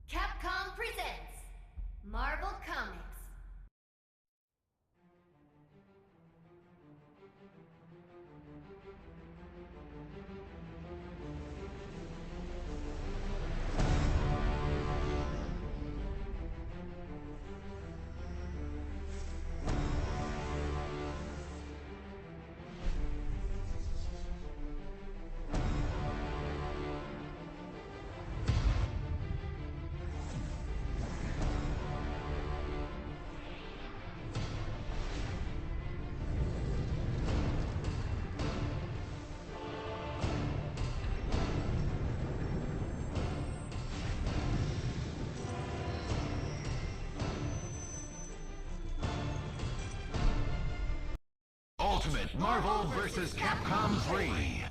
Capcom presents Marvel Comics. Ultimate Marvel vs. Capcom 3.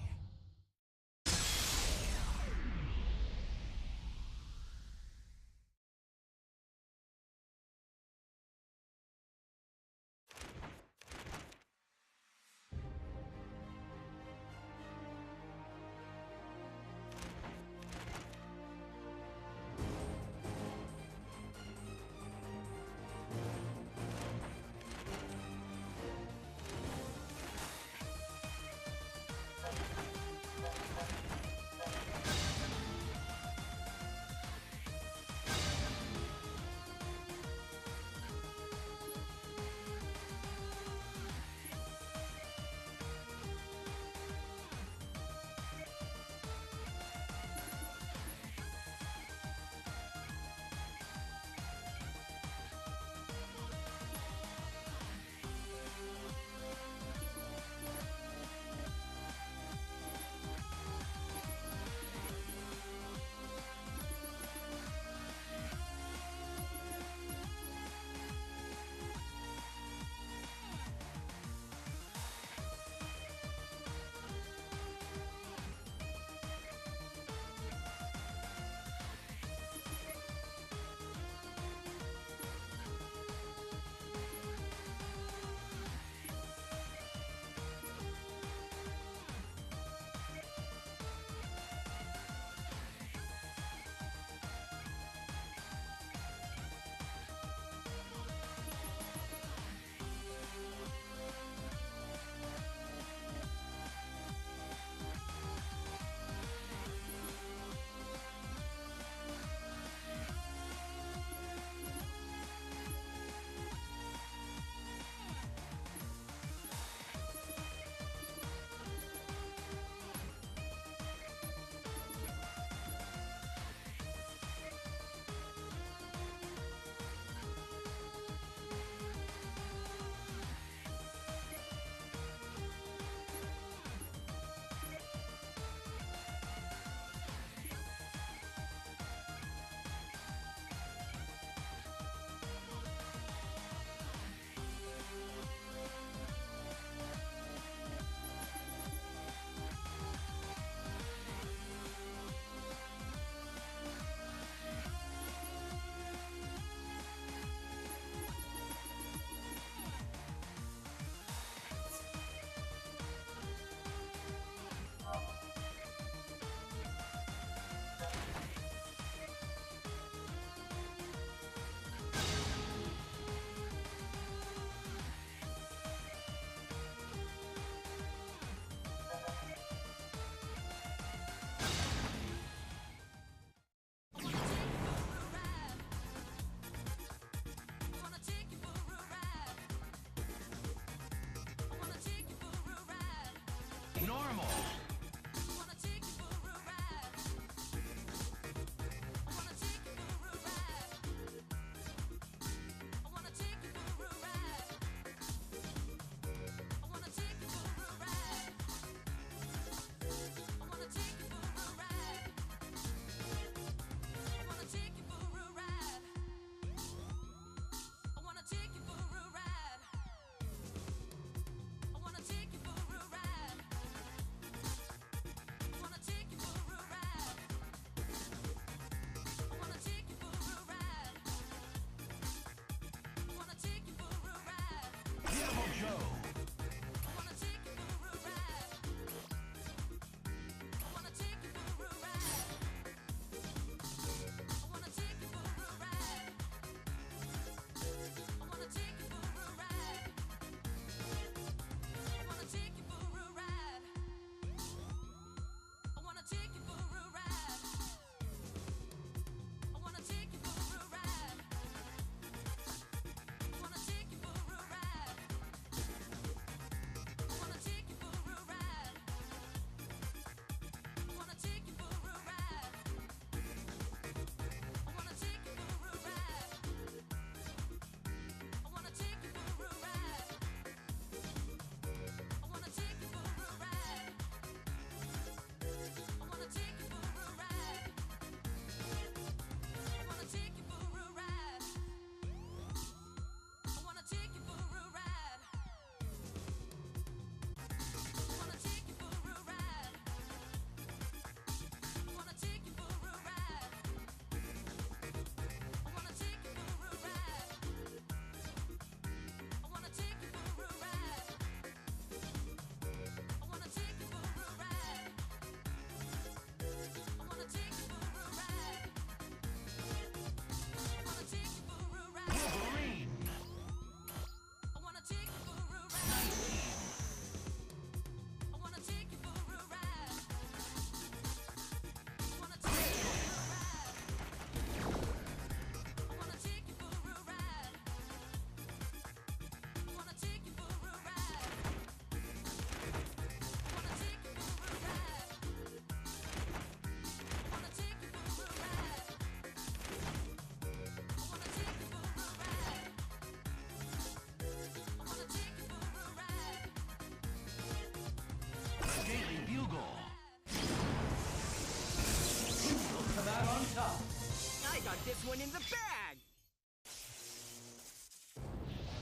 this one in the bag!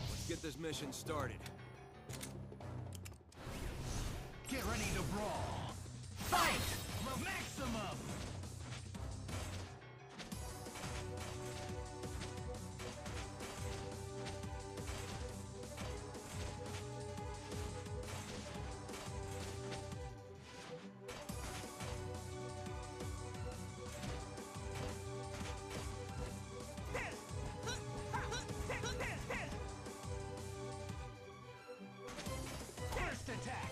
Let's get this mission started. Get ready to brawl. Fight! Maximum! First attack!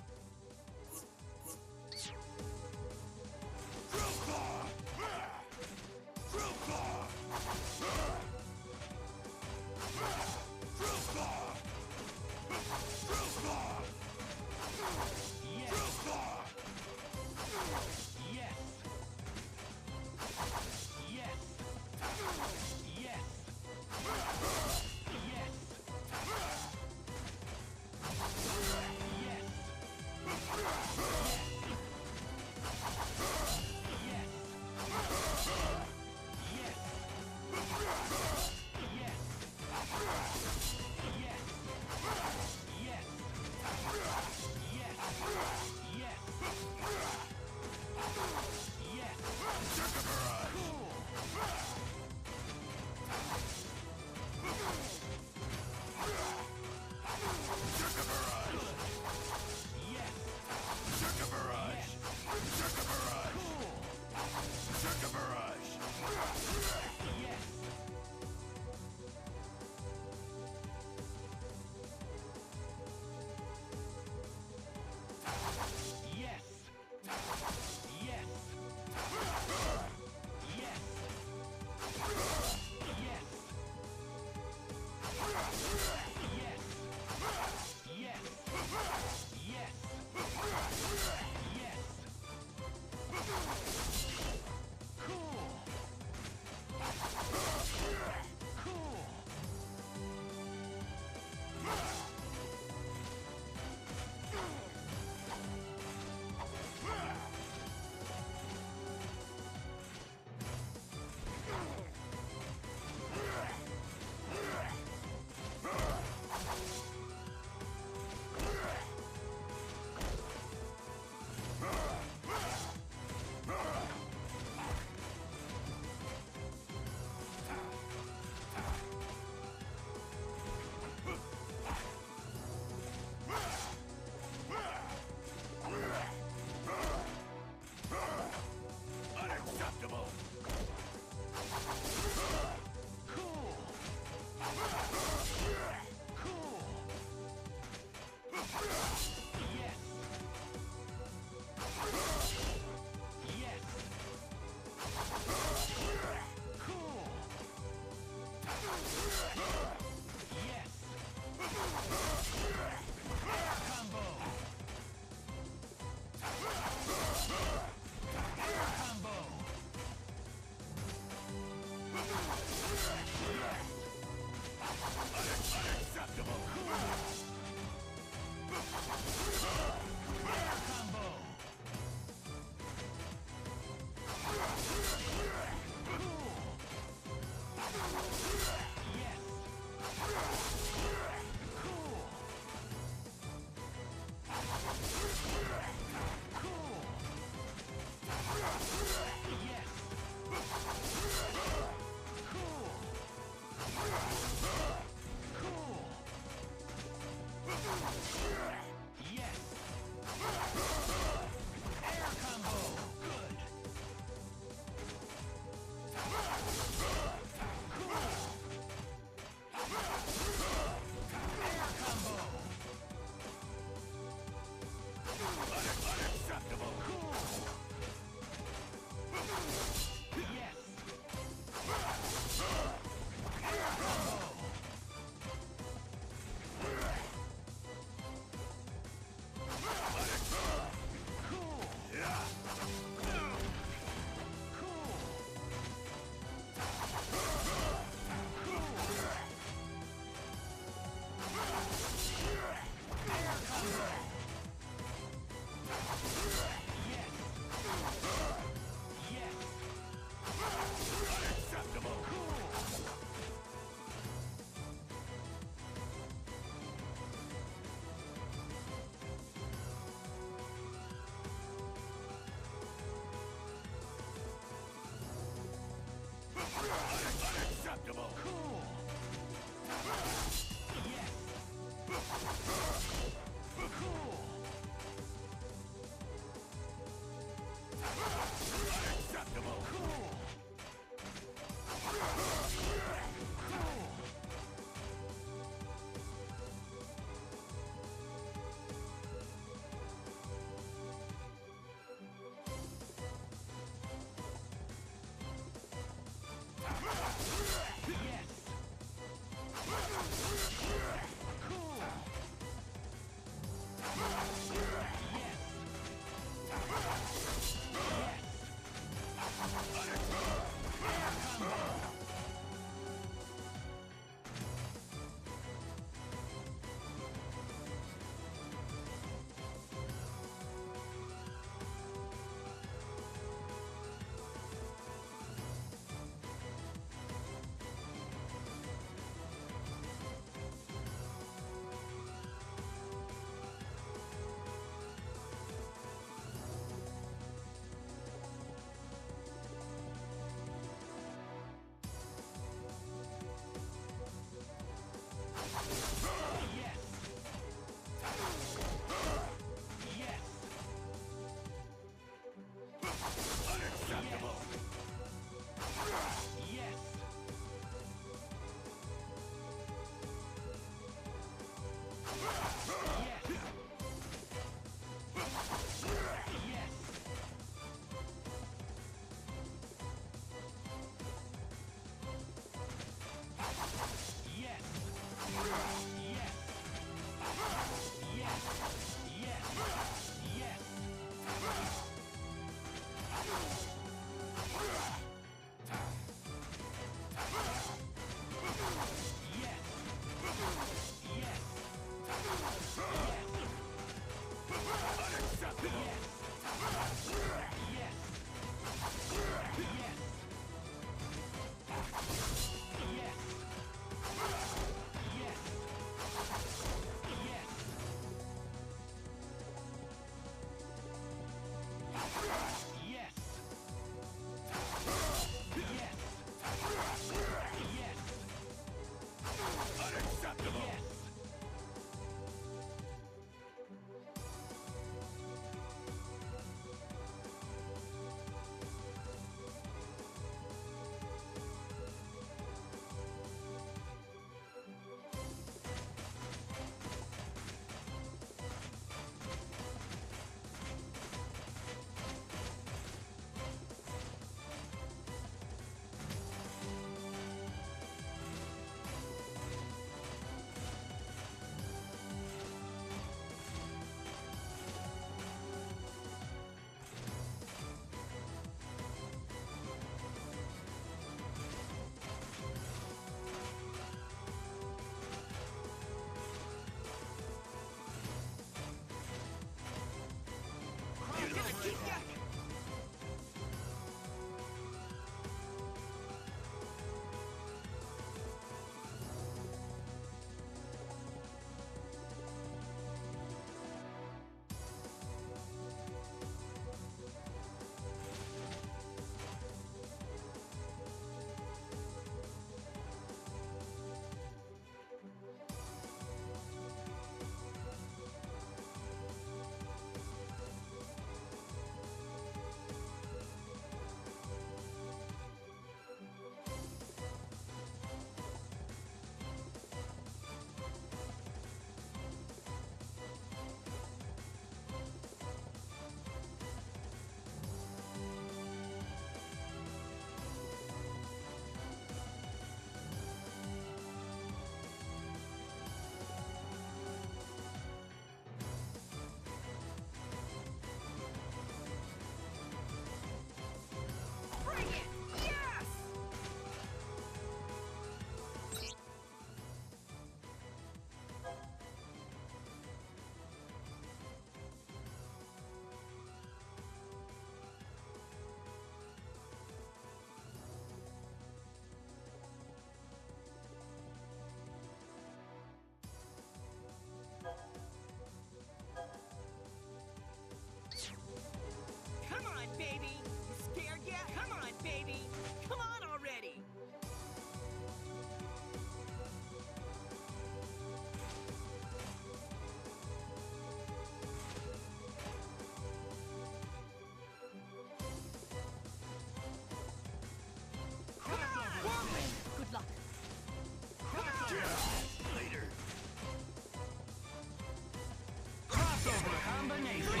Crossover combination.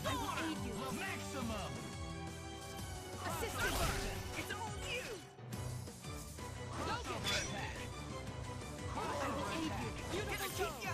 I will aid you. Maximum. Assisting. It's all you. Logan. Crossover attack. I will aid you. Beautiful Keep ya.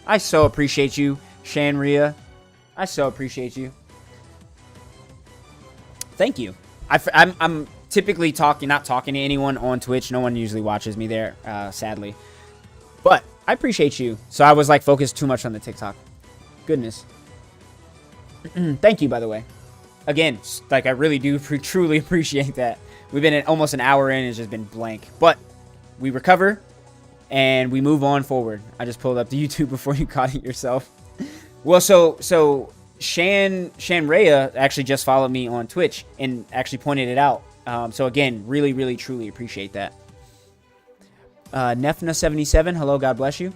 I so appreciate you, Shanria. I so appreciate you. Thank you. I'm typically not talking to anyone on Twitch. No one usually watches me there, sadly. But I appreciate you. So I was like focused too much on the TikTok. Goodness. Thank you, by the way. Again, like I really do truly appreciate that. We've been at almost an hour in, it's just been blank. But we recover and we move on forward. I just pulled up the YouTube before you caught it yourself. Well, so Shanrea actually just followed me on Twitch and actually pointed it out. So again, really, really, truly appreciate that. Nefna77, hello, God bless you.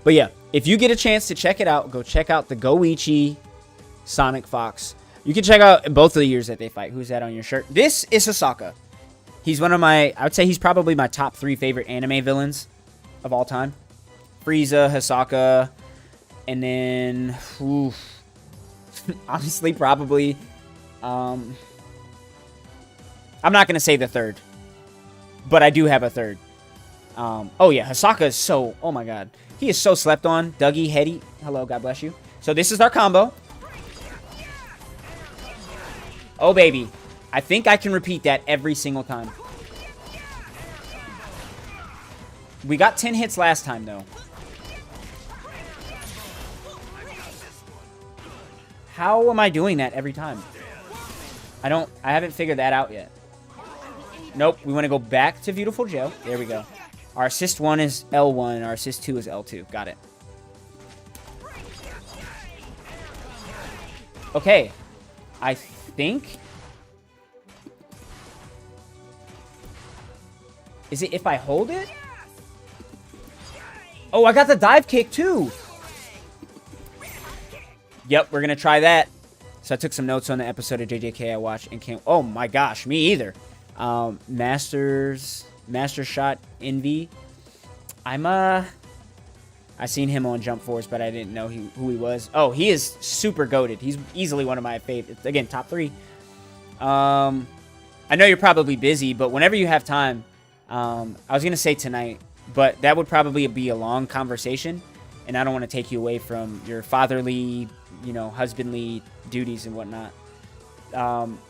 But yeah, if you get a chance to check it out, go check out the Goichi Sonic Fox. You can check out both of the years that they fight. Who's that on your shirt? This is Hisaka. He's one of I would say he's probably my top 3 favorite anime villains of all time. Frieza, Hisaka, and then, honestly, probably, I'm not going to say the third, but I do have a third. Oh yeah, Hisaka is so, oh my god. He is so slept on. Dougie, Hetty, hello, God bless you. So this is our combo. Oh baby. I think I can repeat that every single time. We got 10 hits last time though. How am I doing that every time? I haven't figured that out yet. Nope, we want to go back to Beautiful Joe. There we go. Our assist 1 is L1, our assist 2 is L2. Got it. Okay. I think... Is it if I hold it? Oh, I got the dive kick too! Yep, we're gonna try that. So I took some notes on the episode of JJK I watched and came... Oh my gosh, me either. Master Shot Envy. I seen him on Jump Force, but I didn't know who he was. Oh, he is super goated. He's easily one of my favorites. Again, top 3. I know you're probably busy, but whenever you have time, I was gonna say tonight, but that would probably be a long conversation, and I don't want to take you away from your fatherly, husbandly duties and whatnot.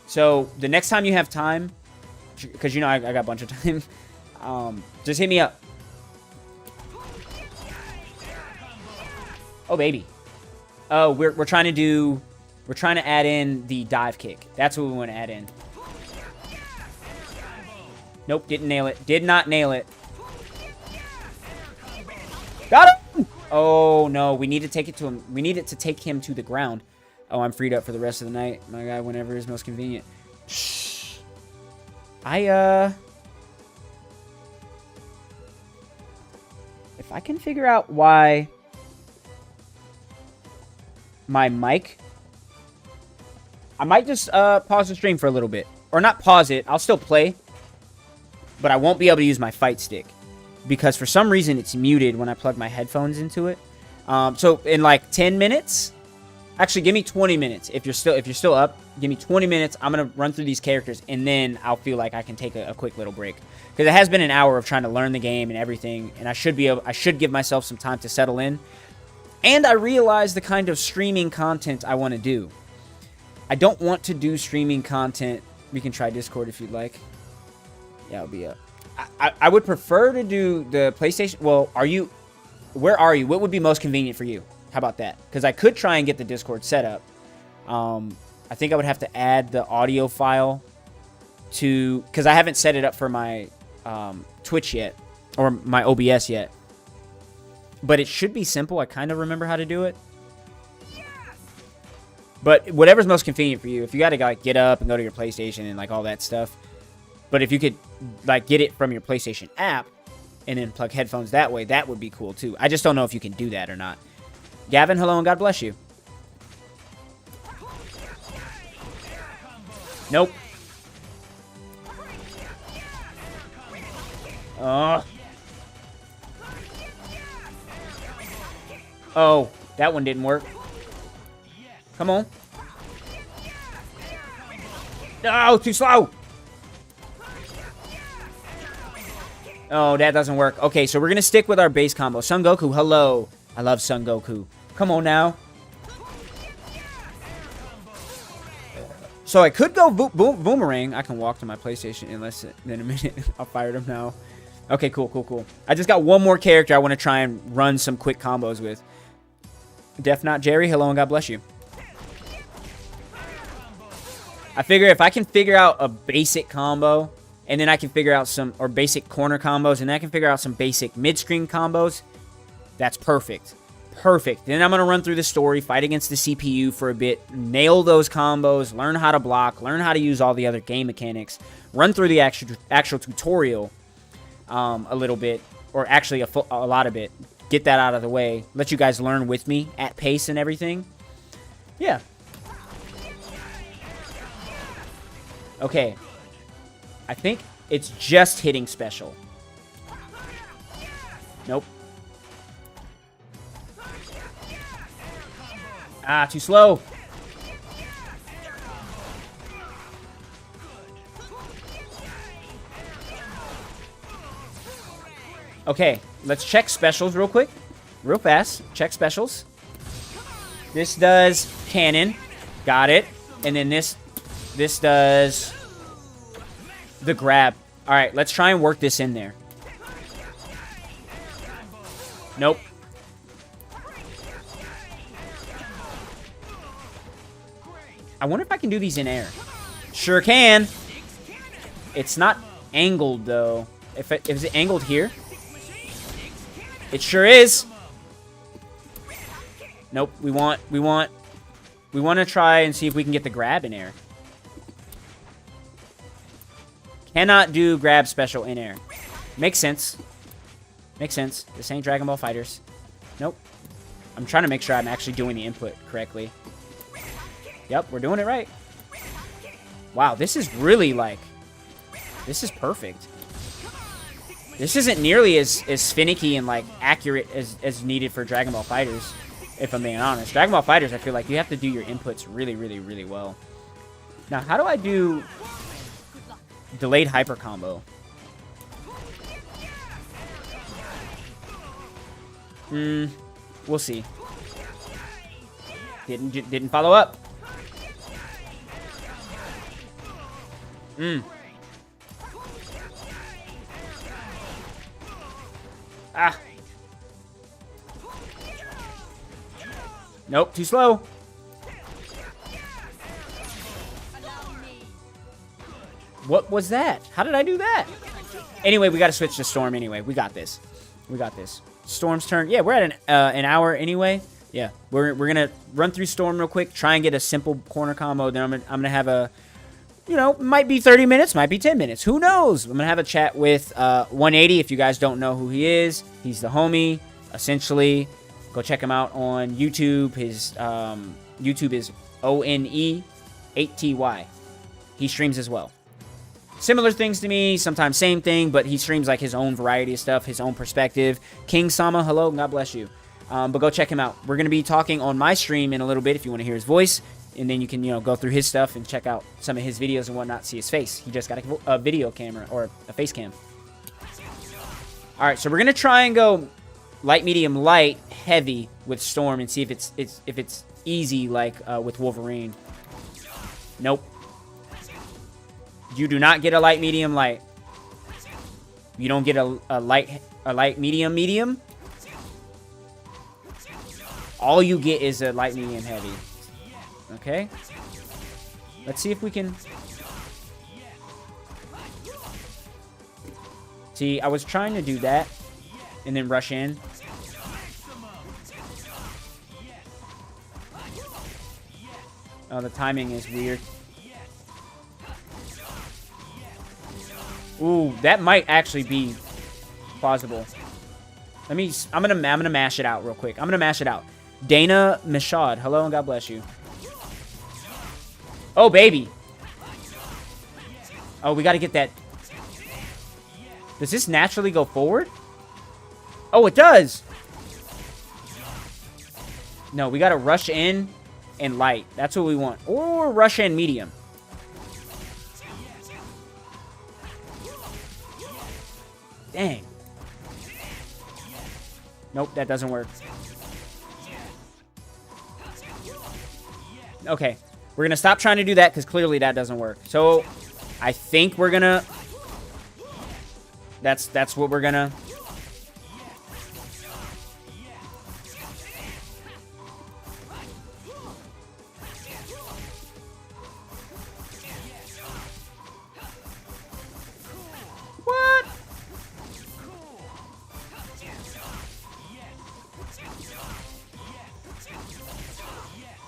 So the next time you have time, because I got a bunch of time, just hit me up. Oh baby. Oh, we're trying to add in the dive kick. That's what we want to add in. Nope, didn't nail it. Did not nail it. Got him! Oh no, we need to take it to him. We need it to take him to the ground. Oh, I'm freed up for the rest of the night. My guy, whenever is most convenient. If I can figure out why my mic... I might just pause the stream for a little bit. Or not pause it. I'll still play. But I won't be able to use my fight stick. Because for some reason it's muted when I plug my headphones into it. So in like 10 minutes... Actually, give me 20 minutes. If you're still up, give me 20 minutes. I'm going to run through these characters, and then I'll feel like I can take a quick little break. Because it has been an hour of trying to learn the game and everything, and I should give myself some time to settle in. And I realize the kind of streaming content I want to do. I don't want to do streaming content. We can try Discord if you'd like. Yeah, I'll be up. I would prefer to do the PlayStation. Well, where are you? What would be most convenient for you? How about that? Because I could try and get the Discord set up. I think I would have to add the audio file to... Because I haven't set it up for my Twitch yet. Or my OBS yet. But it should be simple. I kind of remember how to do it. But whatever's most convenient for you. If you got to like get up and go to your PlayStation and like all that stuff. But if you could like get it from your PlayStation app and then plug headphones that way, that would be cool too. I just don't know if you can do that or not. Gavin, hello and God bless you. Nope. Oh, that one didn't work. Come on. No, too slow. Oh, that doesn't work. Okay, so we're going to stick with our base combo. Son Goku, hello. I love Son Goku. Come on now. So I could go boomerang. I can walk to my PlayStation in less than a minute. I'll fire them now. Okay, cool, cool, cool. I just got one more character I want to try and run some quick combos with. Def Not Jerry, hello and God bless you. I figure if I can figure out a basic combo, and then I can figure out some, or basic corner combos, and then I can figure out some basic mid-screen combos, that's perfect. Perfect. Then I'm going to run through the story, fight against the CPU for a bit, nail those combos, learn how to block, learn how to use all the other game mechanics, run through the actual tutorial a little bit, or actually a lot of it. Get that out of the way. Let you guys learn with me at pace and everything. Yeah. Okay. I think it's just hitting special. Nope. Ah, too slow. Okay, let's check specials real quick. Real fast. Check specials. This does cannon. Got it. And then this does the grab. All right, let's try and work this in there. Nope. I wonder if I can do these in air. Sure can. It's not angled, though. Is it angled here? It sure is. Nope. We want to try and see if we can get the grab in air. Cannot do grab special in air. Makes sense. Makes sense. This ain't Dragon Ball FighterZ. Nope. I'm trying to make sure I'm actually doing the input correctly. Yep, we're doing it right. Wow, this is really like... This is perfect. This isn't nearly as finicky and like accurate as needed for Dragon Ball FighterZ, if I'm being honest. Dragon Ball FighterZ, I feel like you have to do your inputs really, really, really well. Now, how do I do delayed hyper combo? We'll see. Didn't follow up. Ah. Nope, too slow. What was that? How did I do that? Anyway, we got to switch to Storm anyway. We got this. We got this. Storm's turn. Yeah, we're at an hour anyway. Yeah, we're going to run through Storm real quick, try and get a simple corner combo. Then I'm going to have a... You know, might be 30 minutes, might be 10 minutes. Who knows? I'm going to have a chat with 180. If you guys don't know who he is, he's the homie, essentially. Go check him out on YouTube. His YouTube is ONE8TY. He streams as well. Similar things to me, sometimes same thing, but he streams like his own variety of stuff, his own perspective. King Sama, hello, God bless you. But go check him out. We're going to be talking on my stream in a little bit if you want to hear his voice. And then you can, you know, go through his stuff and check out some of his videos and whatnot, see his face. He just got a video camera, or a face cam. Alright, so we're going to try and go light, medium, light, heavy with Storm and see if it's easy like with Wolverine. Nope. You do not get a light, medium, light. You don't get a light, medium, medium. All you get is a light, medium, heavy. Okay. Let's see if we can... See, I was trying to do that and then rush in. Oh, the timing is weird. Ooh, that might actually be plausible. I'm gonna mash it out real quick. I'm gonna mash it out. Dana Mishad, hello and God bless you. Oh, baby. Oh, we got to get that. Does this naturally go forward? Oh, it does. No, we got to rush in and light. That's what we want. Or rush in medium. Dang. Nope, that doesn't work. Okay. We're going to stop trying to do that because clearly that doesn't work. So, I think we're going to... That's what we're going to... What?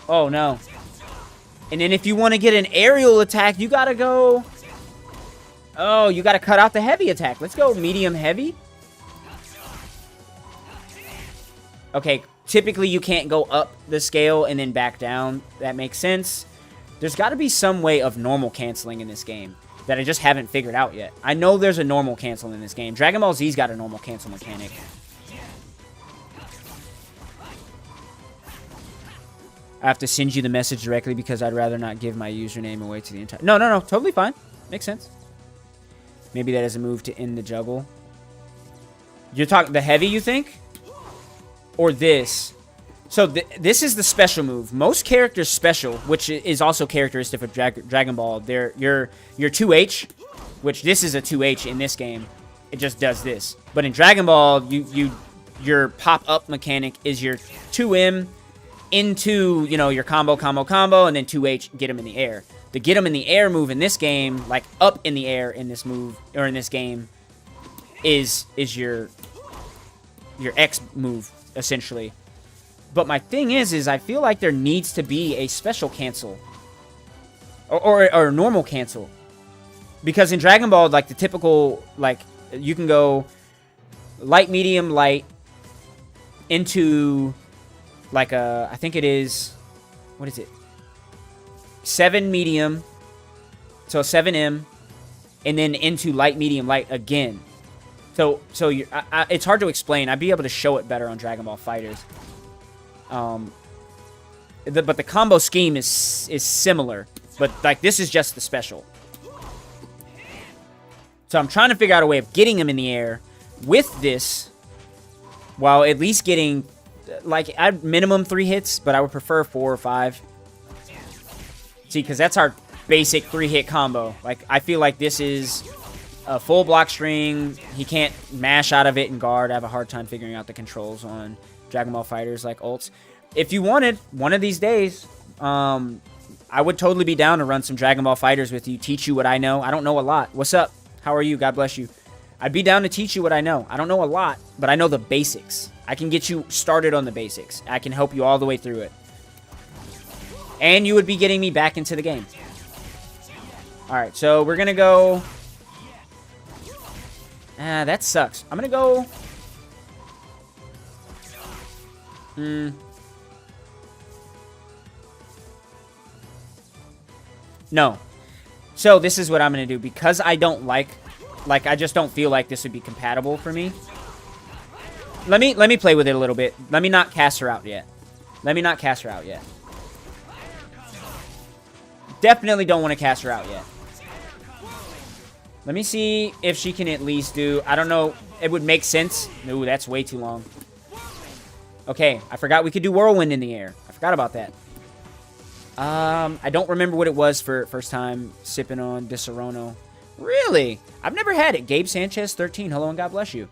Oh, no. And then if you want to get an aerial attack, you gotta go... Oh, you gotta cut out the heavy attack. Let's go medium heavy. Okay, typically you can't go up the scale and then back down. That makes sense. There's got to be some way of normal canceling in this game that I just haven't figured out yet. I know there's a normal cancel in this game. Dragon Ball Z's got a normal cancel mechanic. I have to send you the message directly because I'd rather not give my username away to the entire... No, totally fine. Makes sense. Maybe that is a move to end the juggle. You're talking the heavy, you think? Or this? So this is the special move. Most characters special, which is also characteristic of Dragon Ball. Your 2H, which this is a 2H in this game. It just does this. But in Dragon Ball, your pop-up mechanic is your 2M into, you know, your combo, and then 2H, get him in the air. The get him in the air move in this game, like up in the air in this move, or in this game, is your X move, essentially. But my thing is I feel like there needs to be a special cancel. Or a normal cancel. Because in Dragon Ball, like, the typical, like, you can go light, medium, light, into... like I think it is, what is it? 7 medium, so 7M, and then into light, medium, light again. So it's hard to explain. I'd be able to show it better on Dragon Ball Fighters. But the combo scheme is similar, but like this is just the special. So I'm trying to figure out a way of getting him in the air with this, while at least getting. Like, I'd minimum 3 hits, but I would prefer 4 or 5. See, because that's our basic 3-hit combo. Like, I feel like this is a full block string. He can't mash out of it and guard. I have a hard time figuring out the controls on Dragon Ball Fighters, like ults. If you wanted, one of these days, I would totally be down to run some Dragon Ball Fighters with you, teach you what I know. I don't know a lot. What's up? How are you? God bless you. I'd be down to teach you what I know. I don't know a lot, but I know the basics. I can get you started on the basics. I can help you all the way through it. And you would be getting me back into the game. Alright, so we're going to go... that sucks. I'm going to go... No. So this is what I'm going to do. Because I don't like, I just don't feel like this would be compatible for me. Let me play with it a little bit. Let me not cast her out yet. Definitely don't want to cast her out yet. Let me see if she can at least do... I don't know. It would make sense. No, that's way too long. Okay, I forgot we could do Whirlwind in the air. I forgot about that. I don't remember what it was for first time sipping on Disaronno. Really? I've never had it. Gabe Sanchez, 13. Hello and God bless you.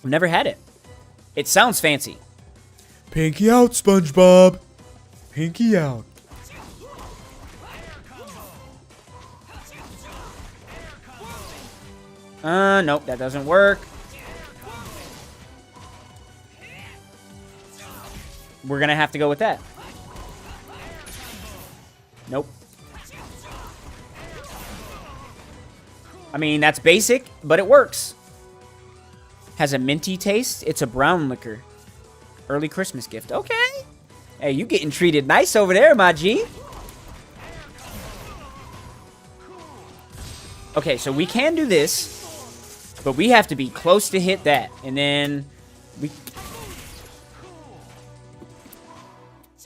I've never had it. It sounds fancy. Pinky out, SpongeBob. Pinky out. Nope, that doesn't work. We're gonna have to go with that. Nope. I mean, that's basic, but it works. Has a minty taste. It's a brown liquor. Early Christmas gift. Okay. Hey, you getting treated nice over there, my G. Okay, so we can do this, but we have to be close to hit that. And then we...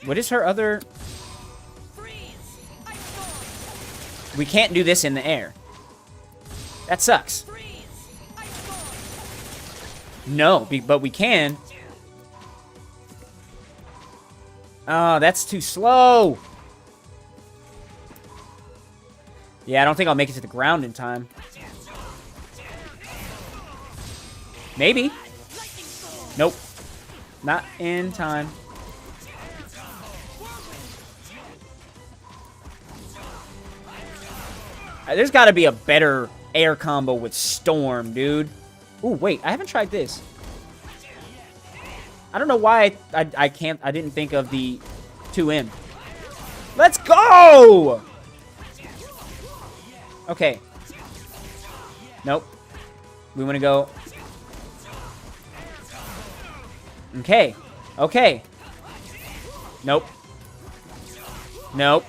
What is her other... We can't do this in the air. That sucks. No, but we can. Oh, that's too slow. Yeah, I don't think I'll make it to the ground in time. Maybe. Nope. Not in time. There's got to be a better air combo with Storm, dude. Ooh, wait. I haven't tried this. I don't know why I didn't think of the 2M. Let's go! Okay. Nope. We want to go. Okay. Okay. Nope. Nope.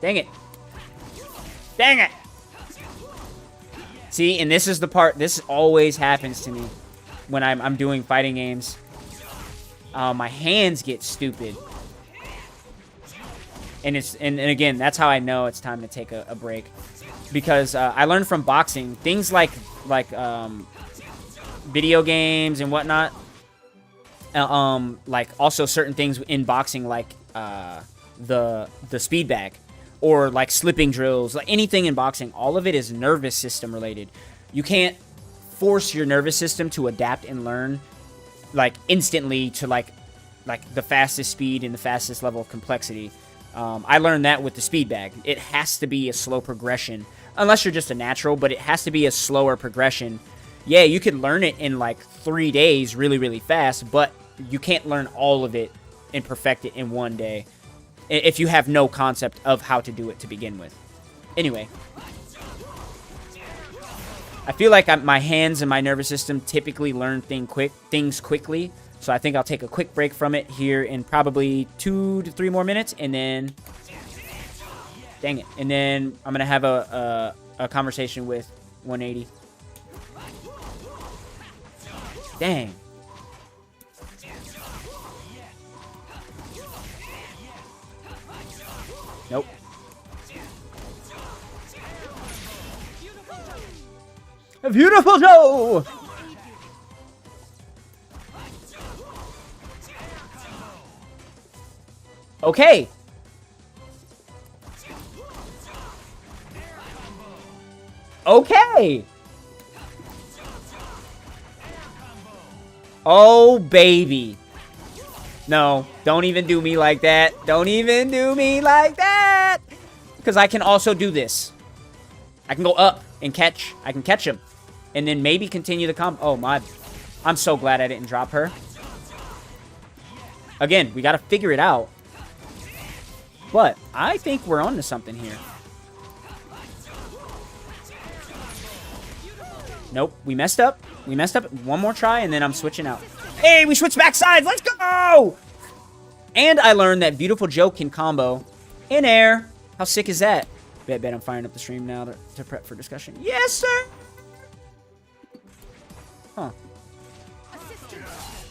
Dang it. Dang it. See, and this is the part, this always happens to me when I'm doing fighting games. My hands get stupid. And again, that's how I know it's time to take a break. Because I learned from boxing, things like video games and whatnot. Like also certain things in boxing, like the speed bag. Or like slipping drills, like anything in boxing, all of it is nervous system related. You can't force your nervous system to adapt and learn like instantly to like the fastest speed and the fastest level of complexity. I learned that with the speed bag. It has to be a slow progression, unless you're just a natural, but it has to be a slower progression. Yeah, you could learn it in like 3 days really, really fast, but you can't learn all of it and perfect it in 1 day. If you have no concept of how to do it to begin with. Anyway. I feel like my hands and my nervous system typically learn things quickly. So I think I'll take a quick break from it here in probably 2 to 3 more minutes. And then... Dang it. And then I'm going to have a conversation with 180. Dang. Nope. A beautiful show! Okay. Okay. Oh, baby. No, don't even do me like that. Don't even do me like that. Because I can also do this. I can go up and catch. I can catch him. And then maybe continue the combo. Oh, my. I'm so glad I didn't drop her. Again, we got to figure it out. But I think we're on to something here. Nope, we messed up. We messed up. One more try, and then I'm switching out. Hey, we switched back sides. Let's go! And I learned that Beautiful Joe can combo in air. How sick is that? Bet I'm firing up the stream now to prep for discussion. Yes, sir! Huh.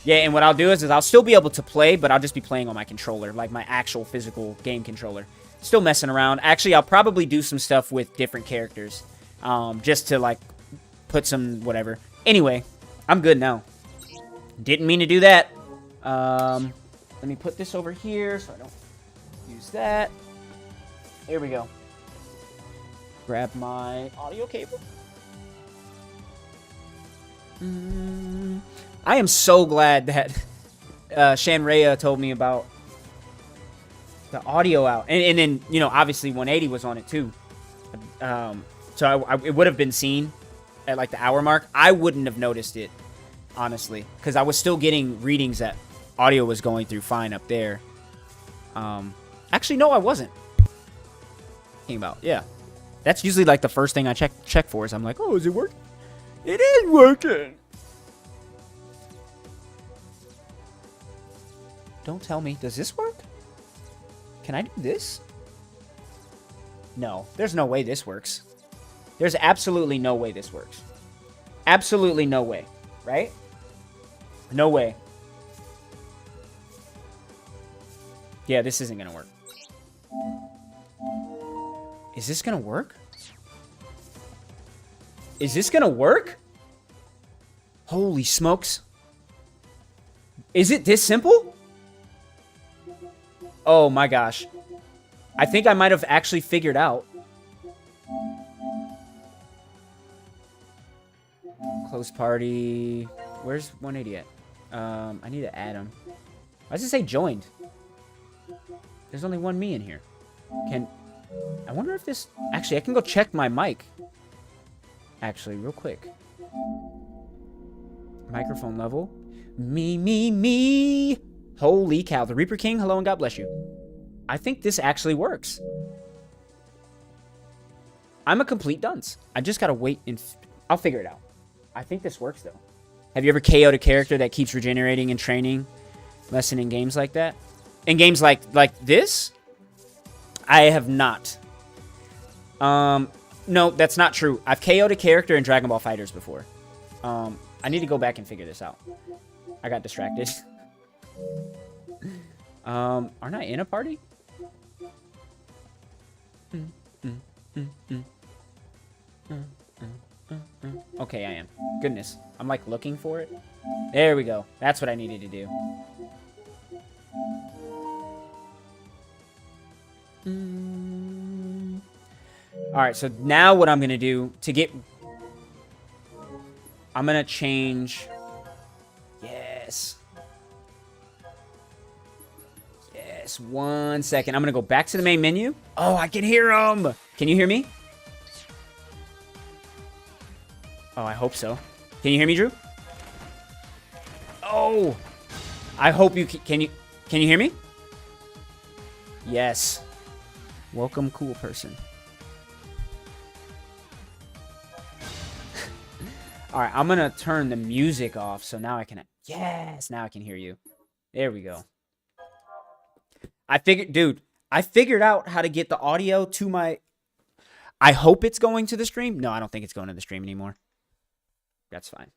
Yeah, and what I'll do is I'll still be able to play, but I'll just be playing on my controller, like my actual physical game controller. Still messing around. Actually, I'll probably do some stuff with different characters. Just to, like, put some whatever. Anyway, I'm good now. Didn't mean to do that. Let me put this over here so I don't use that. Here we go. Grab my audio cable. I am so glad that Shanrea told me about the audio out. And then, you know, obviously 180 was on it too. So it would have been seen at like the hour mark. I wouldn't have noticed it, honestly, because I was still getting readings that audio was going through fine up there. Actually, no, I wasn't. Thinking about, yeah. That's usually like the first thing I check for is I'm like, oh, is it working? It is working. Don't tell me. Does this work? Can I do this? No. There's no way this works. There's absolutely no way this works. Absolutely no way. Right? No way. Yeah, this isn't gonna work. Is this gonna work? Is this gonna work? Holy smokes. Is it this simple? Oh my gosh. I think I might have actually figured out. Close party. Where's 180 at? I need to add him. Why does it say joined? There's only one me in here. I wonder if this... Actually, I can go check my mic. Actually, real quick. Microphone level. Me. Holy cow. The Reaper King, hello and God bless you. I think this actually works. I'm a complete dunce. I just gotta wait and... I'll figure it out. I think this works, though. Have you ever KO'd a character that keeps regenerating and training lesson in games like that? In games like this? I have not. No, that's not true. I've KO'd a character in Dragon Ball FighterZ before. I need to go back and figure this out. I got distracted. Aren't I in a party? Okay, I am. Goodness. I'm like looking for it. There we go. That's what I needed to do. Alright, so now what I'm going to do to get... I'm going to change... Yes. Yes, 1 second. I'm going to go back to the main menu. Oh, I can hear him. Can you hear me? Oh, I hope so. Can you hear me, Drew? Oh! I hope you can you hear me? Yes. Welcome, cool person. Alright, I'm gonna turn the music off so now I can... Yes! Now I can hear you. There we go. I figured out how to get the audio to my... I hope it's going to the stream. No, I don't think it's going to the stream anymore. That's fine.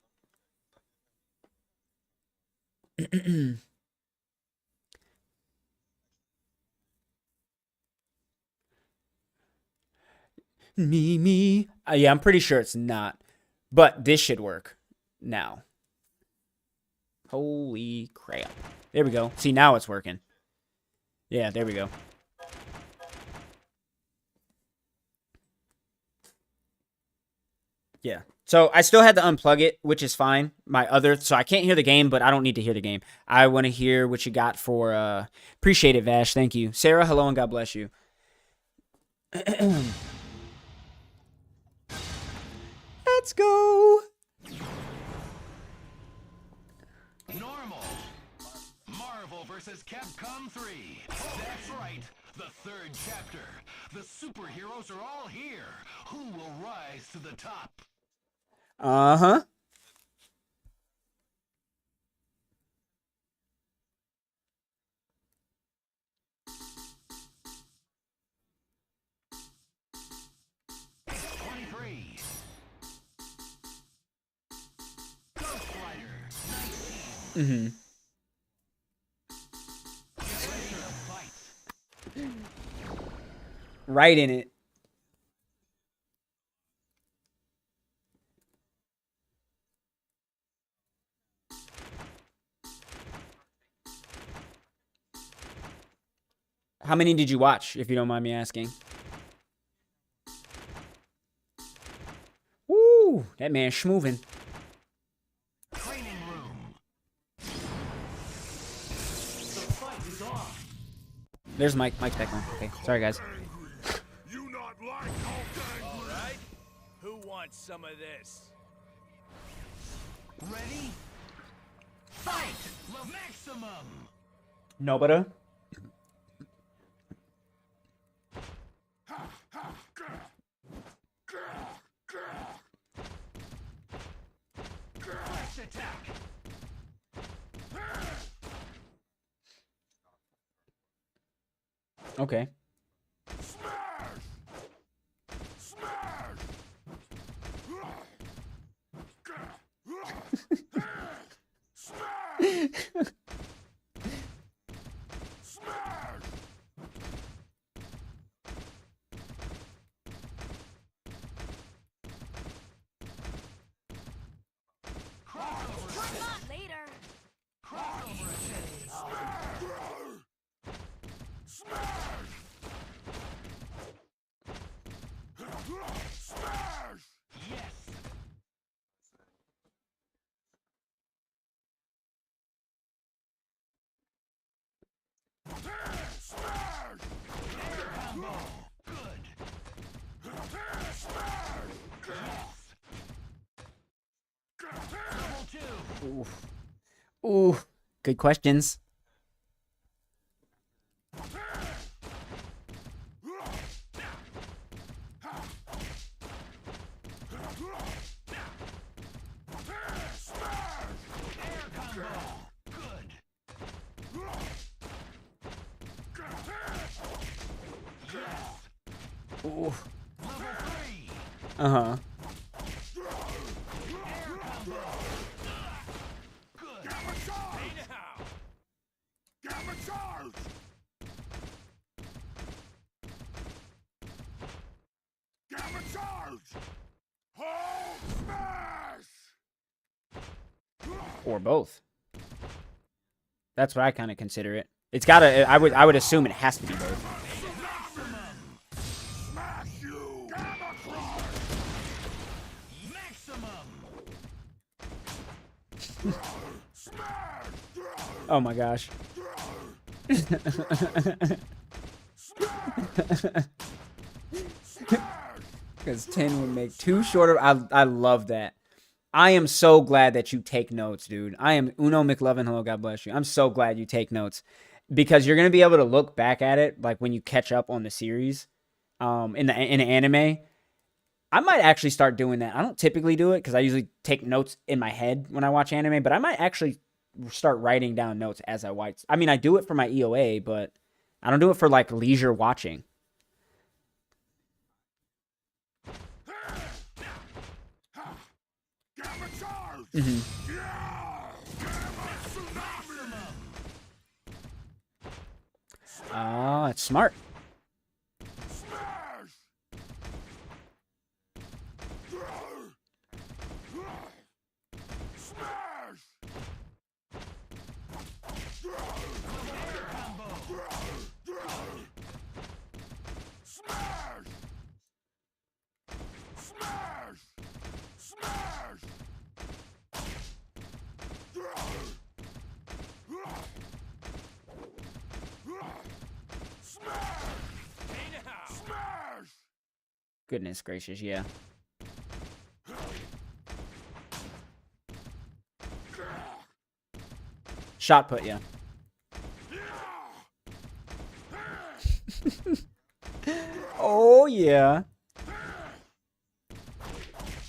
Me. Yeah, I'm pretty sure it's not. But this should work now. Holy crap. There we go. See, now it's working. Yeah, there we go. Yeah. So I still had to unplug it, which is fine. So I can't hear the game, but I don't need to hear the game. I want to hear what you got for, appreciate it, Vash. Thank you. Sarah, hello and God bless you. Let's go. Normal. Marvel versus Capcom 3. That's right. The third chapter. The superheroes are all here. Who will rise to the top? Uh-huh. Mm-hmm. Right in it. How many did you watch, if you don't mind me asking? Woo! That man's schmoving. Training room. The fight is on. There's Mike. Mike's back on. Okay, sorry guys. You not like All right. Who wants some of this? Ready? Fight! Maximum! Nobody. Flash attack! Okay. Crossover! 2. Ooh, good questions. Air combo. Good. Yes. Ooh. Level 3. Uh-huh. Air combo. Good. Gamma charge! Hey now. Gamma charge! Gamma charge! Hold smash! Or both. That's what I kind of consider it. It's gotta. I would assume it has to be both. Smash you! Gamma charge! Maximum. Smash! Oh my gosh. Because 10 would make too short of. I love that. I am so glad that you take notes, dude. I am Uno McLovin. Hello, God bless you. I'm so glad you take notes because you're gonna be able to look back at it like when you catch up on the series, in the anime. I might actually start doing that. I don't typically do it because I usually take notes in my head when I watch anime, but I might actually start writing down notes as I watch. I mean, I do it for my EOA, but I don't do it for like leisure watching. Gamma charge! Mm-hmm. Yeah! Gamma tsunami! Ah, it's smart. Smash! Smash! Air combo. Smash! Smash! Smash! Smash! Hey now. Smash! Goodness gracious, yeah. Shot put, yeah. Oh yeah.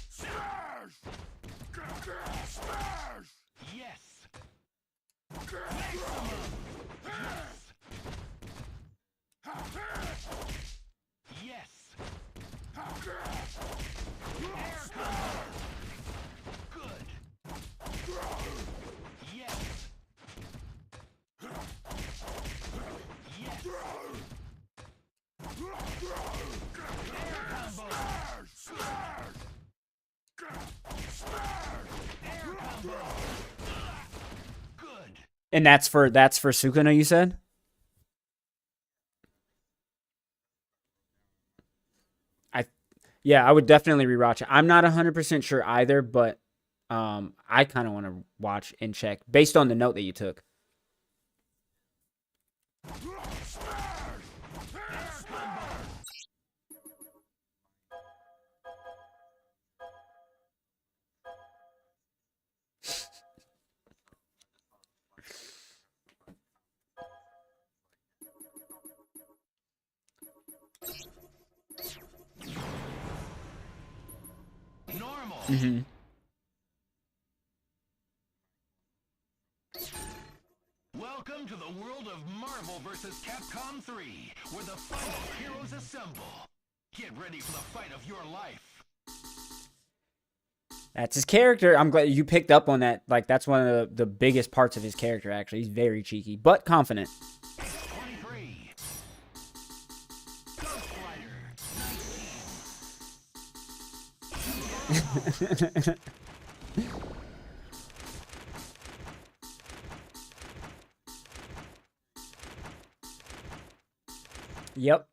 Smash! Smash! Yes. Maximum. Yes. Air combo. Good. Yes. Yes. Air combo. Smash! Smash! Air combo. Good. And that's for Sukuna, you said? Yeah, I would definitely rewatch it. I'm not 100% sure either, but I kind of want to watch and check based on the note that you took. Normal. Mm-hmm. Welcome to the world of Marvel vs. Capcom 3, where the final heroes assemble. Get ready for the fight of your life. That's his character. I'm glad you picked up on that. Like, that's one of the biggest parts of his character, actually. He's very cheeky, but confident. 23. Ghost Rider. 19. Yep.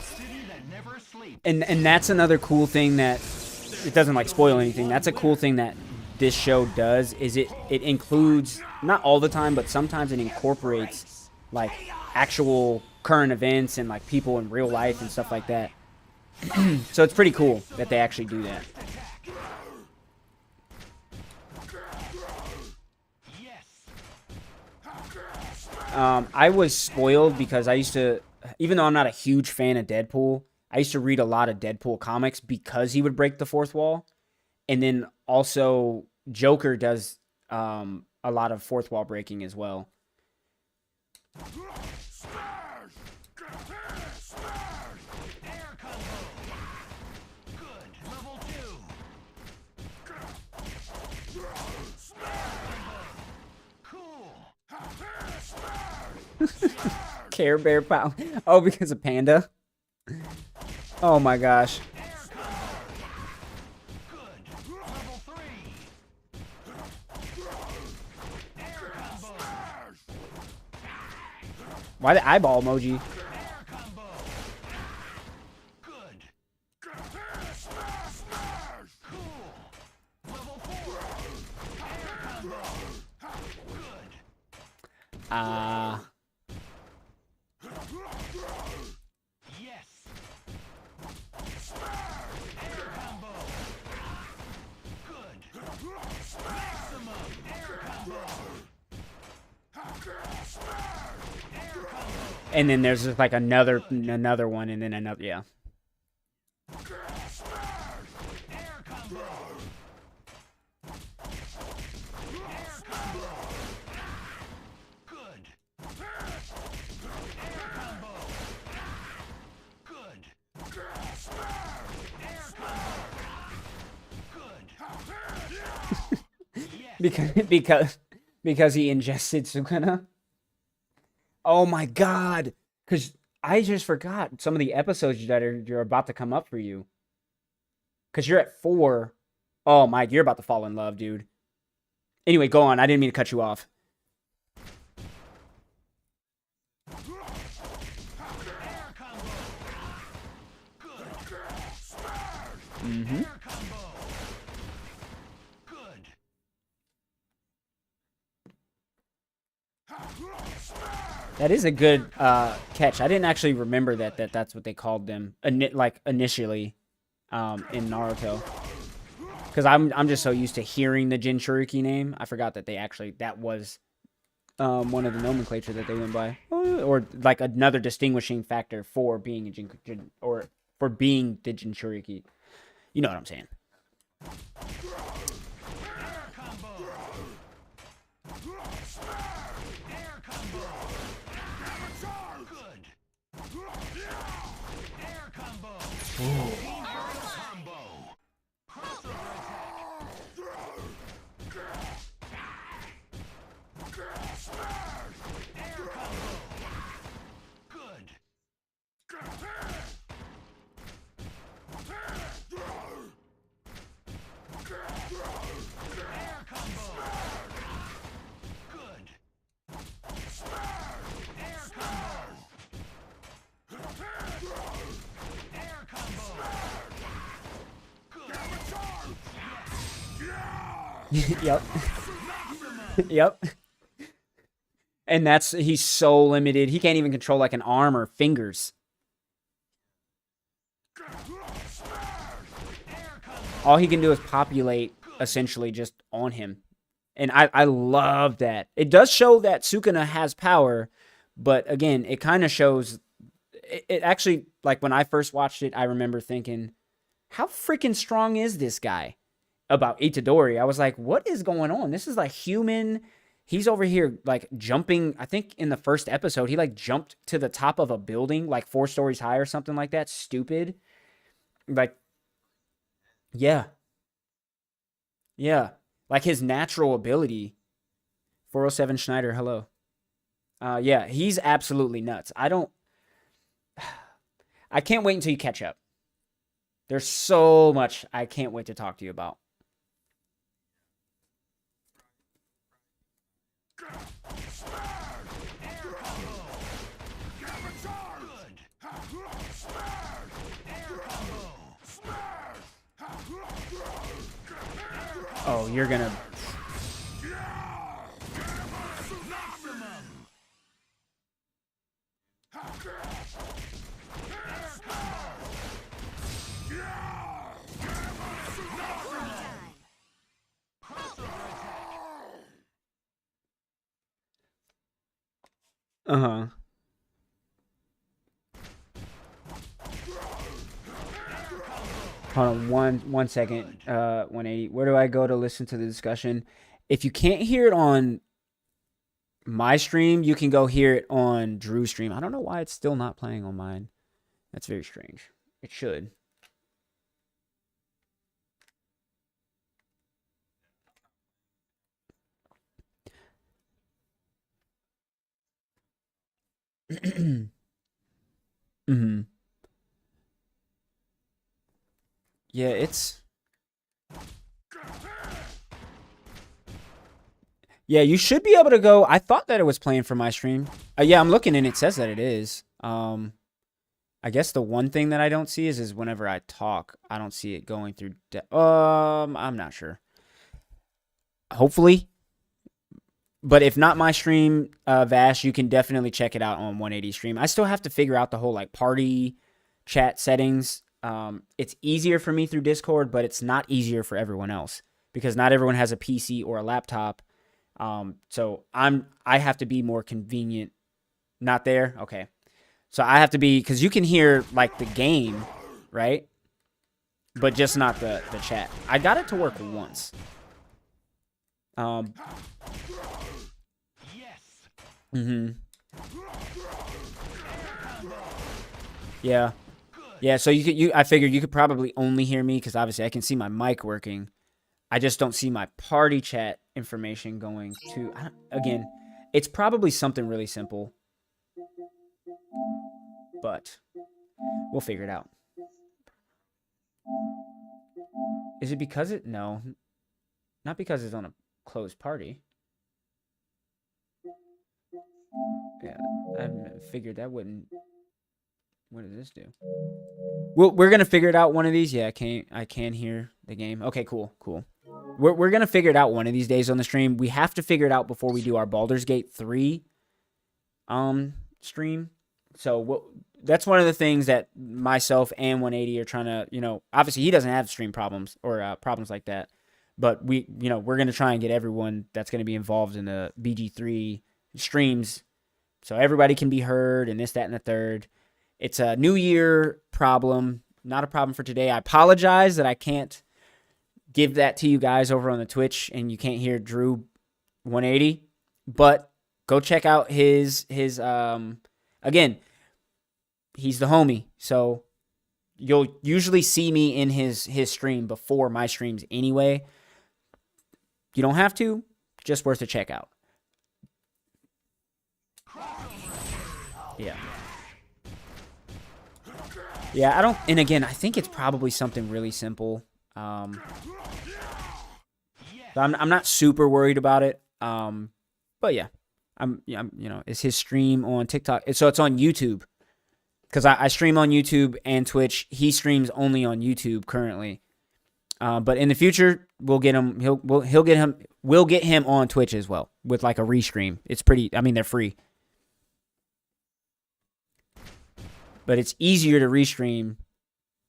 City that never sleeps. And that's another cool thing that it doesn't like spoil anything. That's a cool thing that this show does is it includes, not all the time, but sometimes it incorporates like actual current events and like people in real life and stuff like that. So it's pretty cool that they actually do that. I was spoiled because I used to, even though I'm not a huge fan of Deadpool, I used to read a lot of Deadpool comics because he would break the fourth wall. And then also Joker does a lot of fourth wall breaking as well. Smash! Smash! Air combo. Good. Level 2. Cool. Care Bear Power. Oh, because of Panda? Oh my gosh. Good. Level 3. Air combo. Why the eyeball emoji? Air combo. Good. Cool. Level 4. Air combo. Good. Yes. Air combo. Good. Maximum. Air combo. Air combo. And then there's just like another one, and then another, yeah. Air combo. Air combo. Good. Air combo. Good. Air combo. Good. Yes. Because he ingested Sukuna. Oh my god! Because I just forgot some of the episodes that you're about to come up for you. Because you're at 4. Oh, Mike, you're about to fall in love, dude. Anyway, go on. I didn't mean to cut you off. Air combo. Good. Mm-hmm. Air combo. Good. That is a good catch. I didn't actually remember that's what they called them initially in Naruto. Because I'm just so used to hearing the Jinchuriki name, I forgot that that was one of the nomenclature that they went by, or like another distinguishing factor for being for being the Jinchuriki. You know what I'm saying? Air combo. Air combo. Good. Air combo. Team Hero combo. Crossover attack. Air combo. Good. Air combo. Good. Air combo. Air combo. Good. Yep. Yep. And he's so limited. He can't even control like an arm or fingers. All he can do is populate essentially just on him. And I love that. It does show that Sukuna has power, but again, it kind of shows it actually, like when I first watched it, I remember thinking, how freaking strong is this guy? About Itadori. I was like, what is going on? This is like human. He's over here like jumping. I think in the first episode, he like jumped to the top of a building, like 4 stories high or something like that. Stupid. Like, yeah. Yeah. Like his natural ability. 407 Schneider, hello. Yeah, he's absolutely nuts. I can't wait until you catch up. There's so much I can't wait to talk to you about. Oh, you're gonna... Uh-huh. Hold on one second. 180. Where do I go to listen to the discussion? If you can't hear it on my stream, you can go hear it on Drew's stream. I don't know why it's still not playing on mine. That's very strange. It should. Mm-hmm. Yeah, it's... Yeah, you should be able to go... I thought that it was playing for my stream. Yeah, I'm looking and it says that it is. I guess the one thing that I don't see is whenever I talk, I don't see it going through... I'm not sure. Hopefully. But if not my stream, Vash, you can definitely check it out on 180 stream. I still have to figure out the whole like party chat settings. It's easier for me through Discord, but it's not easier for everyone else because not everyone has a PC or a laptop. So I have to be more convenient. Not there? Okay. So I have to be, because you can hear like the game, right? But just not the chat. I got it to work once. Mm-hmm. Yeah. Yeah, so I figured you could probably only hear me because obviously I can see my mic working. I just don't see my party chat information going to... Again, it's probably something really simple. But we'll figure it out. Is it because it... No. Not because it's on a closed party. Yeah, I figured that wouldn't... What does this do? Well, we're gonna figure it out one of these. Yeah, I can hear the game. Okay, cool. We're gonna figure it out one of these days on the stream. We have to figure it out before we do our Baldur's Gate 3 stream. So that's one of the things that myself and 180 are trying to, obviously he doesn't have stream problems or problems like that. But we're gonna try and get everyone that's gonna be involved in the BG3 streams so everybody can be heard and this, that, and the third. It's a New Year problem, not a problem for today. I apologize that I can't give that to you guys over on the Twitch and you can't hear Drew 180, but go check out his again, he's the homie. So you'll usually see me in his stream before my streams anyway. You don't have to, just worth a check out. Yeah. Yeah, I don't, and again, I think it's probably something really simple. But I'm not super worried about it. But yeah, I'm is his stream on TikTok? So it's on YouTube, because I stream on YouTube and Twitch. He streams only on YouTube currently. But in the future, we'll get him. We'll get him on Twitch as well with like a restream. It's pretty. I mean, they're free. But it's easier to restream,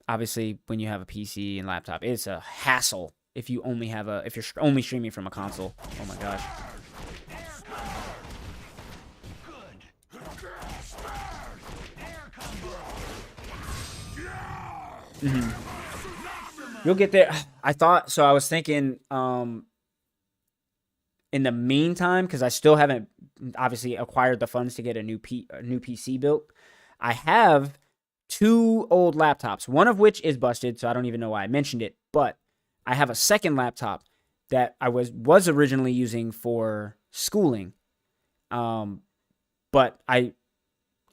obviously, when you have a PC and laptop. It's a hassle if you only have if you're only streaming from a console. Oh my gosh. Mm-hmm. You'll get there. I was thinking, in the meantime, because I still haven't obviously acquired the funds to get a new PC built. I have 2 old laptops, one of which is busted, so I don't even know why I mentioned it, but I have a second laptop that I was originally using for schooling, but I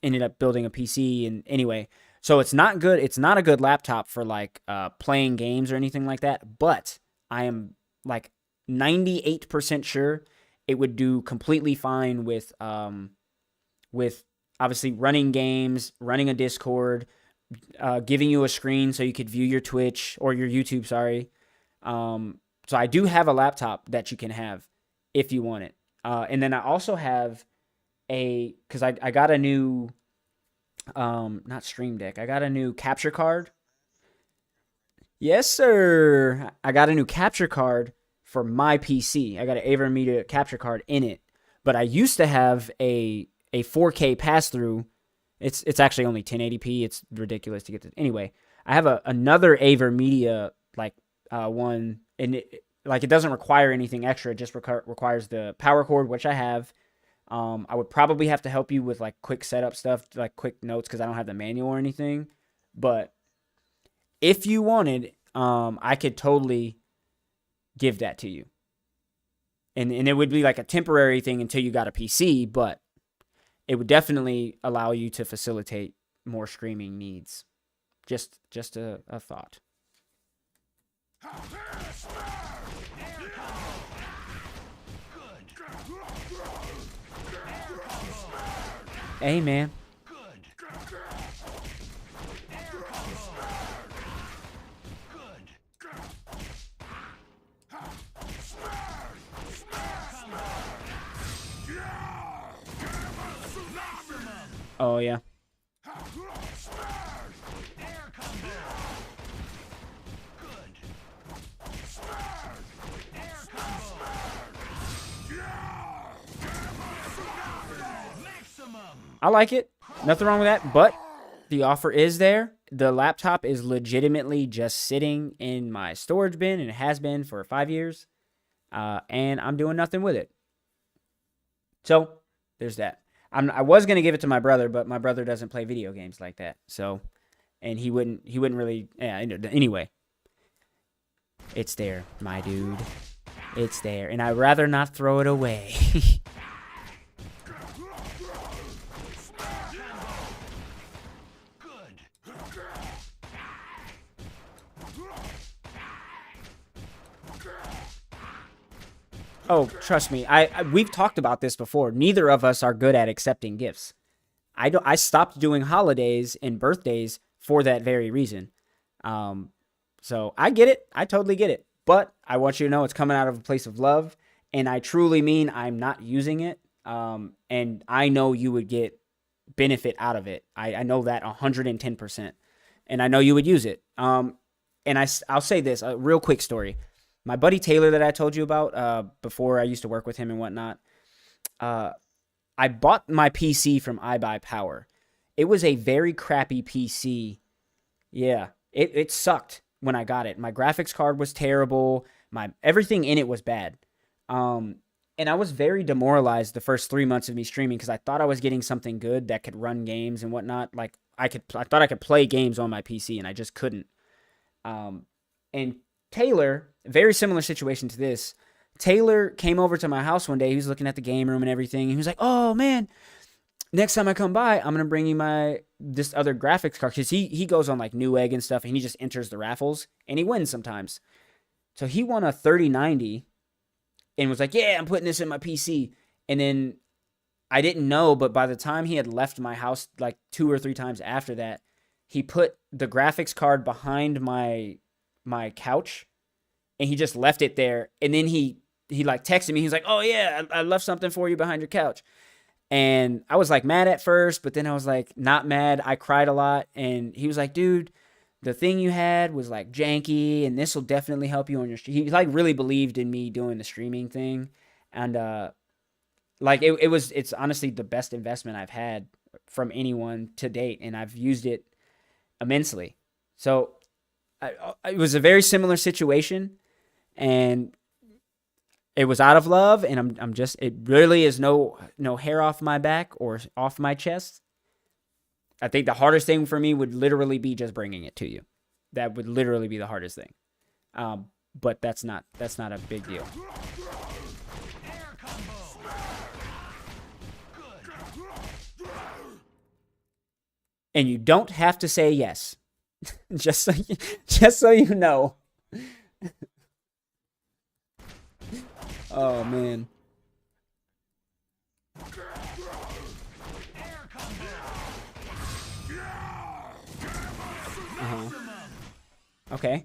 ended up building a PC, and anyway, so it's not good. It's not a good laptop for like playing games or anything like that, but I am like 98% sure it would do completely fine with obviously running games, running a Discord, giving you a screen so you could view your Twitch or your YouTube, sorry. So I do have a laptop that you can have if you want it. And then I also have because I got a new, not Stream Deck, I got a new capture card. Yes, sir. I got a new capture card for my PC. I got an AverMedia capture card in it. But I used to have a a 4K pass through. It's actually only 1080p. It's ridiculous to get this. Anyway, I have another AverMedia one, and it doesn't require anything extra. It just requires the power cord, which I have. I would probably have to help you with like quick setup stuff, like quick notes, because I don't have the manual or anything. But if you wanted, I could totally give that to you. And it would be like a temporary thing until you got a PC, but it would definitely allow you to facilitate more streaming needs. Just a thought. Hey, man. Oh, yeah. I like it. Nothing wrong with that, but the offer is there. The laptop is legitimately just sitting in my storage bin, and it has been for 5 years, and I'm doing nothing with it. So, there's that. I was going to give it to my brother, but my brother doesn't play video games like that. So, and he wouldn't really, yeah, anyway. It's there, my dude. It's there, and I'd rather not throw it away. Oh, trust me. We've talked about this before. Neither of us are good at accepting gifts. I stopped doing holidays and birthdays for that very reason. So I get it. I totally get it. But I want you to know it's coming out of a place of love, and I truly mean I'm not using it. And I know you would get benefit out of it. I know that 110%. And I know you would use it. And I'll say this, a real quick story. My buddy Taylor that I told you about before, I used to work with him and whatnot, I bought my PC from iBuyPower. It was a very crappy PC. Yeah, it sucked when I got it. My graphics card was terrible. Everything in it was bad. And I was very demoralized the first 3 months of me streaming because I thought I was getting something good that could run games and whatnot. Like I thought I could play games on my PC, and I just couldn't. And Taylor, very similar situation to this. Taylor came over to my house one day. He was looking at the game room and everything. And he was like, "Oh man, next time I come by, I'm gonna bring you this other graphics card." Because he goes on like Newegg and stuff, and he just enters the raffles and he wins sometimes. So he won a 3090 and was like, "Yeah, I'm putting this in my PC." And then I didn't know, but by the time he had left my house like 2 or 3 times after that, he put the graphics card behind my couch, and he just left it there. And then he like texted me. He's like, "Oh yeah, I left something for you behind your couch." And I was like mad at first, but then I was like not mad. I cried a lot. And he was like, "Dude, the thing you had was like janky, and this will definitely help you on your stream." He like really believed in me doing the streaming thing. And like it's honestly the best investment I've had from anyone to date, and I've used it immensely. So it was a very similar situation, and it was out of love, and I'm just, it really is no hair off my back or off my chest. I think the hardest thing for me would literally be just bringing it to you. That would literally be the hardest thing. But that's not a big deal. And you don't have to say yes. just so you know. Oh man. Okay.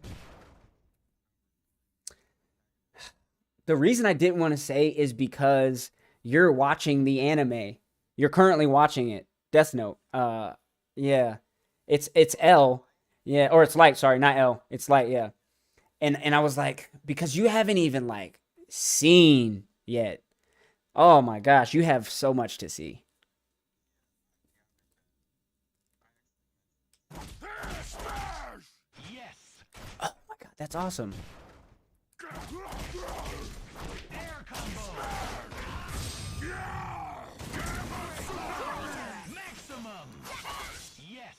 The reason I didn't want to say is because you're watching the anime. You're currently watching it. Death Note. Yeah. It's L. Yeah, or it's Light, sorry, not L. It's Light, yeah. And I was like, because you haven't even like seen yet. Oh my gosh, you have so much to see. That's awesome. Air combo. Maximum. Yes.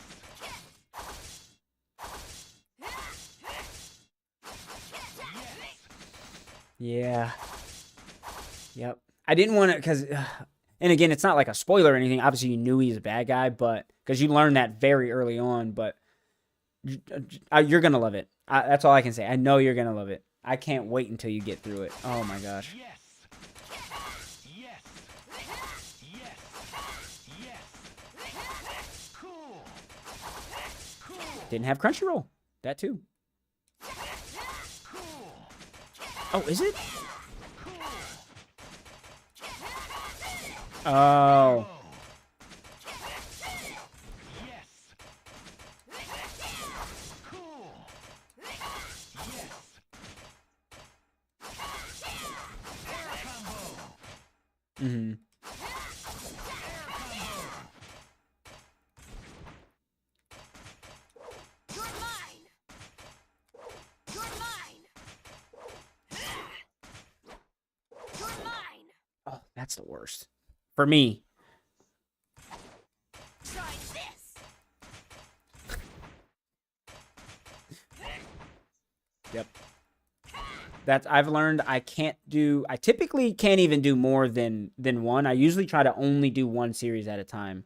Yeah. Yep. I didn't want to, because, and again, it's not like a spoiler or anything. Obviously, you knew he's a bad guy, but because you learned that very early on. But you're gonna love it. That's all I can say. I know you're gonna love it. I can't wait until you get through it. Oh my gosh. Yes. Yes. Yes. Yes. Cool. Cool. Didn't have Crunchyroll. That too. Cool. Oh, is it? Cool. Oh. Yes. Cool. Yes. Air combo. Mm-hmm. You're mine. You're mine. You're mine. Oh, that's the worst. For me. Try this. Yep. I've learned I typically can't even do more than one. I usually try to only do one series at a time.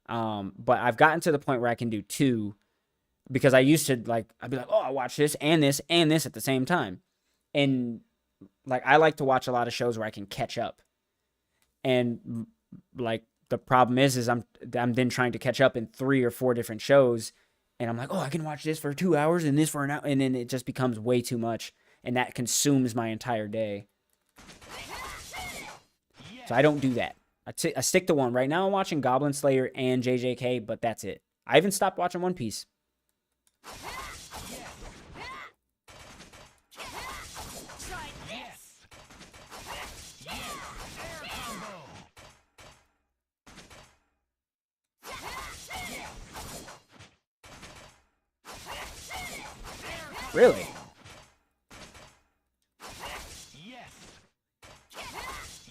But I've gotten to the point where I can do two, because I used to, like, I'd be like, oh, I watch this and this at the same time. And like, I like to watch a lot of shows where I can catch up. And like, the problem is I'm then trying to catch up in 3 or 4 different shows. And I'm like, oh, I can watch this for 2 hours and this for an hour. And then it just becomes way too much. And that consumes my entire day. So I don't do that. I stick to one. Right now I'm watching Goblin Slayer and JJK, but that's it. I even stopped watching One Piece. Try this. Air combo. Really? Yes.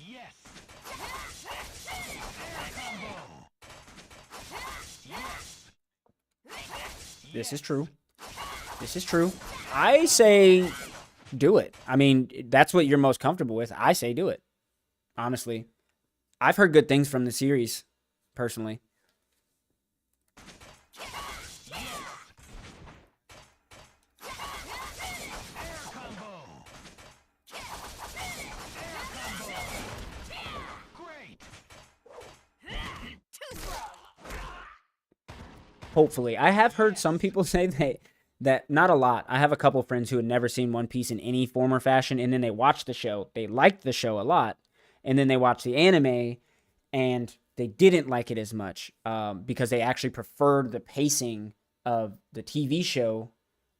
Yes. Air combo. Yes. This is true. This is true. I say do it. I mean, that's what you're most comfortable with. I say do it. Honestly. I've heard good things from the series, personally. Air combo. Air combo. Great. Too slow. Hopefully. I have heard some people say that not a lot. I have a couple friends who had never seen One Piece in any form or fashion, and then they watched the show. They liked the show a lot, and then they watched the anime, and they didn't like it as much because they actually preferred the pacing of the TV show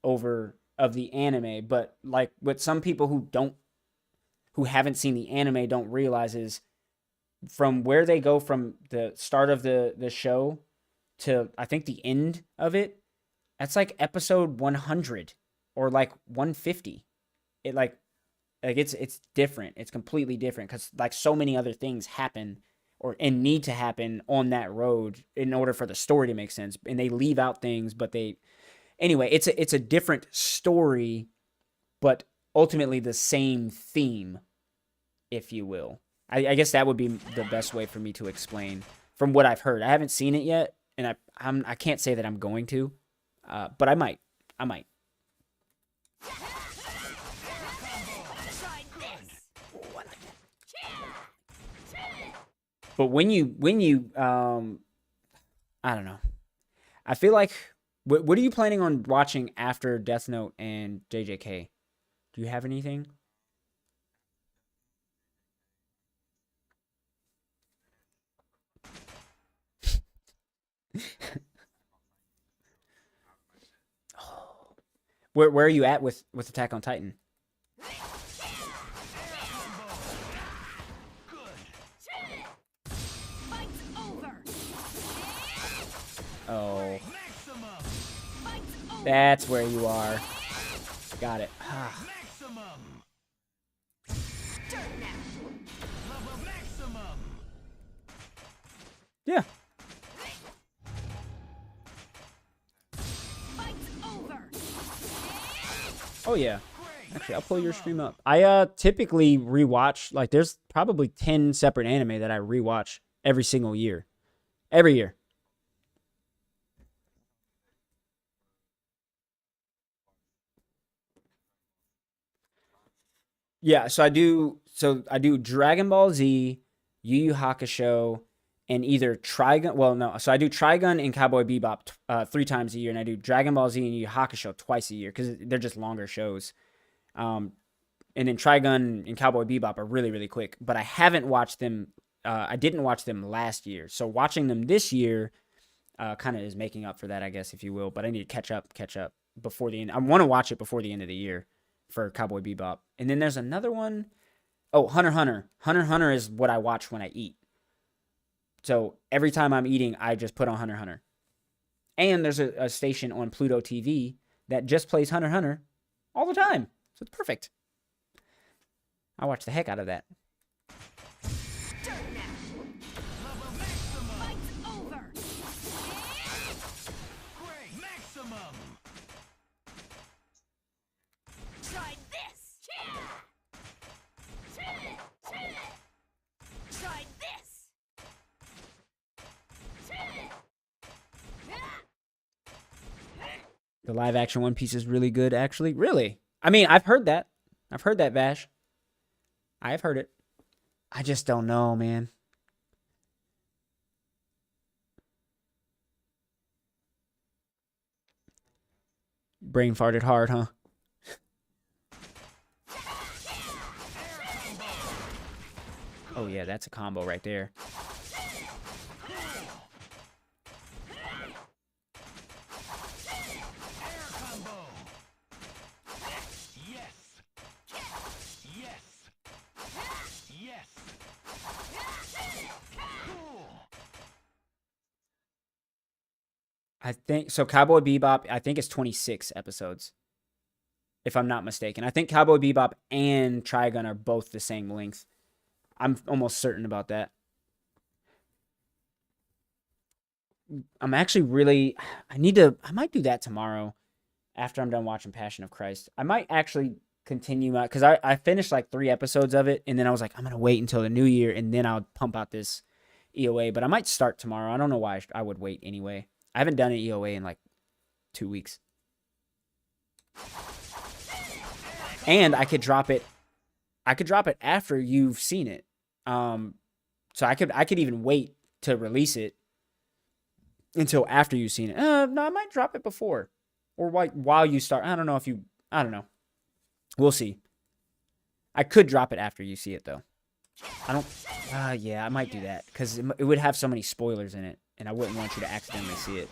over of the anime. But like what some people who haven't seen the anime don't realize is from where they go from the start of the show to I think the end of it, that's like episode 100 or like 150. It like it's different. It's completely different because like so many other things happen and need to happen on that road in order for the story to make sense. And they leave out things, but anyway, it's a different story, but ultimately the same theme, if you will. I guess that would be the best way for me to explain from what I've heard. I haven't seen it yet, and I can't say that I'm going to, but I might. Try this. But when you I don't know. I feel like what are you planning on watching after Death Note and JJK? Do you have anything? Where are you at with Attack on Titan? Fight's over. Oh, Fight's over. that's where you are. Got it. Maximum. Dirt now. Level maximum. Yeah. Fight's over. Oh yeah. Actually, I'll pull your stream up. I typically rewatch, like, there's probably 10 separate anime that I rewatch every single year. Every year. Yeah, so I do Dragon Ball Z, Yu Yu Hakusho, and either Trigun. Well, no, so I do Trigun and Cowboy Bebop 3 times a year, and I do Dragon Ball Z and Yu Yu Hakusho twice a year because they're just longer shows. And then Trigun and Cowboy Bebop are really, really quick. But I haven't watched them. I didn't watch them last year, so watching them this year kind of is making up for that, I guess, if you will. But I need to catch up before the end. I want to watch it before the end of the year for Cowboy Bebop. And then there's another one. Oh, Hunter x Hunter. Hunter x Hunter is what I watch when I eat. So every time I'm eating, I just put on Hunter x Hunter. And there's a station on Pluto TV that just plays Hunter x Hunter all the time. So it's perfect. I watch the heck out of that. Dirt now. Fight's over. Great. Maximum. Try this. Try this. The live action One Piece is really good, actually. Really? I mean, I've heard that. I've heard that, Vash. I've heard it. I just don't know, man. Brain farted hard, huh? Oh, yeah, that's a combo right there. I think so. Cowboy Bebop, I think it's 26 episodes, if I'm not mistaken. I think Cowboy Bebop and Trigun are both the same length. I'm almost certain about that. I'm actually really, I might do that tomorrow after I'm done watching Passion of Christ. I might actually continue out because I finished like 3 episodes of it, and then I was like, I'm gonna wait until the new year and then I'll pump out this EOA. But I might start tomorrow. I don't know why I would wait anyway. I haven't done an EOA in like 2 weeks. And I could drop it. I could drop it after you've seen it. So I could even wait to release it until after you've seen it. No, I might drop it before or while you start. I don't know. We'll see. I could drop it after you see it though. Yeah, I might do that because it would have so many spoilers in it. And I wouldn't want you to accidentally see it.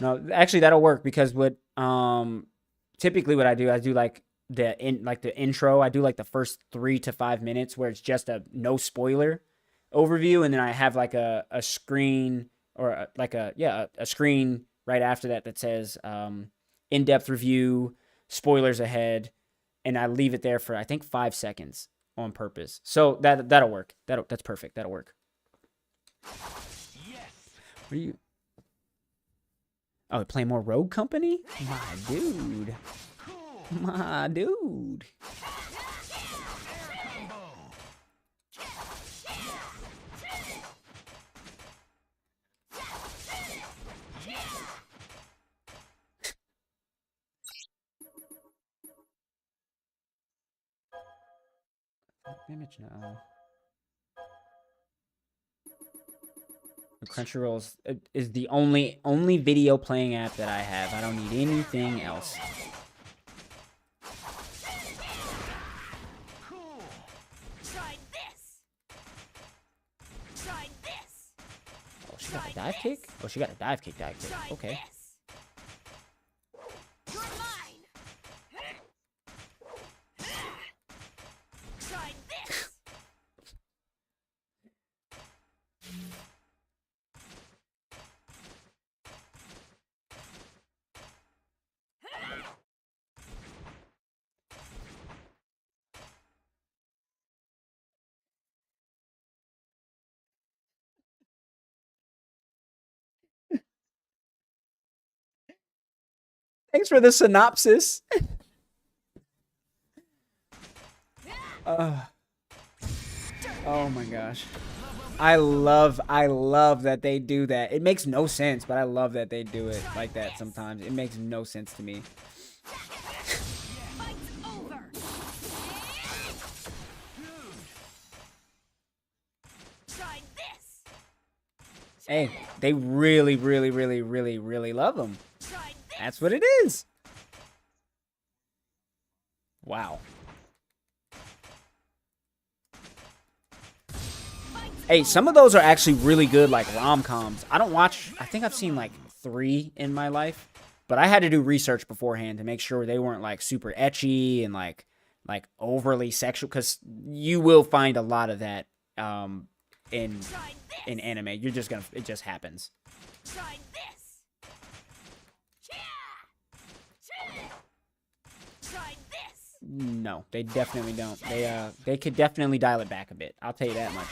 No, actually that'll work because typically what I do like the intro. I do like the first 3 to 5 minutes where it's just a no spoiler overview, and then I have like a screen or a screen right after that says in-depth review, spoilers ahead, and I leave it there for I think 5 seconds on purpose. So that'll work. That's perfect. That'll work. What are you? Oh, play more Rogue Company? My dude. My dude. Image now. Crunchyroll is the only video playing app that I have. I don't need anything else. Try this. got a dive kick? Oh, she got a dive kick, dive kick. Try Okay. this. You're mine. Try this. Thanks for the synopsis. Oh my gosh. I love that they do that. It makes no sense, but I love that they do it like that sometimes. It makes no sense to me. Fight's over. Try this. Hey, they really, really, really, really, really love them. Try this. That's what it is. Wow. Hey, some of those are actually really good, like rom-coms. I don't watch, I think I've seen like 3 in my life, but I had to do research beforehand to make sure they weren't like super ecchi and like overly sexual, because you will find a lot of that in anime. You're just gonna, it just happens. Try this. Try this. No, they definitely don't. They could definitely dial it back a bit. I'll tell you that much.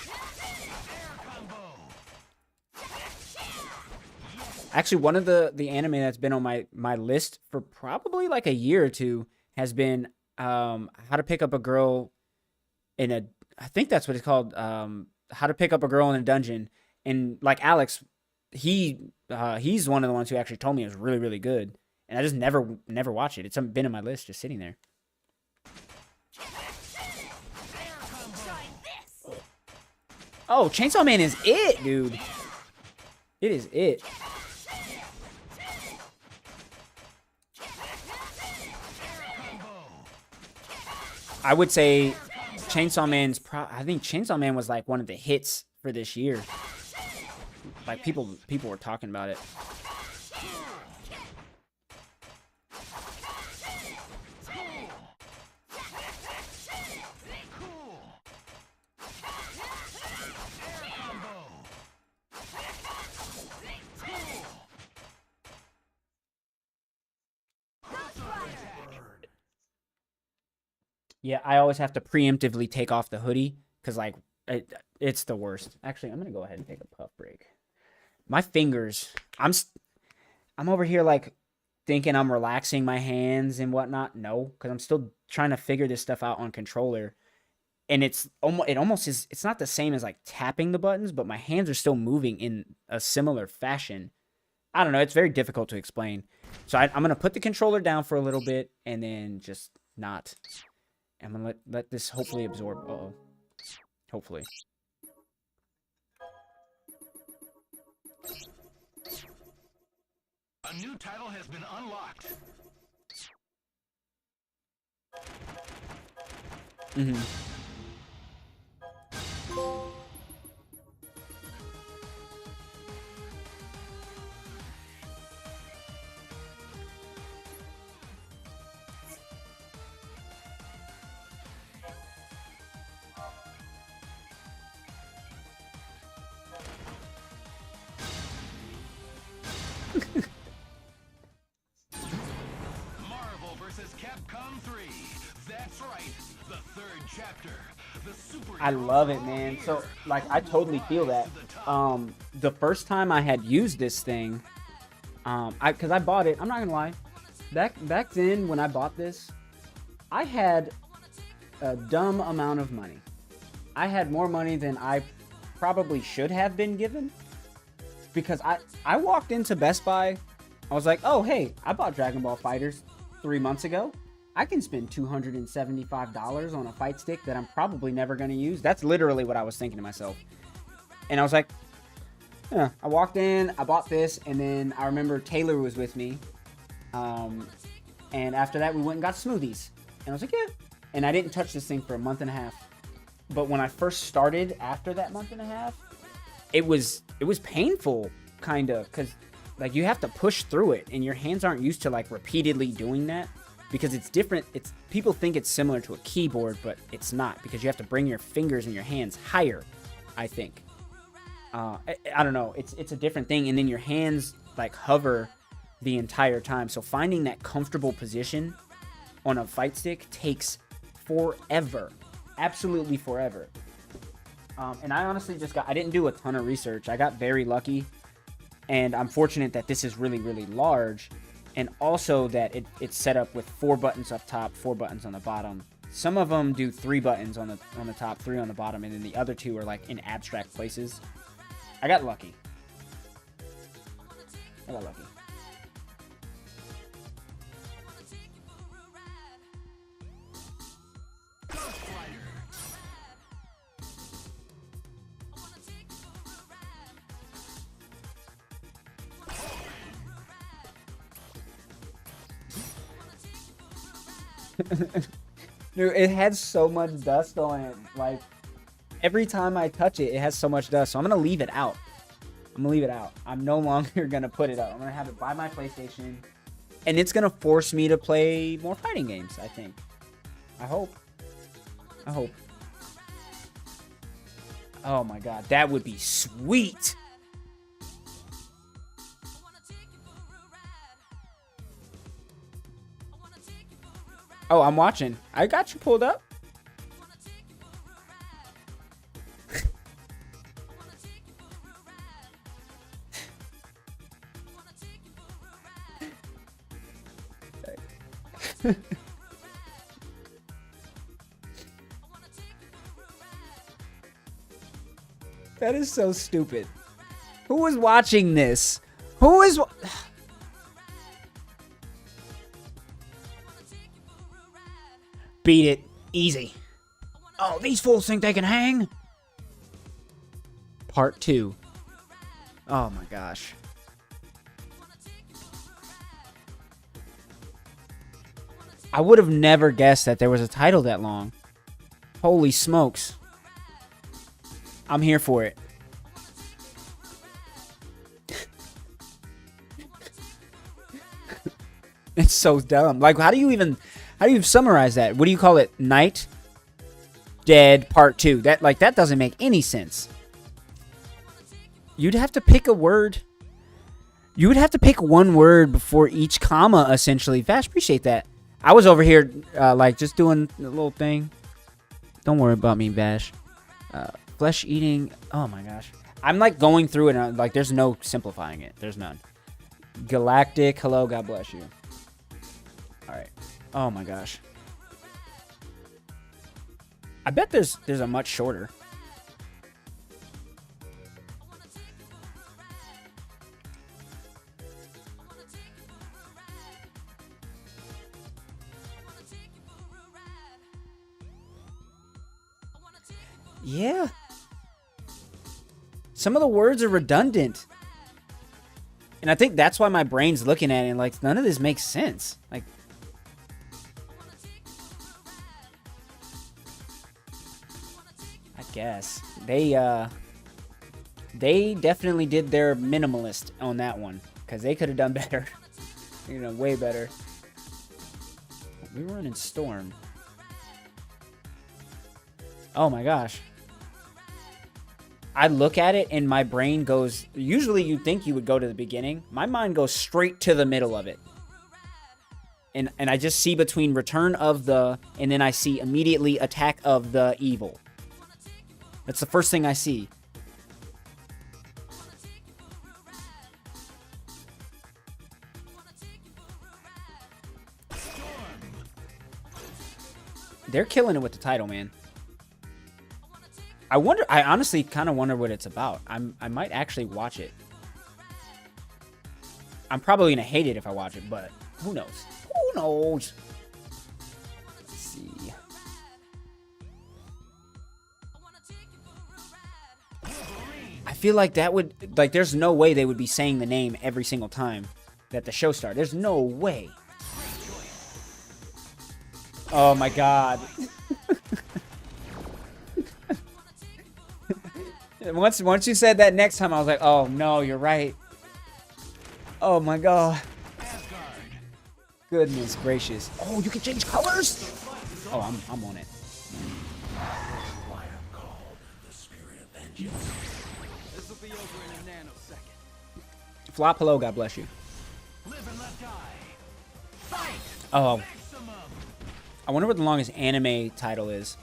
Actually, one of the anime that's been on my list for probably like a year or two has been How to Pick Up a Girl in a, I think that's what it's called, How to Pick Up a Girl in a Dungeon. And like Alex, he's one of the ones who actually told me it was really, really good. And I just never watched it. It's been on my list, just sitting there. Oh, Chainsaw Man is it, dude. It is it. I would say Chainsaw Man's I think Chainsaw Man was like one of the hits for this year. Like people were talking about it. Yeah, I always have to preemptively take off the hoodie because, like, it's the worst. Actually, I'm gonna go ahead and take a puff break. My fingers, I'm over here like thinking I'm relaxing my hands and whatnot. No, because I'm still trying to figure this stuff out on controller, and it almost is. It's not the same as like tapping the buttons, but my hands are still moving in a similar fashion. I don't know. It's very difficult to explain. So I'm gonna put the controller down for a little bit and then just not. I'm gonna let this hopefully absorb. Uh-oh. Hopefully. A new title has been unlocked. Mm-hmm. Marvel vs. Capcom 3. That's right, the third chapter. The super. I love it, man. So, like, I totally feel that. The first time I had used this thing, because I bought it, I'm not gonna lie, back then when I bought this, I had a dumb amount of money. I had more money than I probably should have been given, because I walked into Best Buy, I was like, oh, hey, I bought Dragon Ball FighterZ 3 months ago. I can spend $275 on a fight stick that I'm probably never going to use. That's literally what I was thinking to myself. And I was like, yeah. I walked in, I bought this, and then I remember Taylor was with me. And after that, we went and got smoothies. And I was like, yeah. And I didn't touch this thing for a month and a half. But when I first started after that month and a half, it was painful, kind of, because like you have to push through it, and your hands aren't used to like repeatedly doing that because it's different. People think it's similar to a keyboard, but it's not, because you have to bring your fingers and your hands higher, I think. I don't know. It's a different thing, and then your hands like hover the entire time. So finding that comfortable position on a fight stick takes forever, absolutely forever. And I honestly I didn't do a ton of research. I got very lucky, and I'm fortunate that this is really, really large, and also that it's set up with 4 buttons up top, 4 buttons on the bottom. Some of them do 3 buttons on the top, 3 on the bottom, and then the other 2 are like in abstract places. I got lucky. Dude, it had so much dust on it. Like, every time I touch it, it has so much dust. So I'm going to leave it out. I'm no longer going to put it up. I'm going to have it by my PlayStation. And it's going to force me to play more fighting games, I think. I hope. Oh my god, that would be sweet. Oh, I'm watching. I got you pulled up. That is so stupid. Who is watching this? Who is... Beat it. Easy. Oh, these fools think they can hang? Part 2. Oh my gosh. I would have never guessed that there was a title that long. Holy smokes. I'm here for it. It's so dumb. Like, how do you summarize that? What do you call it? Night? Dead Part 2. That doesn't make any sense. You'd have to pick a word. You would have to pick one word before each comma, essentially. Vash, appreciate that. I was over here, just doing a little thing. Don't worry about me, Vash. Flesh eating. Oh my gosh. I'm like going through it and there's no simplifying it. There's none. Galactic. Hello. God bless you. All right. Oh my gosh. I bet there's a much shorter. Yeah. Some of the words are redundant. And I think that's why my brain's looking at it and like, none of this makes sense. Like, I guess. They definitely did their minimalist on that one. Because they could have done better. Way better. We were in Storm. Oh my gosh. I look at it and my brain goes... Usually you'd think you would go to the beginning. My mind goes straight to the middle of it. And I just see between Return of the... And then I see immediately Attack of the Evil. That's the first thing I see. They're killing it with the title, man. I honestly kind of wonder what it's about. I might actually watch it. I'm probably going to hate it if I watch it, but who knows? Who knows? Let's see. I feel like that would... there's no way they would be saying the name every single time that the show started. There's no way. Oh my god. Once you said that next time, I was like, oh no, you're right. Oh my god. Goodness gracious. Oh, you can change colors? Oh, I'm on it. This will be over in a nanosecond. Flop hello, God bless you. Live and let die. Fight. Oh, Maximum. I wonder what the longest anime title is.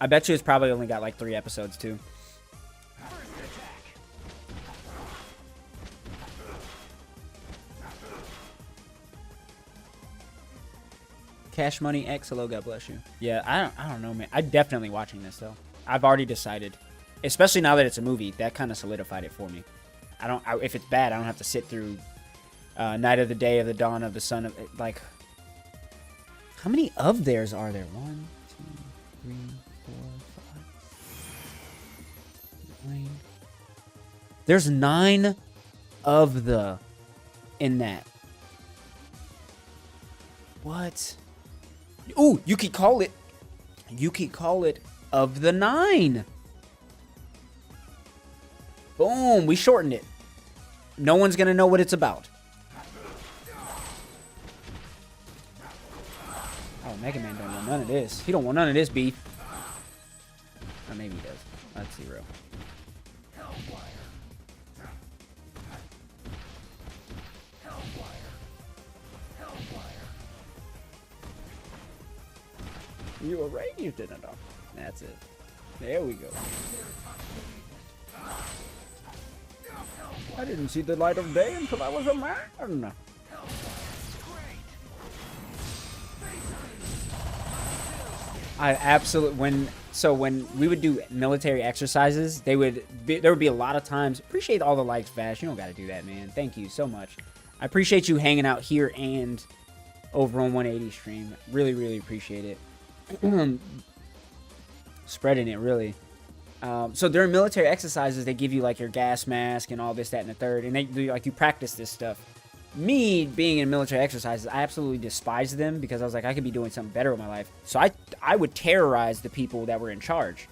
I bet you it's probably only got like 3 episodes too. First attack. Cash Money X, hello, God bless you. Yeah, I don't know, man. I'm definitely watching this though. I've already decided, especially now that it's a movie. That kind of solidified it for me. If it's bad, I don't have to sit through Night of the Day of the Dawn of the Sun of like. How many of theirs are there? 1, 2, 3, 4, 5, 9. There's 9 of the in that. What? Ooh, you could call it. You could call it of the 9. Boom, we shortened it. No one's gonna know what it's about. Oh, Mega Man don't want none of this. He don't want none of this beef. Or maybe he does. Let's see, real. You were raised in it, though. That's it. There we go. I didn't see the light of day until I was a man. I absolutely when we would do military exercises, there would be a lot of times. Appreciate all the likes, Vash. You don't got to do that, man. Thank you so much. I appreciate you hanging out here and over on 180 stream. Really, really appreciate it. Spreading it, really. So during military exercises, they give you like your gas mask and all this, that, and the third, and they do like you practice this stuff. Me being in military exercises, I absolutely despise them because I was like, I could be doing something better with my life. So I would terrorize the people that were in charge.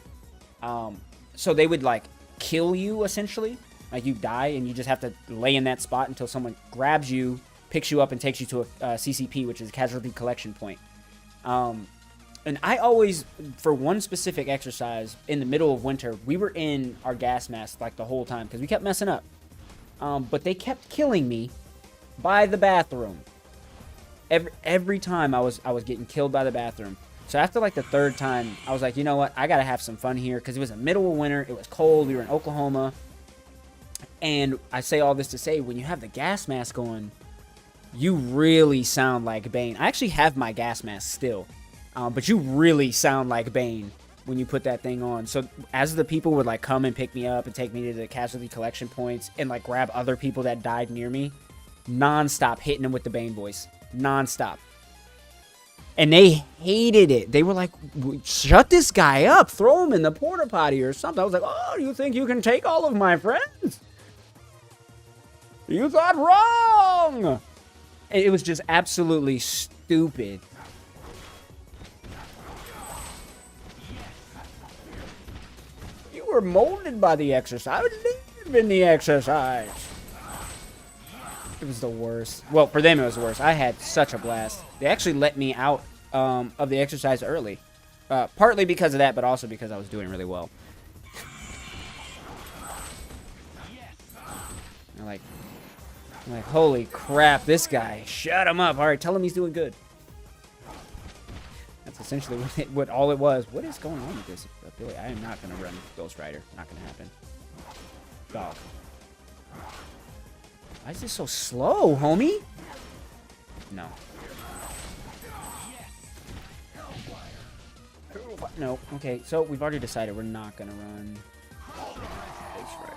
So they would like kill you essentially, like you die and you just have to lay in that spot until someone grabs you, picks you up, and takes you to a CCP, which is a casualty collection point. And I always, for one specific exercise in the middle of winter, we were in our gas mask like the whole time because we kept messing up. But they kept killing me by the bathroom. Every time I was getting killed by the bathroom. So after like the 3rd time, I was like, you know what? I gotta have some fun here because it was the middle of winter. It was cold. We were in Oklahoma. And I say all this to say, when you have the gas mask on, you really sound like Bane. I actually have my gas mask still. But you really sound like Bane when you put that thing on. So as the people would like come and pick me up and take me to the casualty collection points and like grab other people that died near me, non-stop hitting them with the Bane voice. Non-stop. And they hated it. They were like, shut this guy up. Throw him in the porta potty or something. I was like, oh, you think you can take all of my friends? You thought wrong. It was just absolutely stupid. You were molded by the exercise. I would live in the exercise. It was the worst. Well, for them it was the worst. I had such a blast. They actually let me out of the exercise early. Partly because of that, but also because I was doing really well. I'm like, holy crap, this guy. Shut him up. All right, tell him he's doing good. That's essentially what all it was. What is going on with this ability? I am not going to run Ghost Rider. Not going to happen. Dog. Why is this so slow, homie? No. No. Okay, so we've already decided we're not going to run Ghost Rider.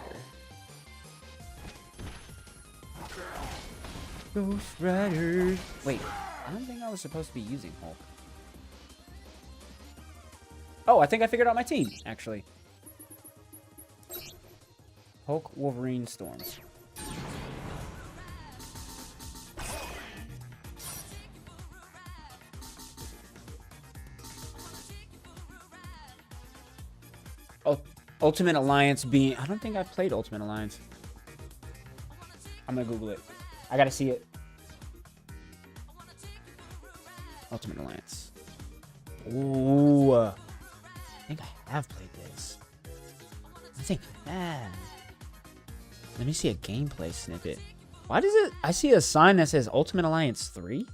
Ghost Rider. Wait, I don't think I was supposed to be using Hulk. Oh, I think I figured out my team, actually. Hulk, Wolverine, Storms. Oh, Ultimate Alliance being... I don't think I've played Ultimate Alliance. I'm gonna Google it. I gotta see it. Ultimate Alliance. Ooh. I think I have played this. I think I have. Let me see a gameplay snippet. Why does it... I see a sign that says Ultimate Alliance 3?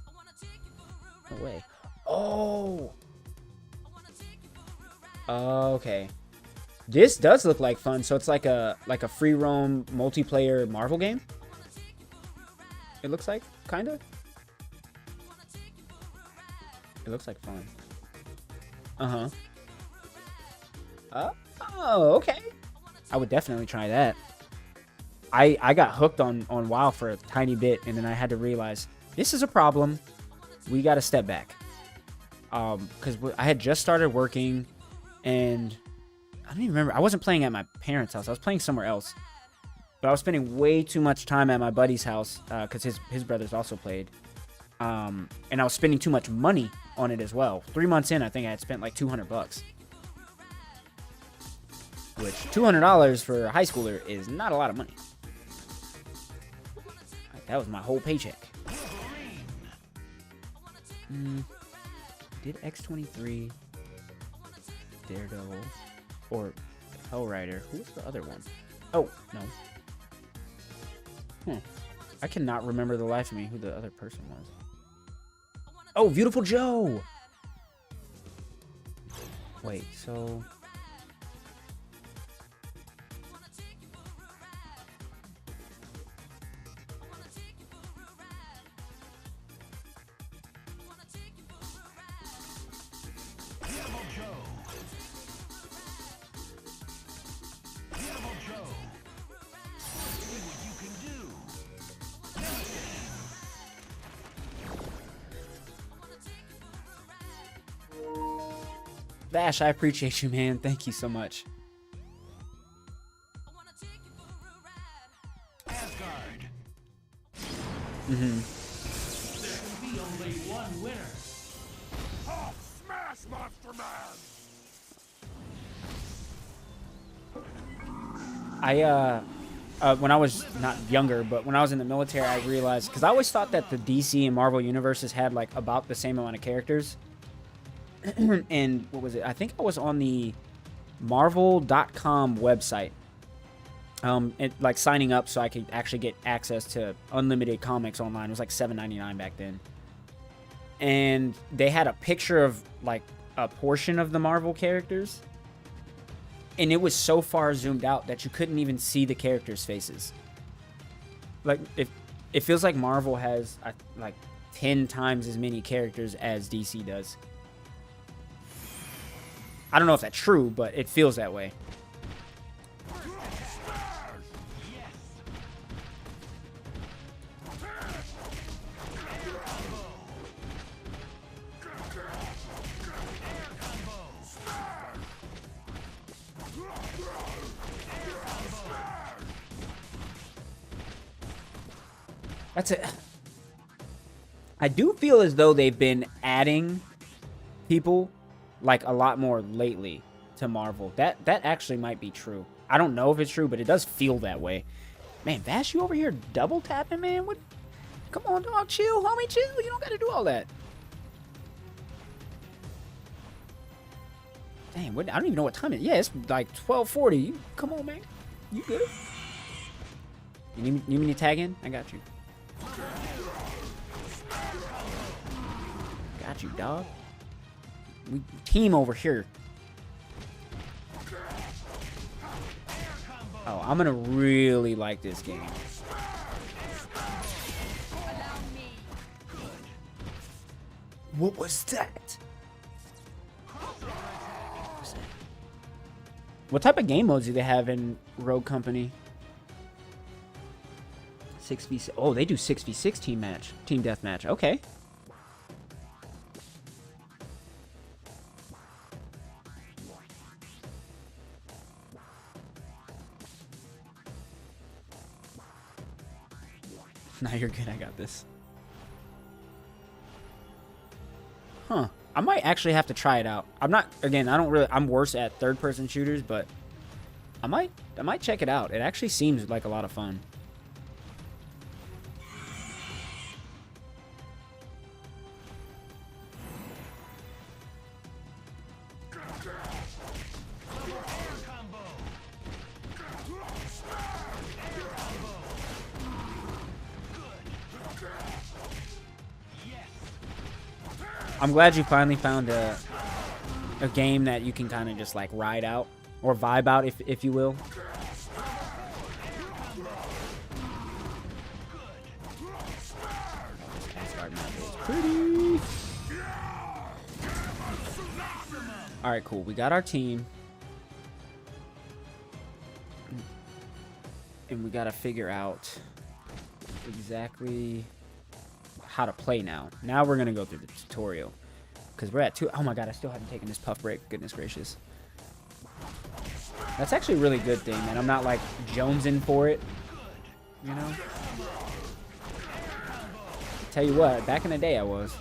No way. Oh! Okay. This does look like fun. So it's like a free roam multiplayer Marvel game. It looks like, kind of. It looks like fun. Oh, okay. I would definitely try that. I got hooked on WoW for a tiny bit, and then I had to realize this is a problem. We got to step back. Because I had just started working, and I don't even remember. I wasn't playing at my parents' house. I was playing somewhere else. But I was spending way too much time at my buddy's house because his brothers also played. And I was spending too much money on it as well. 3 months in, I think I had spent like $200. Which, $200 for a high schooler is not a lot of money. That was my whole paycheck. Did X-23, Daredevil, or Hellrider? Who was the other one? Oh, no. I cannot remember the life of me who the other person was. Oh, Beautiful Joe! Wait, so... Vash, I appreciate you, man. Thank you so much. Asgard. There can be only one winner. Oh, smash, Monster Man! When I was not younger, but when I was in the military, I realized, because I always thought that the DC and Marvel universes had like about the same amount of characters. And what was it? I think I was on the Marvel.com website, like signing up so I could actually get access to unlimited comics online. It was like $7.99 back then, and they had a picture of like a portion of the Marvel characters, and it was so far zoomed out that you couldn't even see the characters' faces. Like it feels like Marvel has like 10 times as many characters as DC does. I don't know if that's true, but it feels that way. That's it. I do feel as though they've been adding people like a lot more lately to Marvel. That actually might be true. I don't know if it's true, but it does feel that way. Man, Vash, you over here double tapping, man? What? Come on, dog, chill, homie, chill. You don't got to do all that. Dang, what? I don't even know what time it is. Yeah, it's like 12:40. Come on, man. You good? You need me to tag in? I got you. Got you, dog. We team over here. Oh, I'm gonna really like this game. What was that? What type of game modes do they have in Rogue Company? 6v6. Oh, they do 6v6 team deathmatch. Okay. Nah, you're good. I got this. Huh. I might actually have to try it out. I'm not, again, I don't really, I'm worse at third-person shooters, but I might check it out. It actually seems like a lot of fun. I'm glad you finally found a game that you can kind of just like ride out or vibe out, if you will. Pretty. All right, cool. We got our team, and we got to figure out exactly how to play now. Now we're gonna go through the tutorial because we're at 2. Oh my god, I still haven't taken this puff break. Goodness gracious. That's actually a really good thing, man. I'm not like jonesing for it, you know. Tell you what, back in the day I was.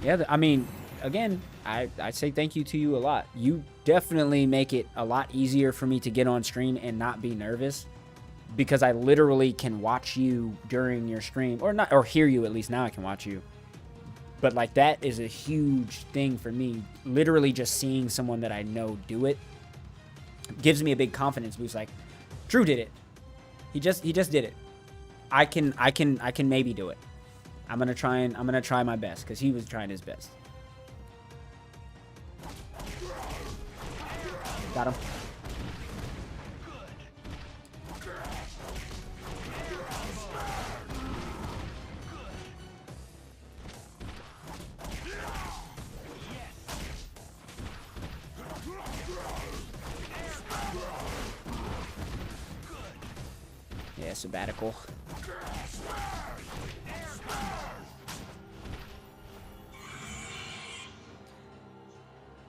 Yeah, I mean, again, I say thank you to you a lot. You definitely make it a lot easier for me to get on stream and not be nervous, because I literally can watch you during your stream, or not, or hear you. At least now I can watch you. But like, that is a huge thing for me. Literally just seeing someone that I know do it gives me a big confidence boost. Like, Drew did it. He just did it. I can maybe do it. I'm gonna try my best, because he was trying his best. Got him. Yeah, sabbatical.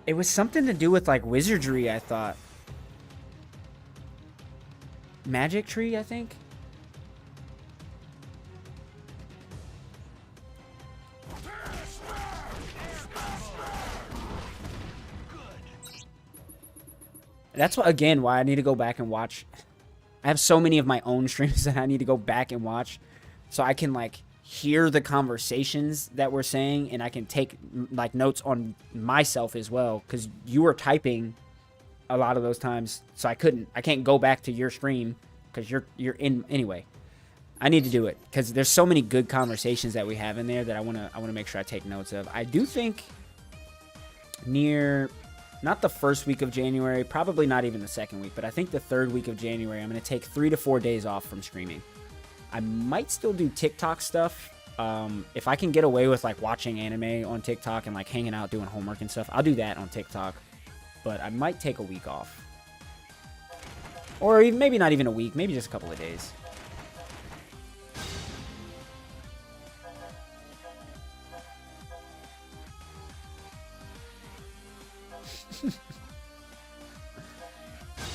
It was something to do with like wizardry, I thought. Magic tree, I think. That's what, again, why I need to go back and watch. I have so many of my own streams that I need to go back and watch, so I can like hear the conversations that we're saying, and I can take like notes on myself as well, because you were typing a lot of those times, so I can't go back to your stream because you're in anyway. I need to do it because there's so many good conversations that we have in there that I want to make sure I take notes of. I do think near, not the first week of January, probably not even the second week, but I think the third week of January, I'm going to take 3 to 4 days off from streaming. I might still do TikTok stuff. If I can get away with like watching anime on TikTok and like hanging out doing homework and stuff, I'll do that on TikTok. But I might take a week off. Or even, maybe not even a week, maybe just a couple of days.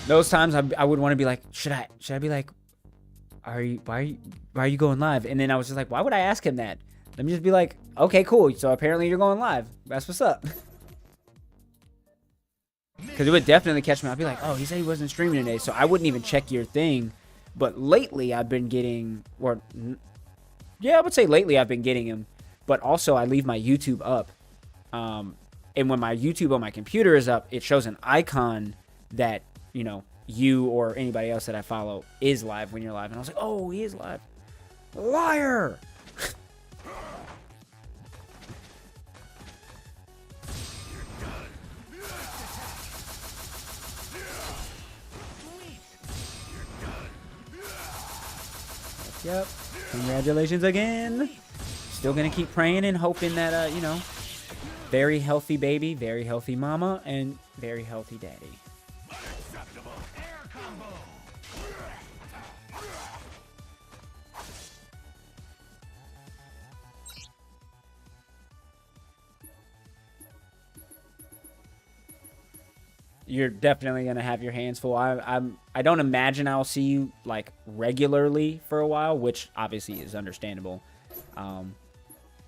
Those times I would want to be like, should I be like, why are you going live? And then I was just like, why would I ask him that? Let me just be like, okay, cool. So apparently you're going live. That's what's up. Because it would definitely catch me. I'd be like, oh, he said he wasn't streaming today, so I wouldn't even check your thing. But lately I've been getting, or yeah, I would say lately I've been getting him. But also I leave my YouTube up. And when my YouTube on my computer is up, it shows an icon that, you know, you or anybody else that I follow is live when you're live. And I was like, oh, he is live. Liar! Yep. Congratulations again. Still gonna keep praying and hoping that, you know, very healthy baby, very healthy mama, and very healthy daddy. You're definitely gonna have your hands full. I don't imagine I'll see you like regularly for a while, which obviously is understandable.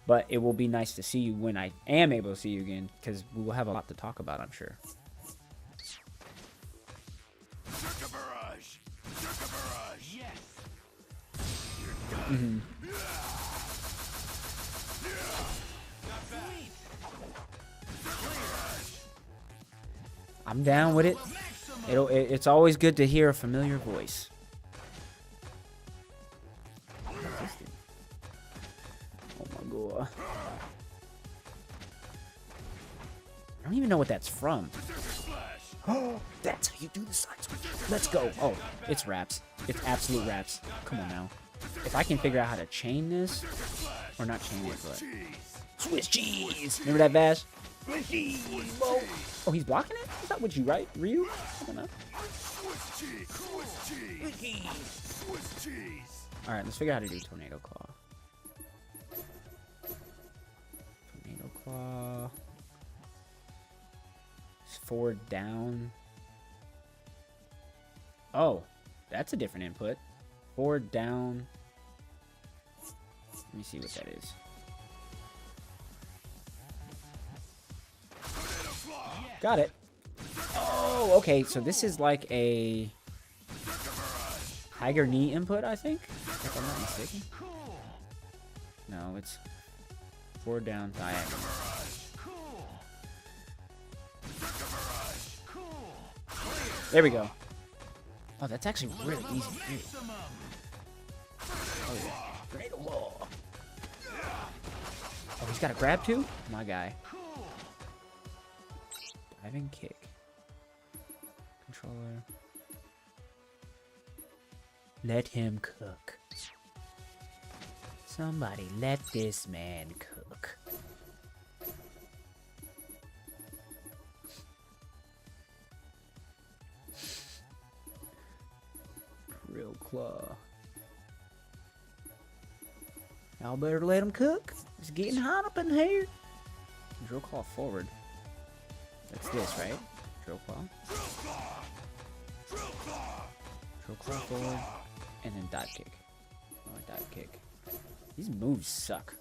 But it will be nice to see you when I am able to see you again, because we will have a lot to talk about, I'm sure. Yes. I'm down with it. It's always good to hear a familiar voice. Oh my god. I don't even know what that's from. Oh, that's how you do the side switch. Let's go. Oh, it's raps. It's absolute raps. Come on now. If I can figure out how to chain this, or not chain it, but Swiss cheese. Remember that bash? Swiss cheese, bro. Oh, he's blocking it? Is that what you right, Ryu? Come on now. All right, let's figure out how to do tornado claw. Tornado claw. Forward down. Oh, that's a different input. Forward down. Let me see what that is. Got it. Oh, okay. So this is like a tiger knee input, I think, if I'm not mistaken. No, it's forward down diagonal. There we go. Oh, that's actually really easy to do. Oh, yeah. Great law. Oh, he's got a grab too? My guy. Diving kick. Controller. Let him cook. Somebody let this man cook. Real claw. Y'all better let him cook. It's getting hot up in here. Drill claw forward. That's this, right? Drill claw. Drill claw forward. And then dive kick. Oh, dive kick. These moves suck.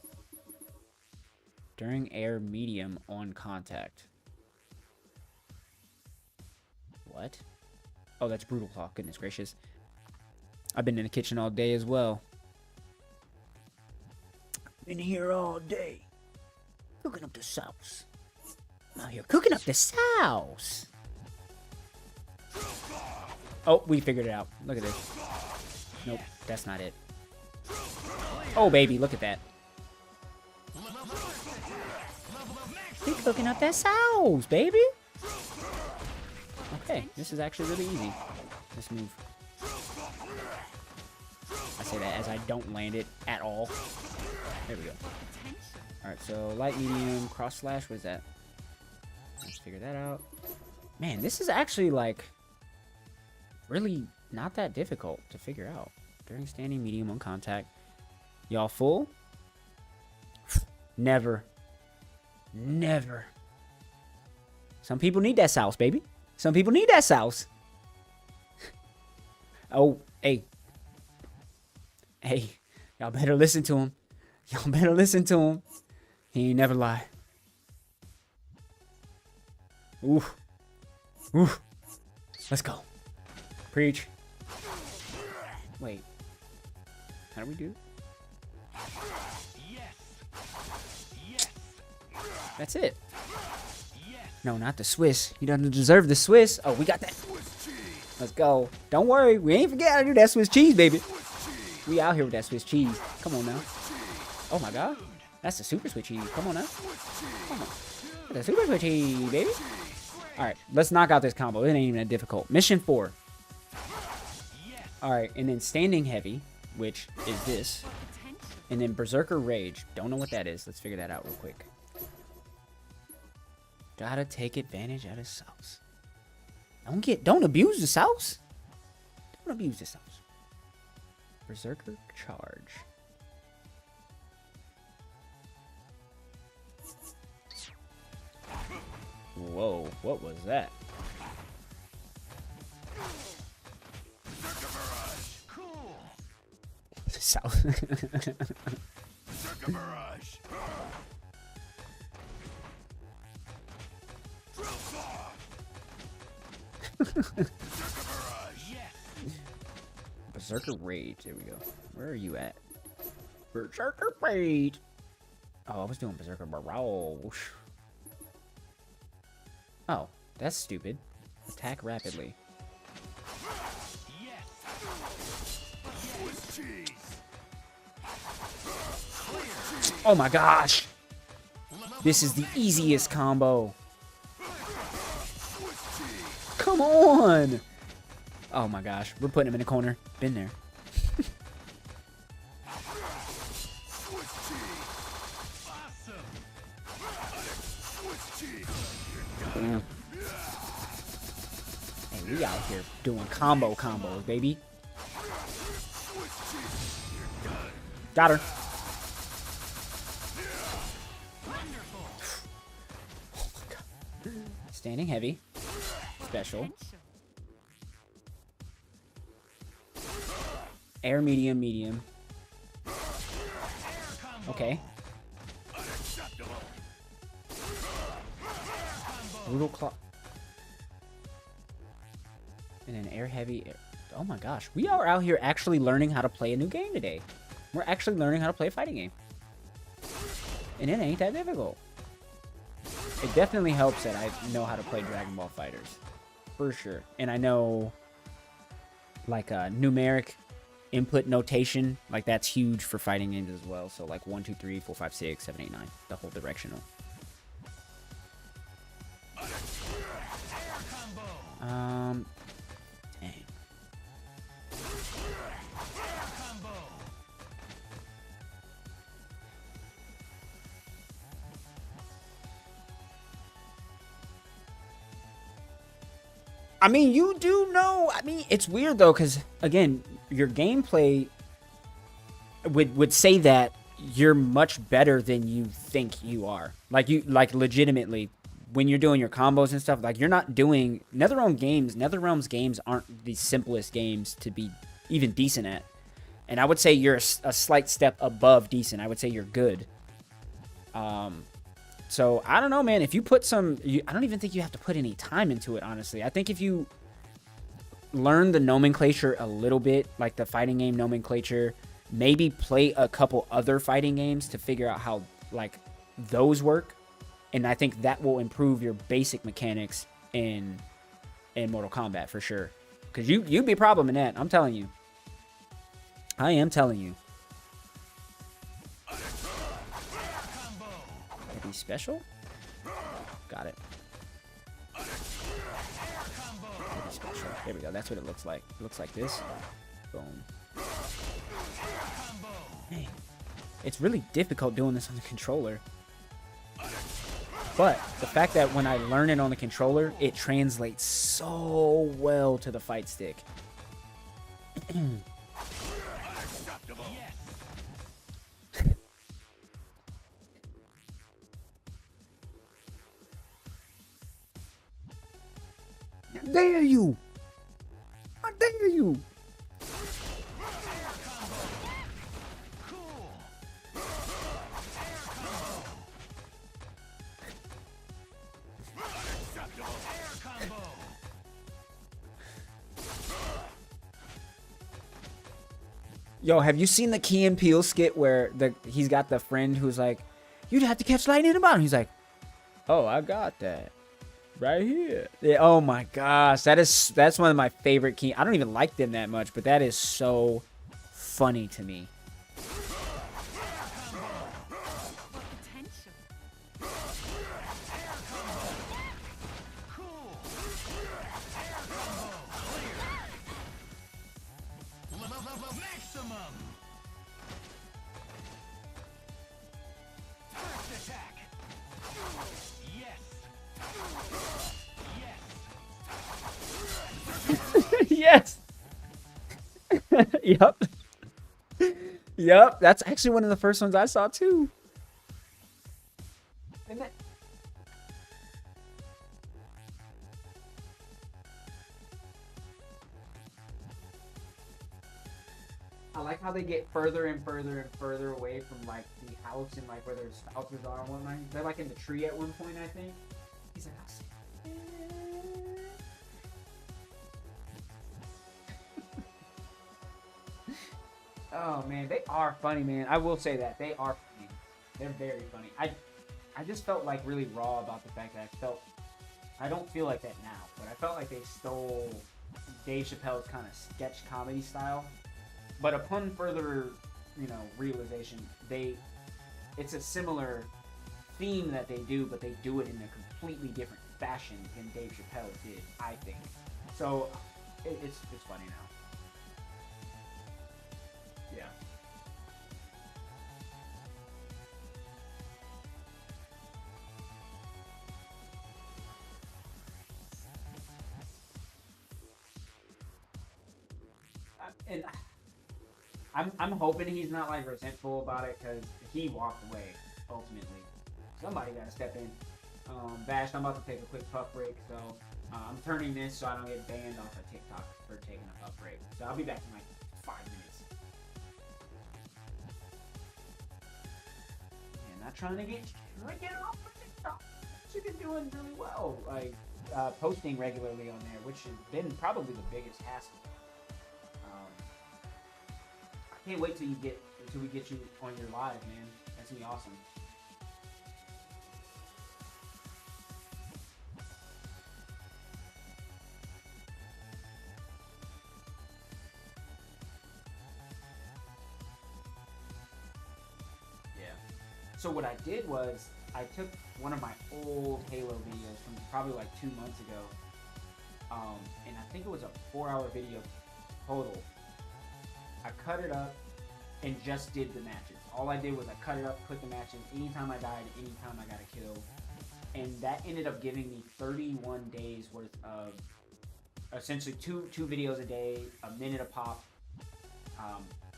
During air medium on contact. What? Oh, that's brutal claw. Goodness gracious. I've been in the kitchen all day as well. Been here all day. Cooking up the sauce. I'm out here cooking up the sauce. Oh, we figured it out. Look at this. Nope, that's not it. Oh, baby, look at that. He's cooking up that sauce, baby. Okay, this is actually really easy. This move. I say that as I don't land it at all. There we go. Alright, so light, medium, cross slash. What is that? Let's figure that out. Man, this is actually like really not that difficult to figure out. During standing medium on contact. Y'all full? Never. Never. Some people need that sauce, baby. Some people need that sauce. Oh, hey. Hey, y'all better listen to him. Y'all better listen to him. He ain't never lie. Ooh. Ooh. Let's go. Preach. Wait. How do we do? That's it. No, not the Swiss. He doesn't deserve the Swiss. Oh, we got that. Let's go. Don't worry. We ain't forget how to do that Swiss cheese, baby. We out here with that Swiss cheese. Come on now. Oh, my God. That's the super Swiss cheese. Come on now. Come on. That's the super Swiss cheese, baby. All right. Let's knock out this combo. It ain't even that difficult. Mission 4. All right. And then standing heavy, which is this. And then Berserker Rage. Don't know what that is. Let's figure that out real quick. Gotta take advantage of the sauce. Don't abuse the sauce. Don't abuse the sauce. Berserker Charge. Whoa, what was that? Sauce. Barrage. Drill saw. Berserker Rage. There we go. Where are you at? Berserker Rage. Oh, I was doing Berserker Barrage. Oh, that's stupid. Attack rapidly. Oh my gosh! This is the easiest combo. Come on! Oh my gosh, we're putting him in a corner. Been there. Hey, we out here doing combos, baby. Got her. Standing heavy. Special. Air medium, medium. Okay. Brutal claw. And then air heavy. Oh my gosh. We are out here actually learning how to play a new game today. We're actually learning how to play a fighting game. And it ain't that difficult. It definitely helps that I know how to play Dragon Ball FighterZ. For sure. And I know, like, numeric input notation. Like, that's huge for fighting games as well. So, like, 1, 2, 3, 4, 5, 6, 7, 8, 9. The whole directional. Dang. I mean, you do know. I mean, it's weird though, because again, your gameplay would say that you're much better than you think you are. Like legitimately, when you're doing your combos and stuff, like you're not doing NetherRealm's games aren't the simplest games to be even decent at. And I would say you're a slight step above decent. I would say you're good. So, I don't know, man. If you put I don't even think you have to put any time into it, honestly. I think if you learn the nomenclature a little bit, like the fighting game nomenclature, maybe play a couple other fighting games to figure out how, like, those work. And I think that will improve your basic mechanics in Mortal Kombat, for sure. Because you'd be a problem in that. I'm telling you. I am telling you. Special? Got it. Special. There we go. That's what it looks like. It looks like this. Boom. Hey. It's really difficult doing this on the controller. But the fact that when I learn it on the controller, it translates so well to the fight stick. How dare you! How dare you! Yo, have you seen the Key and Peele skit where he's got the friend who's like, you'd have to catch lightning in the bottom. He's like, oh, I got that. Right here. Yeah, oh my gosh. That's one of my favorite Key. I don't even like them that much, but that is so funny to me. Yes. Yep. Yep. That's actually one of the first ones I saw too. I like how they get further and further and further away from like the house and like where their spouses are and whatnot. They're like in the tree at one point, I think. He's like, I'll see. Oh man, they are funny, man. I will say that they are funny. They're very funny. I just felt like really raw about the fact that I don't feel like that now, but I felt like they stole Dave Chappelle's kind of sketch comedy style. But upon further, realization, it's a similar theme that they do, but they do it in a completely different fashion than Dave Chappelle did, I think. So it's funny now. Yeah. And I'm hoping he's not like resentful about it because he walked away ultimately. Somebody got to step in. Bash, I'm about to take a quick puff break, so I'm turning this so I don't get banned off of TikTok for taking a puff break. So I'll be back in like 5 minutes. And not trying to get off of TikTok. She's been doing really well, like posting regularly on there, which has been probably the biggest hassle. I can't wait till we get you on your live, man. That's gonna be awesome. Yeah. So what I did was I took one of my old Halo videos from probably like 2 months ago, and I think it was a 4-hour video total. I cut it up and just did the matches. All I did was I cut it up, put the matches, anytime I died, anytime I got a kill. And that ended up giving me 31 days worth of essentially two videos a day, a minute a pop,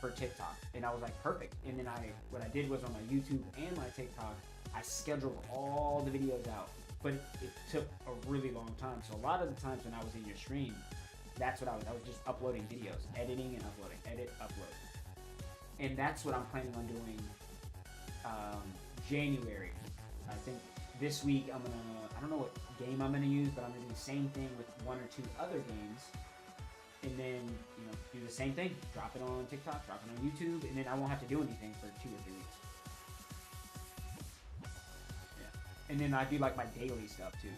for TikTok. And I was like, perfect. And then what I did was on my YouTube and my TikTok, I scheduled all the videos out. But it took a really long time. So a lot of the times when I was in your stream, that's what I was just uploading videos, editing and uploading, edit, upload. And that's what I'm planning on doing January. I think this week I don't know what game I'm gonna use, but I'm gonna do the same thing with 1 or 2 other games. And then, do the same thing, drop it on TikTok, drop it on YouTube, and then I won't have to do anything for 2 or 3 weeks. Yeah. And then I do like my daily stuff too.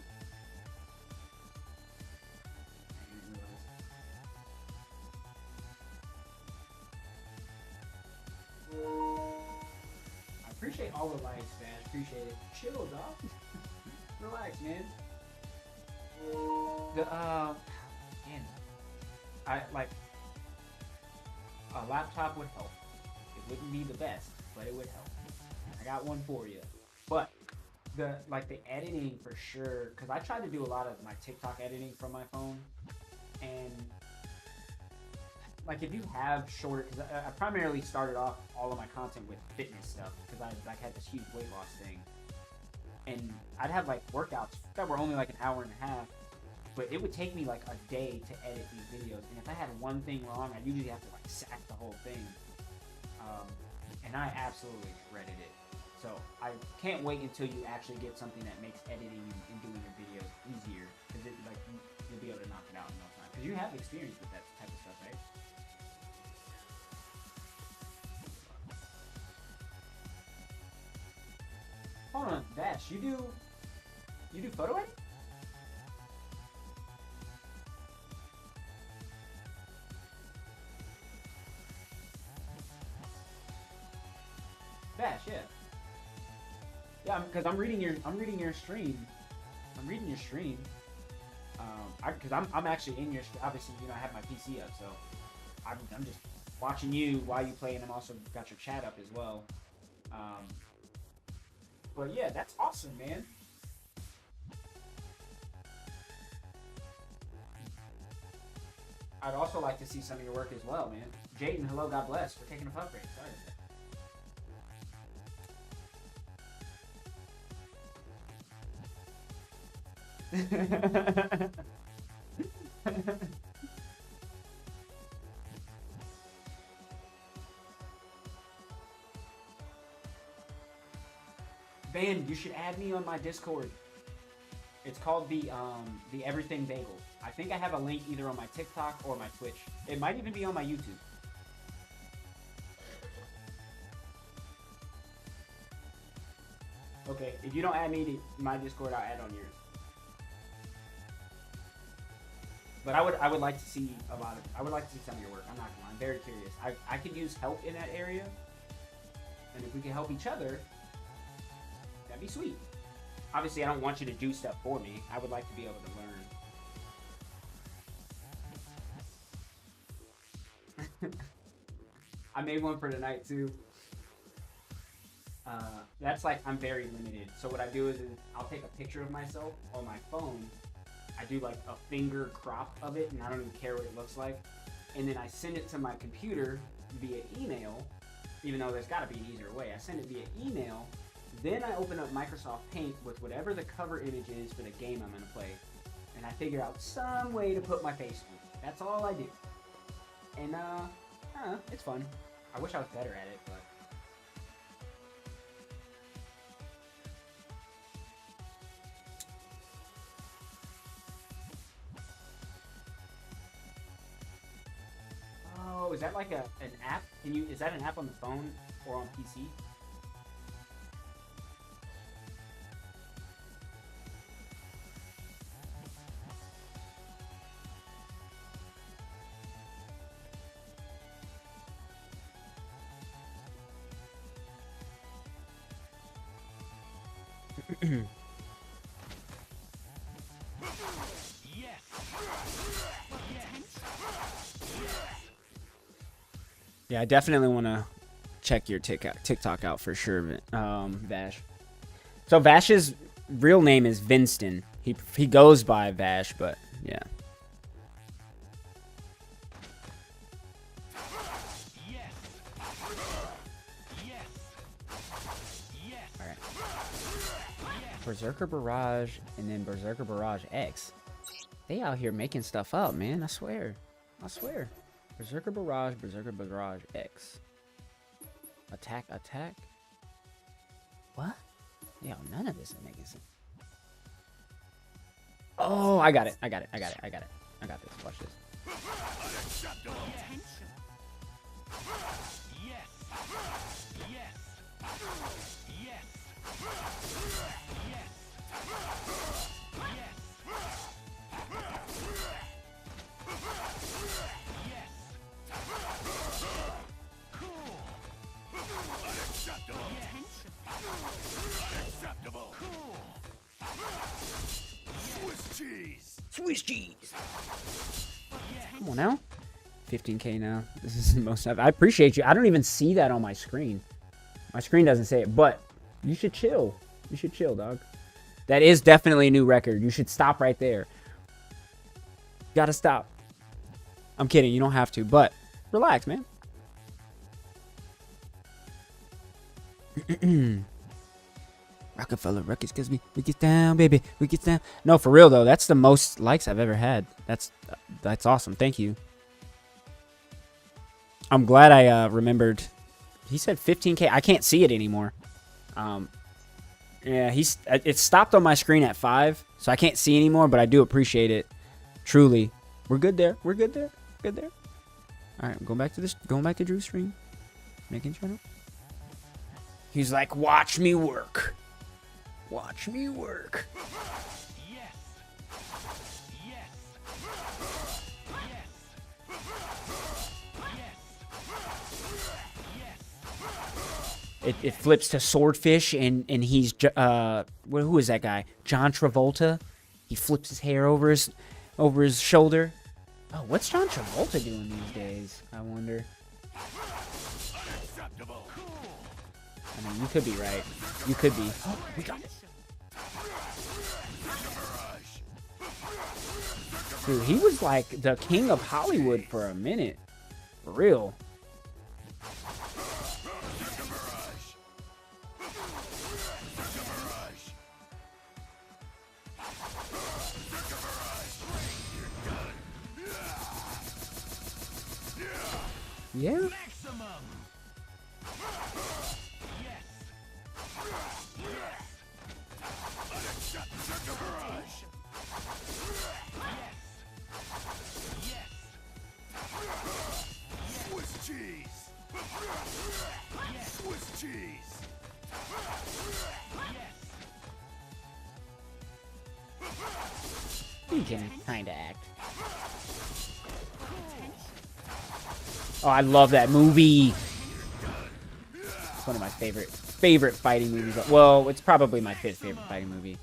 I appreciate all the likes, man. Appreciate it. Chill, dog. Relax, man. I like a laptop would help. It wouldn't be the best, but it would help. I got one for you. But the editing for sure, because I tried to do a lot of my TikTok editing from my phone, and like if you have shorter, because I primarily started off all of my content with fitness stuff because I had this huge weight loss thing, and I'd have like workouts that were only like an hour and a half, but it would take me like a day to edit these videos, and if I had one thing wrong, I usually have to like sack the whole thing, and I absolutely shredded it. So I can't wait until you actually get something that makes editing and doing your videos easier, because you'll be able to knock it out in no time, because you have experience with that type of stuff, right? Hold on, Bash, you do photo editing? Bash, yeah. Yeah, because I'm reading your stream. I'm reading your stream. Because I'm actually in your, obviously, I have my PC up, so I'm just watching you while you play, and I'm also got your chat up as well. But yeah, that's awesome, man. I'd also like to see some of your work as well, man. Jaden, hello, God bless, for taking a puff break. Sorry. Ben, you should add me on my Discord. It's called the Everything Bagel. I think I have a link either on my TikTok or my Twitch. It might even be on my YouTube. Okay, if you don't add me to my Discord, I'll add on yours. But I would like to see I would like to see some of your work. I'm not gonna lie, I'm very curious. I could use help in that area, and if we can help each other, that'd be sweet. Obviously, I don't want you to do stuff for me. I would like to be able to learn. I made one for tonight too. That's like, I'm very limited. So what I do is I'll take a picture of myself on my phone. I do like a finger crop of it, and I don't even care what it looks like. And then I send it to my computer via email, even though there's gotta be an easier way. I send it via email. Then I open up Microsoft Paint with whatever the cover image is for the game I'm gonna play. And I figure out some way to put my face on it. That's all I do. And it's fun. I wish I was better at it, but. Oh, is that like an app? Is that an app on the phone or on PC? Yeah, I definitely want to check your TikTok out for sure, Vash. So Vash's real name is Vinston. He goes by Vash, but yeah. All right. Berserker Barrage and then Berserker Barrage X. They out here making stuff up, man. I swear. I swear. Berserker Barrage X. Attack. What? Yo, none of this is making sense. Oh, I got it. I got this. Watch this. Swiss cheese. Come on now. 15K now. This is the most I appreciate you. I don't even see that on my screen. My screen doesn't say it, but you should chill. You should chill, dog. That is definitely a new record. You should stop right there. You gotta stop. I'm kidding. You don't have to, but relax, man. Rockefeller Records gives me, we get down, baby, we get down. No, for real though, that's the most likes I've ever had. That's awesome. Thank you. I'm glad I remembered. He said 15K. I can't see it anymore. Yeah, it stopped on my screen at 5, so I can't see anymore. But I do appreciate it. Truly, we're good there. We're good there. Good there. All right, going back to this. Going back to Drew's stream. Making channel. He's like, watch me work. Watch me work. Yes. Yes. Yes. It flips to Swordfish, and he's who is that guy? John Travolta. He flips his hair over his shoulder. Oh, what's John Travolta doing these days? I wonder. I mean, you could be right. You could be. Oh, we got it. Dude, he was like the king of Hollywood for a minute. For real. Yeah. Swiss cheese. Swiss cheese. He can kind of act. Oh, I love that movie. It's one of my favorite fighting movies. Well, it's probably my fifth favorite fighting movie.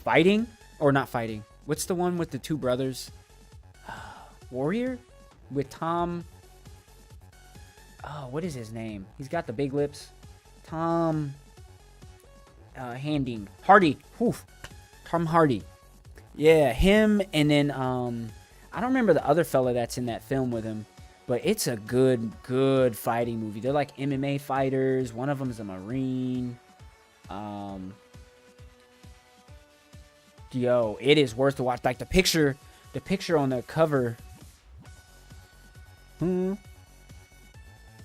Fighting or not fighting? What's the one with the two brothers? Warrior with Tom. Oh, what is his name? He's got the big lips. Tom Hardy. Oof. Tom Hardy. Yeah, him, and then I don't remember the other fella that's in that film with him, but it's a good fighting movie. They're like MMA fighters. One of them is a Marine. Yo, it is worth to watch. Like the picture on the cover. Never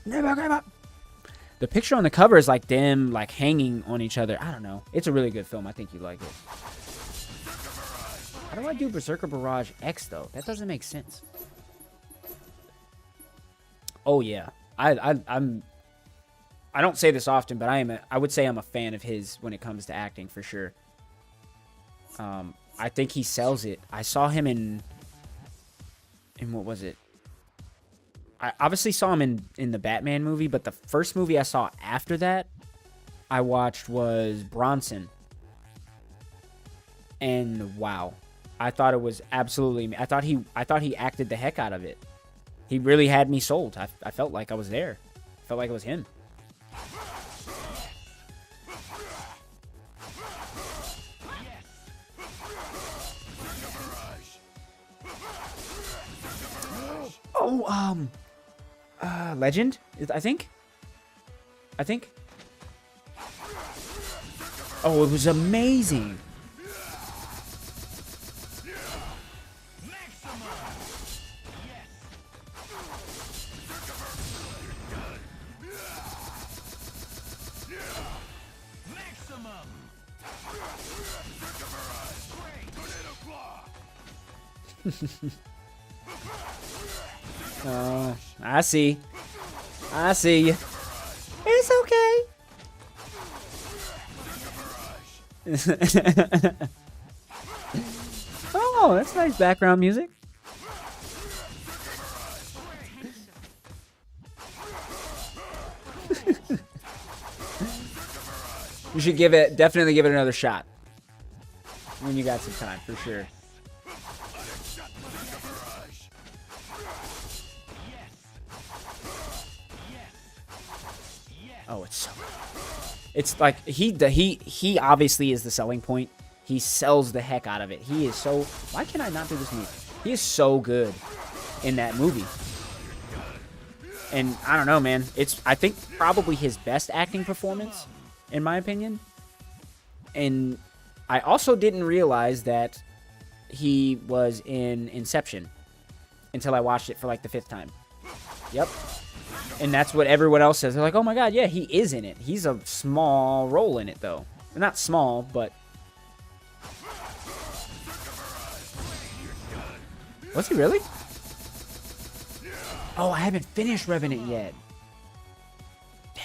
give up. The picture on the cover is like them like hanging on each other. I don't know. It's a really good film. I think you'd like it. How do I do Berserker Barrage X though? That doesn't make sense. Oh yeah, I don't say this often, but I would say I'm a fan of his when it comes to acting for sure. I think he sells it. I saw him in what was it? I obviously saw him in the Batman movie, but the first movie I saw after that I watched was Bronson. And wow, I thought it was absolutely. I thought he acted the heck out of it. He really had me sold. I felt like I was there. I felt like it was him. Oh, Legend, I think. Oh, it was amazing. I see you. It's okay. Oh, that's nice background music. You should definitely give it another shot when you got some time, for sure. Oh, it's like he obviously is the selling point. He sells the heck out of it. He is so. Why can I not do this movie? He is so good in that movie. And I don't know, man. It's, I think, probably his best acting performance, in my opinion. And I also didn't realize that he was in Inception until I watched it for like the 5th time. Yep. And that's what everyone else says. They're like, oh my god, yeah, he is in it. He's a small role in it, though. Not small, but... Was he really? Oh, I haven't finished Revenant yet. Dang.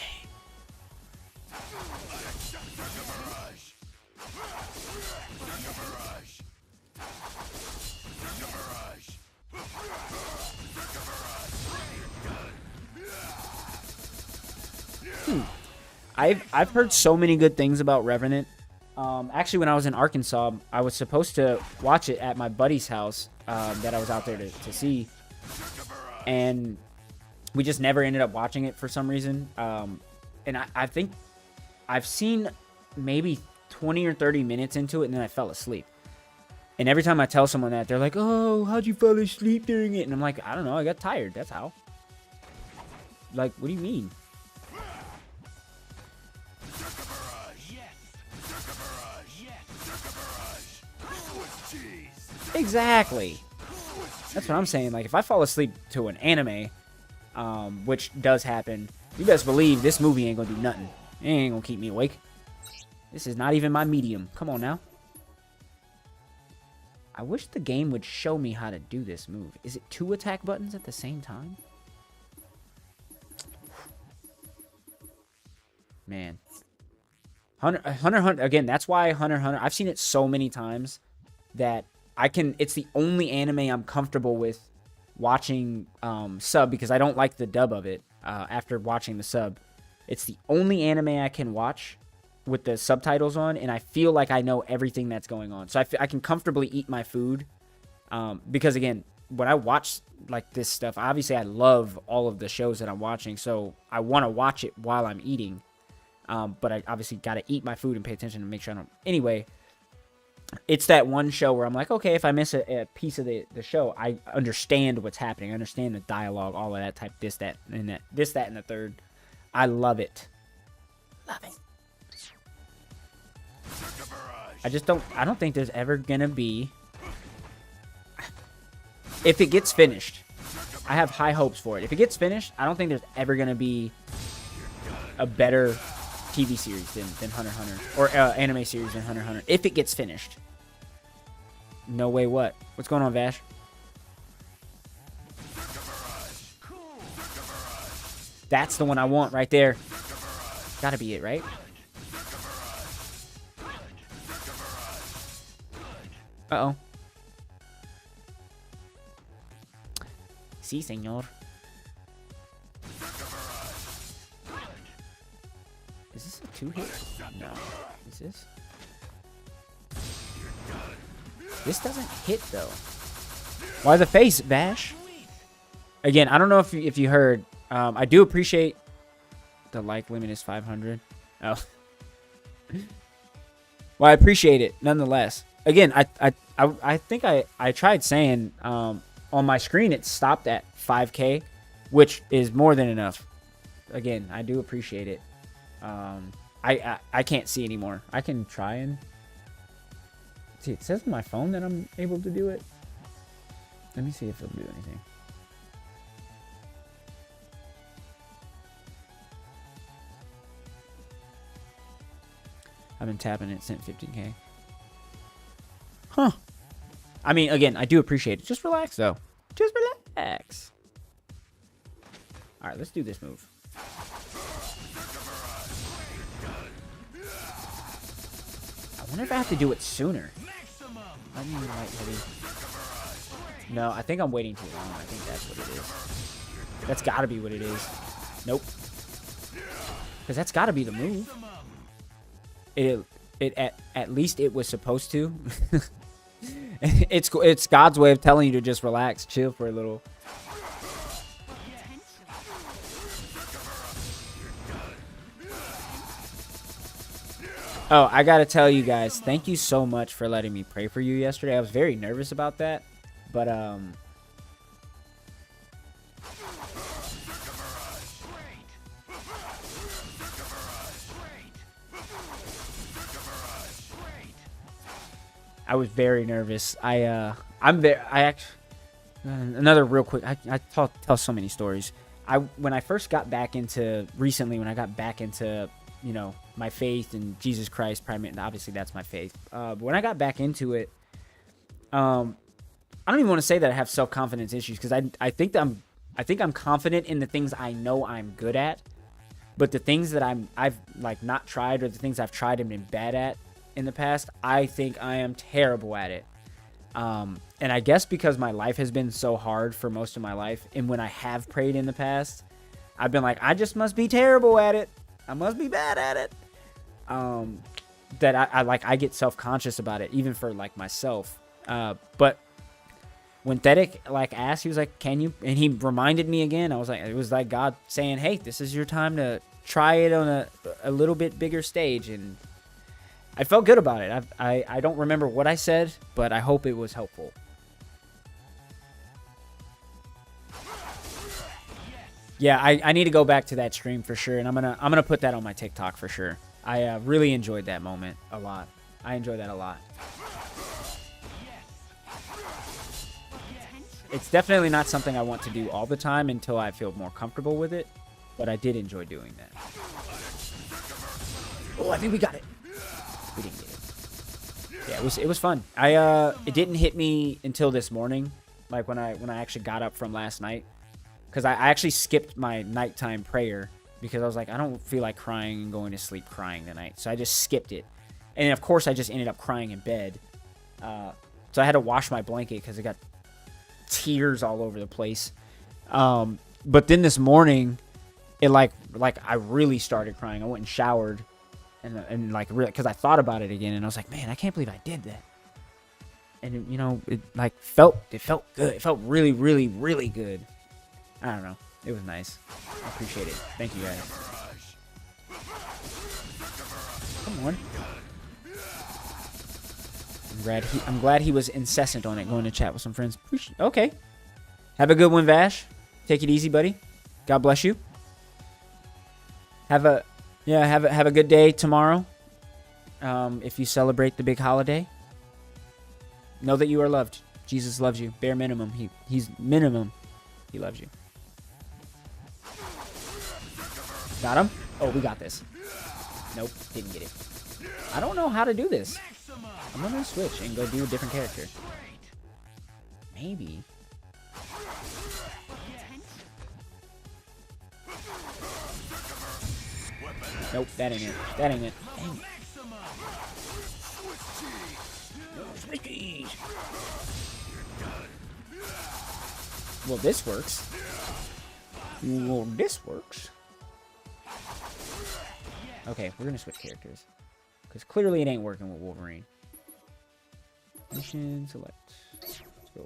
I've heard so many good things about Revenant. Actually, when I was in Arkansas, I was supposed to watch it at my buddy's house that I was out there to see. And we just never ended up watching it for some reason. And I think I've seen maybe 20 or 30 minutes into it, and then I fell asleep. And every time I tell someone that, they're like, oh, how'd you fall asleep during it? And I'm like, I don't know, I got tired, that's how. Like, what do you mean? Exactly. That's what I'm saying. Like, if I fall asleep to an anime, which does happen, you best believe this movie ain't gonna do nothing. It ain't gonna keep me awake. This is not even my medium. Come on now. I wish the game would show me how to do this move. Is it 2 attack buttons at the same time? Man. Hunter, again, that's why Hunter, I've seen it so many times that it's the only anime I'm comfortable with watching sub, because I don't like the dub of it after watching the sub. It's the only anime I can watch with the subtitles on, and I feel like I know everything that's going on. So I can comfortably eat my food because, again, when I watch like this stuff, obviously I love all of the shows that I'm watching, so I want to watch it while I'm eating. But I obviously got to eat my food and pay attention to make sure I don't... Anyway, it's that one show where I'm like, okay, if I miss a piece of the show, I understand what's happening. I understand the dialogue, all of that type, this, that, and the third. I love it. Love it. I don't think there's ever gonna be... If it gets finished, I have high hopes for it. If it gets finished, I don't think there's ever gonna be a better TV series than Hunter x Hunter, or anime series than Hunter x Hunter, if it gets finished. No way. What's going on, Vash? That's the one I want right there. Gotta be it, right? Uh-oh. Sí, señor. Is this a 2-hit? No. Is this? This doesn't hit, though. Why the face, Bash? Again, I don't know if you heard. I do appreciate the like limit is 500. Oh. Well, I appreciate it nonetheless. Again, I think I tried saying on my screen it stopped at 5K, which is more than enough. Again, I do appreciate it. I can't see anymore. I can try and see. It says on my phone that I'm able to do it. Let me see if it'll do anything. I've been tapping it since 15K. Huh. I mean, again, I do appreciate it. Just relax, though. Just relax. All right, let's do this move. I wonder if I have to do it sooner. I mean, light heavy. No, I think I'm waiting too long. I think that's what it is. That's got to be what it is. Nope. Because that's got to be the move. At least it was supposed to. It's God's way of telling you to just relax, chill for a little. Oh, I gotta tell you guys, thank you so much for letting me pray for you yesterday. I was very nervous about that, but I was very nervous. Another real quick. I tell so many stories. When I first got back into you know, my faith in Jesus Christ, primarily, obviously that's my faith. But when I got back into it, I don't even want to say that I have self-confidence issues, because I think I'm confident in the things I know I'm good at, but the things that I've like not tried, or the things I've tried and been bad at in the past, I think I am terrible at it. And I guess because my life has been so hard for most of my life, and when I have prayed in the past, I've been like, I just must be terrible at it. I must be bad at it. That I get self-conscious about it, even for like myself. But when Thedic like asked, he was like, "Can you?" And he reminded me again. I was like, it was like God saying, "Hey, this is your time to try it on a little bit bigger stage." And I felt good about it. I don't remember what I said, but I hope it was helpful. Yeah, I need to go back to that stream for sure, and I'm gonna put that on my TikTok for sure. I really enjoyed that moment a lot. I enjoy that a lot. It's definitely not something I want to do all the time until I feel more comfortable with it, but I did enjoy doing that. Oh, I think we got it. We didn't get it. Yeah, it was fun. It didn't hit me until this morning, like when I actually got up from last night, because I actually skipped my nighttime prayer because I was like, I don't feel like crying and going to sleep crying tonight, so I just skipped it, and of course I just ended up crying in bed. So I had to wash my blanket because it got tears all over the place. But then this morning, it like I really started crying. I went and showered, and like really, because I thought about it again, and I was like, man, I can't believe I did that. And you know, it felt good. It felt really, really, really good. I don't know. It was nice. I appreciate it. Thank you guys. Come on. I'm glad he was incessant on it, going to chat with some friends. Okay. Have a good one, Vash. Take it easy, buddy. God bless you. Have a good day tomorrow. If you celebrate the big holiday, know that you are loved. Jesus loves you. Bare minimum. He's minimum. He loves you. Got him? Oh, we got this. Nope, didn't get it. I don't know how to do this. I'm gonna switch and go do a different character. Maybe. Nope, that ain't it. That ain't it. Dang it. Well, this works. Well, this works. Okay, we're gonna switch characters. Because clearly it ain't working with Wolverine. Mission select. Let's go.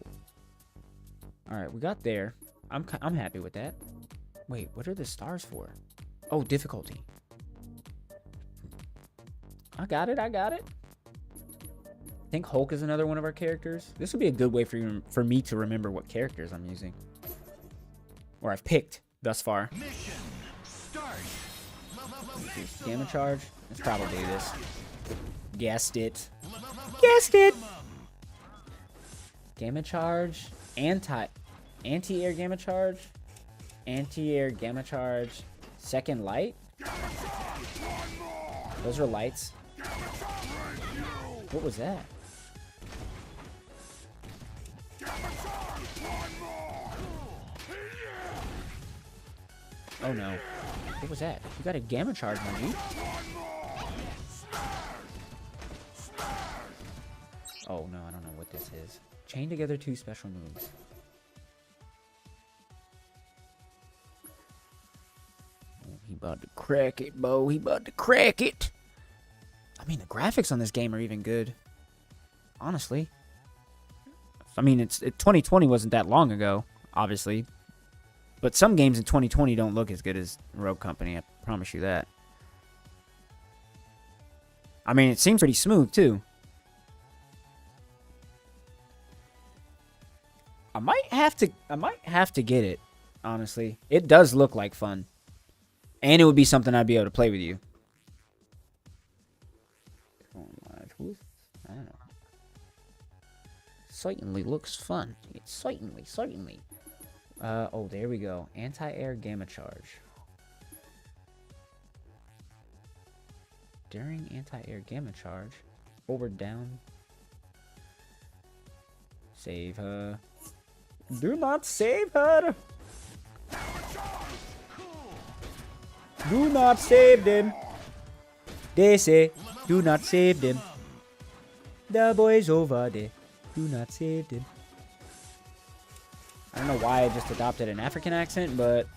Alright, we got there. I'm happy with that. Wait, what are the stars for? Oh, difficulty. I got it. I think Hulk is another one of our characters. This would be a good way for me to remember what characters I'm using. Or I've picked thus far. Mission start. Gamma charge. Let's probably do this. Guessed it. Guessed it. Gamma charge. Anti-air gamma charge. Anti-air gamma charge. Second light. Those are lights. What was that? Oh no. What was that? You got a gamma charge, my dude. Oh no, I don't know what this is. Chain together 2 special moves. Oh, he about to crack it, Bo. He about to crack it. I mean, the graphics on this game are even good. Honestly. I mean, 2020 wasn't that long ago, obviously. But some games in 2020 don't look as good as Rogue Company, I promise you that. I mean, it seems pretty smooth, too. I might have to get it, honestly. It does look like fun. And it would be something I'd be able to play with you. Who is this? I don't know. Certainly looks fun. It certainly. Oh, there we go. Anti-air gamma charge. During anti-air gamma charge. Forward down. Save her. Do not save her. Do not save them. They say, do not save them. The boys over there. Do not save them. I don't know why I just adopted an African accent, but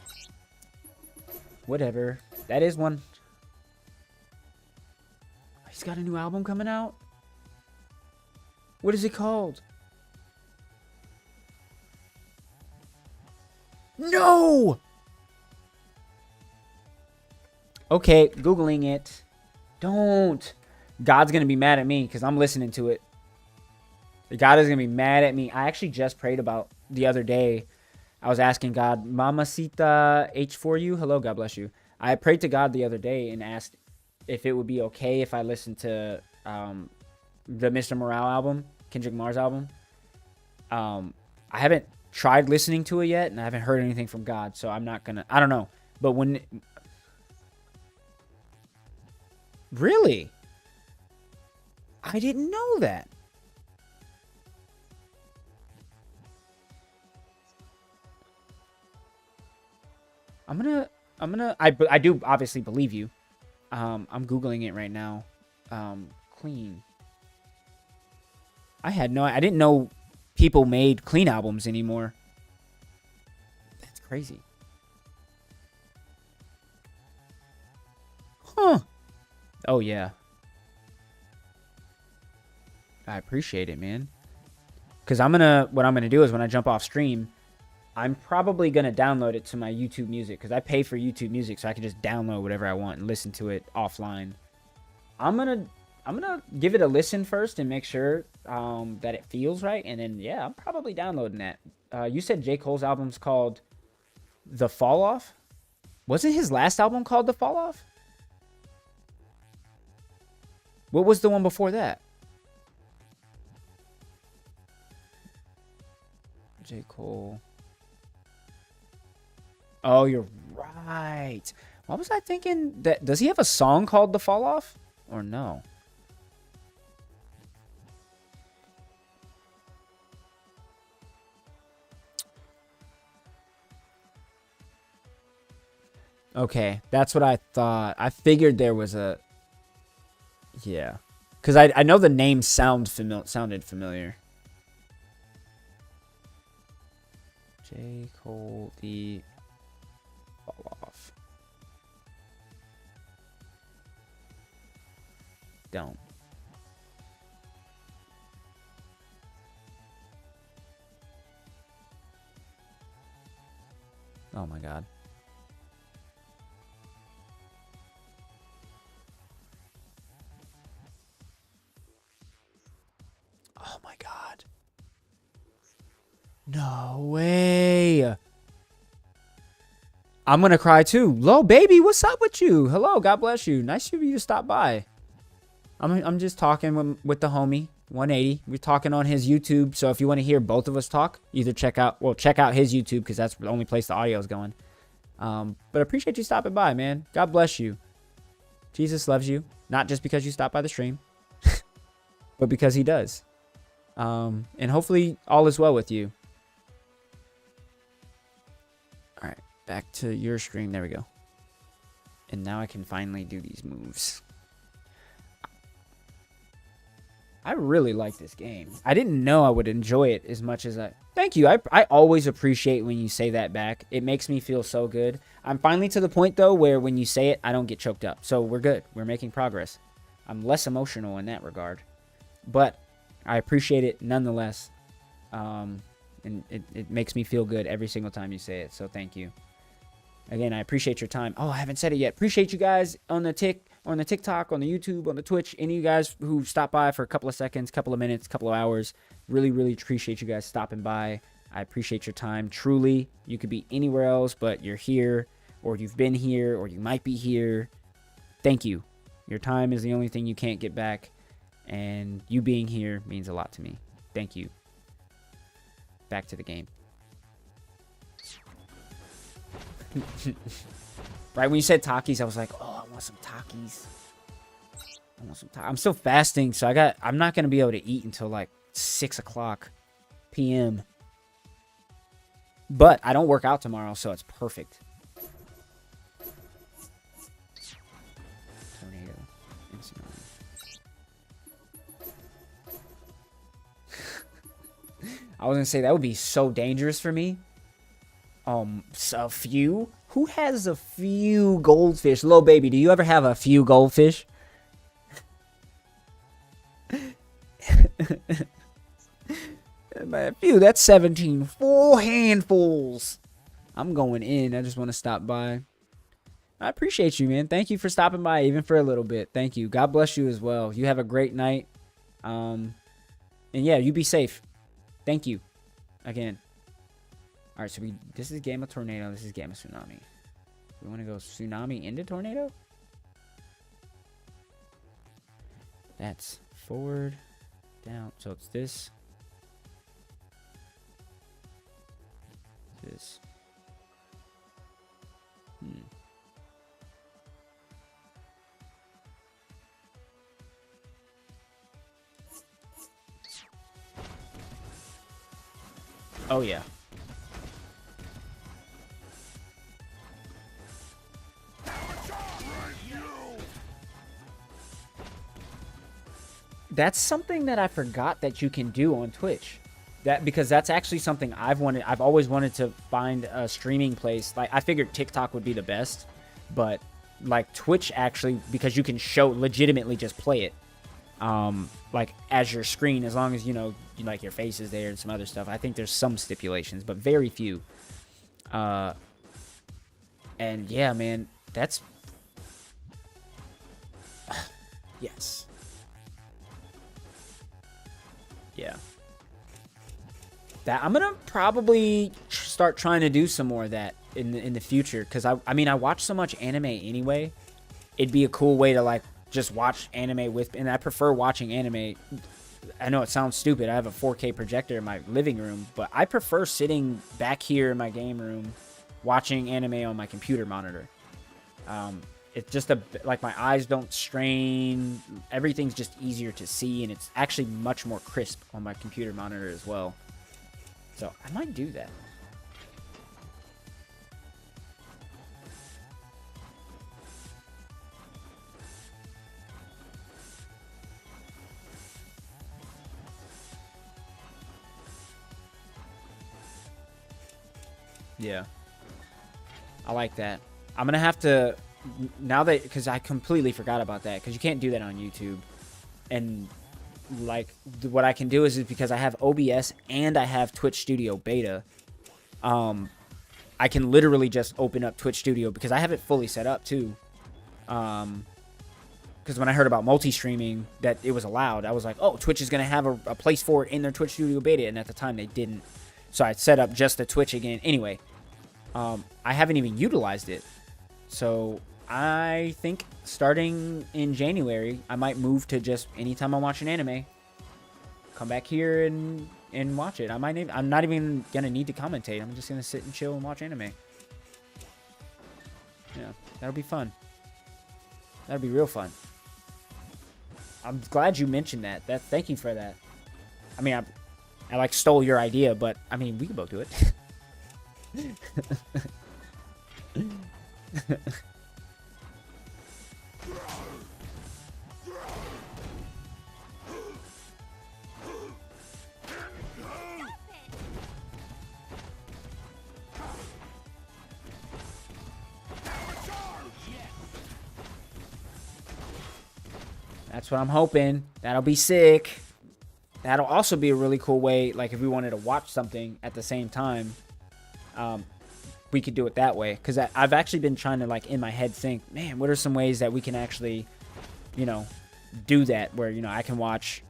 whatever. That is one. He's got a new album coming out? What is it called? No! Okay, Googling it. Don't. God's going to be mad at me because I'm listening to it. God is going to be mad at me. I actually just prayed about the other day. I was asking God, Mamacita H4U. Hello, God bless you. I prayed to God the other day and asked if it would be okay if I listened to the Mr. Morale album, Kendrick Lamar's album. I haven't tried listening to it yet, and I haven't heard anything from God, so I'm not going to... I don't know. But when... Really? I didn't know that. I do obviously believe you. I'm Googling it right now. Clean. I didn't know people made clean albums anymore. That's crazy. Huh. Oh, yeah. I appreciate it, man. Because what I'm gonna do is when I jump off stream, I'm probably gonna download it to my YouTube Music because I pay for YouTube Music, so I can just download whatever I want and listen to it offline. I'm gonna give it a listen first and make sure that it feels right, and then yeah, I'm probably downloading that. You said J. Cole's album's called The Fall Off? Wasn't his last album called The Fall Off? What was the one before that? J. Cole. Oh, you're right. What was I thinking? Does he have a song called The Fall Off? Or no? Okay, that's what I thought. I figured there was a... Yeah. Because I know the name sounded familiar. J. Cole, The Fall Off. Don't. Oh my god. Oh my god. No way. I'm gonna cry too. Hello, baby. What's up with you? Hello. God bless you. Nice of you to stop by. I'm just talking with the homie 180. We're talking on his YouTube. So if you want to hear both of us talk, either check out his YouTube because that's the only place the audio is going. But I appreciate you stopping by, man. God bless you. Jesus loves you, not just because you stopped by the stream, but because he does. And hopefully all is well with you. All right, back to your stream. There we go. And now I can finally do these moves. I really like this game. I didn't know I would enjoy it as much as I... Thank you. I always appreciate when you say that back. It makes me feel so good. I'm finally to the point, though, where when you say it, I don't get choked up. So we're good. We're making progress. I'm less emotional in that regard. But I appreciate it nonetheless. And it makes me feel good every single time you say it. So thank you. Again, I appreciate your time. Oh, I haven't said it yet. Appreciate you guys on the TikTok, on the YouTube, on the Twitch. Any of you guys who stopped by for a couple of seconds, couple of minutes, couple of hours. Really, really appreciate you guys stopping by. I appreciate your time. Truly, you could be anywhere else, but you're here, or you've been here, or you might be here. Thank you. Your time is the only thing you can't get back, and you being here means a lot to me. Thank you. Back to the game. Right when you said Takis, I was like, oh, I want some Takis. I'm still fasting, so I'm not gonna be able to eat until like 6 o'clock p.m. But I don't work out tomorrow, so it's perfect. Tornado. I was gonna say that would be so dangerous for me. A few? Who has a few goldfish? Little baby, do you ever have a few goldfish? A few, that's 17 full handfuls. I'm going in. I just want to stop by. I appreciate you, man. Thank you for stopping by, even for a little bit. Thank you. God bless you as well. You have a great night. And yeah, you be safe. Thank you. Again. All right, so this is game of tornado. This is game of tsunami. We want to go tsunami into tornado? That's forward, down. So it's this. This. Oh, yeah. That's something that I forgot that you can do on Twitch. Because that's actually something I've always wanted to find a streaming place. Like, I figured TikTok would be the best, but like Twitch actually, because you can legitimately just play it. Like as your screen, as long as like your face is there and some other stuff. I think there's some stipulations, but very few. And yeah, man, that's yes. Yeah. That I'm gonna probably start trying to do some more of that in the future, because I mean I watch so much anime anyway. It'd be a cool way to like just watch anime with, and I prefer watching anime. I know it sounds stupid. I have a 4K projector in my living room, but I prefer sitting back here in my game room watching anime on my computer monitor. It's just like my eyes don't strain. Everything's just easier to see, and it's actually much more crisp on my computer monitor as well. So I might do that. Yeah. I like that. I'm going to have to, now that, because I completely forgot about that, because you can't do that on YouTube. And like what I can do is because I have OBS and I have Twitch Studio Beta, I can literally just open up Twitch Studio, because I have it fully set up too. Because when I heard about multi-streaming, that it was allowed, I was like, oh, Twitch is going to have a place for it in their Twitch Studio Beta, and at the time they didn't. So I set up just the Twitch again. Anyway, I haven't even utilized it. So I think starting in January, I might move to just anytime I'm watching anime, come back here and watch it. I'm not even gonna need to commentate. I'm just gonna sit and chill and watch anime. Yeah, that'll be fun. That'll be real fun. I'm glad you mentioned that. Thank you for that. I mean, I like stole your idea, but I mean, we can both do it. That's what I'm hoping. That'll be sick. That'll also be a really cool way, like if we wanted to watch something at the same time, we could do it that way. Because I've actually been trying to, like, in my head think, man, what are some ways that we can actually, do that where, I can watch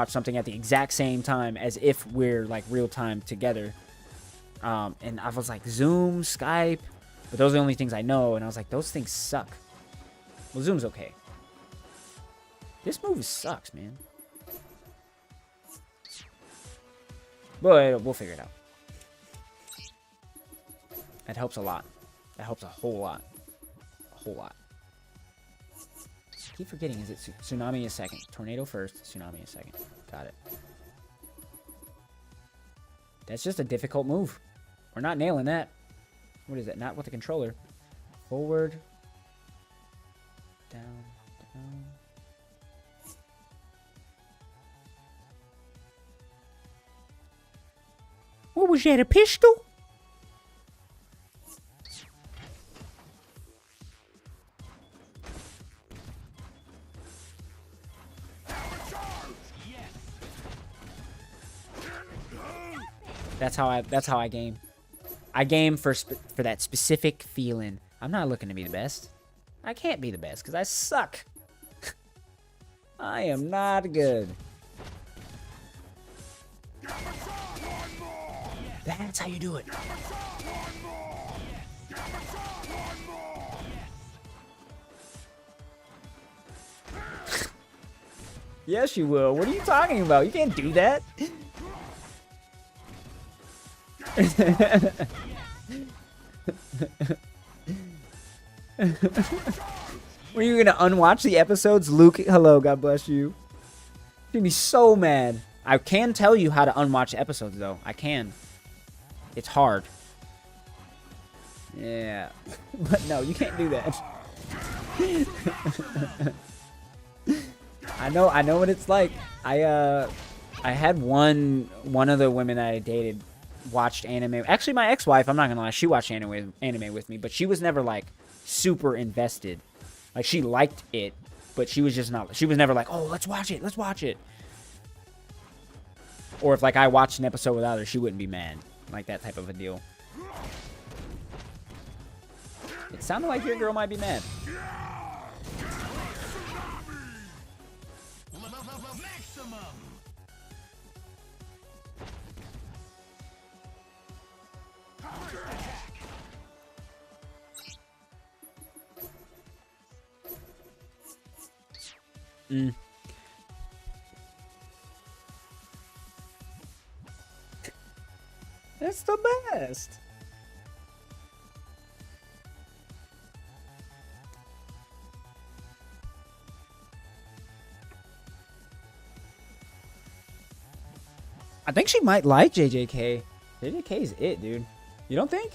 something at the exact same time as if we're, like, real time together. And I was like, Zoom, Skype, but those are the only things I know. And I was like, those things suck. Well, Zoom's okay. This movie sucks, man. But we'll figure it out. That helps a lot. That helps a whole lot. A whole lot. I keep forgetting, is it tsunami a second? Tornado first, tsunami a second. Got it. That's just a difficult move. We're not nailing that. What is that? Not with the controller. Forward. Down. Down. What was that, a pistol? That's how I game. I game for that specific feeling. I'm not looking to be the best. I can't be the best because I suck. I am not good. That's how you do it. Yes, you will. What are you talking about? You can't do that. Were you gonna unwatch the episodes? Luke, hello, God bless you. You'd be so mad. I can tell you how to unwatch episodes, though. I can. It's hard. Yeah. But no, you can't do that. I know what it's like. I had one of the women that I dated watched anime. Actually, my ex-wife, I'm not gonna lie, she watched anime with me, but she was never like super invested. Like, she liked it, but she was just not. She was never like, oh, let's watch it, let's watch it. Or if like I watched an episode without her, she wouldn't be mad. Like that type of a deal. It sounded like your girl might be mad. Maximum. That's the best. I think she might like JJK. JJK is it, dude. You don't think?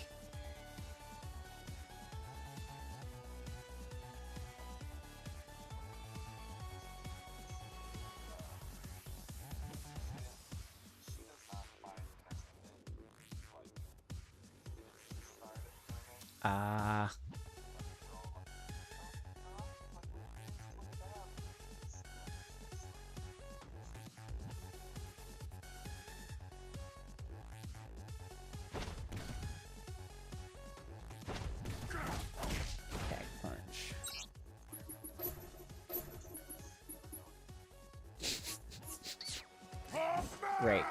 Back punch. Great.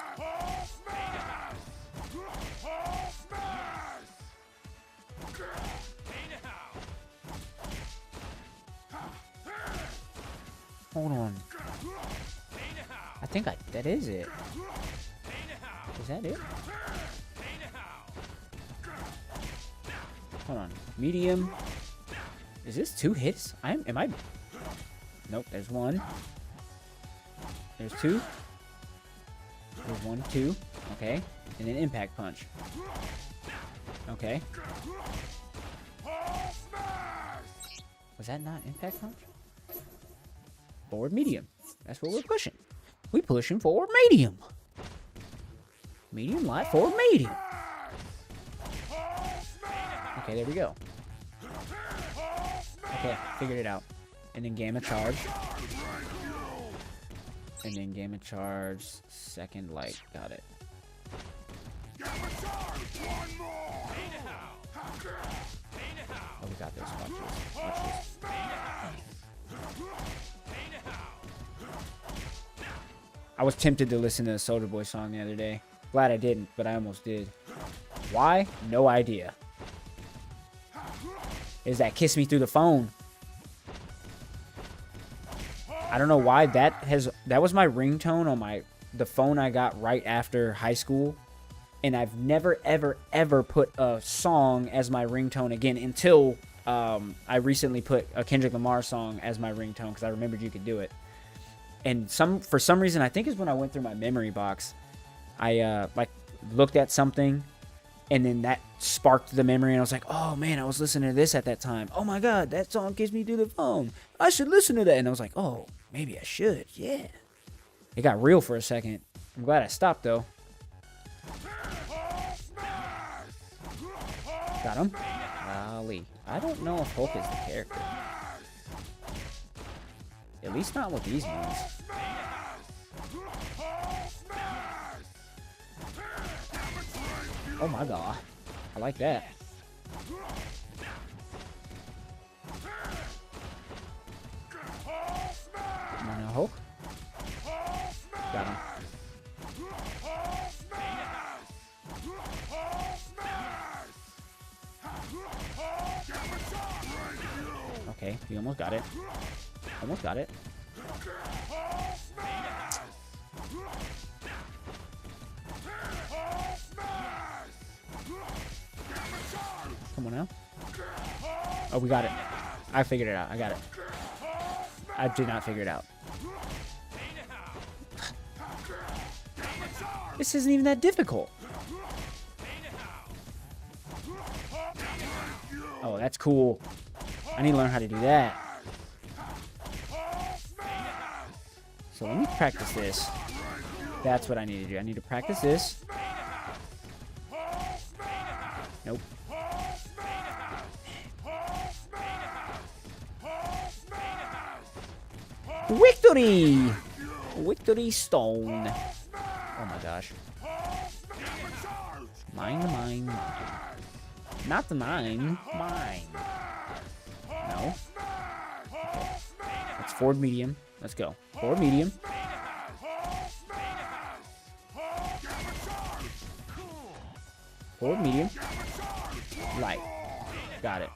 Hold on. I think that is it. Is that it? Hold on. Medium. Is this 2 hits? Am I? Nope, there's 1. There's 2. There's 1, 2. Okay. And then impact punch. Okay. Was that not impact punch? Forward medium. That's what we're pushing. We pushing forward medium. Medium, light, forward medium. Okay, there we go. Okay, figured it out. And then gamma charge. And then gamma charge, second light. Got it. Oh, we got this. Watch this. Watch this. I was tempted to listen to the Soulja Boy song the other day. Glad I didn't, but I almost did. Why? No idea. Is that Kiss Me Through the Phone? I don't know why that was my ringtone on the phone I got right after high school, and I've never ever put a song as my ringtone again until I recently put a Kendrick Lamar song as my ringtone because I remembered you could do it. And for some reason, I think it's when I went through my memory box, I like looked at something, and then that sparked the memory, and I was like, oh man, I was listening to this at that time. Oh my god, that song Kiss Me Through the Phone. I should listen to that. And I was like, oh, maybe I should. Yeah. It got real for a second. I'm glad I stopped though. Got him. Golly. I don't know if Hulk is the character. At least not with these moves. Oh my god. I like that. Come on now, Hulk. Got him. Okay, he almost got it. Almost got it. Come on now. Oh, we got it. I figured it out. I got it. I did not figure it out. This isn't even that difficult. Oh, that's cool. I need to learn how to do that. So let me practice this. That's what I need to do. I need to practice this. Nope. Victory! Victory stone. Oh my gosh. Mine, mine, mine. Not the mine. Mine. No. Okay. Let's forward medium. Let's go. Forward medium. Forward medium. Light. Got it.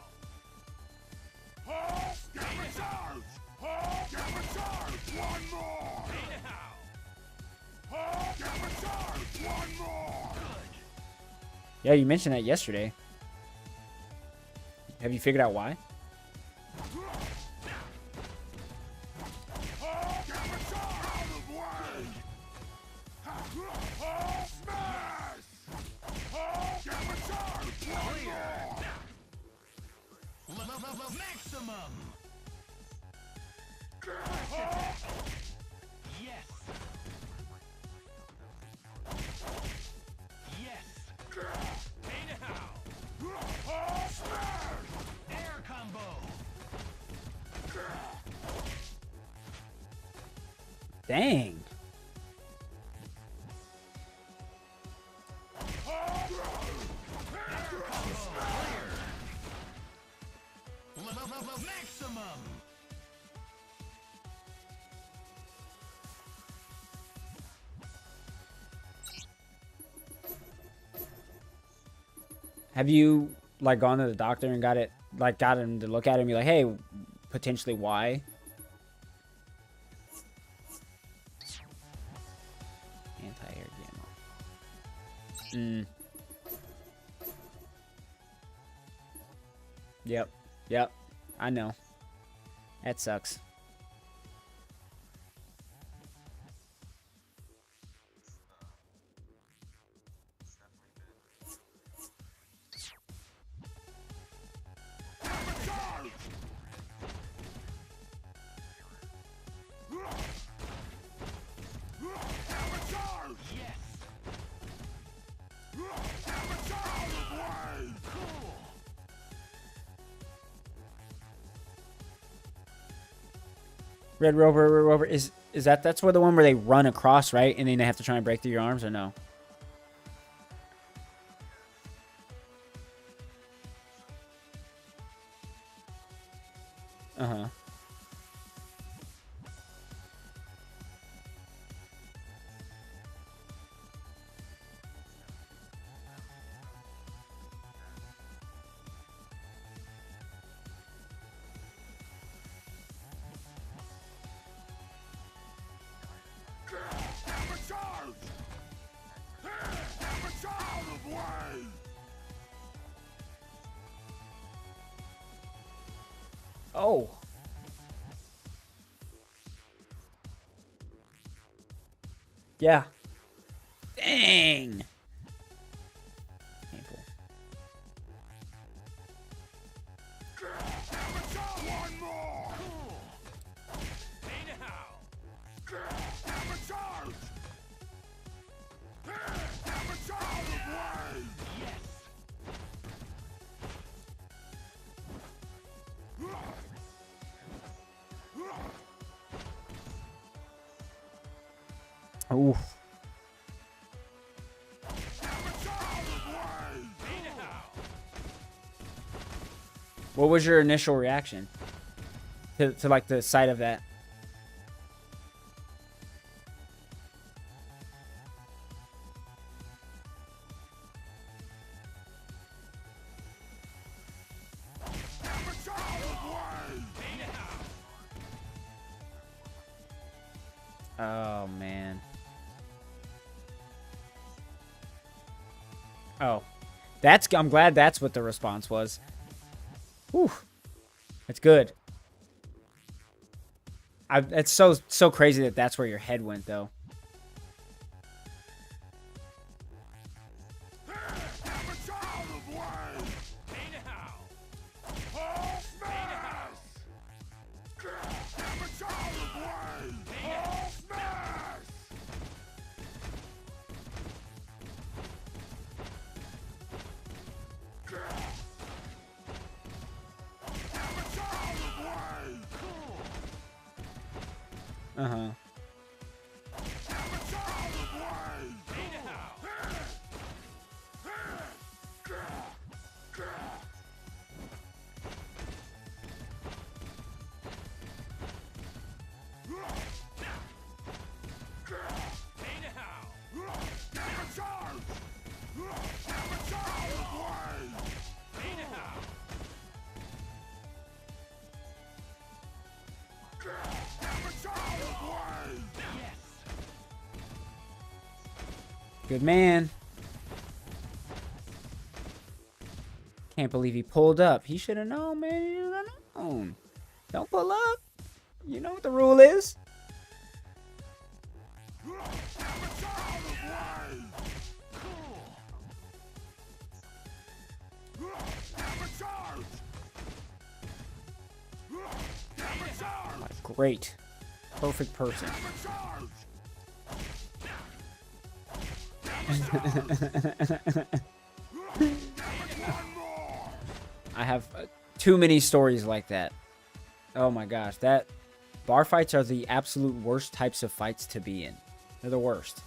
Yeah, you mentioned that yesterday. Have you figured out why? Maximum. Yes. Yes. Air combo. Dang. Maximum. Have you like gone to the doctor and got him to look at it and be like, hey, potentially why? Anti-air ammo. Yep. Yep. I know. That sucks. Red Rover is that's where the one where they run across, right? And then they have to try and break through your arms, or no? Uh-huh. Oh. Yeah. Dang. Painful. Oof. What was your initial reaction to like the sight of that? Oh man. Oh, I'm glad that's what the response was. Whew. That's good. It's so crazy that that's where your head went, though. Uh-huh. Good man. Can't believe he pulled up. He should have known, man. He should have known. Don't pull up. You know what the rule is. Great. Perfect person. I have too many stories like that. Oh my gosh, that bar fights are the absolute worst types of fights to be in. They're the worst.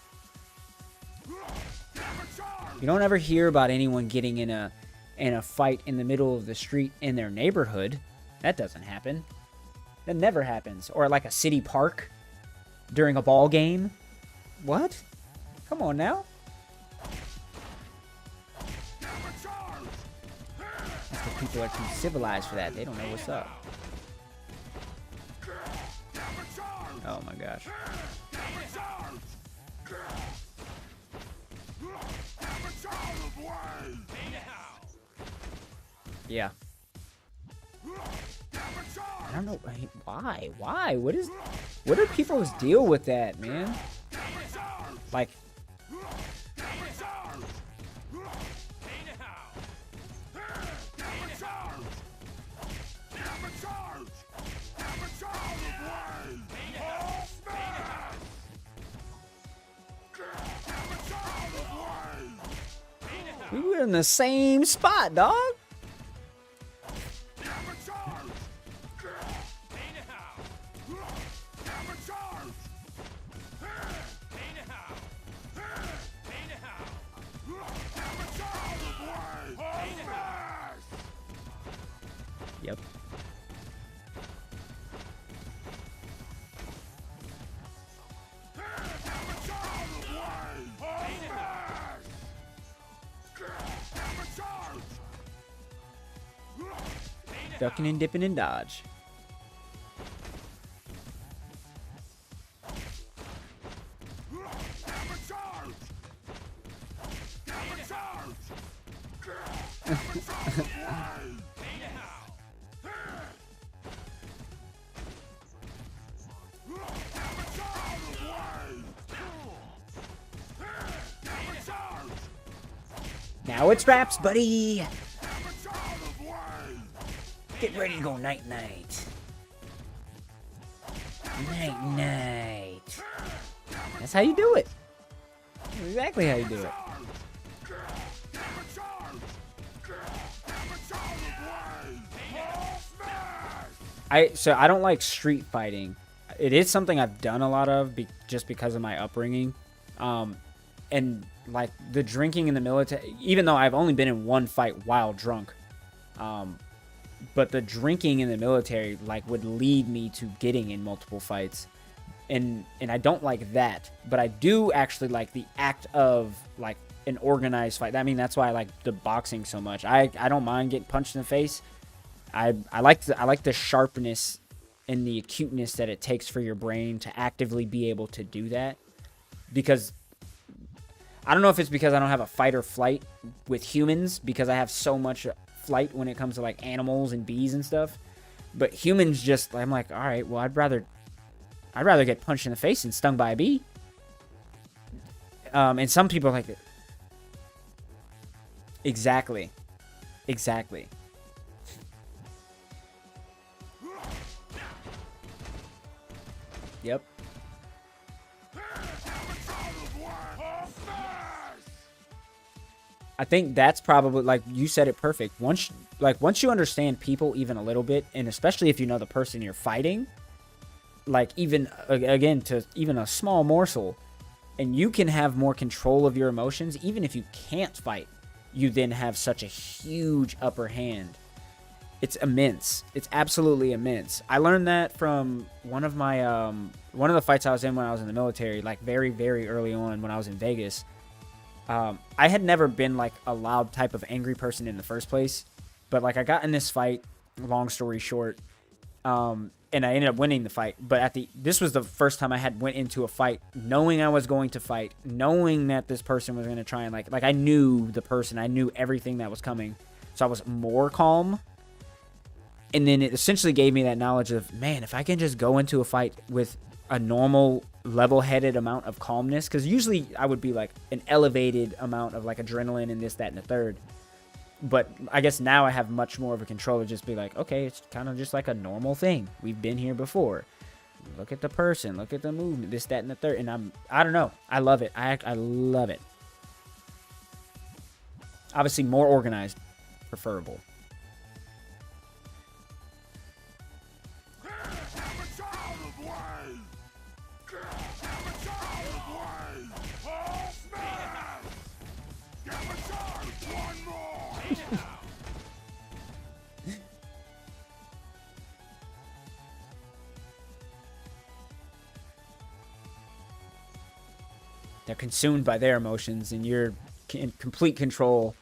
You don't ever hear about anyone getting in a fight in the middle of the street in their neighborhood. That doesn't happen. That never happens. Or like a city park during a ball game. What? Come on now. That's because people are too civilized for that. They don't know what's up. Oh my gosh. Yeah. I don't know why. Why? What do people's deal with that, man? Like, we were in the same spot, dog. Yep. Ducking and dipping and dodge. Now it's wraps, buddy. Get ready to go night-night. Night-night. That's how you do it. That's exactly how you do it. So I don't like street fighting. It is something I've done a lot of just because of my upbringing. And like the drinking in the military, even though I've only been in one fight while drunk, but the drinking in the military like would lead me to getting in multiple fights, and I don't like that. But I do actually like the act of like an organized fight. I mean, that's why I like the boxing so much. I don't mind getting punched in the face. I like the sharpness and the acuteness that it takes for your brain to actively be able to do that, because I don't know if it's because I don't have a fight or flight with humans, because I have so much flight when it comes to like animals and bees and stuff. But humans just, I'm like, all right, well, I'd rather get punched in the face than stung by a bee. And some people are like, exactly. Yep. I think that's probably, like you said it perfect. Once you understand people even a little bit, and especially if you know the person you're fighting, like even again to even a small morsel, and you can have more control of your emotions even if you can't fight. You then have such a huge upper hand. It's immense. It's absolutely immense. I learned that from one of my one of the fights I was in when I was in the military, like very, very early on when I was in Vegas. I had never been like a loud type of angry person in the first place, but like I got in this fight, long story short, and I ended up winning the fight. But this was the first time I had went into a fight knowing I was going to fight, knowing that this person was going to try and like I knew the person, I knew everything that was coming, so I was more calm. And then it essentially gave me that knowledge of, man, if I can just go into a fight with a normal, level-headed amount of calmness, because usually I would be like an elevated amount of like adrenaline and this, that, and the third. But I guess now I have much more of a control to just be like, okay, it's kind of just like a normal thing. We've been here before. Look at the person, look at the movement, this, that, and the third. And I don't know. I love it. I love it. Obviously, more organized, preferable. They're consumed by their emotions and you're in complete control.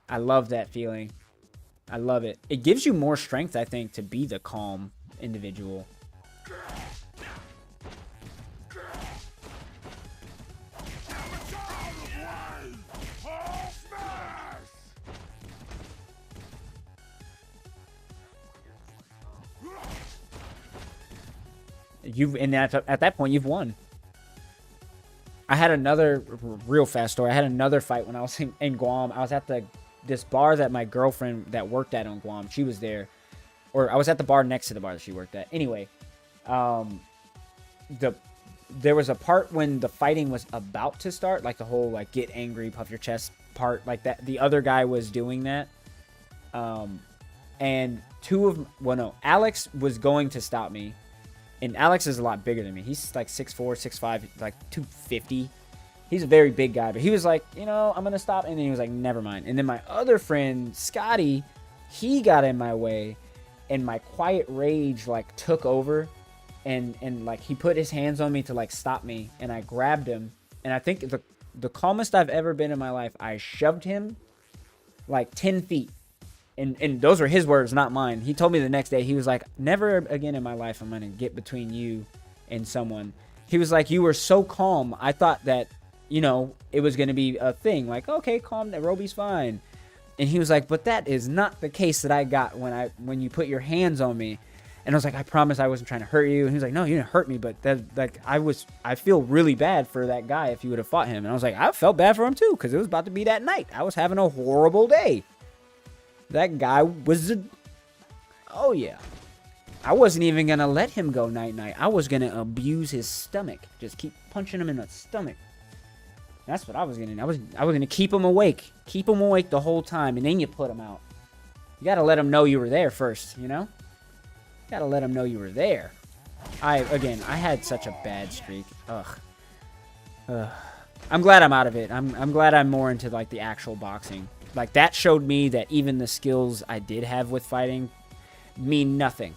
I love that feeling. I love it. It gives you more strength, I think, to be the calm individual. At that point, you've won. I had another real fast story. I had another fight when I was in Guam. I was at this bar that my girlfriend that worked at on Guam, she was there. Or I was at the bar next to the bar that she worked at. Anyway, there was a part when the fighting was about to start, like the whole like get angry, puff your chest part, like that. The other guy was doing that. And Alex was going to stop me. And Alex is a lot bigger than me. He's like 6'4", 6'5", like 250. He's a very big guy. But he was like, I'm going to stop. And then he was like, never mind. And then my other friend, Scotty, he got in my way. And my quiet rage like took over. And like he put his hands on me to like stop me. And I grabbed him. And I think the calmest I've ever been in my life, I shoved him like 10 feet. And those were his words, not mine. He told me the next day, he was like, never again in my life I'm going to get between you and someone. He was like, you were so calm. I thought that, it was going to be a thing. Like, okay, calm, Roby's fine. And he was like, but that is not the case that I got when you put your hands on me. And I was like, I promise I wasn't trying to hurt you. And he was like, no, you didn't hurt me. But I feel really bad for that guy if you would have fought him. And I was like, I felt bad for him too, because it was about to be that night. I was having a horrible day. That guy was oh yeah. I wasn't even going to let him go night-night. I was going to abuse his stomach. Just keep punching him in the stomach. That's what I was going to do. I was going to keep him awake. Keep him awake the whole time, and then you put him out. You got to let him know you were there first, You got to let him know you were there. I had such a bad streak. Ugh. I'm glad I'm out of it. I'm glad I'm more into like the actual boxing. Like, that showed me that even the skills I did have with fighting mean nothing.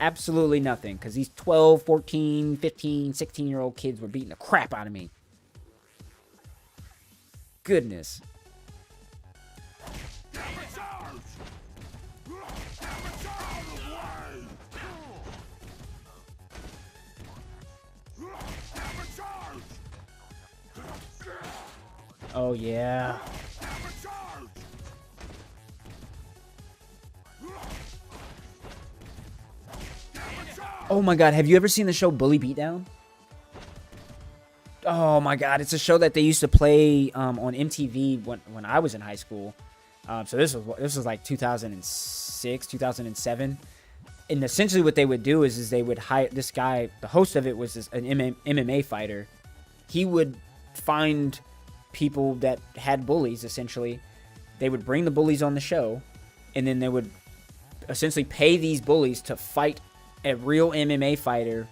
Absolutely nothing. Because these 12, 14, 15, 16-year-old kids were beating the crap out of me. Goodness. Oh, yeah. Oh my god, have you ever seen the show Bully Beatdown? Oh my god, it's a show that they used to play on MTV when I was in high school. So this was like 2006, 2007. And essentially what they would do is they would hire this guy. The host of it was an MMA fighter. He would find people that had bullies, essentially. They would bring the bullies on the show, and then they would essentially pay these bullies to fight a real MMA fighter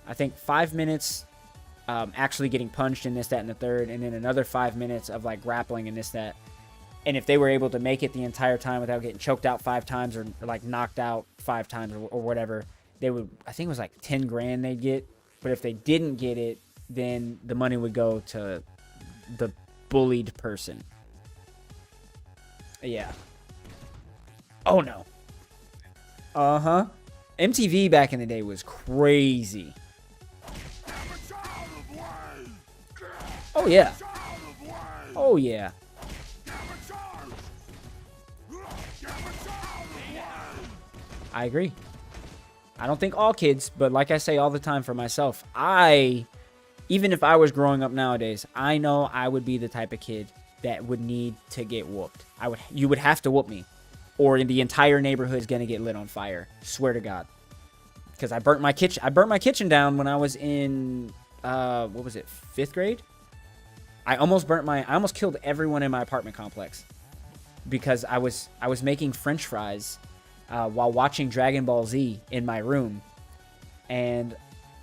I think 5 minutes actually getting punched in this, that, and the third, and then another 5 minutes of like grappling and this, that. And if they were able to make it the entire time without getting choked out 5 times or like knocked out 5 times or whatever, they would, I think it was like 10 grand they'd get. But if they didn't get it, then the money would go to the bullied person. Yeah. Oh no. Uh-huh. MTV back in the day was crazy. Oh yeah. Oh yeah. I agree. I don't think all kids, but like I say all the time for myself, even if I was growing up nowadays, I know I would be the type of kid that would need to get whooped. You would have to whoop me, or the entire neighborhood is gonna get lit on fire. Swear to God. Because I burnt my kitchen down when I was in what was it, 5th grade? I almost killed everyone in my apartment complex because I was making French fries while watching Dragon Ball Z in my room, and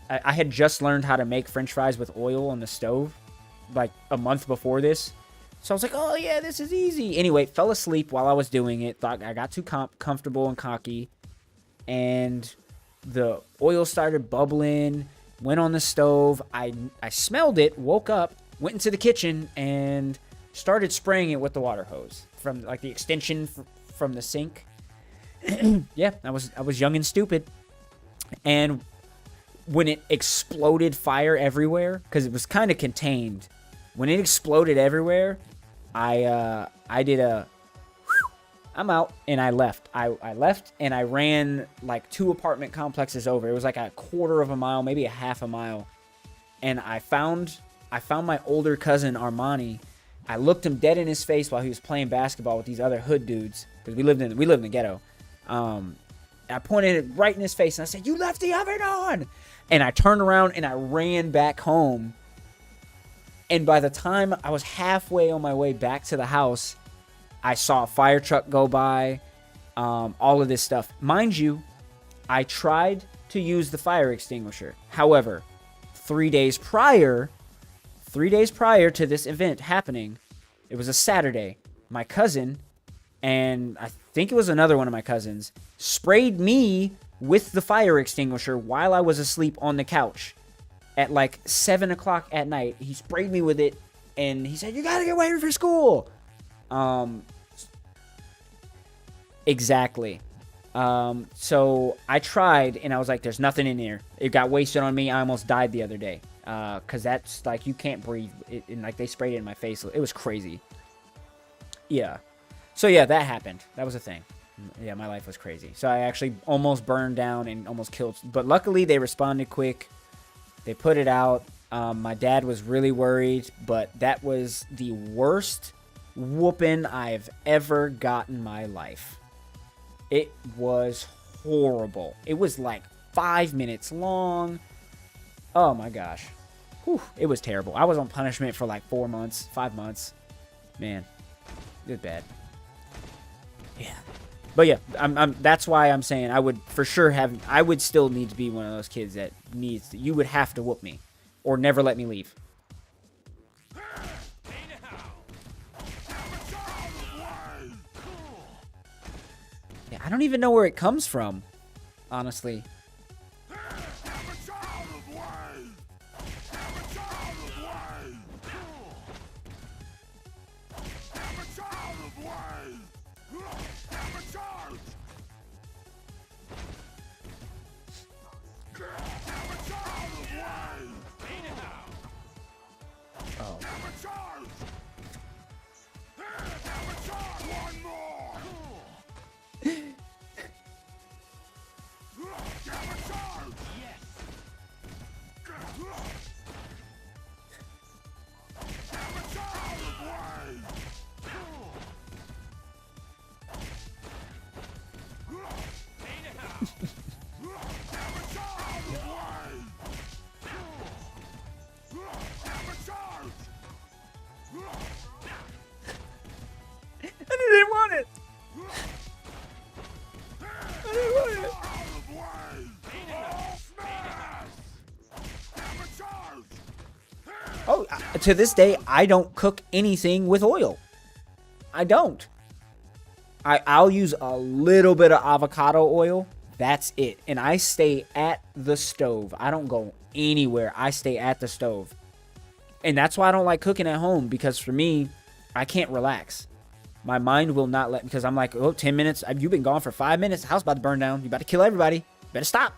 I had just learned how to make French fries with oil on the stove like a month before this. So I was like, oh yeah, this is easy. Anyway, fell asleep while I was doing it. Thought I got too comfortable and cocky, and the oil started bubbling, went on the stove. I smelled it, woke up, went into the kitchen, and started spraying it with the water hose from like the extension from the sink. Yeah, I was young and stupid. And when it exploded fire everywhere, because it was kind of contained, when it exploded everywhere, I did a I'm out, and I left. I left, and I ran like 2 apartment complexes over. It was like a quarter of a mile, maybe a half a mile. And I found my older cousin Armani. I looked him dead in his face while he was playing basketball with these other hood dudes, because we lived in the ghetto. I pointed it right in his face, and I said, "You left the oven on!" And I turned around, and I ran back home. And by the time I was halfway on my way back to the house, I saw a fire truck go by, all of this stuff. Mind you, I tried to use the fire extinguisher. However, 3 days prior to this event happening, it was a Saturday, my cousin, and I think it was another one of my cousins, sprayed me with the fire extinguisher while I was asleep on the couch at like 7 o'clock at night. He sprayed me with it, and he said, "You gotta get ready for school." Exactly. So I tried, and I was like, "There's nothing in here." It got wasted on me. I almost died the other day. Cause that's like, you can't breathe. And like, they sprayed it in my face. It was crazy. Yeah. So yeah, that happened. That was a thing. Yeah, my life was crazy. So I actually almost burned down and almost killed. But luckily, they responded quick. They put it out. My dad was really worried, but that was the worst whooping I've ever gotten in my life. It was horrible. It was like 5 minutes long. Oh my gosh. Whew, it was terrible. I was on punishment for like 4 months, 5 months. Man, it was bad. Yeah. But yeah, that's why I'm saying I would for sure I would still need to be one of those kids that needs to, you would have to whoop me or never let me leave. Yeah, I don't even know where it comes from, honestly. Oh, to this day, I don't cook anything with oil. I don't. I'll use a little bit of avocado oil. That's it. And I stay at the stove. I don't go anywhere. I stay at the stove. And that's why I don't like cooking at home, because for me, I can't relax. My mind will not let, because I'm like, oh, 10 minutes. You've been gone for 5 minutes. The house about to burn down. You about to kill everybody. Better stop.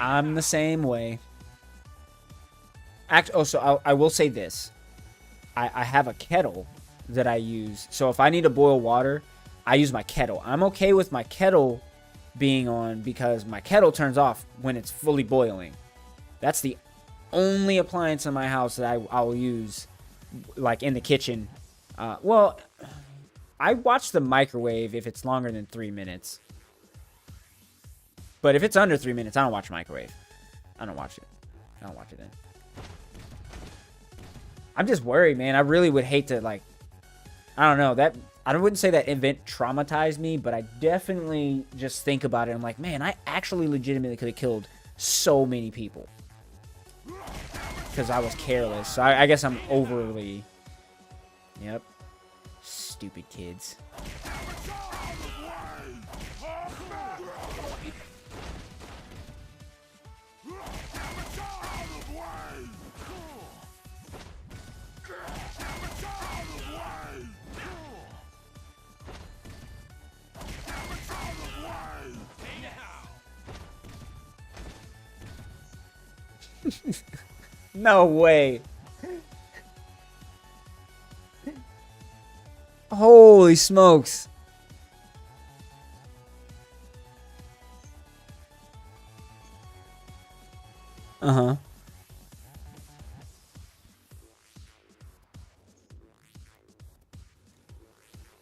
I'm the same way. I will say this. I have a kettle that I use. So if I need to boil water, I use my kettle. I'm okay with my kettle being on because my kettle turns off when it's fully boiling. That's the only appliance in my house that I'll use, like in the kitchen. Well, I watch the microwave if it's longer than 3 minutes. But if it's under 3 minutes, I don't watch microwave. I don't watch it. I don't watch it then. I'm just worried, man. I really would hate to, like, I don't know. That I wouldn't say that event traumatized me, but I definitely just think about it. I'm like, man, I actually legitimately could have killed so many people because I was careless. So I guess I'm overly. Yep. Stupid kids. No way. Holy smokes. Uh-huh.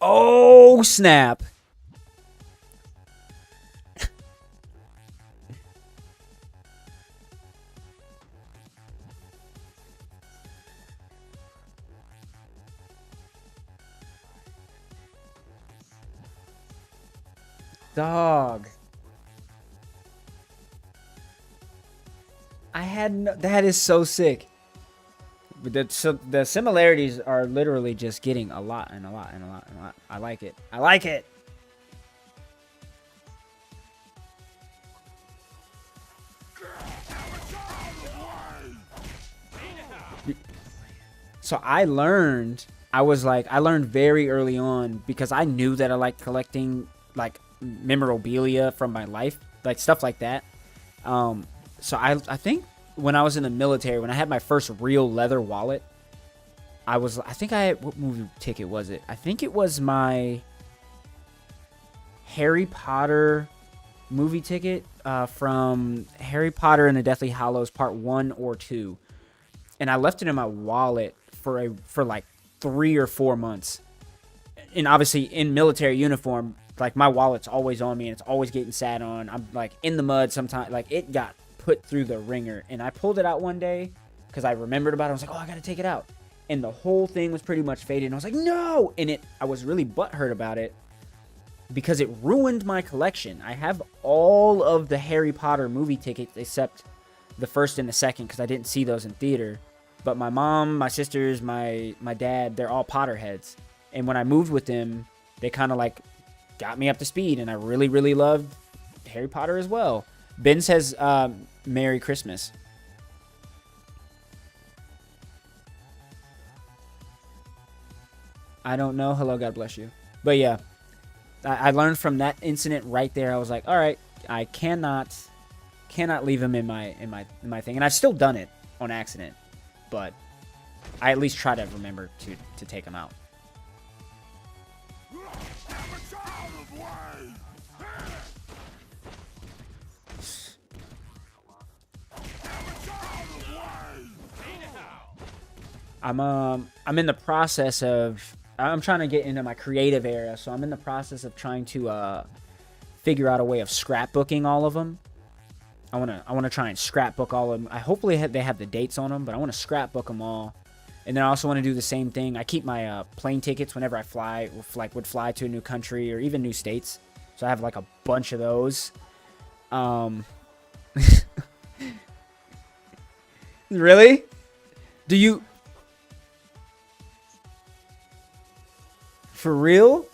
Oh, snap. Dog. I had no, that is so sick. But the similarities are literally just getting a lot and a lot and a lot and a lot. I like it. I like it. So I learned very early on because I knew that I liked collecting like memorabilia from my life, like stuff like that. So I think when I was in the military, when I had my first real leather wallet, what movie ticket was it? I think it was my Harry Potter movie ticket from Harry Potter and the Deathly Hallows Part 1 or 2. And I left it in my wallet for like 3 or 4 months. And obviously in military uniform, like my wallet's always on me and it's always getting sat on. I'm like in the mud sometimes. Like it got put through the ringer, and I pulled it out one day because I remembered about it. I was like, oh, I gotta take it out, and the whole thing was pretty much faded. And I was like, no, and I was really butthurt about it because it ruined my collection. I have all of the Harry Potter movie tickets except the first and the second because I didn't see those in theater. But my mom, my sisters, my dad, they're all Potterheads, and when I moved with them, they kind of like got me up to speed, and I really, really loved Harry Potter as well. Ben says, Merry Christmas. I don't know. Hello, God bless you. But yeah, I learned from that incident right there. I was like, all right, I cannot leave him in my thing. And I've still done it on accident, but I at least try to remember to take him out. I'm in the process of, I'm trying to get into my creative area, so I'm in the process of trying to figure out a way of scrapbooking all of them. I wanna try and scrapbook all of them. Hopefully they have the dates on them, but I want to scrapbook them all. And then I also want to do the same thing. I keep my plane tickets whenever I fly, would fly to a new country or even new states. So I have like a bunch of those. Really? Do you? For real?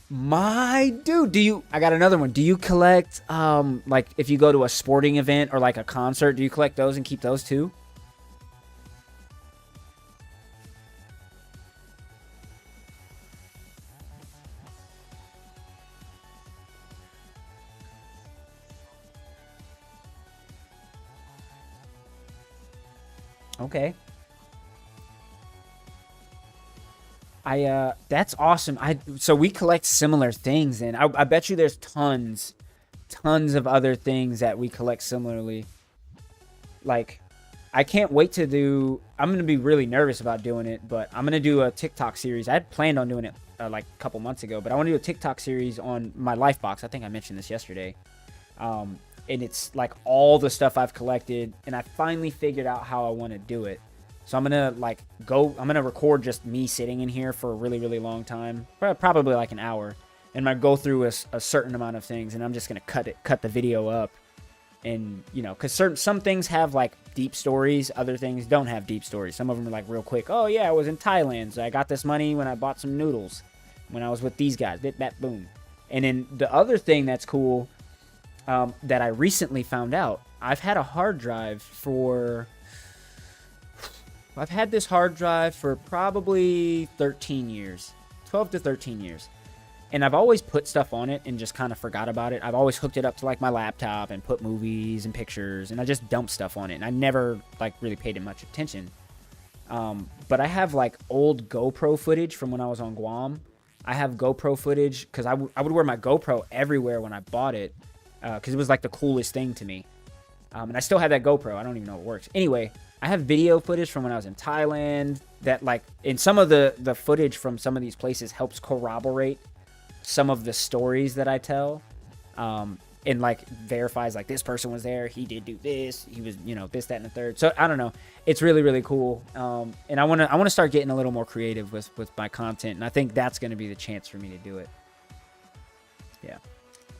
My dude, do you? I got another one. Do you collect, like if you go to a sporting event or like a concert, do you collect those and keep those too? Okay. That's awesome. So we collect similar things, and I bet you there's tons of other things that we collect similarly. Like, I can't wait to do, I'm going to be really nervous about doing it, but I'm going to do a TikTok series. I had planned on doing it like a couple months ago, but I want to do a TikTok series on my life box. I think I mentioned this yesterday. And it's like all the stuff I've collected, and I finally figured out how I want to do it. So I'm going to I'm going to record just me sitting in here for a really, really long time, probably like an hour. And I go through a certain amount of things, and I'm just going to cut the video up. And, you know, because some things have like deep stories, other things don't have deep stories. Some of them are like real quick. Oh yeah, I was in Thailand, so I got this money when I bought some noodles when I was with these guys. Bit, bat, boom. And then the other thing that's cool, that I recently found out, I've had a hard drive for... I've had this hard drive for probably 13 years. 12 to 13 years. And I've always put stuff on it and just kind of forgot about it. I've always hooked it up to like my laptop and put movies and pictures, and I just dumped stuff on it. And I never like really paid it much attention. But I have like old GoPro footage from when I was on Guam. I have GoPro footage because I would wear my GoPro everywhere when I bought it, because it was like the coolest thing to me. And I still have that GoPro. I don't even know it works. Anyway, I have video footage from when I was in Thailand that like, in some of the footage from some of these places helps corroborate some of the stories that I tell, and like verifies like this person was there, he did do this, he was, you know, this, that, and the third. So I don't know, it's really, really cool. And I want to start getting a little more creative with my content, and I think that's going to be the chance for me to do it. Yeah,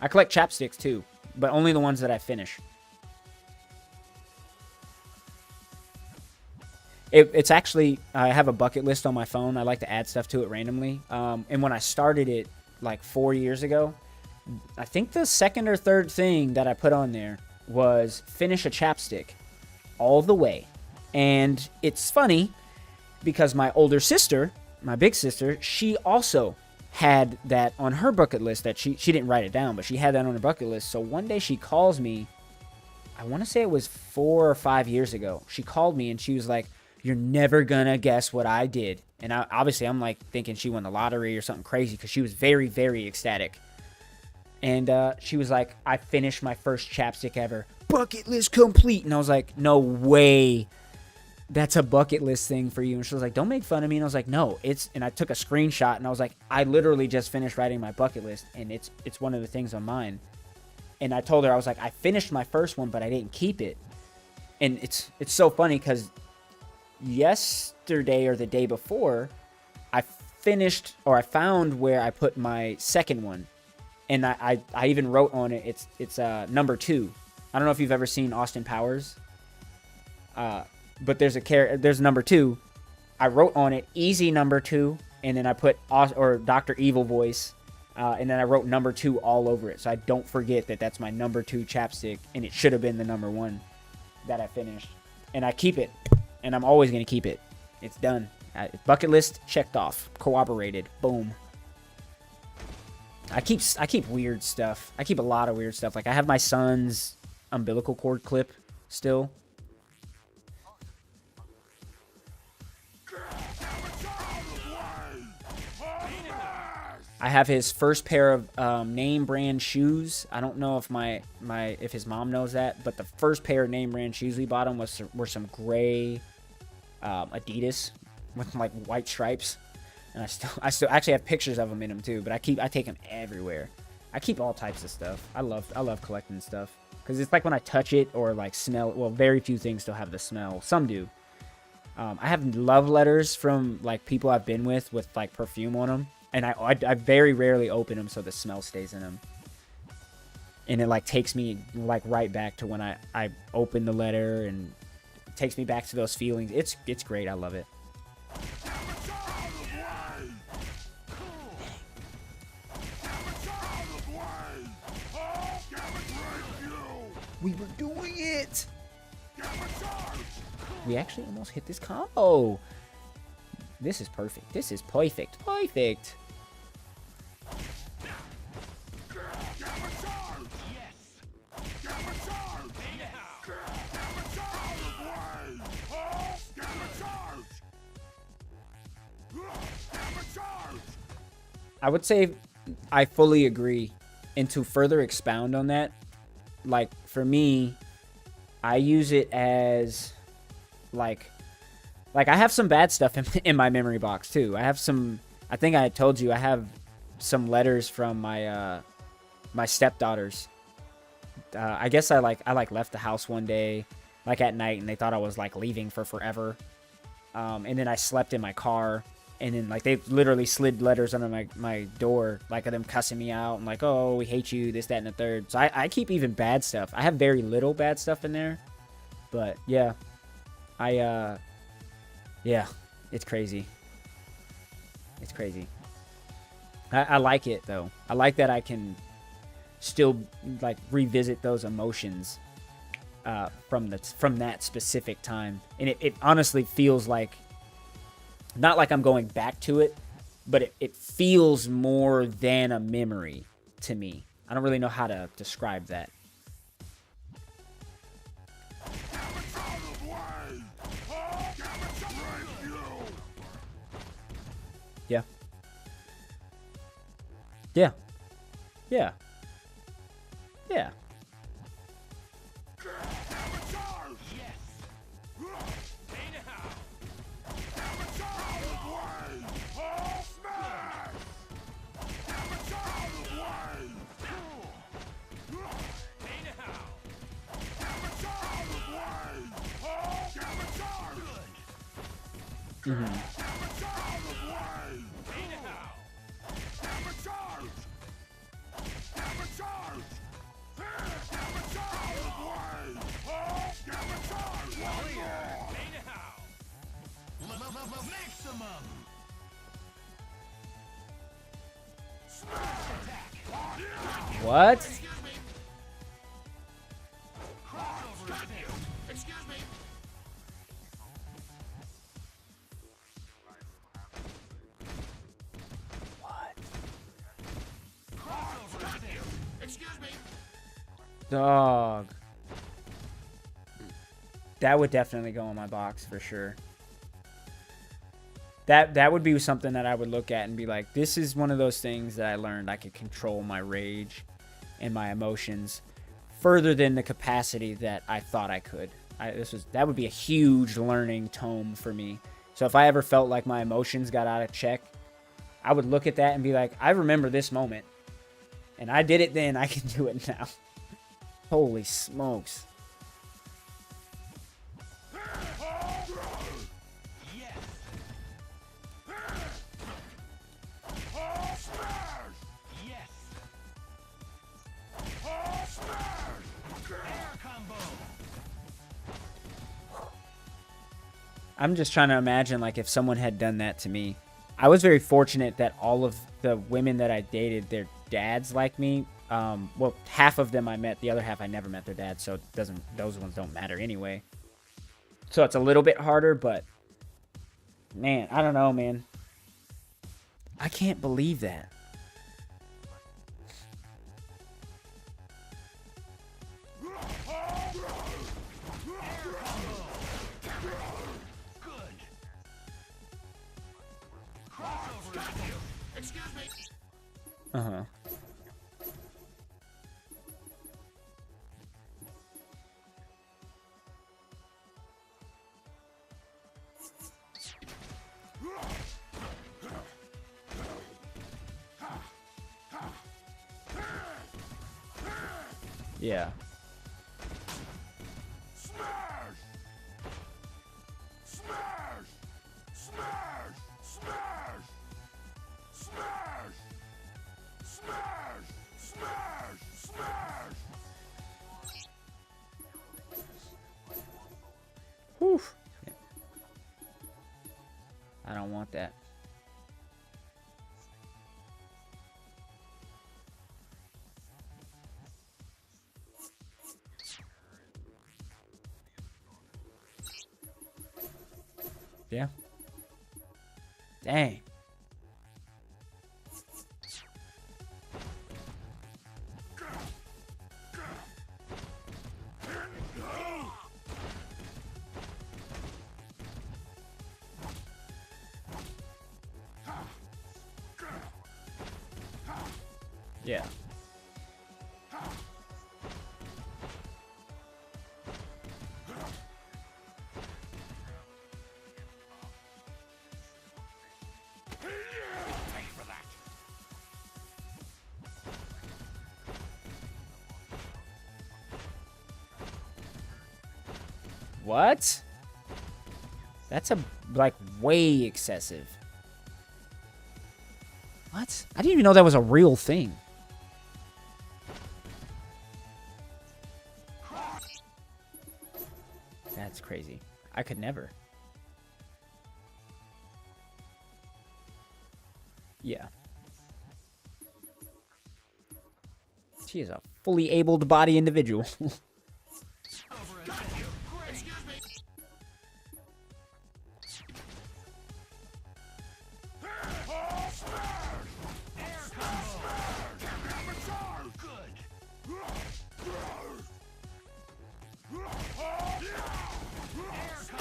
I collect chapsticks too, but only the ones that I finish. It's actually, I have a bucket list on my phone. I like to add stuff to it randomly. And when I started it like 4 years ago, I think the second or third thing that I put on there was finish a chapstick all the way. And it's funny because my older sister, my big sister, she also had that on her bucket list. That she didn't write it down, but she had that on her bucket list. So one day she calls me, I want to say it was 4 or 5 years ago. She called me and she was like, "You're never gonna guess what I did." And obviously I'm like thinking she won the lottery or something crazy, because she was very, very ecstatic. And she was like, "I finished my first chapstick ever. Bucket list complete." And I was like, "No way. That's a bucket list thing for you." And she was like, "Don't make fun of me." And I was like, "No, it's..." And I took a screenshot and I was like, "I literally just finished writing my bucket list, and it's one of the things on mine." And I told her, I was like, "I finished my first one, but I didn't keep it." And it's so funny because yesterday or the day before, I found where I put my second one, and I even wrote on it, it's number 2. I don't know if you've ever seen Austin Powers, but there's number 2. I wrote on it easy number 2, and then I put or Dr. Evil voice, and then I wrote number 2 all over it, so I don't forget that that's my number 2 chapstick, and it should have been the number 1 that I finished. And I keep it. And I'm always going to keep it. It's done. Bucket list checked off. Corroborated. Boom. I keep weird stuff. I keep a lot of weird stuff. Like I have my son's umbilical cord clip still. I have his first pair of name brand shoes. I don't know if if his mom knows that, but the first pair of name brand shoes we bought him were some gray Adidas with like white stripes, and I still actually have pictures of them in them too. But I take them everywhere. I keep all types of stuff. I love collecting stuff. Because it's like when I touch it or like smell, well, very few things still have the smell. Some do. I have love letters from like people I've been with like perfume on them. And I very rarely open them so the smell stays in them. And it like takes me like right back to when I opened the letter, and it takes me back to those feelings. It's great. I love it. We were doing it! We actually almost hit this combo. This is perfect. This is perfect. Perfect. I would say I fully agree. And to further expound on that, like for me, I use it as like I have some bad stuff in my memory box too. I have some, I think I told you, I have some letters from my my stepdaughters. I guess I left the house one day like at night, and they thought I was like leaving for forever. And then I slept in my car, and then like they literally slid letters under my door, like of them cussing me out and like, oh, we hate you, this, that, and the third. So I keep even bad stuff. I have very little bad stuff in there, but yeah, yeah, it's crazy. It's crazy. I like it though. I like that I can still like revisit those emotions from that specific time, and it honestly feels like, not like I'm going back to it, but it feels more than a memory to me. I don't really know how to describe that. Yeah. Yeah. Yeah. Yeah. Maximum. What? Excuse me. Excuse me. Dog. That would definitely go in my box for sure. That would be something that I would look at and be like, this is one of those things that I learned I could control my rage and my emotions further than the capacity that I thought I could. That would be a huge learning tome for me. So if I ever felt like my emotions got out of check, I would look at that and be like, I remember this moment, and I did it then, I can do it now. Holy smokes. I'm just trying to imagine like if someone had done that to me. I was very fortunate that all of the women that I dated, their dads like me. Well, half of them I met, the other half I never met their dads, so those ones don't matter anyway. So it's a little bit harder, but man, I don't know, man. I can't believe that. Uh-huh. Yeah. Yeah. Dang. Yeah. What? That's like way excessive. What? I didn't even know that was a real thing. That's crazy. I could never. Yeah. She is a fully able-bodied individual.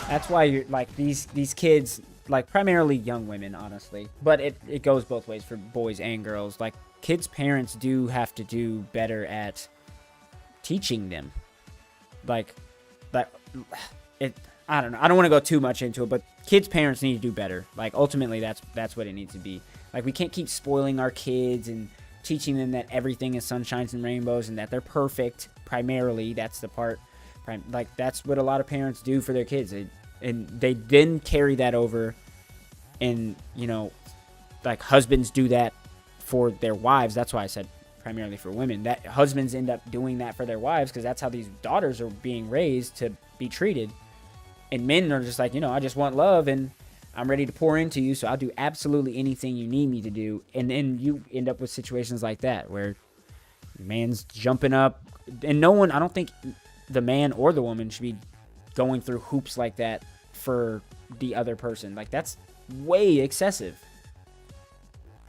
That's why you're like these kids, like primarily young women, honestly, but it goes both ways for boys and girls. Like kids' parents do have to do better at teaching them. Like that I don't know. I don't want to go too much into it, but kids' parents need to do better. Like ultimately that's what it needs to be. Like we can't keep spoiling our kids and teaching them that everything is sunshines and rainbows and that they're perfect. Primarily, that's the part. Like that's what a lot of parents do for their kids. And they then carry that over, and you know, like husbands do that for their wives. That's why I said primarily for women. That husbands end up doing that for their wives because that's how these daughters are being raised to be treated. And men are just like, you know, I just want love and I'm ready to pour into you, so I'll do absolutely anything you need me to do. And then you end up with situations like that where man's jumping up, and no one, I don't think the man or the woman should be going through hoops like that for the other person. Like that's way excessive.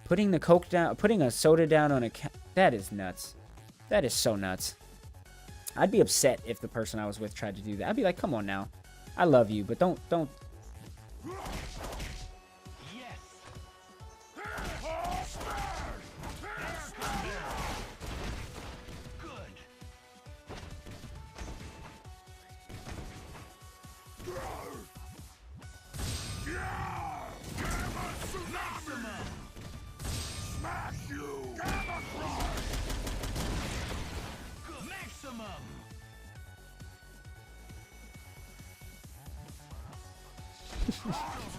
Putting the Coke down, putting a soda down on a that is nuts. That is so nuts. I'd be upset if the person I was with tried to do that. I'd be like, come on now, I love you, but don't.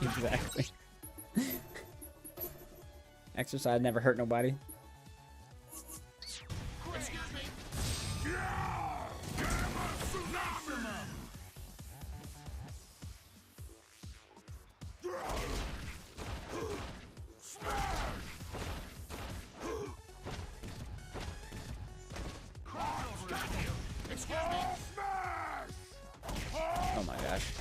Exactly. Exercise never hurt nobody. Oh my gosh.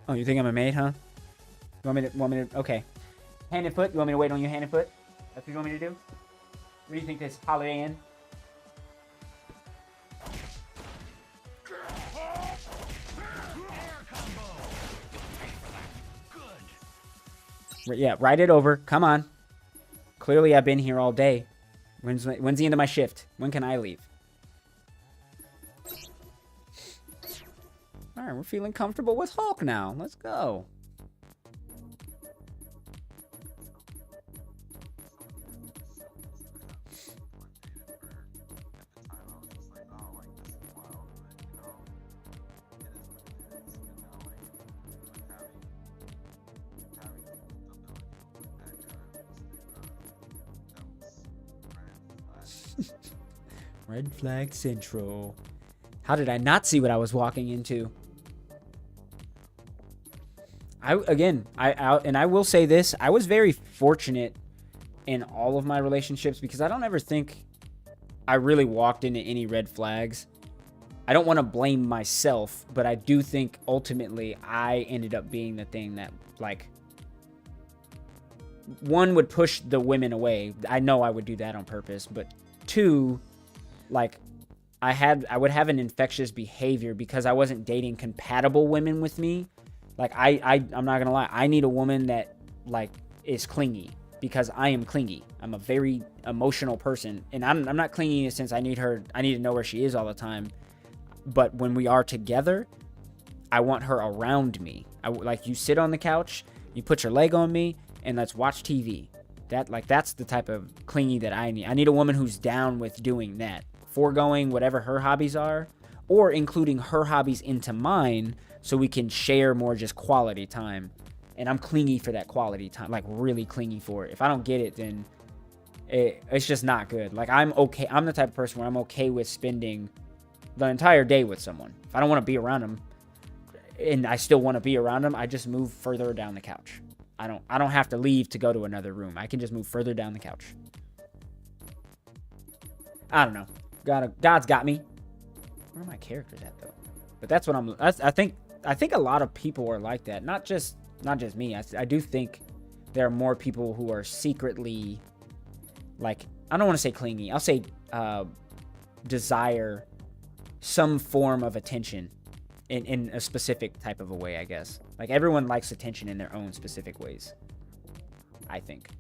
Oh, you think I'm a maid, huh? You want me to, okay. Hand and foot? You want me to wait on you hand and foot? That's what you want me to do? What do you think this Holiday Inn? Yeah, write it over. Come on. Clearly, I've been here all day. When's the end of my shift? When can I leave? All right, we're feeling comfortable with Hulk now. Let's go. Red Flag Central. How did I not see what I was walking into? I will say this. I was very fortunate in all of my relationships because I don't ever think I really walked into any red flags. I don't want to blame myself, but I do think ultimately I ended up being the thing that, like, one, would push the women away. I know I would do that on purpose, but two, like, I would have an infectious behavior because I wasn't dating compatible women with me. Like, I'm not gonna lie, I need a woman that, like, is clingy, because I am clingy. I'm a very emotional person, and I'm not clingy in the sense I need to know where she is all the time. But when we are together, I want her around me. Like, you sit on the couch, you put your leg on me, and let's watch TV. That's the type of clingy that I need. I need a woman who's down with doing that, foregoing whatever her hobbies are, or including her hobbies into mine, so we can share more just quality time. And I'm clingy for that quality time, like really clingy for it. If I don't get it, then it's just not good. Like, I'm okay. I'm the type of person where I'm okay with spending the entire day with someone. If I don't want to be around them, and I still want to be around them, I just move further down the couch. I don't have to leave to go to another room. I can just move further down the couch. I don't know. God's got me. Where are my characters at though? But that's what I think a lot of people are like that. Not just me. I do think there are more people who are secretly, like, I don't want to say clingy. I'll say desire some form of attention in a specific type of a way, I guess. Like, everyone likes attention in their own specific ways, I think.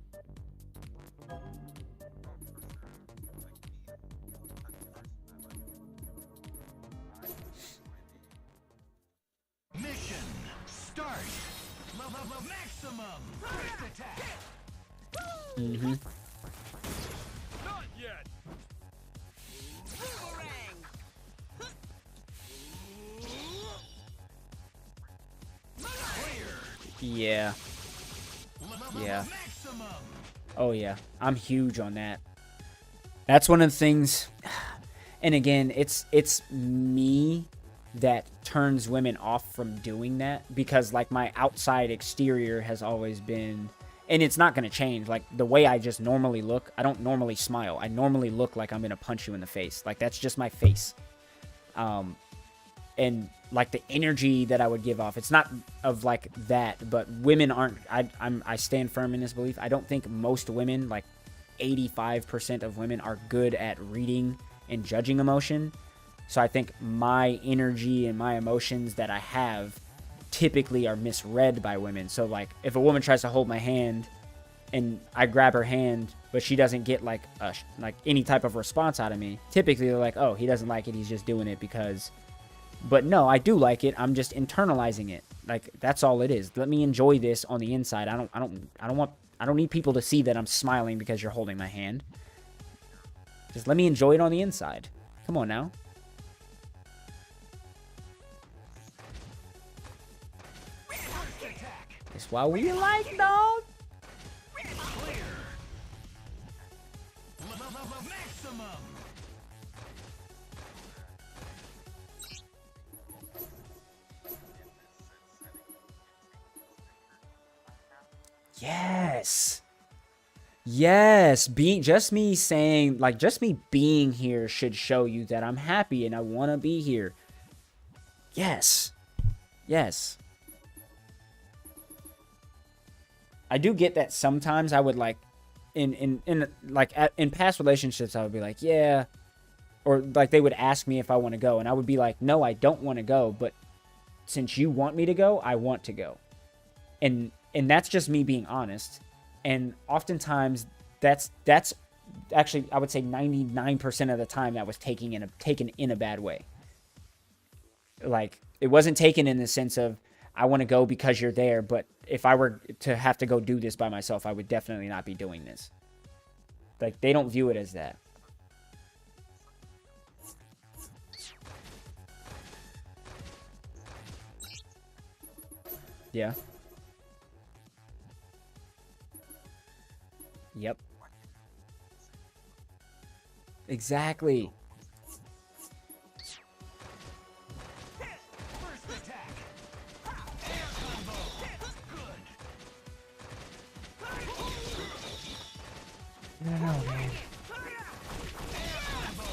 Mission start. Maximum first attack. Mm-hmm. Not yet. Yeah. Yeah. Oh, yeah. I'm huge on that. That's one of the things. And again, it's me that turns women off from doing that, because, like, my outside exterior has always been, and it's not going to change. Like, the way I just normally look, I don't normally smile. I normally look like I'm going to punch you in the face. Like, that's just my face. And, like, the energy that I would give off, it's not of, like, that, but women aren't, I stand firm in this belief. I don't think most women, like 85% of women, are good at reading and judging emotion. So I think my energy and my emotions that I have typically are misread by women. So, like, if a woman tries to hold my hand and I grab her hand, but she doesn't get, like, any type of response out of me, typically they're like, oh, he doesn't like it, he's just doing it because... But no, I do like it. I'm just internalizing it. Like, that's all it is. Let me enjoy this on the inside. I don't need people to see that I'm smiling because you're holding my hand. Just let me enjoy it on the inside. Come on now. That's why we like, dog. Maximum. Yes. Yes. Just me saying, like, just me being here should show you that I'm happy and I want to be here. Yes. Yes. I do get that sometimes I would, like, in past relationships, I would be like, yeah. Or, like, they would ask me if I want to go, and I would be like, no, I don't want to go, but since you want me to go, I want to go. And that's just me being honest. And oftentimes that's actually, I would say 99% of the time that was taken in a bad way. Like, it wasn't taken in the sense of, I want to go because you're there, but if I were to have to go do this by myself, I would definitely not be doing this. Like, they don't view it as that. Yeah. Yep. Exactly. First attack. Air combo. Good. No, man. Air combo.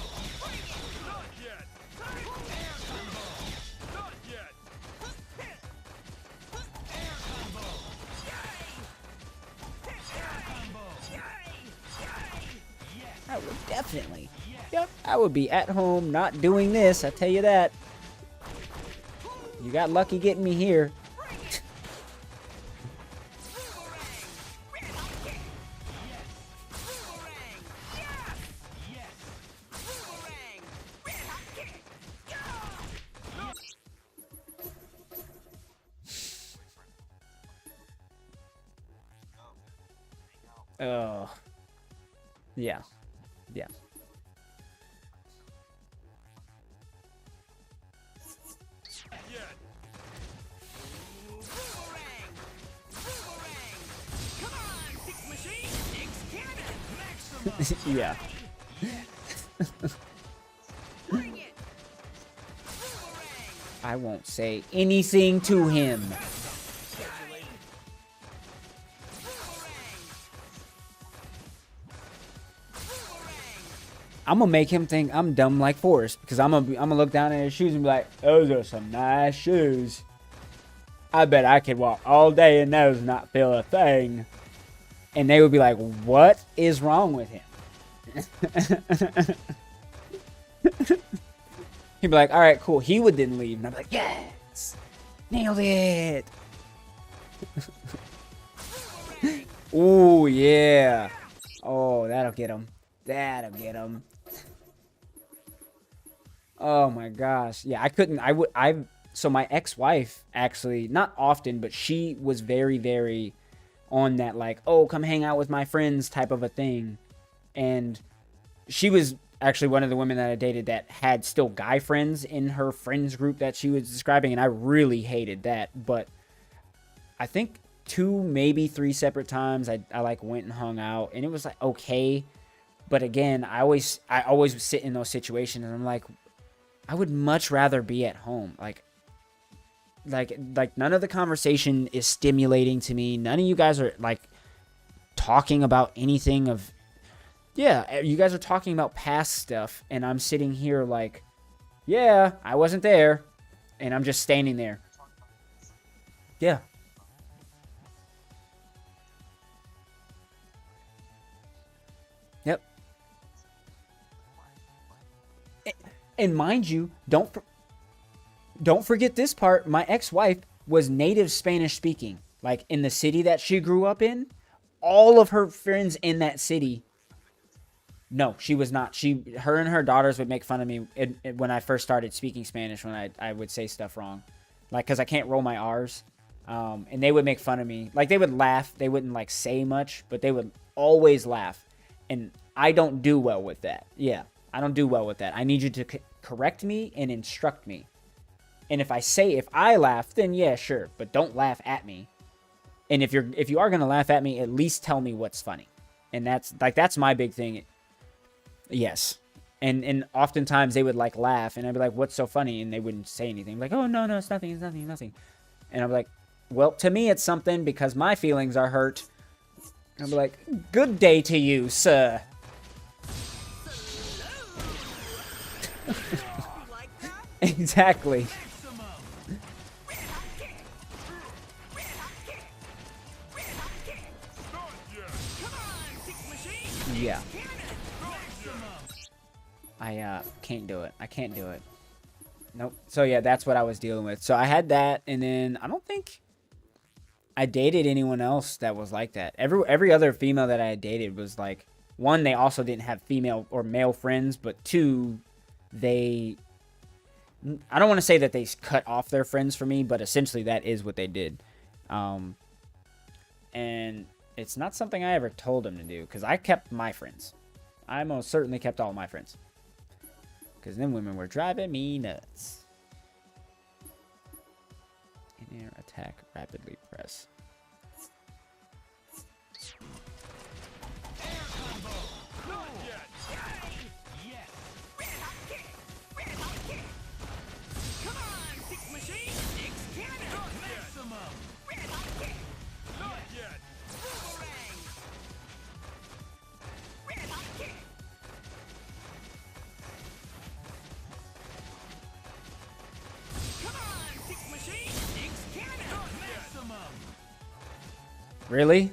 definitely. Yep, I would be at home not doing this, I tell you that. You got lucky getting me here. Oh. Yeah. Yeah. Yeah. I won't say anything to him. I'm gonna make him think I'm dumb like Forrest, because I'm gonna look down at his shoes and be like, those are some nice shoes. I bet I could walk all day in those and not feel a thing. And they would be like, what is wrong with him? He'd be like, all right, cool. He would then leave. And I'd be like, yes, nailed it. Ooh, yeah. Oh, that'll get him. That'll get him. Oh my gosh. Yeah, I couldn't. So my ex-wife, actually, not often, but she was very, very on that, like, oh, come hang out with my friends type of a thing. And she was actually one of the women that I dated that had still guy friends in her friends group that she was describing, and I really hated that. But I think 2, maybe 3 separate times I like went and hung out, and it was like okay. But again, I always sit in those situations and I'm like, I would much rather be at home. Like none of the conversation is stimulating to me. None of you guys are like talking about anything of, yeah, you guys are talking about past stuff, and I'm sitting here like, yeah, I wasn't there, and I'm just standing there. Yeah. Yep. And mind you, don't forget this part. My ex-wife was native Spanish speaking. Like in the city that she grew up in, all of her friends in that city. No, she was not. Her and her daughters would make fun of me when I first started speaking Spanish, when I would say stuff wrong. Like, because I can't roll my R's. And they would make fun of me. Like, they would laugh. They wouldn't, like, say much, but they would always laugh. And I don't do well with that. Yeah, I don't do well with that. I need you to correct me and instruct me. And if I laugh, then yeah, sure. But don't laugh at me. And if you are going to laugh at me, at least tell me what's funny. And that's my big thing. Yes. And oftentimes they would like laugh, and I'd be like, what's so funny? And they wouldn't say anything. Like, oh, no, it's nothing, it's nothing, it's nothing. And I'm like, well, to me it's something because my feelings are hurt. And I'll be like, good day to you, sir. Exactly. Yeah. I can't do it. I can't do it. Nope. So yeah, that's what I was dealing with. So I had that, and then I don't think I dated anyone else that was like that. Every other female that I had dated was like, one, they also didn't have female or male friends, but two, I don't want to say that they cut off their friends for me, but essentially that is what they did. And it's not something I ever told them to do, because I kept my friends. I most certainly kept all my friends. Because them women were driving me nuts. In air attack, rapidly press. Really?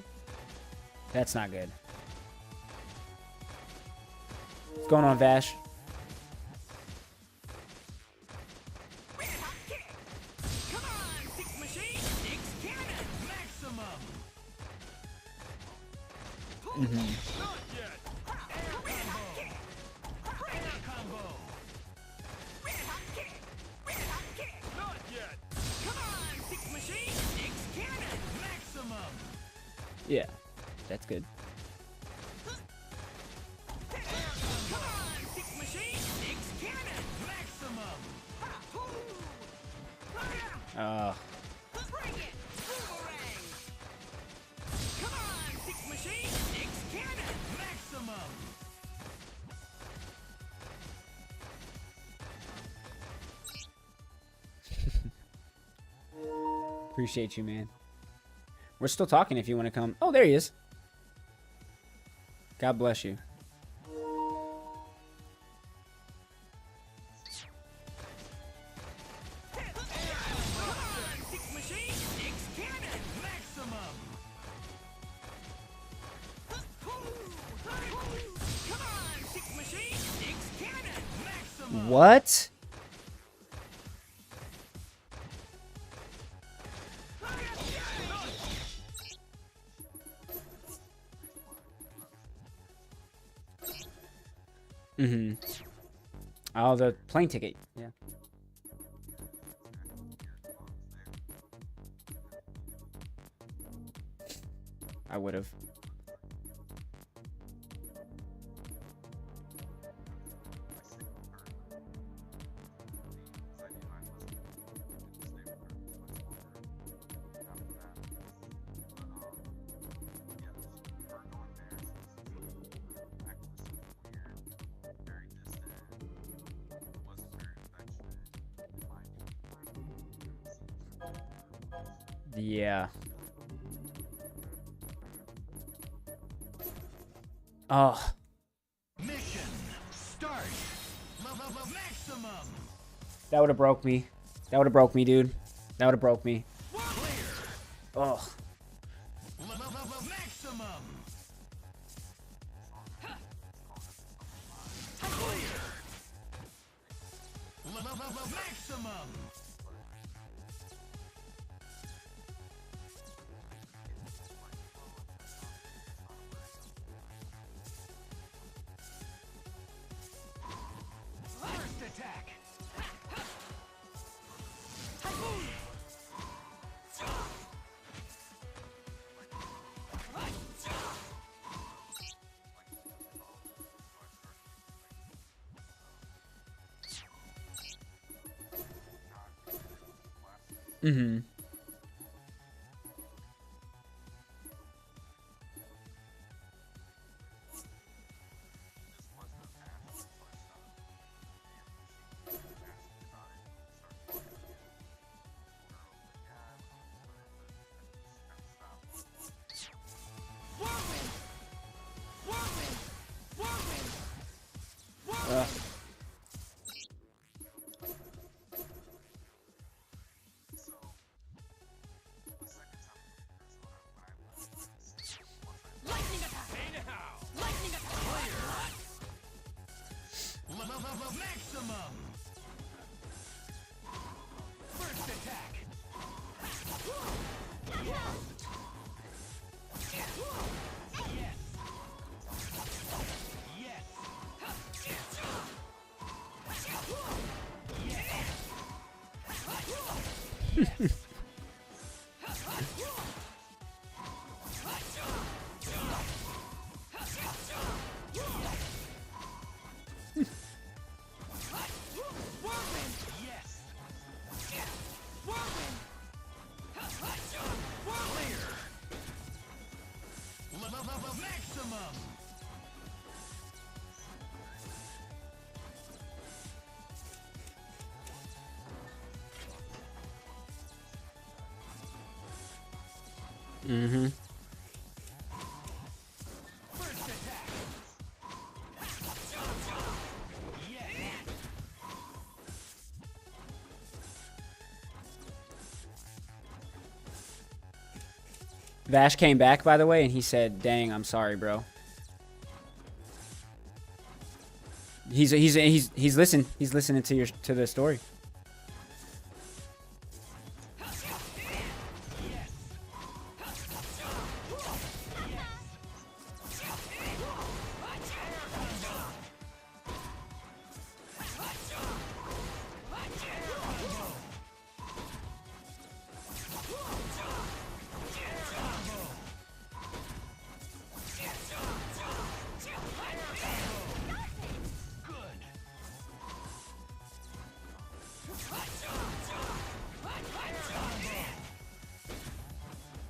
That's not good. What's going on, Vash? Come on, six machine, six cannon. Maximum. Not yet. Air combo. Not yet. Come on, six machine, six cannon. Maximum. Yeah, that's good. Come on, six machine, six cannon. Maximum. Bring it, boomerang. Come on, six machine, six cannon. Maximum. Appreciate you, man. We're still talking if you want to come. Oh, there he is. God bless you. Come on, six machine, six cannon. Maximum. Come on, six machine, six cannon. Maximum. What? Mm-hmm. Oh, the plane ticket. Yeah. I would have. Yeah. Oh. Mission start. Maximum. That would have broke me. That would have broke me, dude. That would have broke me. Clear. Oh. Maximum. Maximum. First attack. Mm-hmm. Lightning attack. Hey now. Lightning attack. Maximum. First attack. Yes. Yes. Yes. Clear. Maximum. Mm-hmm. First attack. Yes. Vash came back, by the way, and he said, dang, I'm sorry, bro. He's listening. He's listening to the story.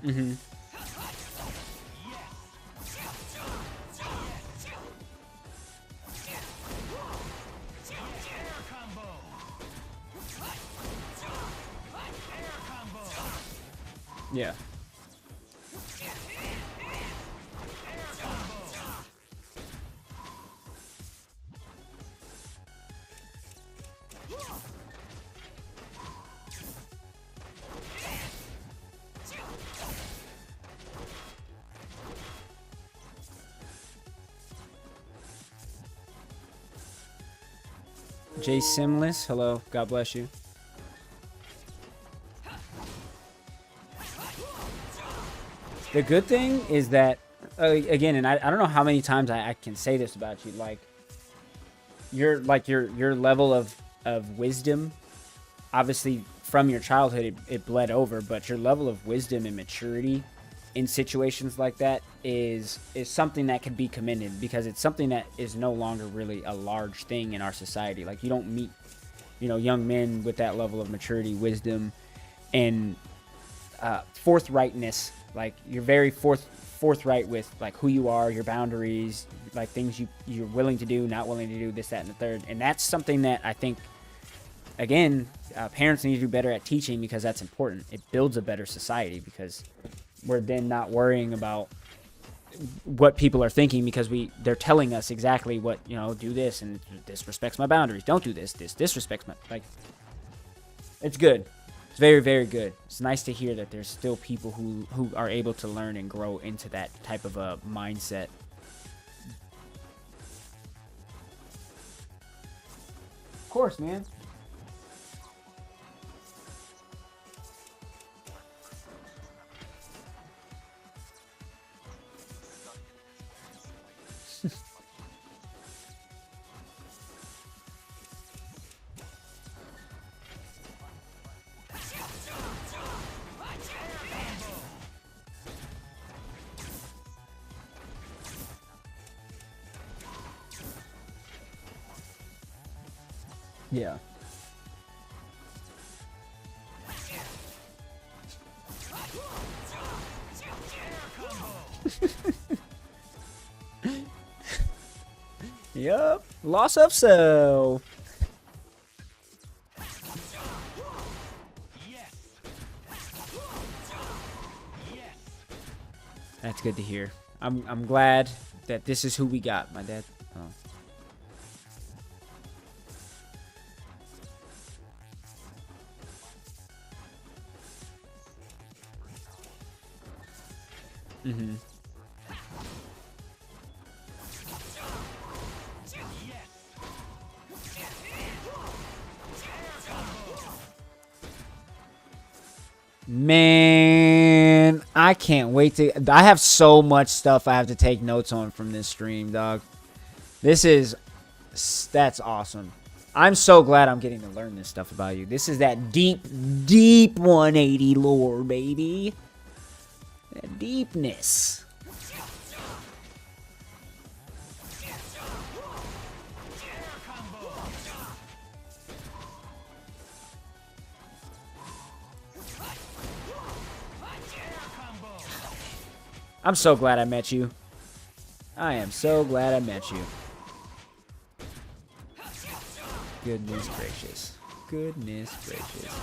Mm-hmm. Yeah. Jay Simless, hello, God bless you. The good thing is that, again, and I don't know how many times I can say this about you, like your level of wisdom, obviously from your childhood it bled over, but your level of wisdom and maturity in situations like that is something that can be commended, because it's something that is no longer really a large thing in our society. Like, you don't meet, young men with that level of maturity, wisdom, and forthrightness. Like, you're very forthright with like who you are, your boundaries, like things you're willing to do, not willing to do, this, that, and the third. And that's something that I think, again, parents need to do better at teaching, because that's important. It builds a better society, because we're then not worrying about what people are thinking, because they're telling us exactly what, do this, and this respects my boundaries. Don't do this. This disrespects my, like, it's good. It's very, very good. It's nice to hear that there's still people who are able to learn and grow into that type of a mindset. Of course, man. Yeah. Yup. Loss of self. That's good to hear. I'm glad that this is who we got, my dad. Oh. Mm-hmm. Man, I can't wait to... I have so much stuff I have to take notes on from this stream, dog. That's awesome. I'm so glad I'm getting to learn this stuff about you. This is that deep, deep 180 lore, baby. That deepness. I'm so glad I met you. I am so glad I met you. Goodness gracious. Goodness gracious.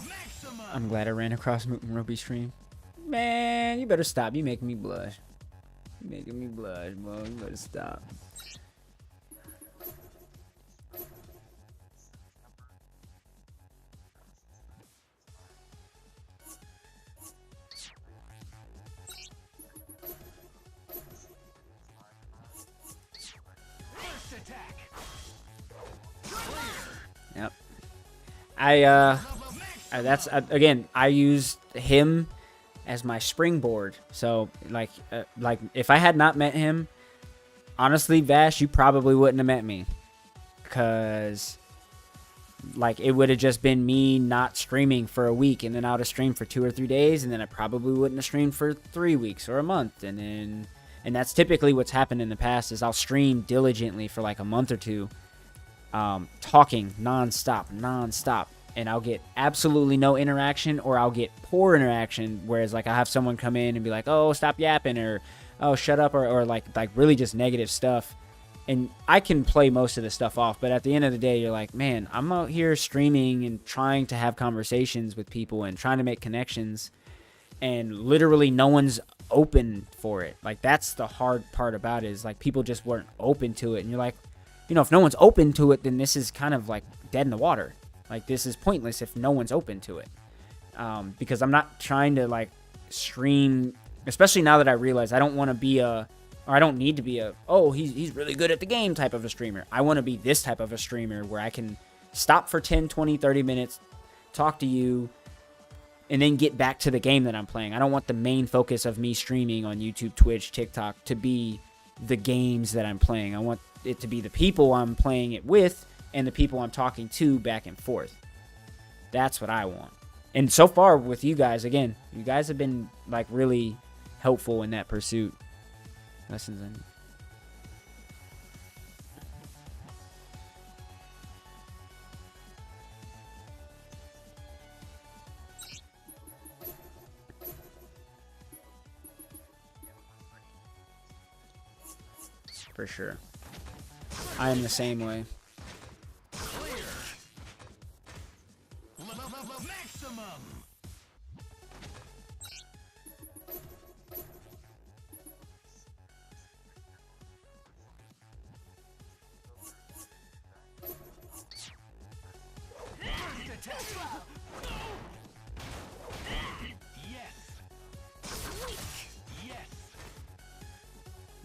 Maximum. I'm glad I ran across MutenRoby's stream. Man, you better stop. You making me blush. You making me blush, bro. You better stop. First attack. Yep. That's again, I used him as my springboard. So like if I had not met him, honestly, Vash, you probably wouldn't have met me, cause like it would have just been me not streaming for a week, and then I would have streamed for 2 or 3 days, and then I probably wouldn't have streamed for 3 weeks or a month, and that's typically what's happened in the past. Is I'll stream diligently for like a month or two, talking nonstop, and I'll get absolutely no interaction, or I'll get poor interaction, whereas like I have someone come in and be like, oh, stop yapping, or oh, shut up, or like really just negative stuff. And I can play most of the stuff off, but at the end of the day, you're like, man, I'm out here streaming and trying to have conversations with people and trying to make connections, and literally no one's open for it. Like, that's the hard part about it, is like people just weren't open to it. And you're like, you know, if no one's open to it, then this is kind of like dead in the water. Like, this is pointless if no one's open to it. Because I'm not trying to like stream, especially now that I realize I don't want to be or I don't need to be oh, he's really good at the game type of a streamer. I want to be this type of a streamer where I can stop for 10, 20, 30 minutes, talk to you, and then get back to the game that I'm playing. I don't want the main focus of me streaming on YouTube, Twitch, TikTok to be the games that I'm playing. I want it to be the people I'm playing it with and the people I'm talking to back and forth. That's what I want. And so far with you guys, again, you guys have been like really helpful in that pursuit. Lessons in. For sure. I am the same way. Maximum.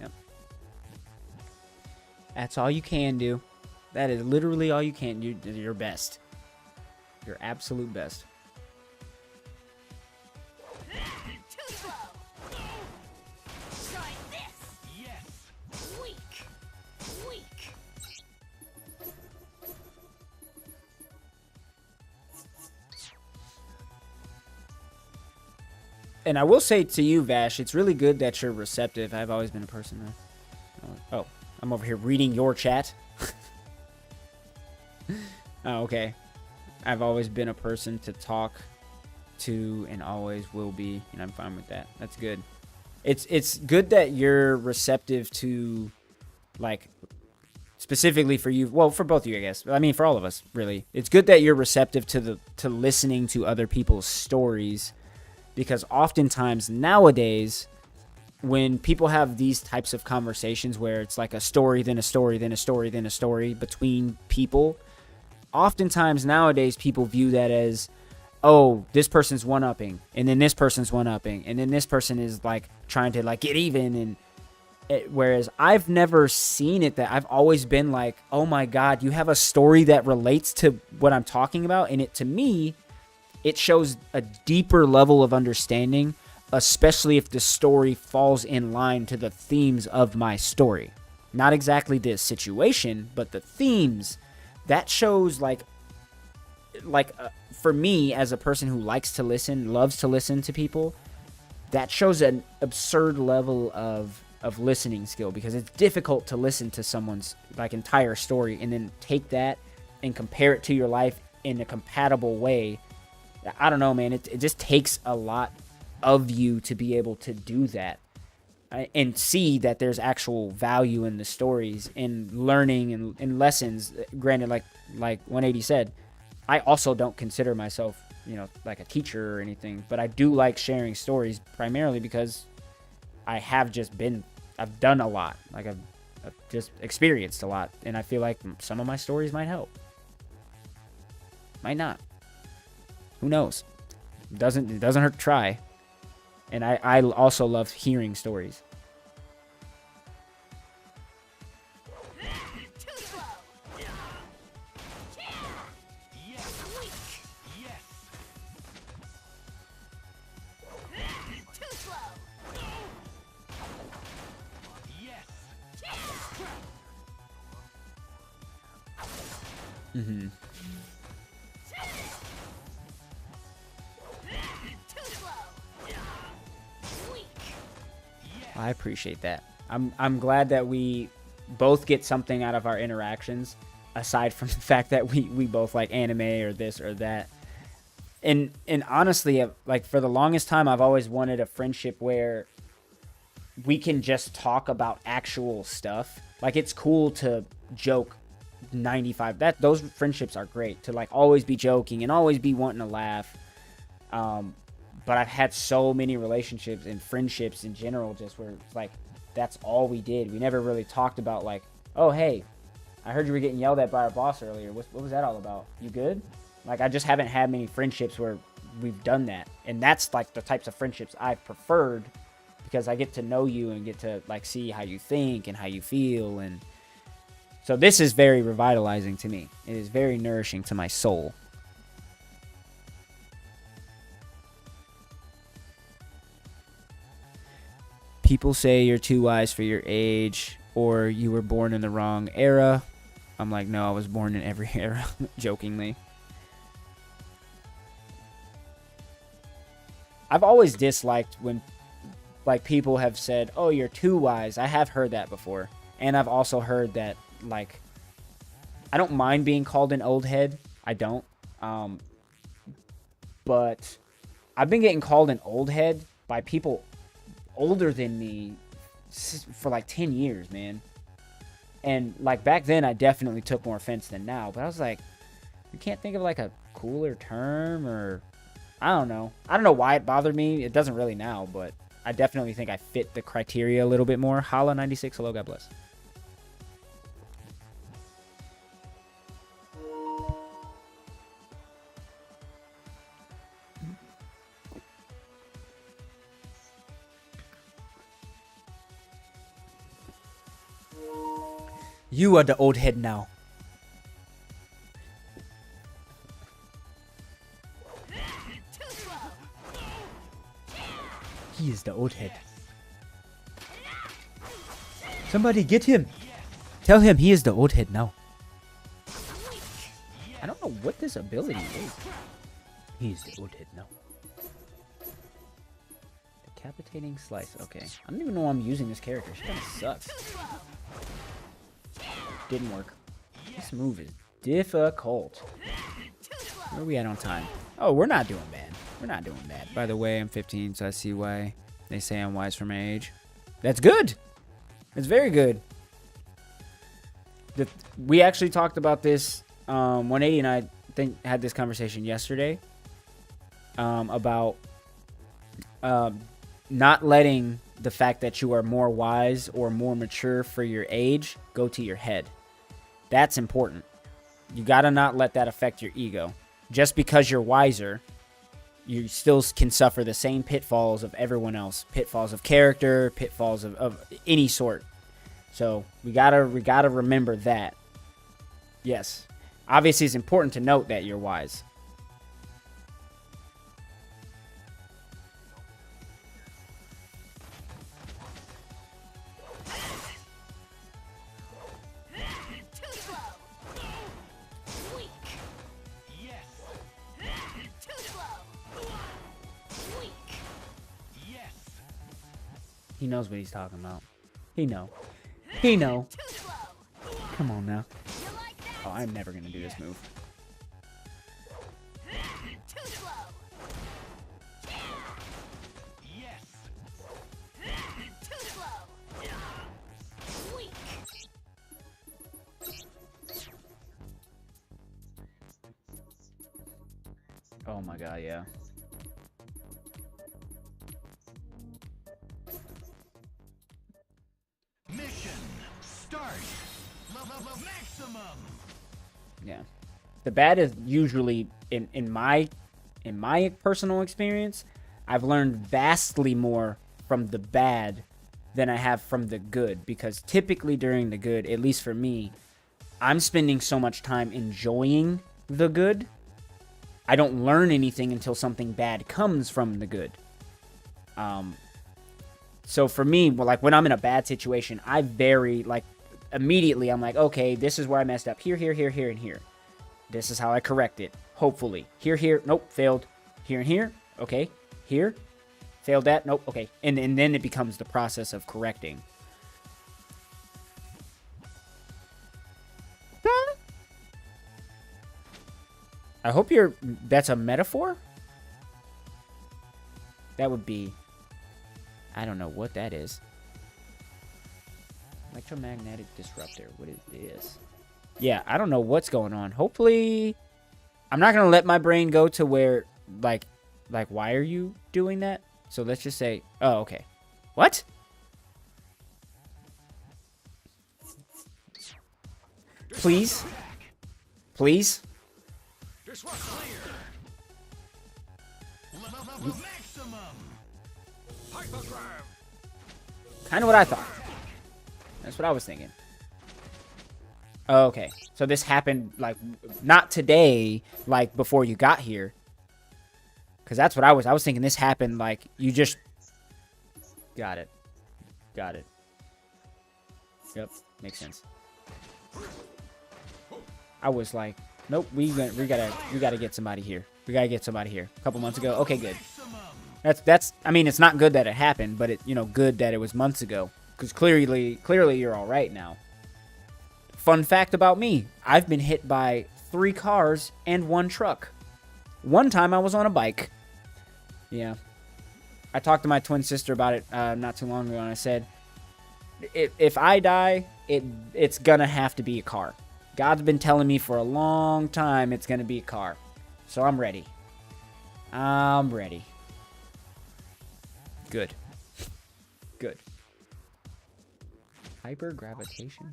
Yep. That's all you can do. That is literally all you can do. Your best. Your absolute best. Try this. Yes. Weak. And I will say to you, Vash, it's really good that you're receptive. I've always been a person that... Oh, I'm over here reading your chat. Oh, okay. I've always been a person to talk to and always will be, and I'm fine with that. That's good. It's good that you're receptive to, like, specifically for you. Well, for both of you, I guess. I mean, for all of us, really. It's good that you're receptive to listening to other people's stories, because oftentimes nowadays, when people have these types of conversations where it's like a story, then a story, then a story, then a story between people, oftentimes nowadays people view that as, oh, this person's one-upping, and then this person's one-upping, and then this person is like trying to like get even, and whereas I've never seen it that. I've always been like, oh my God, you have a story that relates to what I'm talking about, and it, to me, it shows a deeper level of understanding, especially if the story falls in line to the themes of my story. Not exactly the situation, but the themes. That shows for me as a person who likes to listen, loves to listen to people, that shows an absurd level of listening skill, because it's difficult to listen to someone's like entire story and then take that and compare it to your life in a compatible way. I don't know, man. It just takes a lot of you to be able to do that and see that there's actual value in the stories, in learning and lessons. Granted, like 180 said, I also don't consider myself, you know, like a teacher or anything, but I do like sharing stories primarily because I've done a lot. Like I've just experienced a lot, and I feel like some of my stories might help. Might not. Who knows? It doesn't hurt to try. And I also love hearing stories. Mm-hmm. I appreciate that. I'm glad that we both get something out of our interactions, aside from the fact that we both like anime or this or that. And honestly, like for the longest time, I've always wanted a friendship where we can just talk about actual stuff. Like it's cool to joke 95. Those friendships are great, to like always be joking and always be wanting to laugh. But I've had so many relationships and friendships in general just where like that's all we did. We never really talked about like, oh hey, I heard you were getting yelled at by our boss earlier. What was that all about? You good? Like I just haven't had many friendships where we've done that. And that's like the types of friendships I've preferred, because I get to know you and get to like see how you think and how you feel. And so this is very revitalizing to me. It is very nourishing to my soul. People say you're too wise for your age, or you were born in the wrong era. I'm like, no, I was born in every era, jokingly. I've always disliked when like people have said, oh, you're too wise. I have heard that before. And I've also heard that, like, I don't mind being called an old head. I don't. But I've been getting called an old head by people older than me for like 10 years, man. And like back then I definitely took more offense than now, but I was like, you can't think of like a cooler term, or I don't know why it bothered me. It doesn't really now, but I definitely think I fit the criteria a little bit more. Hala 96, hello, God bless. You are the old head now. He is the old head. Somebody get him. Tell him he is the old head now. I don't know what this ability is. He is the old head now. Decapitating slice. Okay. I don't even know why I'm using this character. She kind of sucks. Didn't work. This move is difficult. Where are we at on time? Oh, we're not doing bad. We're not doing bad. By the way, I'm 15, so I see why they say I'm wise for my age. That's good. It's very good. We actually talked about this. 180 and I think had this conversation yesterday about not letting the fact that you are more wise or more mature for your age go to your head. That's important. You gotta not let that affect your ego. Just because you're wiser, you still can suffer the same pitfalls of everyone else. Pitfalls of character, pitfalls of any sort. So we gotta remember that. Yes. Obviously, it's important to note that you're wise. He knows what he's talking about. He know. Come on now. Oh, I'm never gonna do this move. Oh my god, yeah. Mission start. Maximum. Yeah. The bad is usually in my personal experience, I've learned vastly more from the bad than I have from the good, because typically during the good, at least for me, I'm spending so much time enjoying the good. I don't learn anything until something bad comes from the good. So for me, well, like when I'm in a bad situation, I very, like, immediately I'm like, okay, this is where I messed up. Here, here, here, here, and here. This is how I correct it. Hopefully. Here, here. Nope, failed. Here and here. Okay. Here. Failed that. Nope. Okay. And then it becomes the process of correcting. I hope that's a metaphor? That would be... I don't know what that is. Electromagnetic disruptor. What is this? Yeah, I don't know what's going on. Hopefully... I'm not going to let my brain go to where... Like, why are you doing that? So let's just say... Oh, okay. What? Please? Please? Kind of what I thought. That's what I was thinking. Okay, so this happened, like, not today, like, before you got here. Because that's what I was thinking this happened, like, you just... Got it. Got it. Yep, makes sense. I was like, nope, we gotta get somebody here. We gotta get somebody here. A couple months ago. Okay, good. That's. I mean, it's not good that it happened, but it, good that it was months ago. Because clearly you're all right now. Fun fact about me: I've been hit by 3 cars and 1 truck. One time I was on a bike. Yeah. I talked to my twin sister about it not too long ago, and I said, if I die, it's gonna have to be a car. God's been telling me for a long time it's gonna be a car. So I'm ready. I'm ready. Good. Good. Hypergravitation?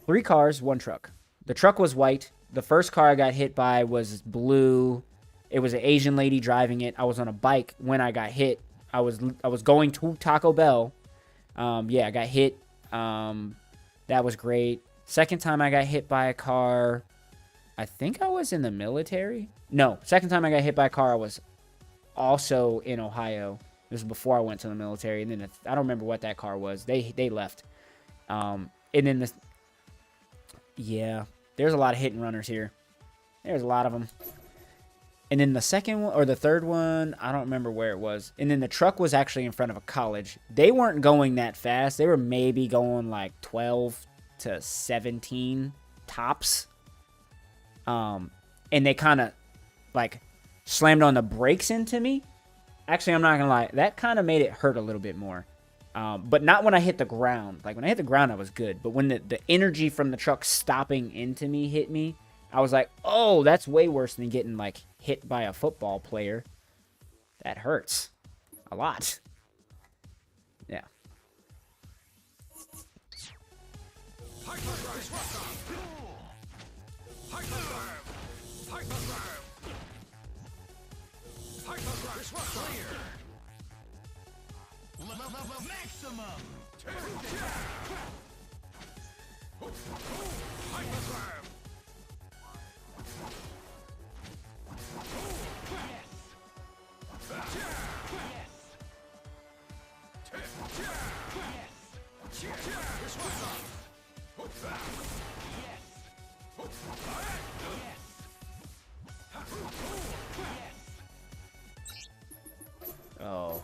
3 cars, 1 truck. The truck was white. The first car I got hit by was blue. It was an Asian lady driving it. I was on a bike when I got hit. I was going to Taco Bell. Yeah, I got hit. That was great. Second time I got hit by a car, I think I was in the military. No, second time I got hit by a car, I was also in Ohio. This was before I went to the military. And then I don't remember what that car was. They left. And then yeah, there's a lot of hit and runners here. There's a lot of them. And then the second one, or the third one, I don't remember where it was. And then the truck was actually in front of a college. They weren't going that fast. They were maybe going like 12 to 17 tops. And they kind of like slammed on the brakes into me. Actually, I'm not gonna lie, that kind of made it hurt a little bit more. But not when I hit the ground. Like when I hit the ground, I was good. But when the energy from the truck stopping into me hit me, I was like, oh, that's way worse than getting like hit by a football player. That hurts a lot. Yeah. Maximum. Oh.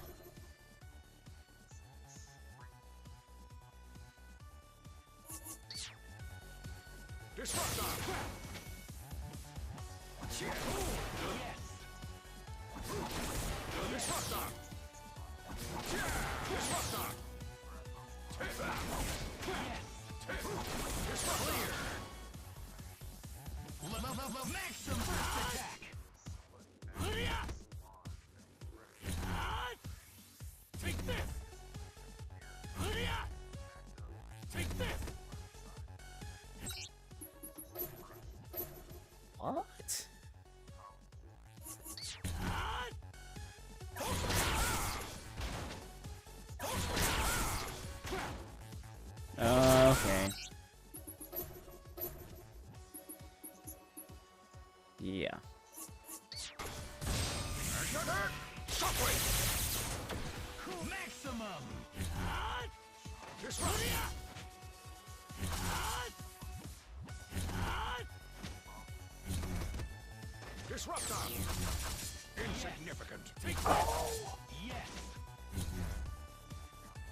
Maximum. Disruptor. Insignificant. Yes.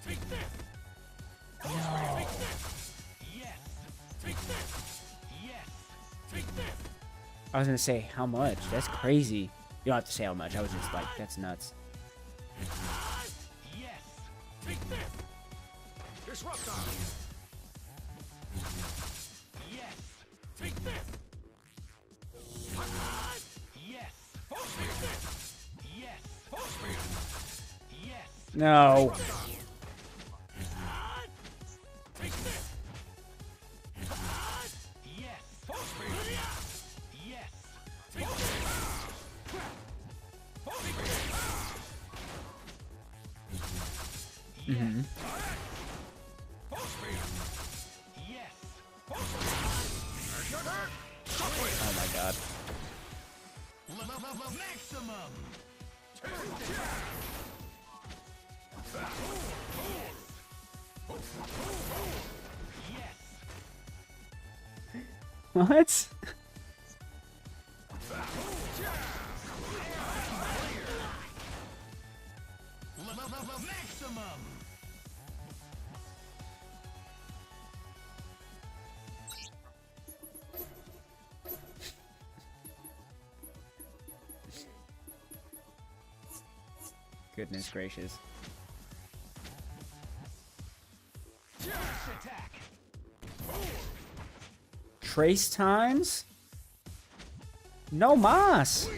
Take this. No. Take this. Yes. Take this. Yes. Take this. I was gonna say how much. That's crazy. You don't have to say how much. I was just like, that's nuts. Yes. Take this. Disruptor. Yes. Take this. Yes. Take this. Yes. Yes. No. Take this. Yes. Yes. Take this. Mm-hmm. Yes. Oh my god. Maximum. Yes. What? Maximum. Goodness gracious. Attack. Trace times? No mas.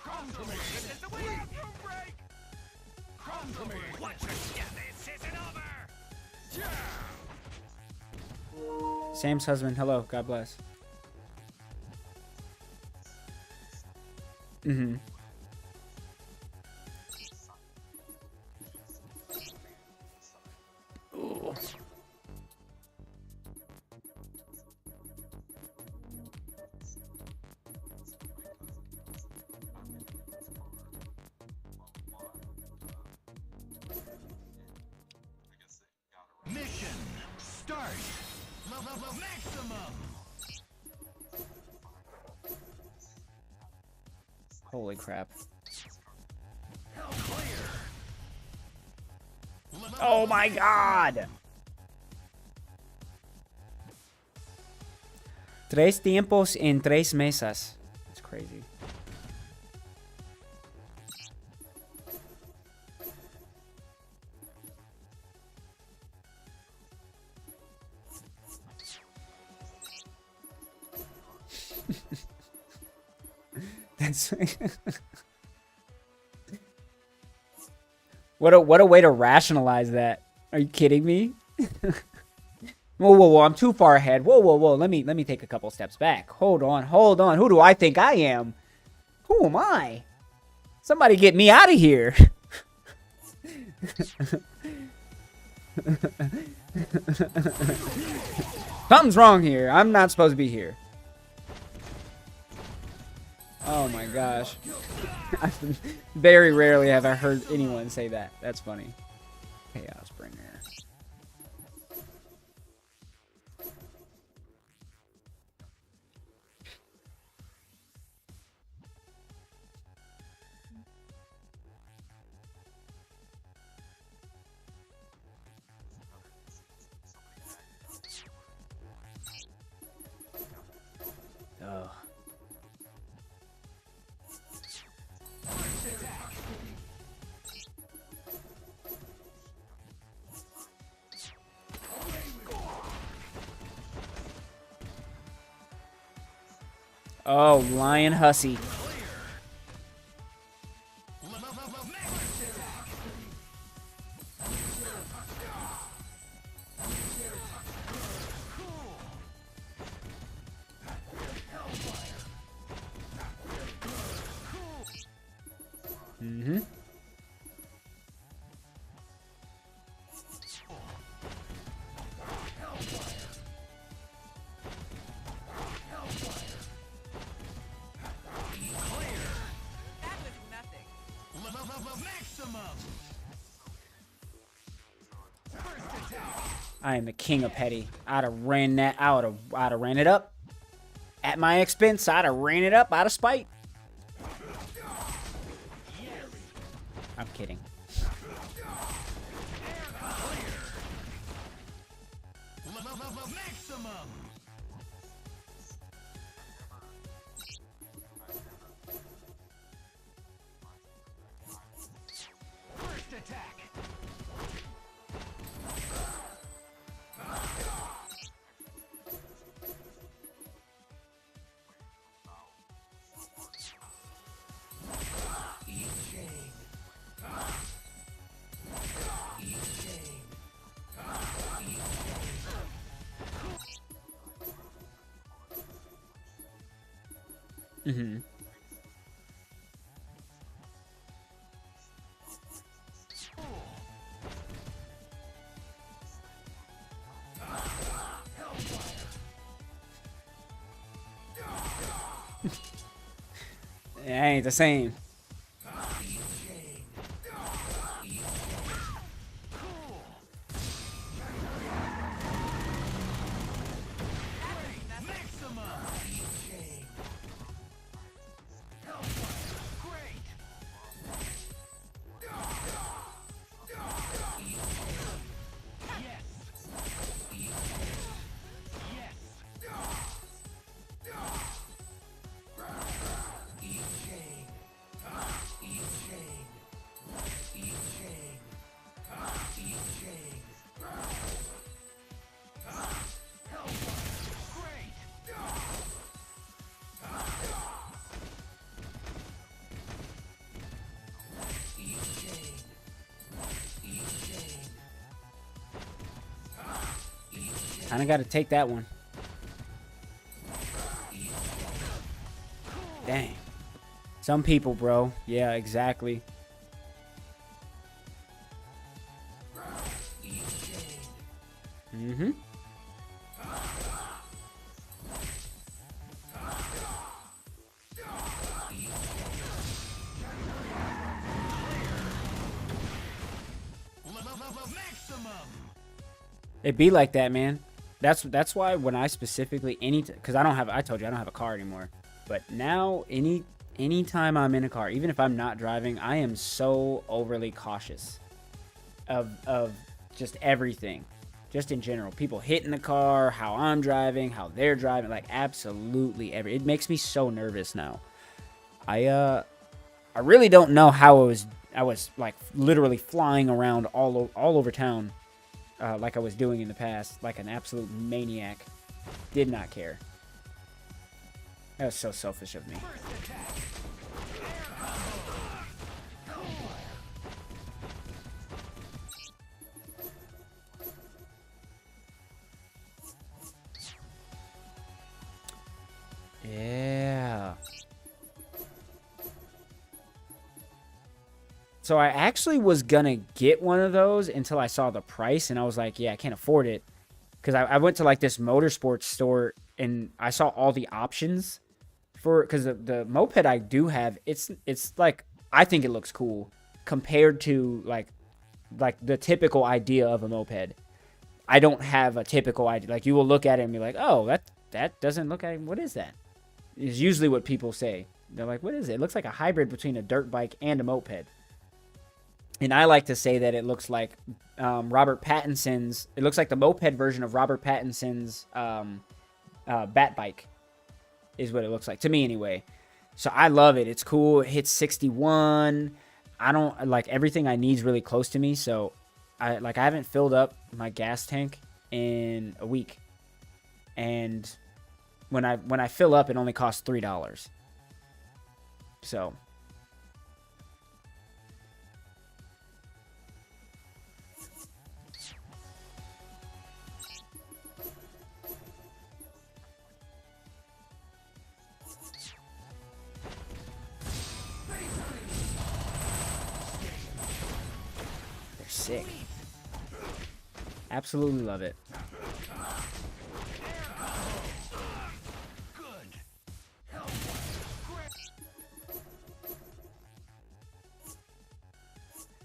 Come to me. This is the way out, room break. Come to me. Watch this. Yeah, this isn't over. Sam's husband, hello, God bless. Mm-hmm. Ooh. Mission start. Maximum. Holy crap. Oh my god! Tres tiempos en tres mesas. That's crazy. That's what a way to rationalize that. Are you kidding me? Whoa, I'm too far ahead. Whoa. Let me take a couple steps back. Hold on. Who do I think I am? Who am I? Somebody get me out of here. Something's wrong here. I'm not supposed to be here. Oh my gosh. Very rarely have I heard anyone say that. That's funny. Chaos Bringer. Oh. Oh, Lion Hussy. Mm-hmm. That was nothing. Maximum. First attack. I am the king of petty. I'd have ran that. I'd have ran it up at my expense. I'd have ran it up out of spite. I'm kidding. Maximum. First attack. Mm-hmm. It ain't the same. Kinda gotta take that one. Dang. Some people, bro. Yeah, exactly. Mm-hmm. It be like that, man. That's why when I specifically because I told you I don't have a car anymore. But now anytime I'm in a car, even if I'm not driving, I am so overly cautious of just everything. Just in general. People hitting the car, how I'm driving, how they're driving, like absolutely it makes me so nervous now. I really don't know how I was like literally flying around all over town. Like I was doing in the past, like an absolute maniac. Did not care. That was so selfish of me. Yeah. So I actually was gonna get one of those until I saw the price, and I was like, yeah, I can't afford it. Because I went to like this motorsports store, and I saw all the options for, because the moped I do have, it's like, I think it looks cool compared to like the typical idea of a moped. I don't have a typical idea. Like, you will look at it and be like, oh, that doesn't look like, what is that? Is usually what people say. They're like, what is it? It looks like a hybrid between a dirt bike and a moped. And I like to say that it looks like Robert Pattinson's... It looks like the moped version of Robert Pattinson's Bat Bike is what it looks like. To me, anyway. So I love it. It's cool. It hits 61. I don't... Like, everything I need is really close to me. So, I haven't filled up my gas tank in a week. And when I fill up, it only costs $3. So... Sick. Absolutely love it.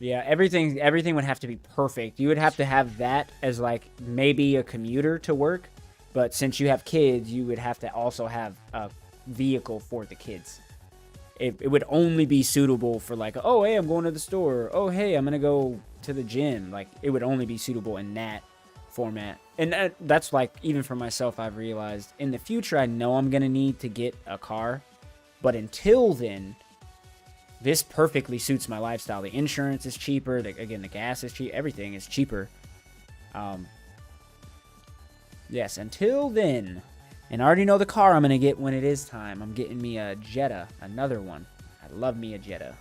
Yeah, everything would have to be perfect. You would have to have that as like maybe a commuter to work, but since you have kids, you would have to also have a vehicle for the kids. It would only be suitable for like, oh hey, I'm going to the store. Oh hey, I'm gonna go to the gym. Like it would only be suitable in that format. And that's like, even for myself, I've realized in the future I know I'm gonna need to get a car, but until then, this perfectly suits my lifestyle. The insurance is cheaper. Again, the gas is cheap. Everything is cheaper. Yes, until then. And I already know the car I'm going to get when it is time. I'm getting me a Jetta. Another one. I love me a Jetta.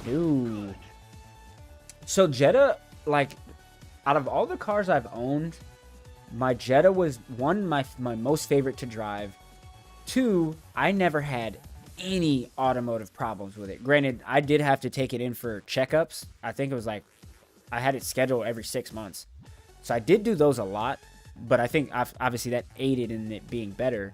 Ooh. So Jetta, like, out of all the cars I've owned, my Jetta was, one, my most favorite to drive. Two, I never had any automotive problems with it. Granted, I did have to take it in for checkups. I think it was like, I had it scheduled every 6 months. So I did do those a lot, but I think obviously that aided in it being better.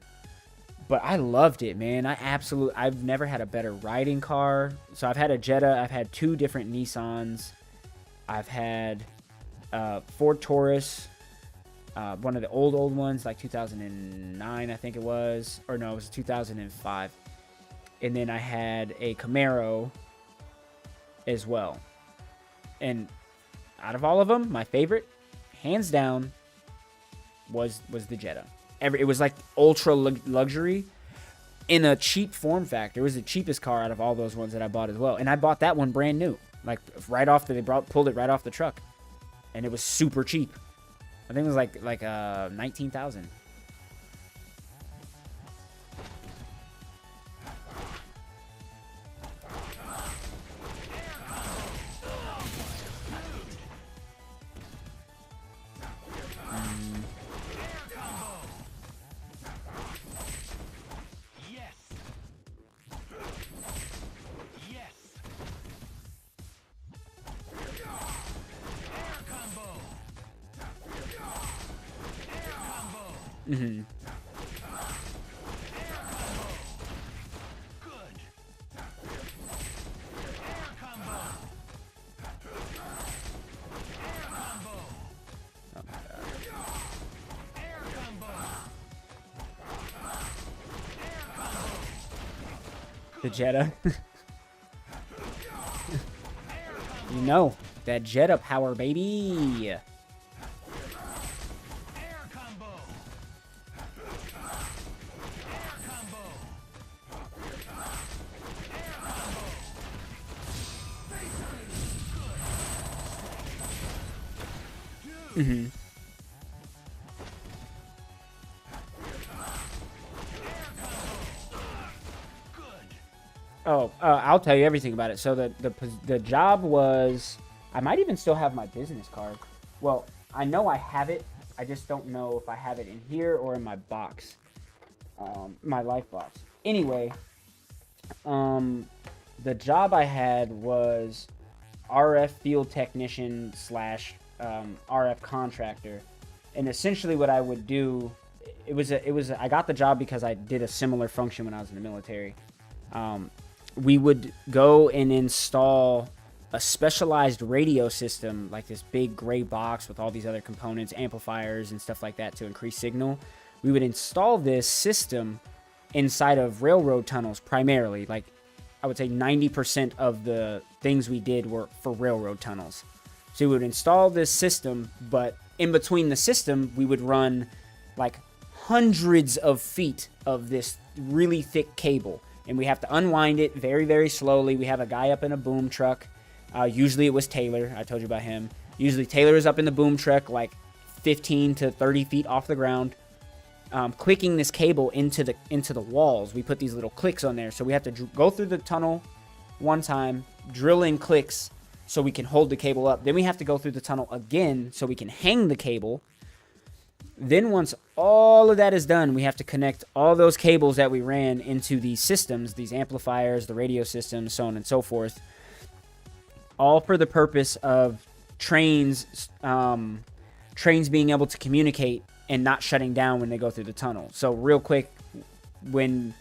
But I loved it, man. I've never had a better riding car. So I've had a Jetta. I've had 2 different Nissans. I've had Ford Taurus. One of the old ones, like 2009, I think it was. Or no, it was 2005. And then I had a Camaro as well. And out of all of them, my favorite, hands down, was the Jetta. It was like ultra luxury in a cheap form factor. It was the cheapest car out of all those ones that I bought as well. And I bought that one brand new. Like right off pulled it right off the truck. And it was super cheap. I think it was like $19,000. Mm-hmm. The Jetta. You know, that Jetta power, baby. Mm-hmm. Oh, I'll tell you everything about it. So the job was, I might even still have my business card. Well, I know I have it. I just don't know if I have it in here or in my box, my life box. Anyway, the job I had was RF field technician / RF contractor, and essentially what I would do, I got the job because I did a similar function when I was in the military. We would go and install a specialized radio system, like this big gray box with all these other components, amplifiers and stuff like that to increase signal. We would install this system inside of railroad tunnels primarily. Like I would say 90% of the things we did were for railroad tunnels. So we would install this system, but in between the system, we would run like hundreds of feet of this really thick cable. And we have to unwind it very, very slowly. We have a guy up in a boom truck. Usually it was Taylor. I told you about him. Usually Taylor is up in the boom truck like 15 to 30 feet off the ground, clicking this cable into the walls. We put these little clicks on there. So we have to go through the tunnel one time, drill in clicks so we can hold the cable up. Then we have to go through the tunnel again so we can hang the cable. Then once all of that is done, we have to connect all those cables that we ran into these systems, these amplifiers, the radio systems, so on and so forth, all for the purpose of trains being able to communicate and not shutting down when they go through the tunnel. So real quick, when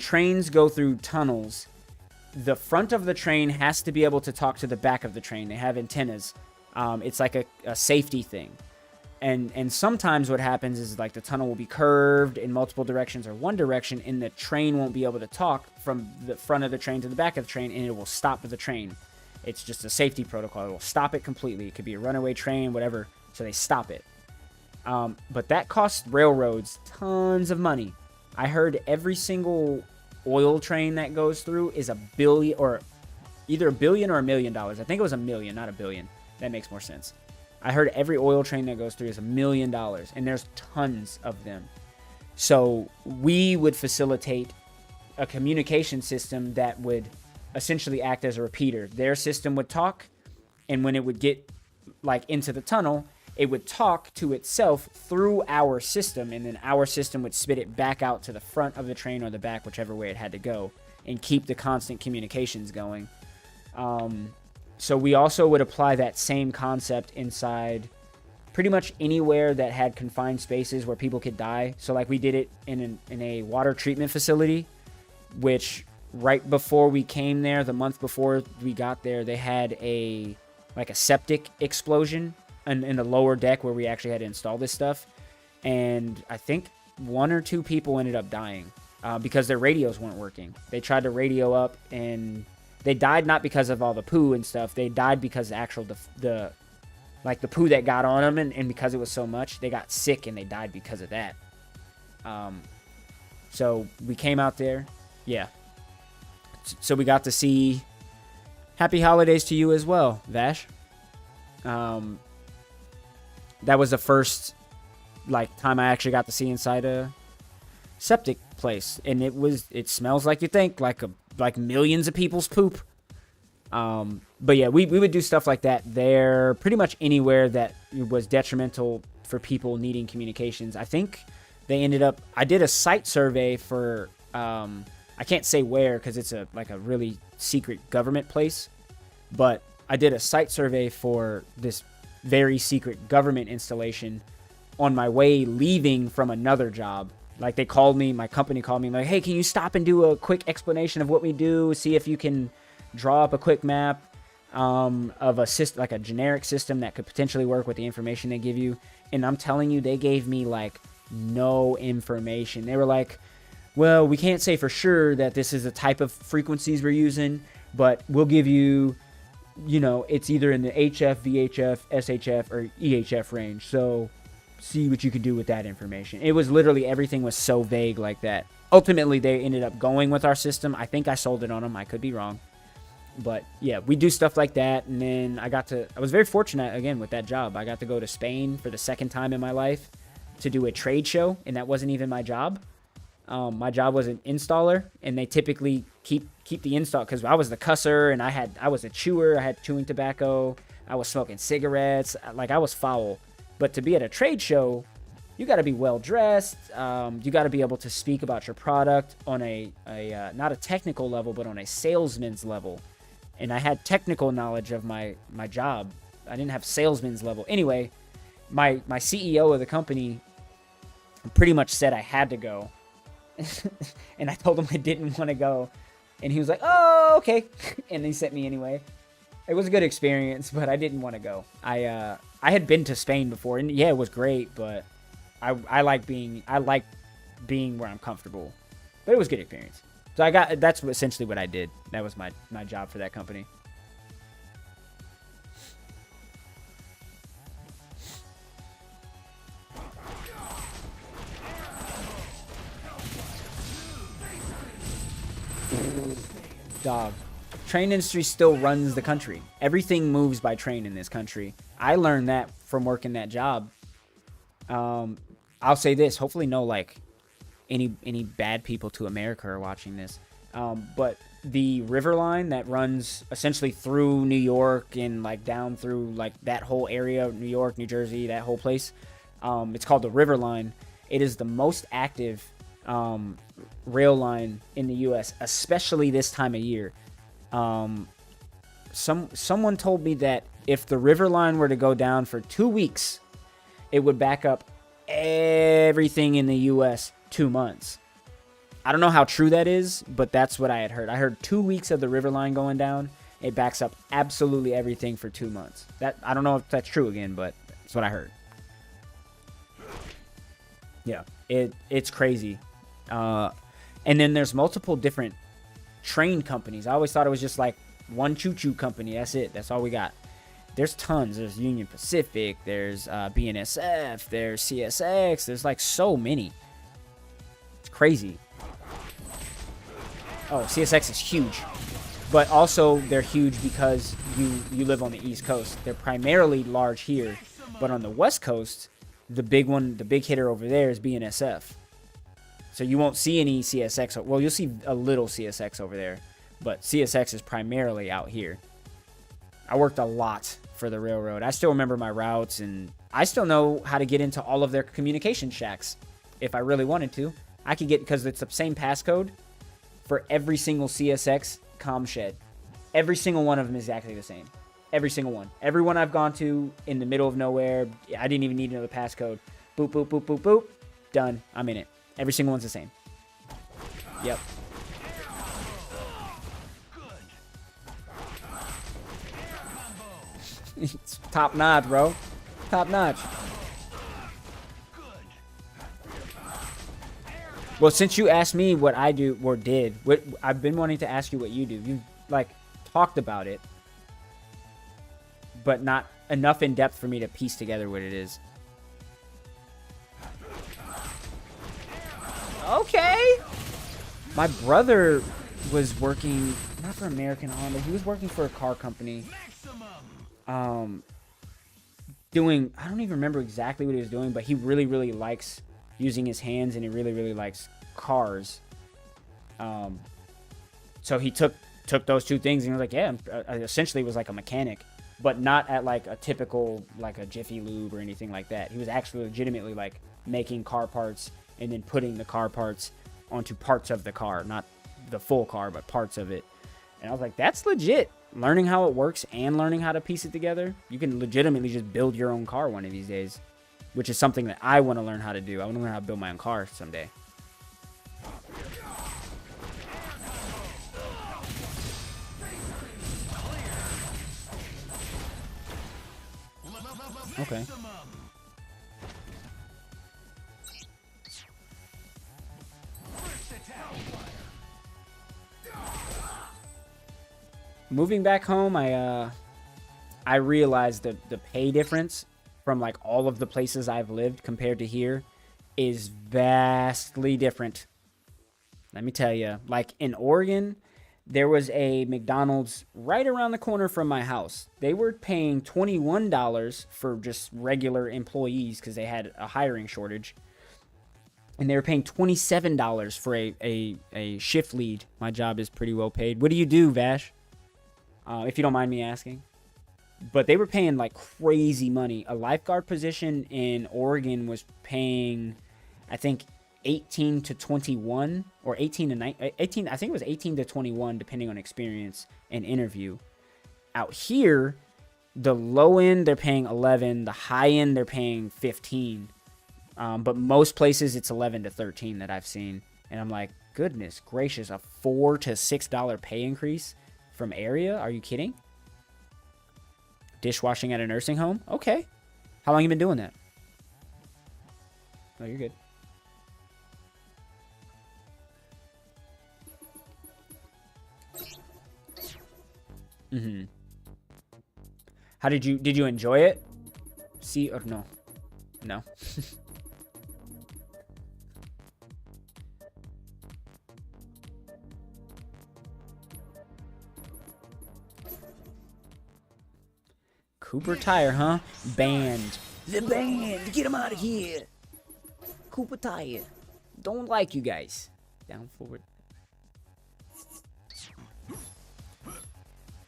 trains go through tunnels, the front of the train has to be able to talk to the back of the train. They have antennas. It's like a safety thing. And sometimes what happens is like the tunnel will be curved in multiple directions or one direction, and the train won't be able to talk from the front of the train to the back of the train, and it will stop the train. It's just a safety protocol. It will stop it completely. It could be a runaway train, whatever. So they stop it. But that costs railroads tons of money. I heard every single oil train that goes through is $1 billion, or either $1 billion or $1 million. I think it was $1 million, not $1 billion. That makes more sense. I heard every oil train that goes through is $1 million, and there's tons of them. So we would facilitate a communication system that would essentially act as a repeater. Their system would talk, and when it would get like into the tunnel, it would talk to itself through our system, and then our system would spit it back out to the front of the train or the back, whichever way it had to go, and keep the constant communications going. So we also would apply that same concept inside pretty much anywhere that had confined spaces where people could die. So like we did it in a water treatment facility, which right before we came there, the month before we got there, they had a septic explosion in the lower deck where we actually had to install this stuff. And I think 1 or 2 people ended up dying because their radios weren't working. They tried to radio up, and they died not because of all the poo and stuff. They died because the poo that got on them, and because it was so much, they got sick and they died because of that. So we came out there. Yeah. So we got to see happy holidays to you as well, Vash. That was the first time I actually got to see inside a septic place, and it smells like you think, like millions of people's poop. But yeah, we would do stuff like that there, pretty much anywhere that was detrimental for people needing communications. I think I did a site survey for, I can't say where because it's a really secret government place, but I did a site survey for this very secret government installation on my way leaving from another job. Like they called me, my company called me like, hey, can you stop and do a quick explanation of what we do? See if you can draw up a quick map of a system, like a generic system that could potentially work with the information they give you. And I'm telling you, they gave me no information. They were like, well, we can't say for sure that this is the type of frequencies we're using, but we'll give you, it's either in the HF, VHF, SHF, or EHF range. So see what you could do with that information. It was literally, everything was so vague like that. Ultimately, they ended up going with our system. I think I sold it on them. I could be wrong. But yeah, we do stuff like that. And then I was very fortunate again with that job. I got to go to Spain for the second time in my life to do a trade show. And that wasn't even my job. My job was an installer, and they typically keep the install, because I was the cusser, and I was a chewer. I had chewing tobacco. I was smoking cigarettes. I was foul. But to be at a trade show, you got to be well dressed. You got to be able to speak about your product on a not a technical level, but on a salesman's level. And I had technical knowledge of my job. I didn't have salesman's level. Anyway, my CEO of the company pretty much said I had to go. And I told him I didn't want to go. And he was like, oh, okay. And he sent me anyway. It was a good experience, but I didn't want to go. I had been to Spain before, and yeah, it was great, but I like being where I'm comfortable. But it was a good experience. So that's essentially what I did. That was my job for that company. Dog. Train industry still runs the country. Everything moves by train in this country. I learned that from working that job. I'll say this. Hopefully no, any bad people to America are watching this. But the river line that runs essentially through New York and down through that whole area of New York, New Jersey, that whole place. It's called the River Line. It is the most active rail line in the U.S., especially this time of year. Someone told me that if the River Line were to go down for 2 weeks, it would back up everything in the U.S. 2 months. I don't know how true that is, but that's what I had heard. I heard 2 weeks of the river line going down. It backs up absolutely everything for 2 months. That I don't know if that's true again, but that's what I heard. Yeah, it's crazy. And then there's multiple different train companies. I always thought it was just like one choo-choo company. That's it. That's all we got. There's tons. There's Union Pacific. There's BNSF. There's CSX. There's like so many. It's crazy. Oh, CSX is huge. But also they're huge because you live on the East Coast. They're primarily large here. But on the West Coast, the big one, the big hitter over there is BNSF. So you won't see any CSX. Well, you'll see a little CSX over there. But CSX is primarily out here. I worked a lot for the railroad. I still remember my routes, and I still know how to get into all of their communication shacks. If I really wanted to, I could get, because it's the same passcode for every single CSX comm shed. Every single one of them is exactly the same. Every single one. Every one I've gone to in the middle of nowhere, I didn't even need to know the passcode. Boop, boop, boop, boop, boop. Done. I'm in it. Every single one's the same. Yep. It's top notch, bro. Top notch. Well, since you asked me what I do or did, I've been wanting to ask you what you do. You like talked about it, but not enough in depth for me to piece together what it is. Okay. My brother was working not for American Honda. He was working for a car company. Doing, I don't even remember exactly what he was doing, but he really, really likes using his hands, and he really, really likes cars. So he took those two things, and he was like, yeah, I essentially was like a mechanic, but not at like a typical, like a Jiffy Lube or anything like that. He was actually legitimately like making car parts and then putting the car parts onto parts of the car, not the full car, but parts of it. And I was like, that's legit. Learning how it works and learning how to piece it together, you can legitimately just build your own car one of these days, which is something that I want to learn how to do. I want to learn how to build my own car someday. Okay. Moving back home, I realized that the pay difference from like all of the places I've lived compared to here is vastly different. Let me tell you, like in Oregon, there was a McDonald's right around the corner from my house. They were paying $21 for just regular employees because they had a hiring shortage. And they were paying $27 for a shift lead. My job is pretty well paid. What do you do, Vash? If you don't mind me asking. But they were paying like crazy money. A lifeguard position in Oregon was paying, I think, 18 to 21 or 18 to 19, 18. I think it was 18 to 21, depending on experience and interview. Out here, the low end they're paying 11, the high end they're paying 15. But most places it's 11 to 13 that I've seen, and I'm like, goodness gracious, a $4 to $6 pay increase from area? Are you kidding? Dishwashing at a nursing home? Okay. How long you been doing that? Oh, you're good. Mm-hmm. How did you enjoy it? See or no? No. Cooper Tire, huh? Banned. The band. Get him out of here. Cooper Tire. Don't like you guys. Down forward.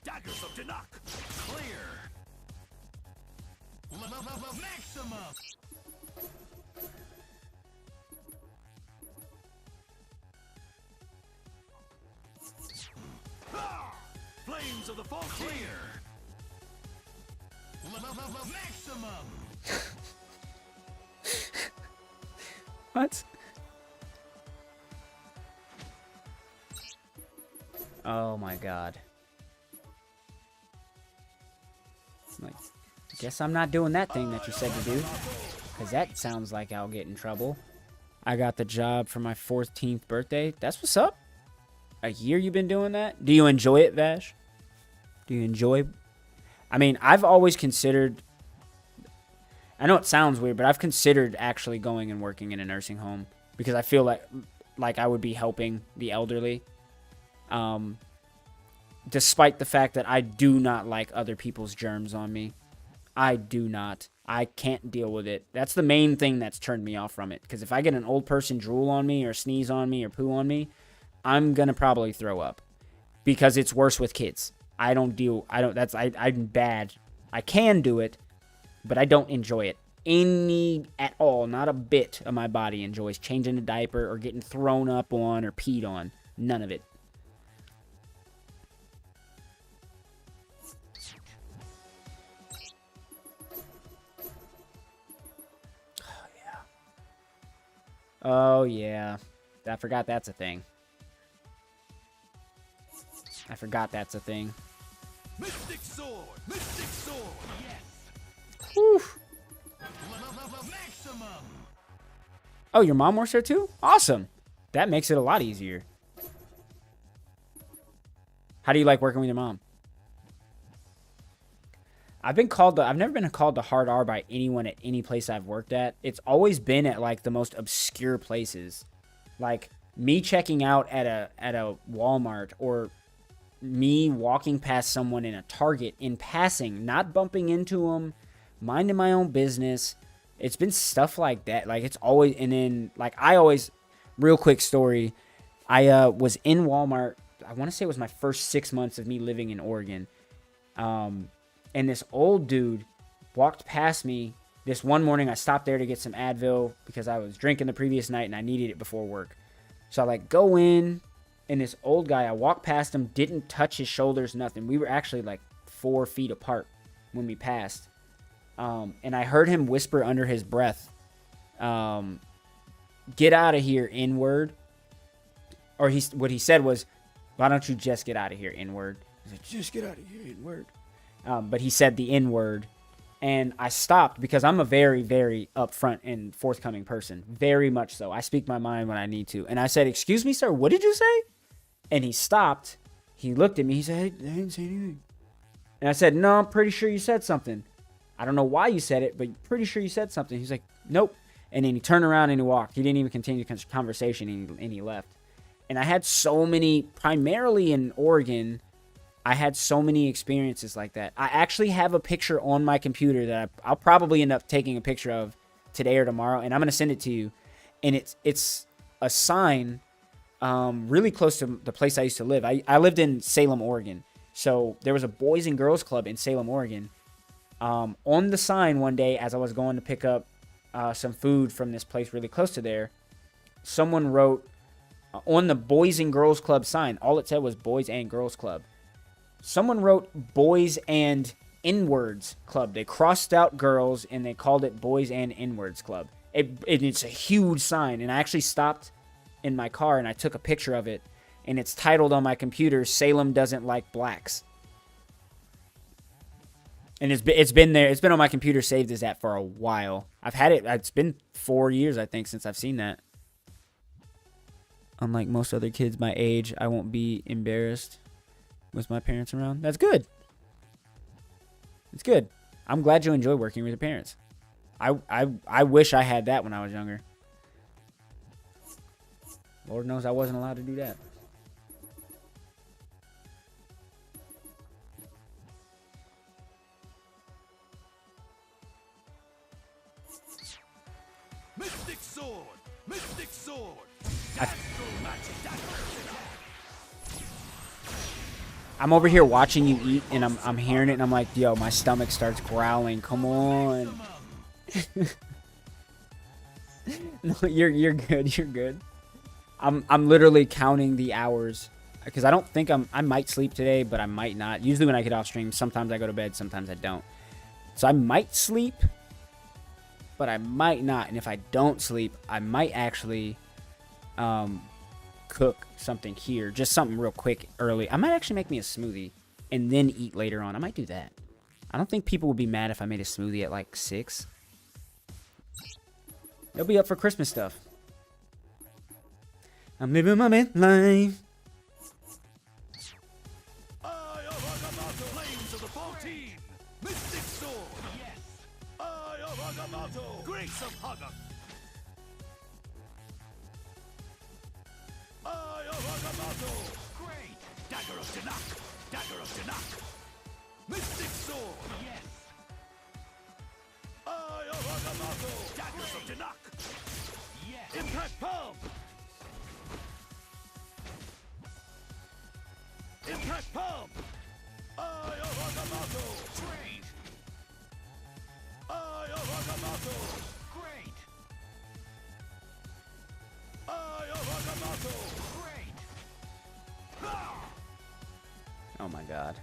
Daggers of Danak. Clear. Maximum. Flames of the fall. Clear. Maximum. What? Oh my god. Like, guess I'm not doing that thing that you said to do. Because that sounds like I'll get in trouble. I got the job for my 14th birthday. That's what's up. A year you've been doing that? Do you enjoy it, Vash? Do you enjoy... I mean, I've always considered... I know it sounds weird, but I've considered actually going and working in a nursing home. Because I feel like I would be helping the elderly. Despite the fact that I do not like other people's germs on me. I do not. I can't deal with it. That's the main thing that's turned me off from it. Because if I get an old person drool on me or sneeze on me or poo on me, I'm going to probably throw up. Because it's worse with kids. I'm bad. I can do it, but I don't enjoy it. At all. Not a bit of my body enjoys changing a diaper or getting thrown up on or peed on. None of it. Oh, yeah. I forgot that's a thing. Mystic sword! Mystic sword! Yes! Whew. Maximum. Oh, your mom works there too? Awesome. That makes it a lot easier. How do you like working with your mom? I've never been called the hard R by anyone at any place I've worked at. It's always been at like the most obscure places. Like me checking out at a Walmart, or me walking past someone in a Target in passing, not bumping into them, minding my own business. It's been stuff like that. Like it's always, and then like real quick story. I was in Walmart. I want to say it was my first 6 months of me living in Oregon. And this old dude walked past me this one morning. I stopped there to get some Advil because I was drinking the previous night and I needed it before work. So I like go in, and this old guy, I walked past him, didn't touch his shoulders, nothing. We were actually like 4 feet apart when we passed. And I heard him whisper under his breath, "Get out of here, N-word." Or what he said was, "Why don't you just get out of here, N-word?" He's like, "Just get out of here, N-word." But he said the N-word, and I stopped because I'm a very, very upfront and forthcoming person. Very much so. I speak my mind when I need to. And I said, "Excuse me, sir, what did you say?" And he stopped. He looked at me. He said, "Hey, I didn't say anything." And I said, "No, I'm pretty sure you said something. I don't know why you said it, but pretty sure you said something." He's like, "Nope." And then he turned around and he walked. He didn't even continue the conversation, and he left. And I had so many, primarily in Oregon, I had so many experiences like that. I actually have a picture on my computer that I'll probably end up taking a picture of today or tomorrow, and I'm going to send it to you. And it's a sign really close to the place I used to live. I lived in Salem, Oregon. So there was a Boys and Girls Club in Salem, Oregon. On the sign one day as I was going to pick up some food from this place really close to there, someone wrote on the Boys and Girls Club sign, all it said was Boys and Girls Club. Someone wrote Boys and N-words Club. They crossed out girls and they called it Boys and N-words Club. It's a huge sign, and I actually stopped in my car and I took a picture of it, and it's titled on my computer, "Salem Doesn't Like Blacks." And it's been there. It's been on my computer saved as that for a while. I've had it. It's been 4 years, I think, since I've seen that. Unlike most other kids my age, I won't be embarrassed with my parents around. That's good. It's good. I'm glad you enjoy working with your parents. I wish I had that when I was younger. Lord knows I wasn't allowed to do that. Mystic sword! Mystic sword! I'm over here watching you eat, and I'm hearing it, and I'm like, yo, my stomach starts growling. Come on. No, you're good. You're good. I'm literally counting the hours because I don't think I might sleep today, but I might not. Usually when I get off stream, sometimes I go to bed, sometimes I don't. So I might sleep, but I might not. And if I don't sleep, I might actually cook something here. Just something real quick early. I might actually make me a smoothie and then eat later on. I might do that. I don't think people would be mad if I made a smoothie at like 6. They'll be up for Christmas stuff. I'm living my best life. Eye of Agamotto. Flames of the 14. Mystic Sword. Yes. Eye of Agamotto. Grace of Haga. Eye of Agamotto. Great. Dagger of Danak. Dagger of Danak. Mystic Sword. Yes. Eye of Agamotto. Daggers of Danak. Yes. Impact Palm. Impact Palm. Eye of Agamotto. Great. Eye of Agamotto. Great. Eye of Agamotto. Great. Oh my god.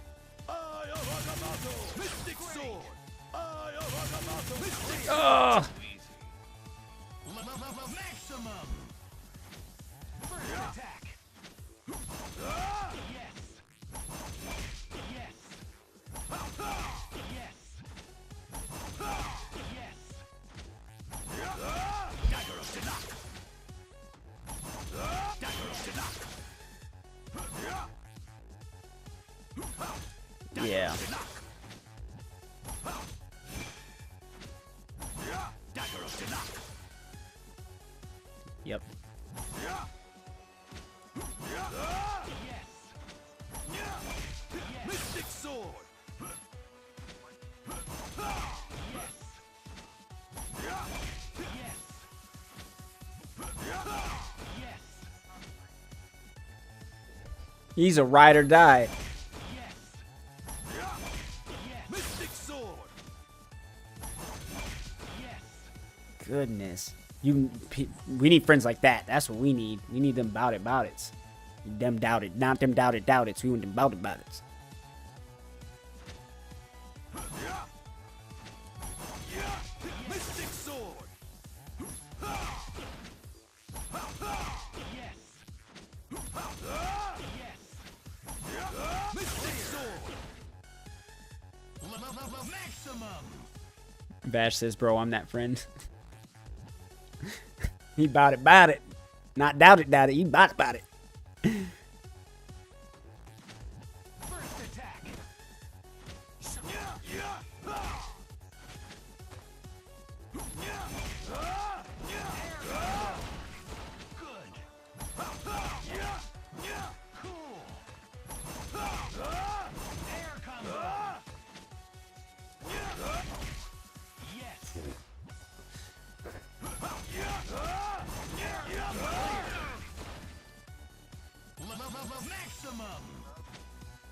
Eye of Agamotto. Mystic Sword. Eye of Agamotto. Mystic Ugh. Maximum. First attack. Yes. Yes. Yes. Yes. Dagger of Danak. Dagger of Danak. Yeah. Dagger of Danak. Yep. Mystic Sword. He's a ride or die. Mystic Sword. Goodness. We need friends like that. That's what we need. We need them bout it's. Them doubted. Not them doubted it's. We want them bout it's. Mystic Sword. Mystic Sword. Maximum. Bash says, bro, I'm that friend. He bout it. Not doubt it. He bout it. First attack. Good. Cool. Air combo. Yes. Maximum.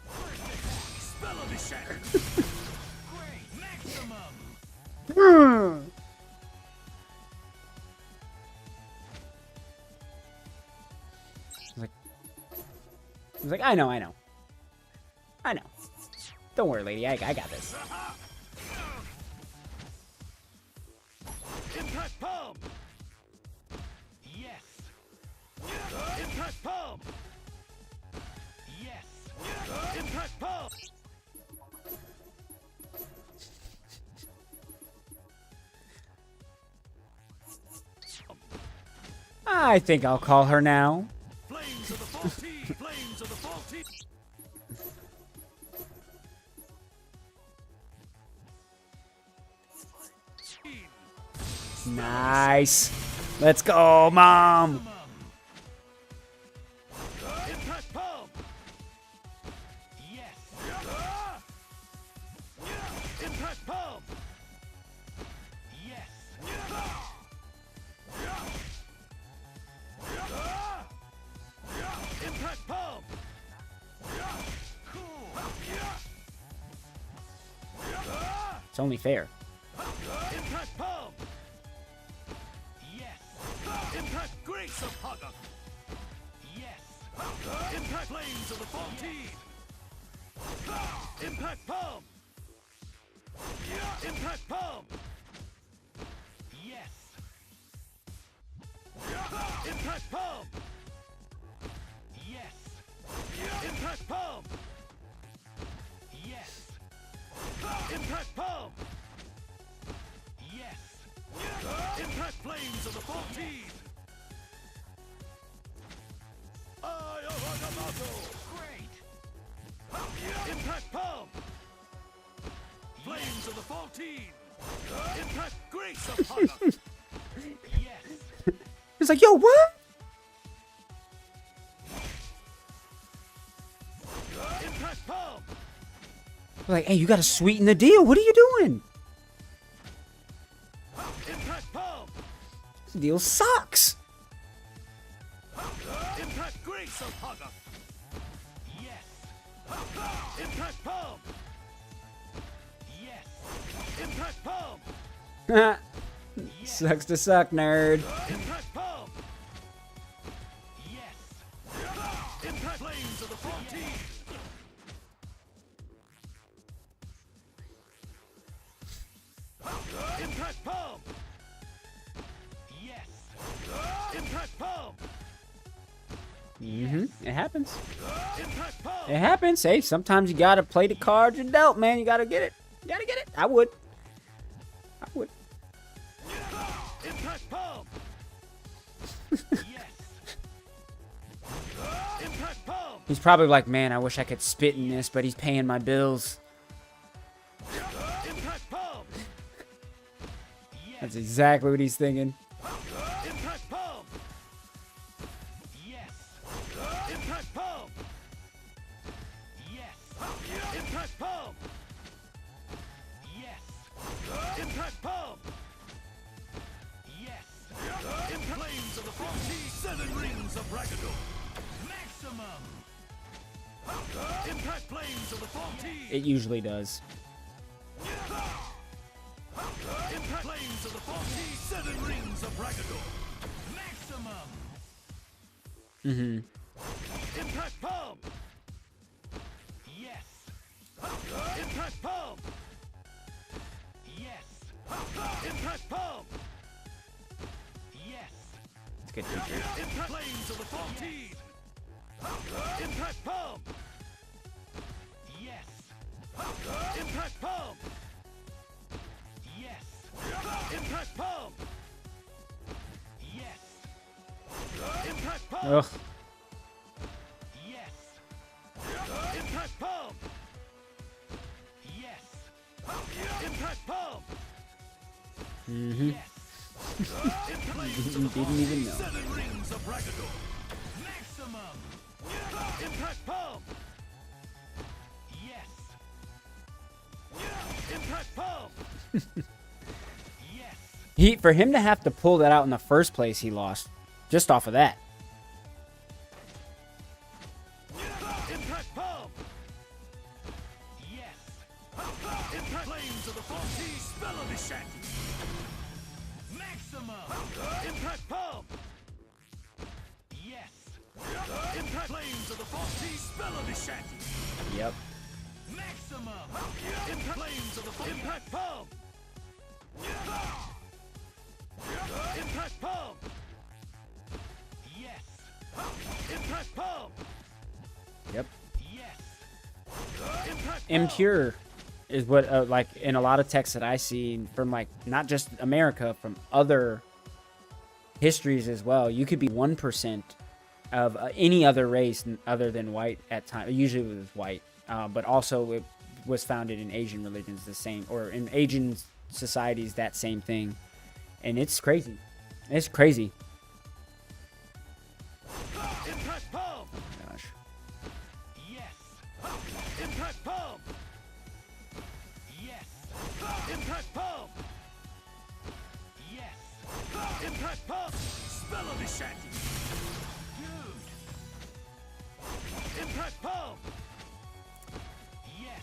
First attack. Spell of the Shattered. Great. Maximum. He's like, I know. Don't worry, lady. I got this. Impact Palm. Yes. Impact Palm. Yes. Impact Palm. I think I'll call her now. Flames of the 14. Flames of the 14. Nice. Let's go, Mom. Impact Palm. Yes. Impact Palm. Yes. Impact Palm. Cool. It's only fair. Impact Palm. Yes. Impact Grace of Haga. Yes. Impact Flames of the 14. Impact Palm. Impact Palm. Yes. Impact Palm. Impact palm. Yes. Impact palm. Yes. Impact flames of the 14. Eye of Agamotto. Great. Impact palm. Flames of the 14. Impact grace of Haga. Yes. It's like, yo, what? Impact palm. Like, hey, you gotta sweeten the deal. What are you doing? Impact palm. This deal sucks. Impact grace of Haga. Yes. Impact palm. Yes. Impact palm. Sucks to suck, nerd. Impact palm. Yes. Impact flames of the 14. Impact palm. Yes. Impact palm. It happens. Impact palm. It happens. Hey, sometimes you gotta play the cards you're dealt, man. You gotta get it. You gotta get it. I would. I would. Impact palm. Yes. Impact palm. He's probably like, man, I wish I could spit in this, but he's paying my bills. Impact palm. That's exactly what he's thinking. Impact palm. Yes. Impact palm. Yes. Impact palm. Yes. Impact palm. Yes. Impact flames of the 14. 7 rings of Ragadoon. Maximum. Impact flames of the 14. It usually does. Impact flames of the 14. 7 rings of Ragadoon. Maximum. Impact palm. Yes. Impact palm. Yes. Impact palm. Yes. It's a good feature. Impact flames of the 14. Impact palm. Yes. Impact palm. Yes. Impact palm. Yes. Impact palm. Ugh. Yes. Impact palm. Yes. Impact palm. Yes. Impact flames of the Didn't even know. 7 rings of Ragadoon. Maximum. Impact palm. Yes. Impact palm. Yes. For him to have to pull that out in the first place, he lost. Just off of that. Impact palm. Yes. Impact flames of the 14. Spell of the shanty. Maximum. Impact palm. Yes. Impact flames of the 14. Spell of the shanty. Yep. Maximum. Impact flames of the 14. Impact palm. Impact palm. Yes. Impact palm. Yep. Yes. Impact palm. Impure is what, like, in a lot of texts that I see from, like, not just America, from other histories as well. You could be 1% of any other race other than white at times. Usually it was white, but also it was founded in Asian religions the same, or in Asian societies that same thing. And it's crazy. It's crazy. Impact palm. Oh my gosh. Yes. Impact palm. Yes. Impact palm. Yes. Impact palm. Spell of the shanty. Dude. Impact palm. Yes.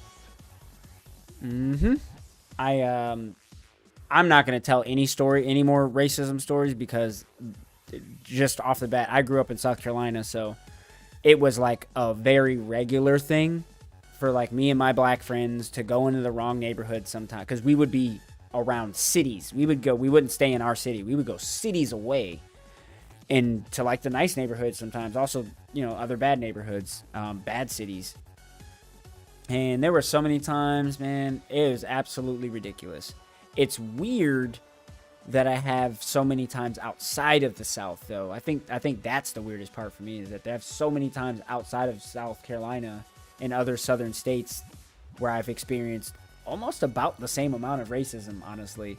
I'm not going to tell any more racism stories, because just off the bat, I grew up in South Carolina, so it was like a very regular thing for like me and my black friends to go into the wrong neighborhood sometimes, because we would be around cities. We wouldn't stay in our city. We would go cities away. into like the nice neighborhoods sometimes. Also, you know, other bad neighborhoods, bad cities. And there were so many times, man, it was absolutely ridiculous. It's weird that I have so many times outside of the South, though. I think that's the weirdest part for me, is that they have so many times outside of South Carolina and other southern states where I've experienced almost about the same amount of racism, honestly.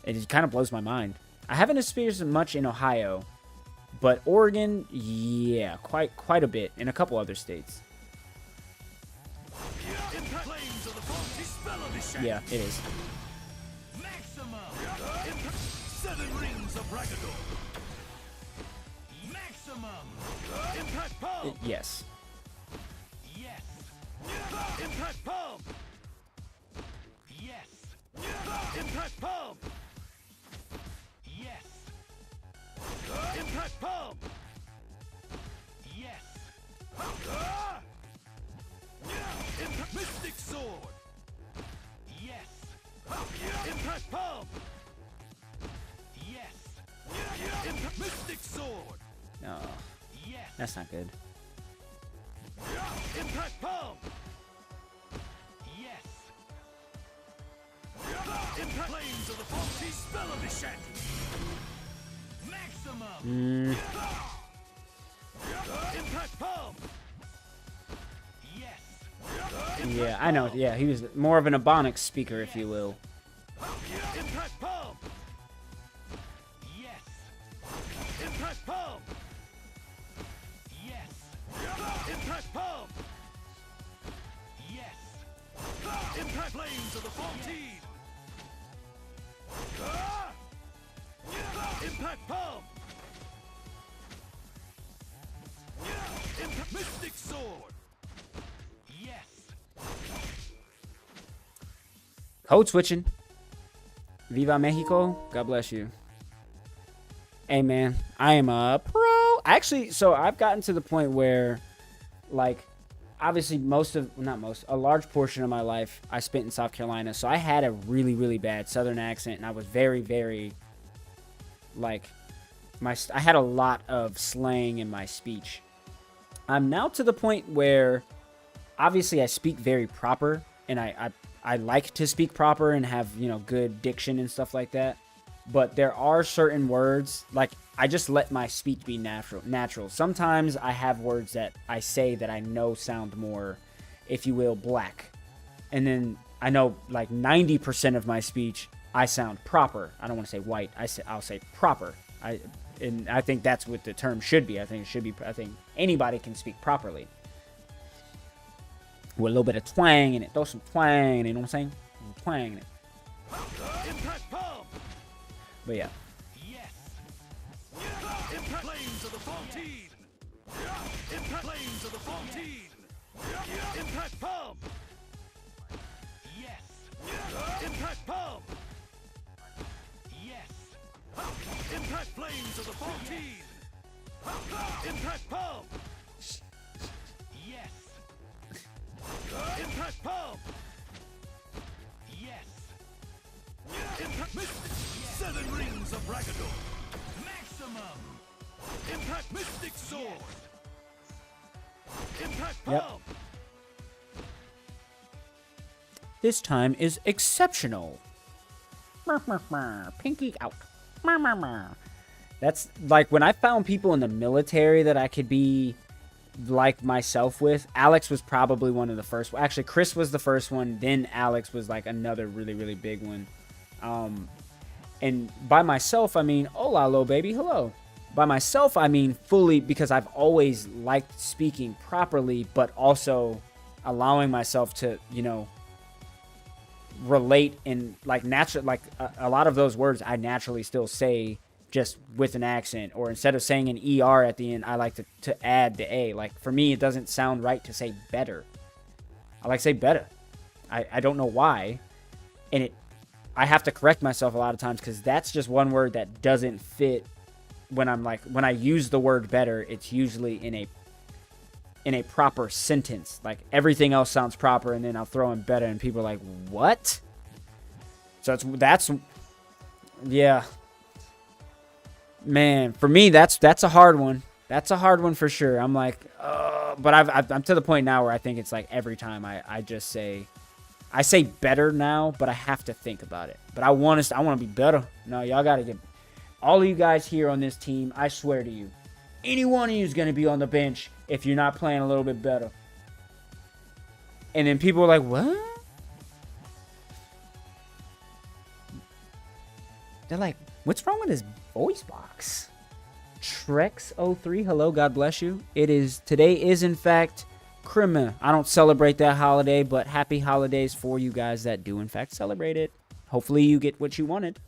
It just kind of blows my mind. I haven't experienced much in Ohio, but Oregon, yeah, quite a bit, in a couple other states. Yeah, it is. Maximum. 7 rings of Ragado. Maximum. Impact palm. Yes. Yes. Impact palm. Yes. Impact palm. Yes. Impact palm. Yes. Impact mystic sword. Yes. Impact palm. Yes. Impact mystic sword. No, Yes. that's not good. Impact palm. Yes. Impact flames of the faulty spell of the shanty. Maximum. Impact palm. Yes. Yeah, I know. Yeah, he was more of an Ebonics speaker, if you will. Impact palm. Yes. Impact palm. Yes. Impact palm. Yes. Impact flames of the 14. Impact palm. Impact mystic sword. Yes. Code switching. Viva Mexico. God bless you. Hey, man, I am a pro. Actually, so I've gotten to the point where, like, obviously a large portion of my life I spent in South Carolina. So I had a really, really bad Southern accent, and I was very, very, like, I had a lot of slang in my speech. I'm now to the point where, obviously, I speak very proper, and I like to speak proper and have, you know, good diction and stuff like that. But there are certain words, like, I just let my speech be natural. Sometimes I have words that I say that I know sound more, if you will, black. And then I know, like, 90% of my speech, I sound proper. I don't want to say white. I'll say proper. And I think that's what the term should be. I think anybody can speak properly. With a little bit of twang in it. Throw some twang in it, you know what I'm saying? Twang in it. Impact palm. But yeah. Yes. Impact flames of the 14. Impact flames of the 14. Impact palm. Yes. Impact palm. Yes. Impact flames of the 14. Impact palm. Yes. Impact palm. Yes. Impact mystic. 7 rings of Ragado. Maximum. Impact mystic sword. Impact palm. This time is exceptional. Pinky out. That's like when I found people in the military that I could be like myself with. Alex was probably one of the first. Actually, Chris was the first one. Then Alex was like another really, really big one. And by myself, I mean, hola, hello, baby, hello. By myself, I mean fully, because I've always liked speaking properly, but also allowing myself to, you know, relate in like natural, like a lot of those words I naturally still say just with an accent, or instead of saying an ER at the end, I like to add the A. Like for me, it doesn't sound right to say better. I like to say better. I don't know why. And I have to correct myself a lot of times because that's just one word that doesn't fit when I use the word better, it's usually in a proper sentence. Like everything else sounds proper and then I'll throw in better and people are like, what? So that's yeah. Man, for me, that's a hard one. That's a hard one for sure. I'm like, but I'm to the point now where I think it's like every time I just say, I say better now, but I have to think about it. But I want to be better. No, y'all got to get all of you guys here on this team. I swear to you, any one of you is going to be on the bench if you're not playing a little bit better. And then people are like, what? They're like, what's wrong with his voice box? Trex03, hello, God bless you. Today is in fact Christmas. I don't celebrate that holiday, but happy holidays for you guys that do in fact celebrate it. Hopefully you get what you wanted.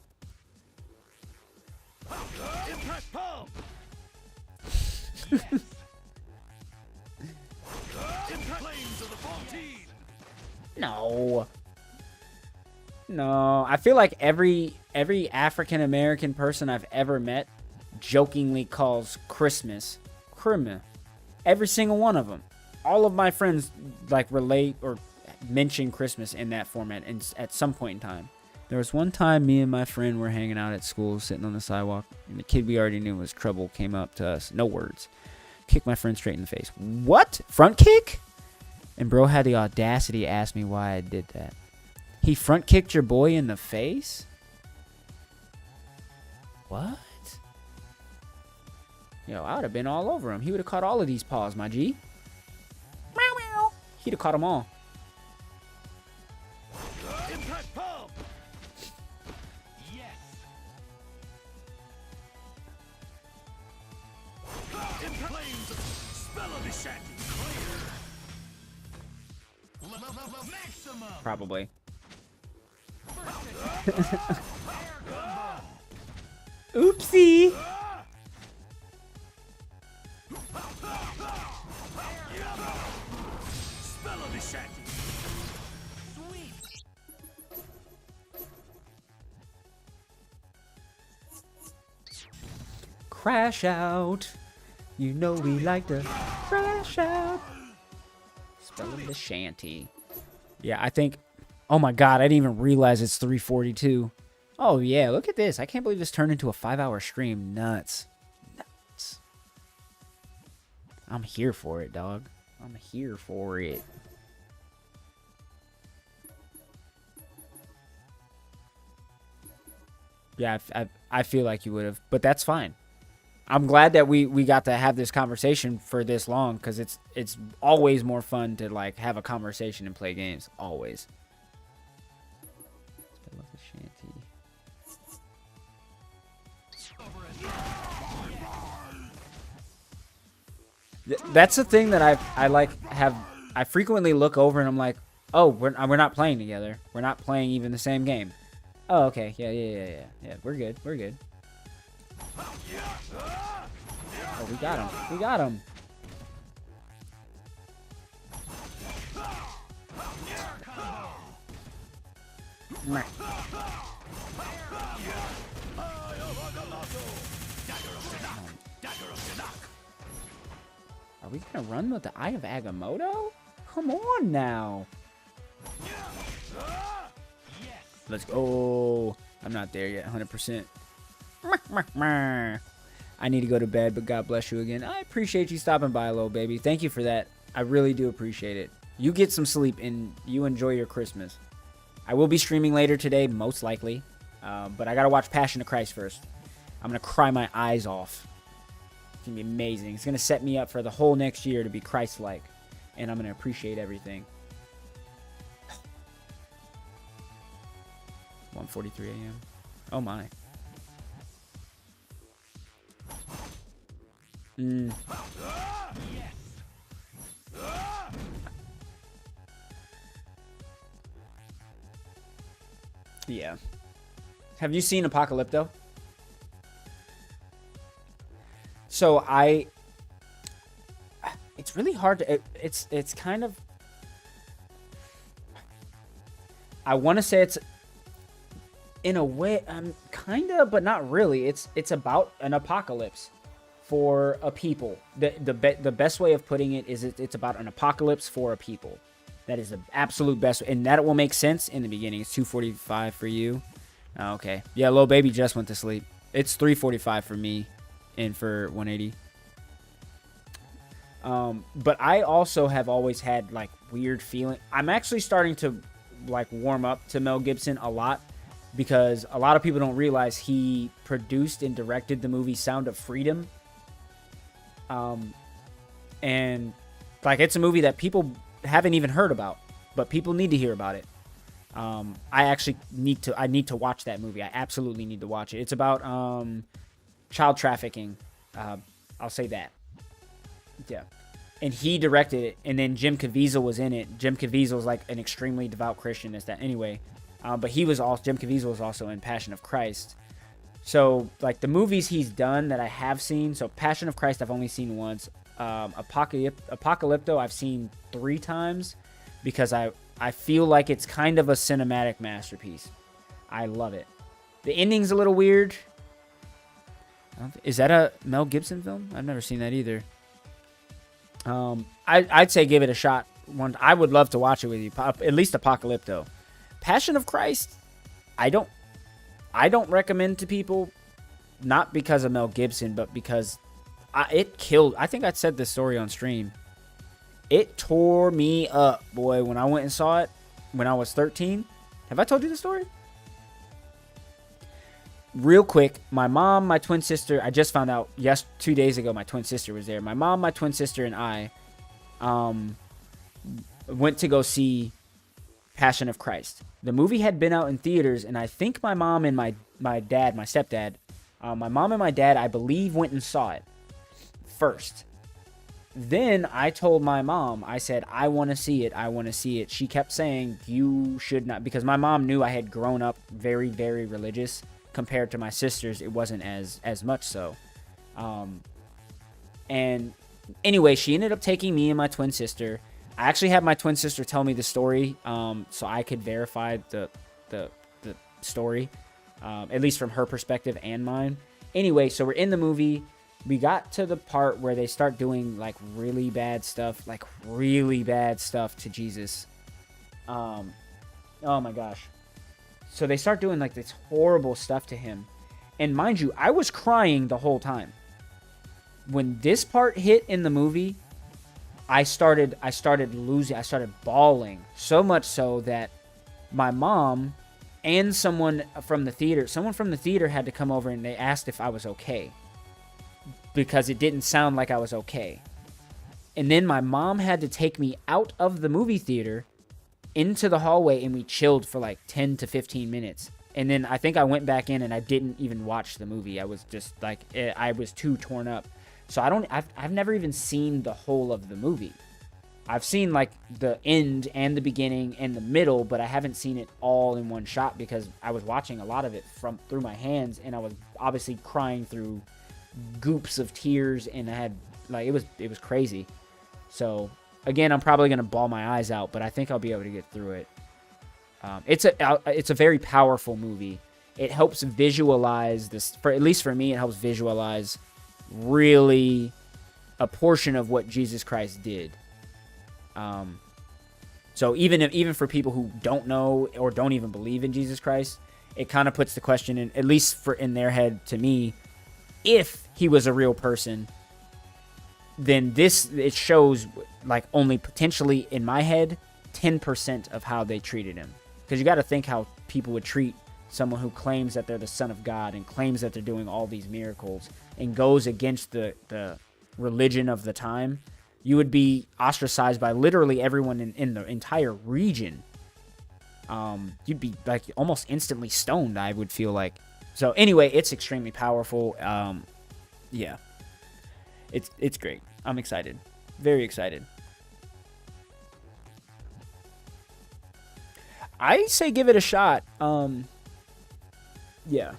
Impact palm. Impact flames of the 14. No. No, I feel like every African American person I've ever met jokingly calls Christmas Christmas. Every single one of them. All of my friends like relate or mention Christmas in that format at some point in time. There was one time me and my friend were hanging out at school, sitting on the sidewalk, and the kid we already knew was trouble came up to us. No words. Kicked my friend straight in the face. What? Front kick? And bro had the audacity to ask me why I did that. He front kicked your boy in the face? What? Yo, I would have been all over him. He would have caught all of these paws, my G. Meow, meow. He'd have caught them all. Impact palm. Yes. Impact flames of spell of the shanty. Maximum. Probably. Oopsie. Spell of the shanty. Sweet. Crash out. You know we like to crash out. Spell of the shanty. Yeah, I think... Oh my god, I didn't even realize it's 3:42. Oh yeah, look at this. I can't believe this turned into a 5-hour stream. Nuts. Nuts. I'm here for it, dog. I'm here for it. Yeah, I feel like you would have, but that's fine. I'm glad that we got to have this conversation for this long, because it's always more fun to like have a conversation and play games. Always. I love the shanty. That's the thing that I frequently look over and I'm like, oh, we're not playing together. We're not playing even the same game. Oh, okay. Yeah. We're good. Oh, we got him. We got him. Meh. Are we gonna run with the Eye of Agamotto? Come on now. Let's go. I'm not there yet, 100%. I need to go to bed, but God bless you again. I appreciate you stopping by, little baby. Thank you for that. I really do appreciate it. You get some sleep and you enjoy your Christmas. I will be streaming later today, most likely. But I gotta watch Passion of Christ first. I'm gonna cry my eyes off. It's gonna be amazing. It's gonna set me up for the whole next year to be Christ-like. And I'm gonna appreciate everything. 1:43 a.m. Oh my. Yeah. Have you seen Apocalypto? So it's really hard to, it's kind of, I want to say it's, in a way, kind of, but not really. It's about an apocalypse for a people. The best way of putting it is it's about an apocalypse for a people. That is the absolute best, and that will make sense in the beginning. It's 2:45 for you. Okay. Yeah, little baby just went to sleep. It's 345 for me, and for 180. But I also have always had like weird feeling. I'm actually starting to like warm up to Mel Gibson a lot, because a lot of people don't realize he produced and directed the movie Sound of Freedom. And like, it's a movie that people haven't even heard about, but people need to hear about it. I actually need to watch that movie. I absolutely need to watch it. It's about child trafficking. I'll say that. Yeah. And he directed it, and then Jim Caviezel was in it. Jim Caviezel is like an extremely devout Christian. Anyway? But Jim Caviezel was also in Passion of Christ. So like the movies he's done that I have seen. So Passion of Christ I've only seen once. Apocalypto I've seen 3 times, because I feel like it's kind of a cinematic masterpiece. I love it. The ending's a little weird. Is that a Mel Gibson film? I've never seen that either. I'd say give it a shot. I would love to watch it with you. At least Apocalypto. Passion of Christ, I don't recommend to people, not because of Mel Gibson, but because it killed. I think I said this story on stream. It tore me up, boy, when I went and saw it when I was 13. Have I told you the story? Real quick, my mom, my twin sister, I just found out 2 days ago my twin sister was there. My mom, my twin sister, and I went to go see Passion of Christ. The movie had been out in theaters, and I think my mom and my dad, my stepdad, my mom and my dad, I believe, went and saw it first. Then I told my mom, I said, I want to see it. I want to see it. She kept saying, you should not, because my mom knew I had grown up very, very religious. Compared to my sisters, it wasn't as much so. And anyway, she ended up taking me and my twin sister. I actually had my twin sister tell me the story, so I could verify the story, at least from her perspective and mine. Anyway, so we're in the movie. We got to the part where they start doing like really bad stuff to Jesus. Oh my gosh. So they start doing like this horrible stuff to him. And mind you, I was crying the whole time. When this part hit in the movie, I started bawling. So much so that my mom and someone from the theater had to come over, and they asked if I was okay, because it didn't sound like I was okay. And then my mom had to take me out of the movie theater into the hallway, and we chilled for like 10 to 15 minutes. And then I think I went back in and I didn't even watch the movie. I was just like, I was too torn up. So I've never even seen the whole of the movie. I've seen like the end and the beginning and the middle, but I haven't seen it all in one shot, because I was watching a lot of it through my hands, and I was obviously crying through goops of tears, and I had like, it was crazy. So again, I'm probably going to bawl my eyes out, but I think I'll be able to get through it. It's a very powerful movie. It helps visualize this, at least for me, it helps visualize really a portion of what Jesus Christ did. So even for people who don't know or don't even believe in Jesus Christ, it kind of puts the question in, at least in their head, to me, if he was a real person, then it shows like only potentially in my head 10% of how they treated him. Because you got to think how people would treat someone who claims that they're the Son of God and claims that they're doing all these miracles and goes against the religion of the time. You would be ostracized by literally everyone in the entire region. You'd be like almost instantly stoned, I would feel like. So anyway, it's extremely powerful. Yeah, it's great. I'm excited, very excited. I say give it a shot. Yeah,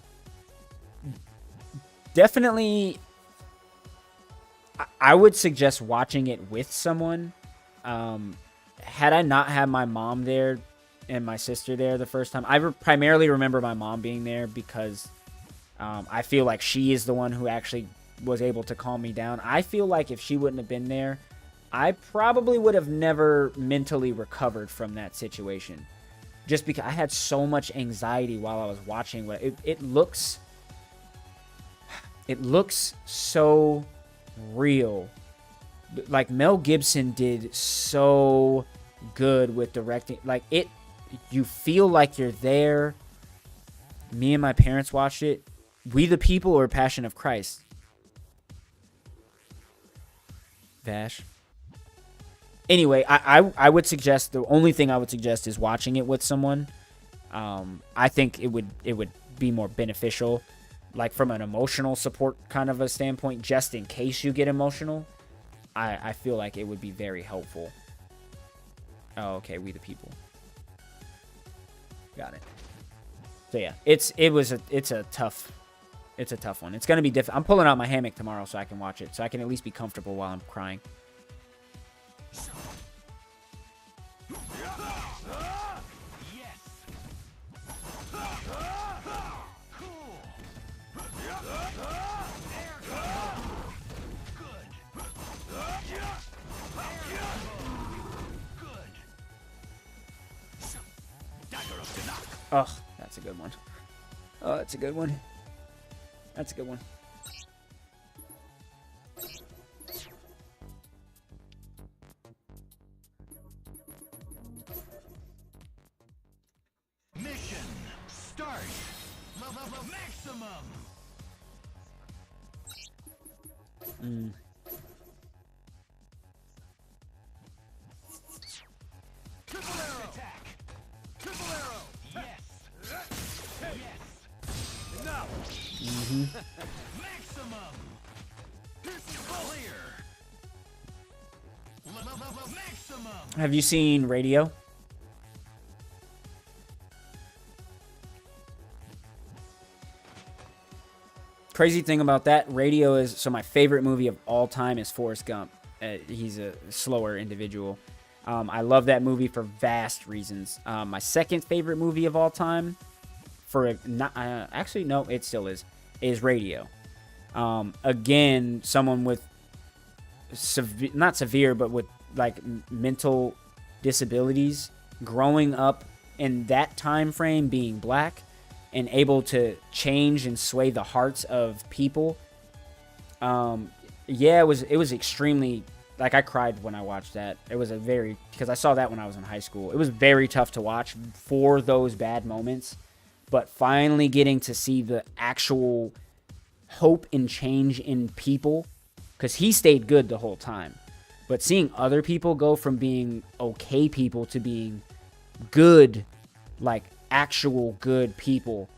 definitely. I would suggest watching it with someone. Had I not had my mom there and my sister there the first time, I primarily remember my mom being there because I feel like she is the one who actually was able to calm me down. I feel like if she wouldn't have been there, I probably would have never mentally recovered from that situation. Just because I had so much anxiety while I was watching. It looks it looks so real. Like, Mel Gibson did so good with directing. Like, you feel like you're there. Me and my parents watched it. We the People or Passion of Christ? Vash. Anyway, I would suggest, the only thing I would suggest is watching it with someone. I think it would be more beneficial, like from an emotional support kind of a standpoint, just in case you get emotional. I feel like it would be very helpful. Oh, okay, We the People. Got it. So yeah, it's a tough one. It's gonna be difficult. I'm pulling out my hammock tomorrow so I can watch it, so I can at least be comfortable while I'm crying. Oh, that's a good one. Oh, that's a good one. That's a good one. Mission start. Maximum. Triple arrow. Attack. Triple arrow. Yes. Yes. Now. Maximum. Clear. Maximum. Have you seen Radio? Crazy thing about that, Radio is, so my favorite movie of all time is Forrest Gump. He's a slower individual. I love that movie for vast reasons. My second favorite movie of all time, actually no, it still is Radio. Again, someone with not severe, but with like mental disabilities, growing up in that time frame, being black and able to change and sway the hearts of people. Yeah, it was extremely, like, I cried when I watched that. It was because I saw that when I was in high school. It was very tough to watch for those bad moments, but finally getting to see the actual hope and change in people, because he stayed good the whole time, but seeing other people go from being okay people to being good, like actual good people,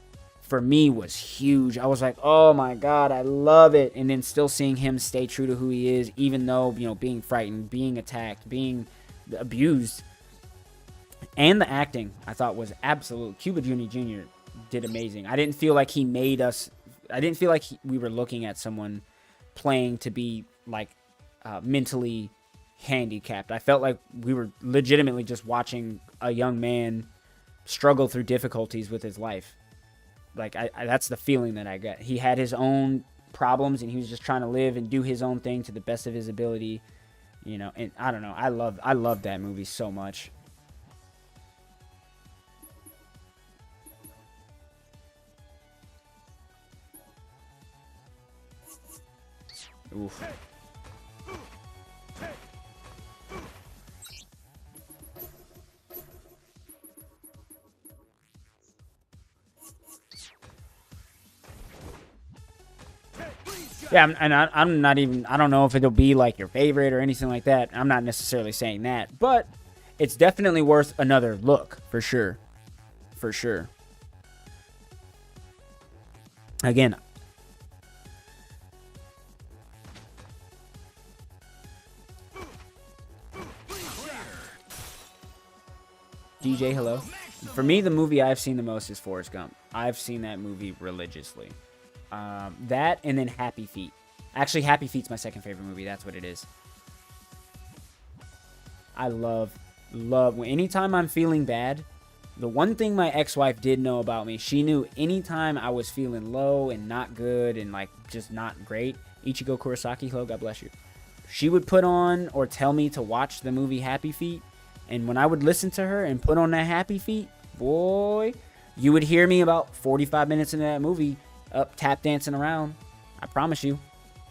for me was huge. I was like, oh my God, I love it. And then still seeing him stay true to who he is, even though, being frightened, being attacked, being abused. And the acting, I thought, was absolute. Cuba Gooding Jr. did amazing. I didn't feel like he made us, I didn't feel like we were looking at someone playing to be like mentally handicapped. I felt like we were legitimately just watching a young man struggle through difficulties with his life. Like, that's the feeling that I got. He had his own problems, and he was just trying to live and do his own thing to the best of his ability, and I don't know. I love that movie so much. Oof. Yeah, I'm not even, I don't know if it'll be like your favorite or anything like that. I'm not necessarily saying that, but it's definitely worth another look, for sure. For sure. Again. DJ, hello. For me, the movie I've seen the most is Forrest Gump. I've seen that movie religiously. That and then Happy Feet. Actually, Happy Feet's my second favorite movie. That's what it is. I love, anytime I'm feeling bad, the one thing my ex-wife did know about me, she knew anytime I was feeling low and not good and like just not great, Ichigo Kurosaki, hello, God bless you, she would put on or tell me to watch the movie Happy Feet, and when I would listen to her and put on that Happy Feet, boy, you would hear me about 45 minutes into that movie up tap dancing around, I promise you.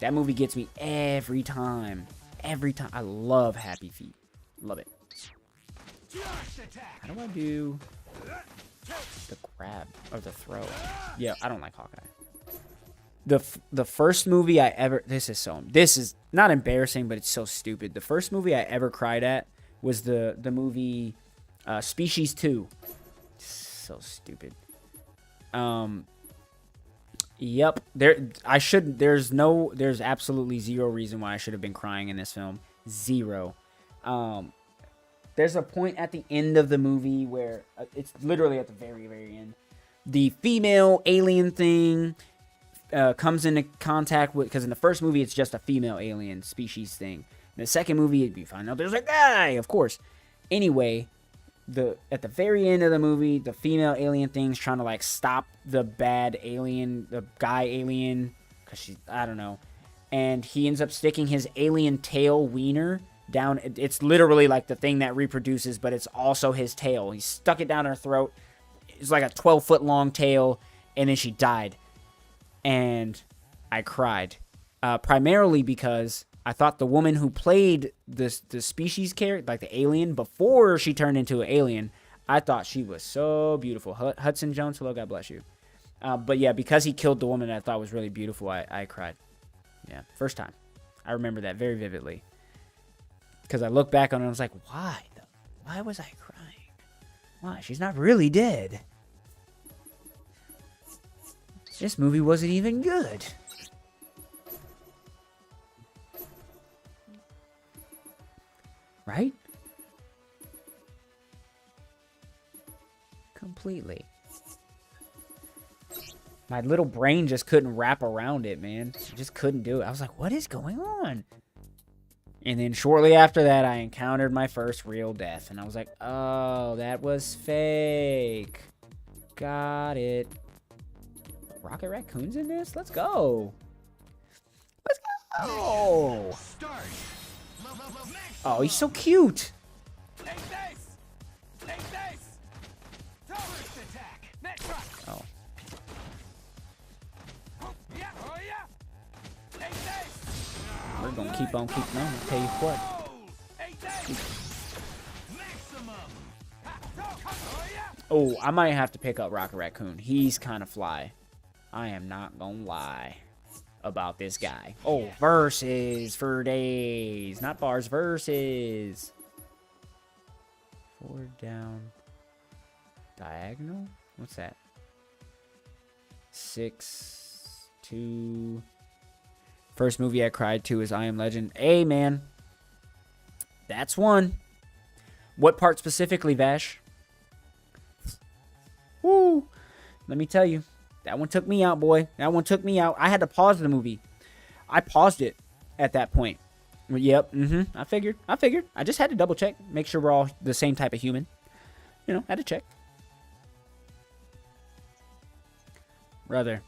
That movie gets me every time. Every time. I love Happy Feet. Love it. How do I do the grab or the throw? Yeah, I don't like Hawkeye. The first movie I ever... This is not embarrassing, but it's so stupid. The first movie I ever cried at was the movie Species 2. So stupid. Yep. There's absolutely zero reason why I should have been crying in this film. Zero. There's a point at the end of the movie where it's literally at the very, very end. The female alien thing comes into contact with, because in the first movie it's just a female alien species thing. In the second movie, you find out there's a guy, of course. Anyway, at the very end of the movie, the female alien thing's trying to like stop the bad alien, the guy alien, because I don't know, and he ends up sticking his alien tail wiener down. It's literally like the thing that reproduces, but it's also his tail. He stuck it down her throat. It's like a 12-foot long tail, and then she died. And I cried, primarily because I thought the woman who played the species character, like the alien, before she turned into an alien, I thought she was so beautiful. Hudson Jones, hello, God bless you. But yeah, because he killed the woman that I thought was really beautiful, I cried. Yeah, first time. I remember that very vividly. Because I look back on it and I was like, why? Why was I crying? Why? She's not really dead. This movie wasn't even good. Right? Completely. My little brain just couldn't wrap around it, man. It just couldn't do it. I was like, what is going on? And then shortly after that, I encountered my first real death. And I was like, oh, that was fake. Got it. Rocket Raccoon's in this? Let's go. Let's go. Oh, he's so cute. Take this! Take this! First attack! Oh. Yeah, oh yeah! Take this! We're going to keep on keeping on. I'll tell you what. Take this! Maximum! Oh yeah! Oh, I might have to pick up Rocket Raccoon. He's kind of fly. I am not going to lie about this guy. Oh, versus for days. Not bars, versus. 4 down. Diagonal? What's that? 6, 2. First movie I cried to is I Am Legend. Hey, man. That's one. What part specifically, Vash? Woo. Let me tell you. That one took me out, boy. That one took me out. I had to pause the movie. I paused it at that point. Yep. I figured. I just had to double check. Make sure we're all the same type of human. You know, had to check. Brother.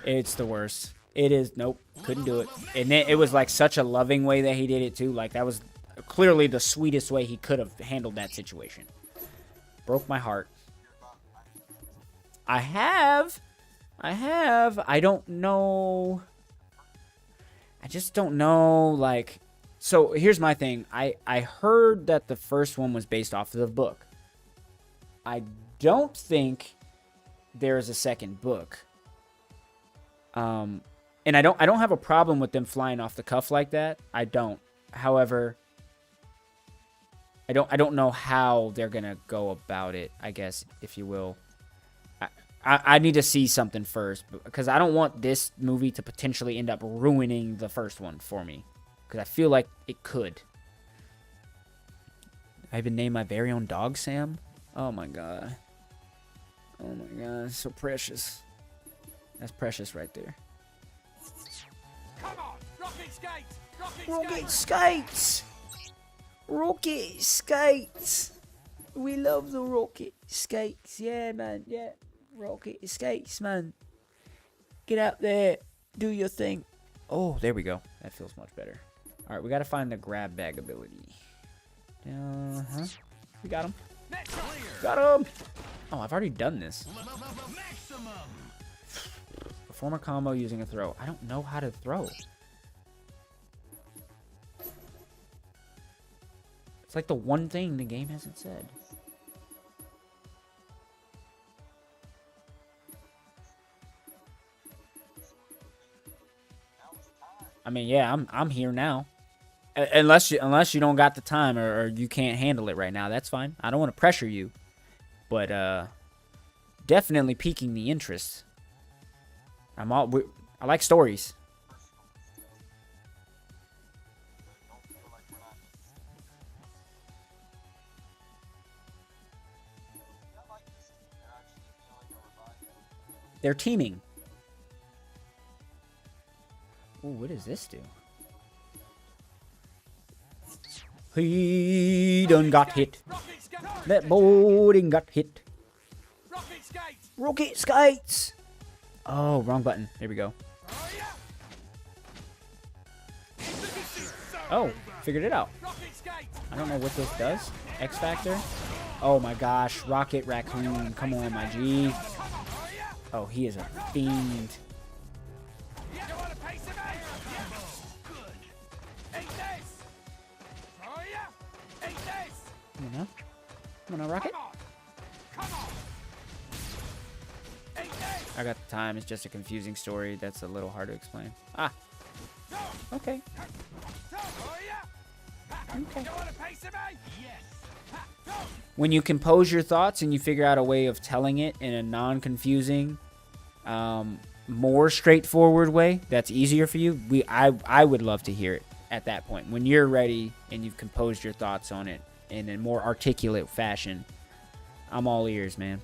It's the worst. It is. Nope. Couldn't do it. And it was like such a loving way that he did it, too. Like, that was clearly the sweetest way he could have handled that situation. Broke my heart. I have. I don't know. I just don't know, like... So, here's my thing. I heard that the first one was based off of the book. I don't think there's a second book. And I don't have a problem with them flying off the cuff like that. I don't. However... I don't know how they're gonna go about it, I guess, if you will. I need to see something first, because I don't want this movie to potentially end up ruining the first one for me, because I feel like it could. I even named my very own dog Sam. Oh my god. Oh my god, so precious. That's precious right there. Come on! Rocket skates! Rocket skates! Rocket skates. We love the rocket skates. Yeah, man. Yeah. Rocket skates, man. Get out there. Do your thing. Oh, there we go. That feels much better. All right, we got to find the grab bag ability. We got him. Got him. Oh, I've already done this. Maximum. Perform a combo using a throw. I don't know how to throw. It's like the one thing the game hasn't said. I mean, yeah, I'm here now. Unless you don't got the time or you can't handle it right now, that's fine. I don't want to pressure you, but definitely piquing the interest. I like stories. They're teaming. Ooh, what does this do? He done got hit. That boy done got hit. Rocket skates. Oh, wrong button. There we go. Oh, figured it out. I don't know what this does. X Factor. Oh my gosh, Rocket Raccoon. Come on, my G. Oh, he is a fiend. Come on, Rocket. I got the time. It's just a confusing story. That's a little hard to explain. Ah. Okay. Okay. When you compose your thoughts and you figure out a way of telling it in a non-confusing, more straightforward way, that's easier for you. I would love to hear it at that point. When you're ready and you've composed your thoughts on it in a more articulate fashion, I'm all ears, man.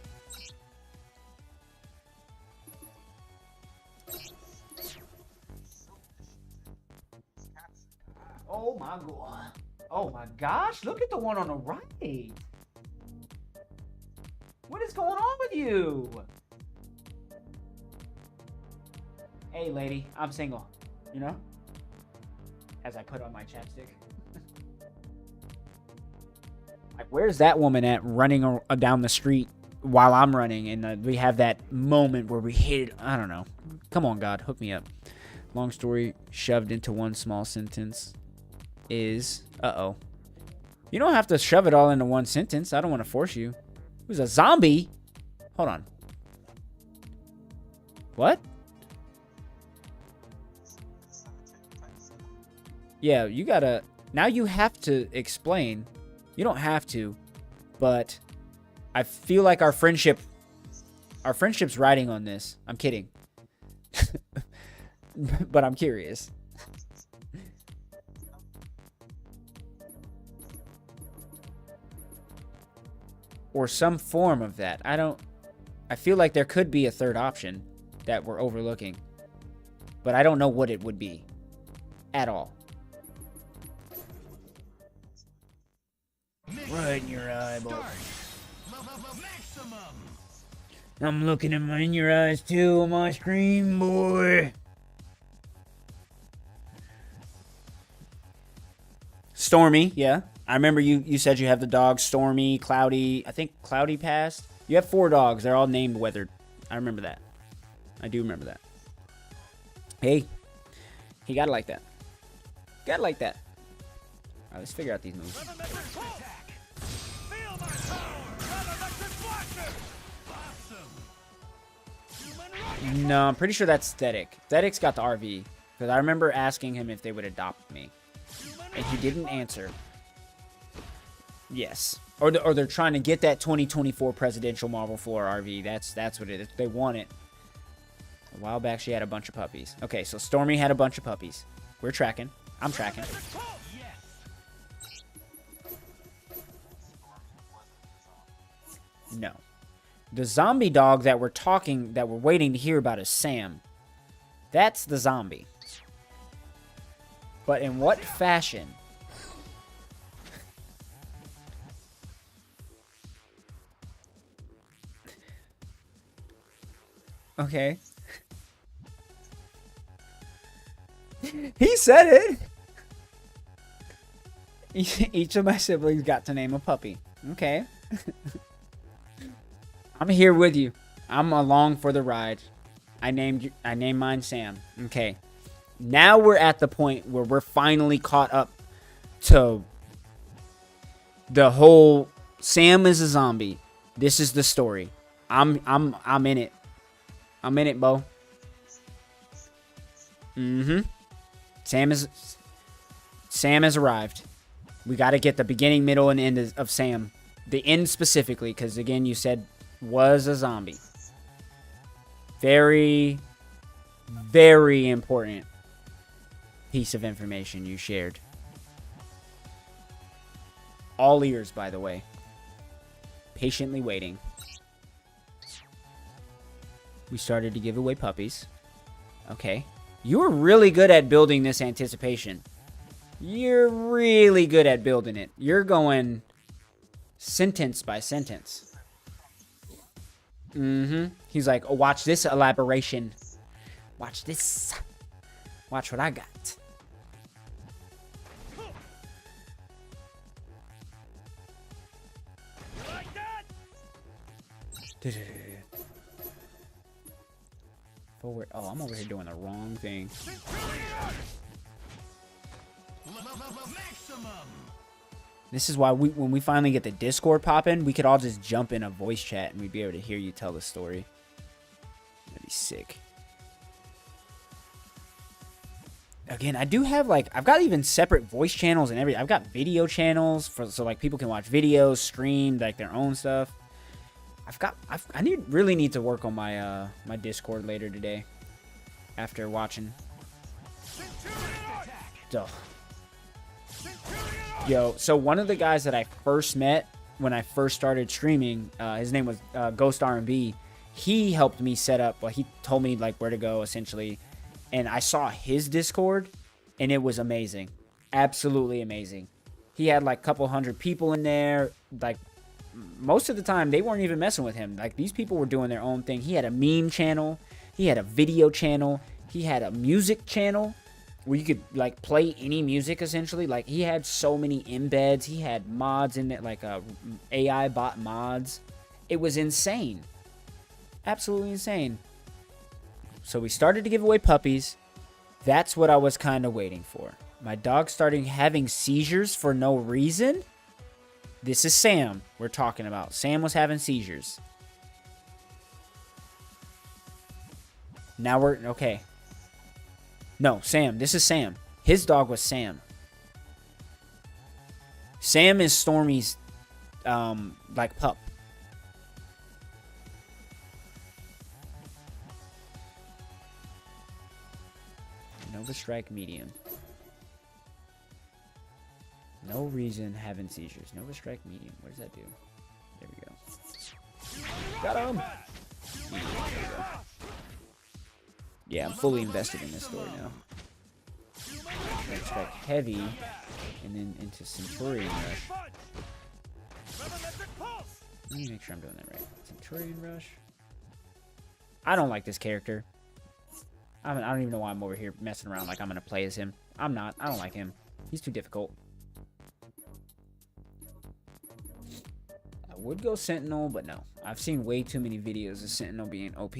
Oh my god. Oh my gosh, look at the one on the right. What is going on with you? Hey lady, I'm single, you know? As I put on my chapstick. Like, where's that woman at running down the street while I'm running? And we have that moment where we hit it. I don't know. Come on, God. Hook me up. Long story shoved into one small sentence is... Uh-oh. You don't have to shove it all into one sentence. I don't want to force you. It was a zombie? Hold on. What? Yeah, you gotta... Now you have to explain... You don't have to, but I feel like our friendship's riding on this. I'm kidding. But I'm curious. Or some form of that. I feel like there could be a third option that we're overlooking. But I don't know what it would be. At all. Right in your eyeball. I'm looking in your eyes too on my screen, boy. Stormy, yeah. I remember you said you have the dogs Stormy, Cloudy. I think Cloudy passed. You have 4 dogs. They're all named Weathered. I remember that. I do remember that. Hey, he got it like that. Got it like that. All right, let's figure out these moves. No, I'm pretty sure that's Static. Static's got the RV. Because I remember asking him if they would adopt me. And he didn't answer. Yes. Or they're trying to get that 2024 presidential Marvel Floor RV. That's what it is. They want it. A while back, she had a bunch of puppies. Okay, so Stormy had a bunch of puppies. We're tracking. I'm tracking. No. The zombie dog that we're waiting to hear about is Sam. That's the zombie. But in what fashion? Okay. He said it. Each of my siblings got to name a puppy. Okay. I'm here with you. I'm along for the ride. I named mine Sam. Okay. Now we're at the point where we're finally caught up to the whole Sam is a zombie. This is the story. I'm in it. I'm in it, Bo. Sam has arrived. We got to get the beginning, middle, and end of Sam. The end specifically, because again, you said was a zombie. Very, very important piece of information you shared. All ears, by the way. Patiently waiting. We started to give away puppies. Okay. You're really good at building this anticipation. You're really good at building it. You're going sentence by sentence. He's like, oh, watch this elaboration. Watch this. Watch what I got. Forward. Oh, I'm over here doing the wrong thing. This is why when we finally get the Discord popping, we could all just jump in a voice chat and we'd be able to hear you tell the story. That'd be sick. Again, I do have I've got even separate voice channels and everything. I've got video channels so like people can watch videos, stream like their own stuff. I really need to work on my my Discord later today after watching. Duh. Yo, so one of the guys that I first met when I first started streaming, his name was Ghost R&B. He helped me set up, he told me where to go essentially. And I saw his Discord and it was amazing. Absolutely amazing. He had a couple hundred people in there. Most of the time they weren't even messing with him. These people were doing their own thing. He had a meme channel. He had a video channel. He had a music channel where you could play any music essentially. He had so many embeds. He had mods in it, AI bot mods. It was insane. Absolutely insane. So we started to give away puppies. That's what I was kind of waiting for. My dog started having seizures for no reason. This is Sam we're talking about. Sam was having seizures. Now we're... Okay. No, Sam. This is Sam. His dog was Sam. Sam is Stormy's, pup. Nova Strike medium. No reason having seizures. Nova Strike medium. What does that do? There we go. Got him! Yeah, I'm fully invested in this story now. Nova Strike heavy. And then into Centurion Rush. Let me make sure I'm doing that right. Centurion Rush. I don't like this character. I don't even know why I'm over here messing around like I'm going to play as him. I'm not. I don't like him. He's too difficult. I would go Sentinel, but no. I've seen way too many videos of Sentinel being OP.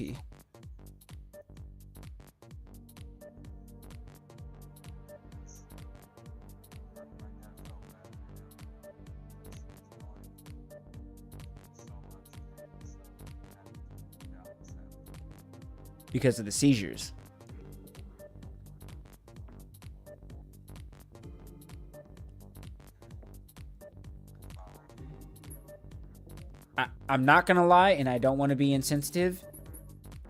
Because of the seizures. I'm not going to lie, and I don't want to be insensitive.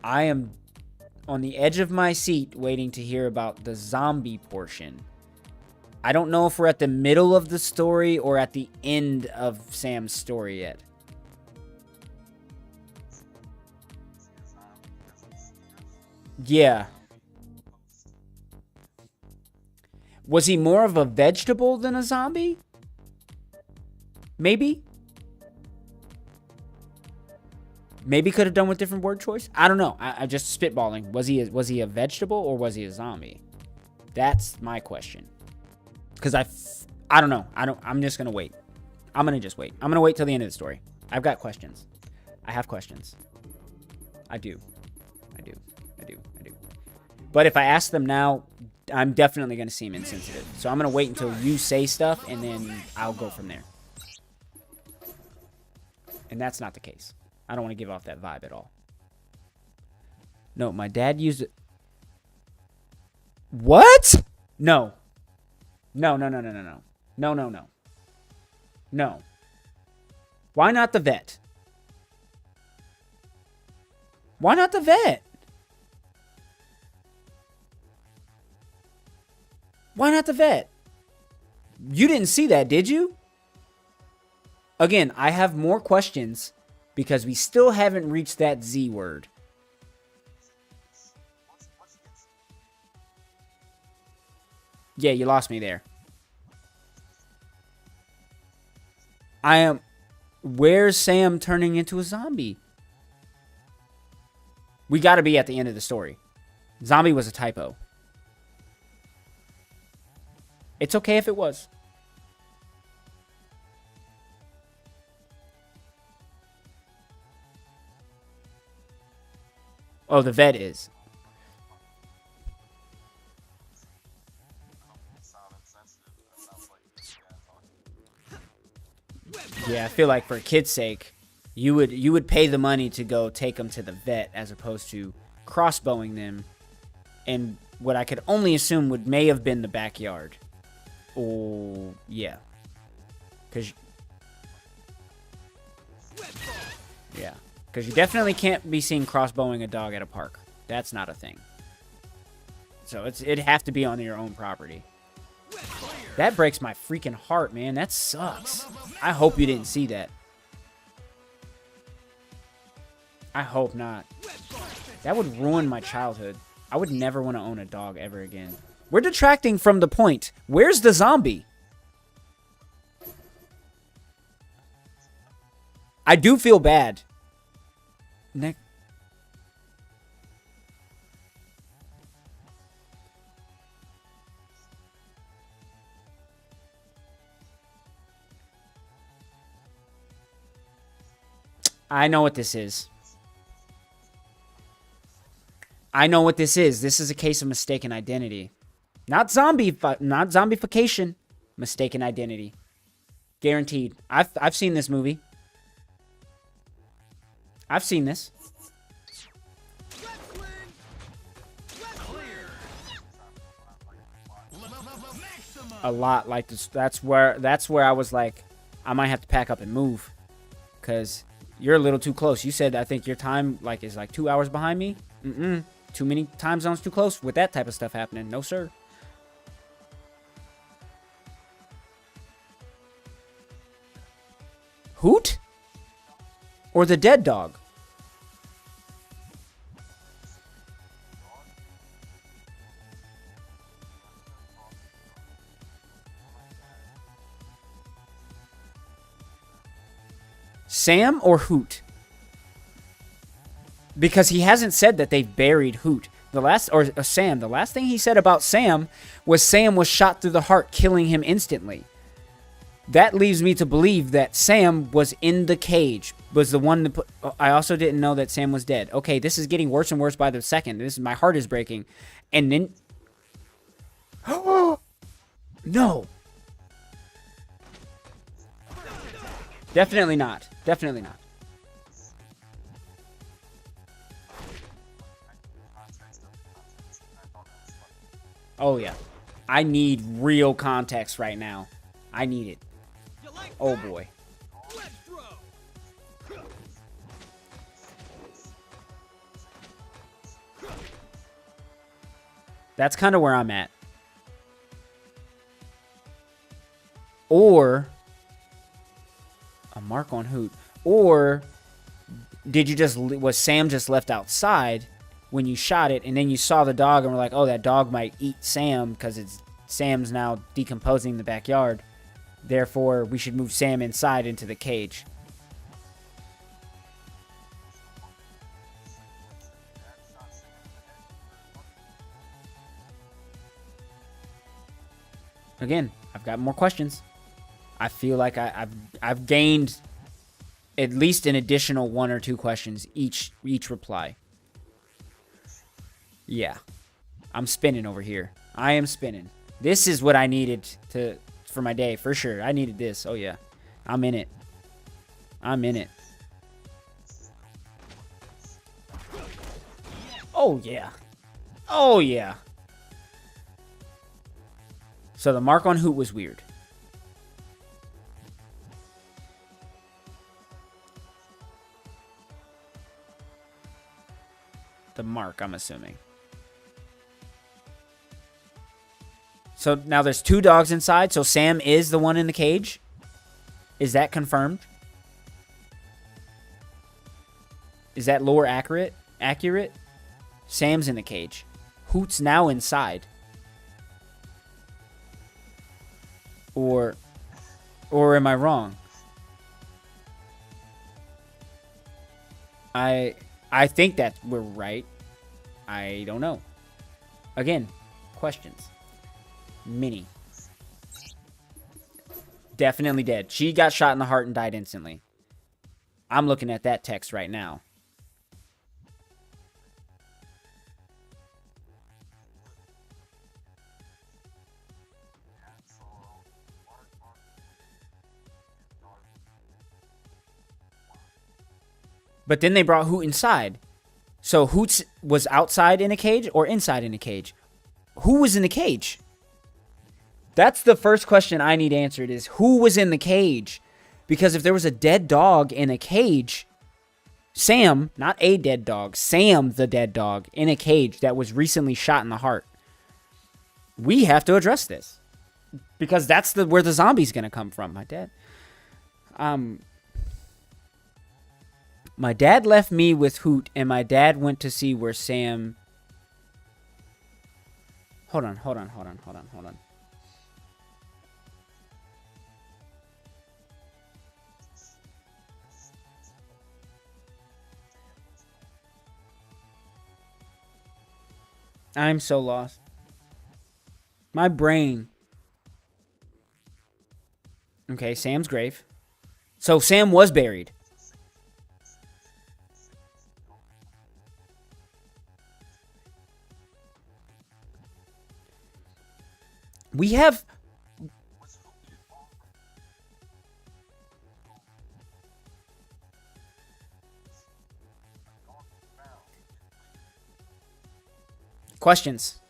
I am on the edge of my seat waiting to hear about the zombie portion. I don't know if we're at the middle of the story or at the end of Sam's story yet. Yeah. Was he more of a vegetable than a zombie? Maybe? Maybe could have done with different word choice. I don't know. I just spitballing. Was he a vegetable or was he a zombie? That's my question. Because I don't know. I'm just gonna wait. I'm gonna just wait. I'm gonna wait till the end of the story. I've got questions. I have questions. I do. But if I ask them now, I'm definitely going to seem insensitive. So I'm going to wait until you say stuff, and then I'll go from there. And that's not the case. I don't want to give off that vibe at all. No, my dad used it. What? No. No. No. Why not the vet? Why not the vet? Why not the vet? You didn't see that, did you? Again, I have more questions because we still haven't reached that Z word. Yeah, you lost me there. Where's Sam turning into a zombie? We got to be at the end of the story. Zombie was a typo. It's okay if it was. Oh, the vet is. Yeah, I feel like for a kid's sake, you would pay the money to go take them to the vet as opposed to crossbowing them in what I could only assume may have been the backyard. Oh, yeah. Because you definitely can't be seen crossbowing a dog at a park. That's not a thing. So it'd have to be on your own property. That breaks my freaking heart, man. That sucks. I hope you didn't see that. I hope not. That would ruin my childhood. I would never want to own a dog ever again. We're detracting from the point. Where's the zombie? I do feel bad. I know what this is. I know what this is. This is a case of mistaken identity. Not zombification. Mistaken identity. Guaranteed. I've seen this movie. I've seen this. A lot like this. That's where I was like, I might have to pack up and move, cause you're a little too close. You said I think your time is 2 hours behind me. Too many time zones too close with that type of stuff happening. No, sir. Hoot? Or the dead dog? Sam or Hoot? Because he hasn't said that they've buried Hoot. Sam. The last thing he said about Sam was shot through the heart, killing him instantly. That leaves me to believe that Sam was in the cage. Was the one that put... I also didn't know that Sam was dead. Okay, this is getting worse and worse by the second. My heart is breaking. And then... No. Definitely not. Definitely not. Oh, yeah. I need real context right now. I need it. Oh, boy. That's kind of where I'm at. Or a mark on Hoot. Or was Sam just left outside when you shot it, and then you saw the dog and were like, oh, that dog might eat Sam because Sam's now decomposing the backyard. Therefore, we should move Sam inside into the cage. Again, I've got more questions. I feel like I've gained at least an additional 1 or 2 questions each reply. Yeah. I'm spinning over here. I am spinning. This is what I needed for my day, for sure. I needed this. Oh, yeah. I'm in it. I'm in it. Oh, yeah. Oh, yeah. So the mark on Hoot was weird. The mark, I'm assuming. So now there's 2 dogs inside. So Sam is the one in the cage. Is that confirmed? Is that lore accurate? Sam's in the cage. Hoot's now inside. Or am I wrong? I think that we're right. I don't know. Again, questions. Minnie. Definitely dead. She got shot in the heart and died instantly. I'm looking at that text right now. But then they brought Hoot inside. So Hoot was outside in a cage or inside in a cage? Who was in the cage? That's the first question I need answered is who was in the cage? Because if there was a dead dog in a cage, Sam, not a dead dog, Sam the dead dog in a cage that was recently shot in the heart. We have to address this. Because that's where the zombie's going to come from, my dad. My dad left me with Hoot, and my dad went to see where Sam... Hold on. I'm so lost. My brain. Okay, Sam's grave. So Sam was buried. We have... Questions.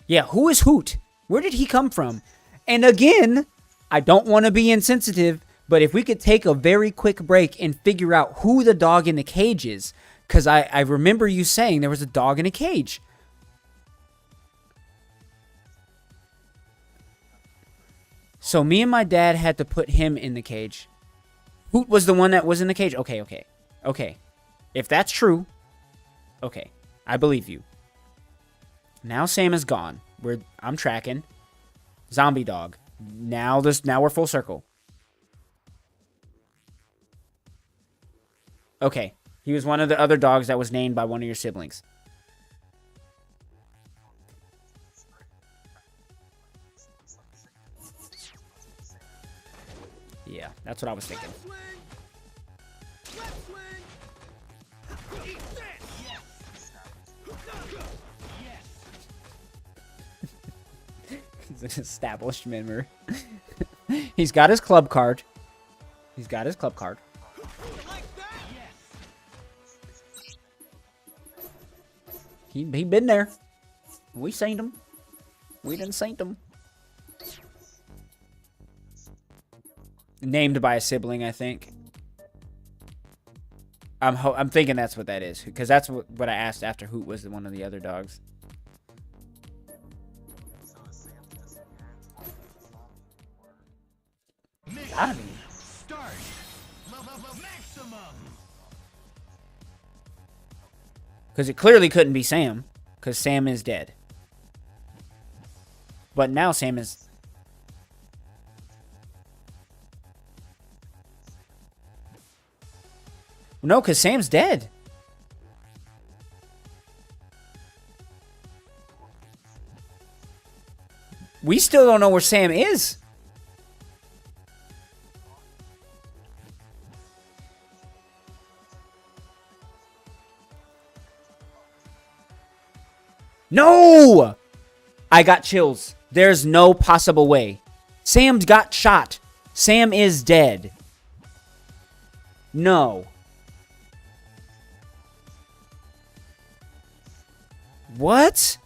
Yeah, who is Hoot? Where did he come from? And again, I don't want to be insensitive, but if we could take a very quick break and figure out who the dog in the cage is, because I remember you saying there was a dog in a cage. So me and my dad had to put him in the cage. Hoot was the one that was in the cage? Okay. If that's true, okay. I believe you. Now Sam is gone. I'm tracking. Zombie dog. Now we're full circle. Okay. He was one of the other dogs that was named by one of your siblings. Yeah, that's what I was thinking. He's an established member. He's got his club card. He been there. We seen him. We done seen him. Named by a sibling, I think. I'm thinking that's what that is, because that's what I asked after Hoot was one of the other dogs. Gotta be. Start. Maximum. Because it clearly couldn't be Sam, because Sam is dead. But now Sam is... No, because Sam's dead. We still don't know where Sam is. No! I got chills. There's no possible way. Sam got shot. Sam is dead. No. What?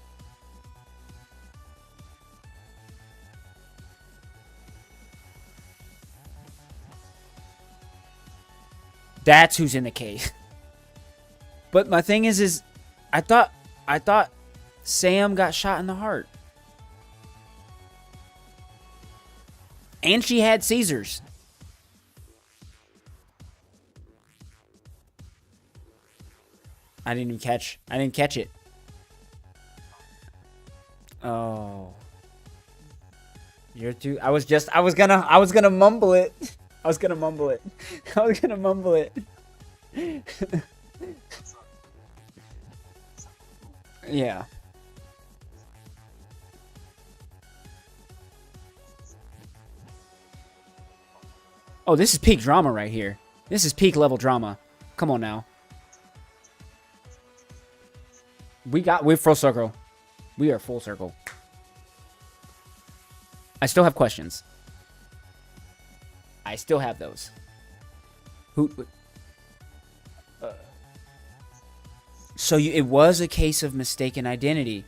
That's who's in the cave. But my thing is I thought Sam got shot in the heart. And she had seizures. I didn't catch it. Oh. You're too I was gonna mumble it. Yeah. Oh, this is peak drama right here. This is peak level drama. Come on now. We're full circle. We are full circle. I still have questions. I still have those. It was a case of mistaken identity.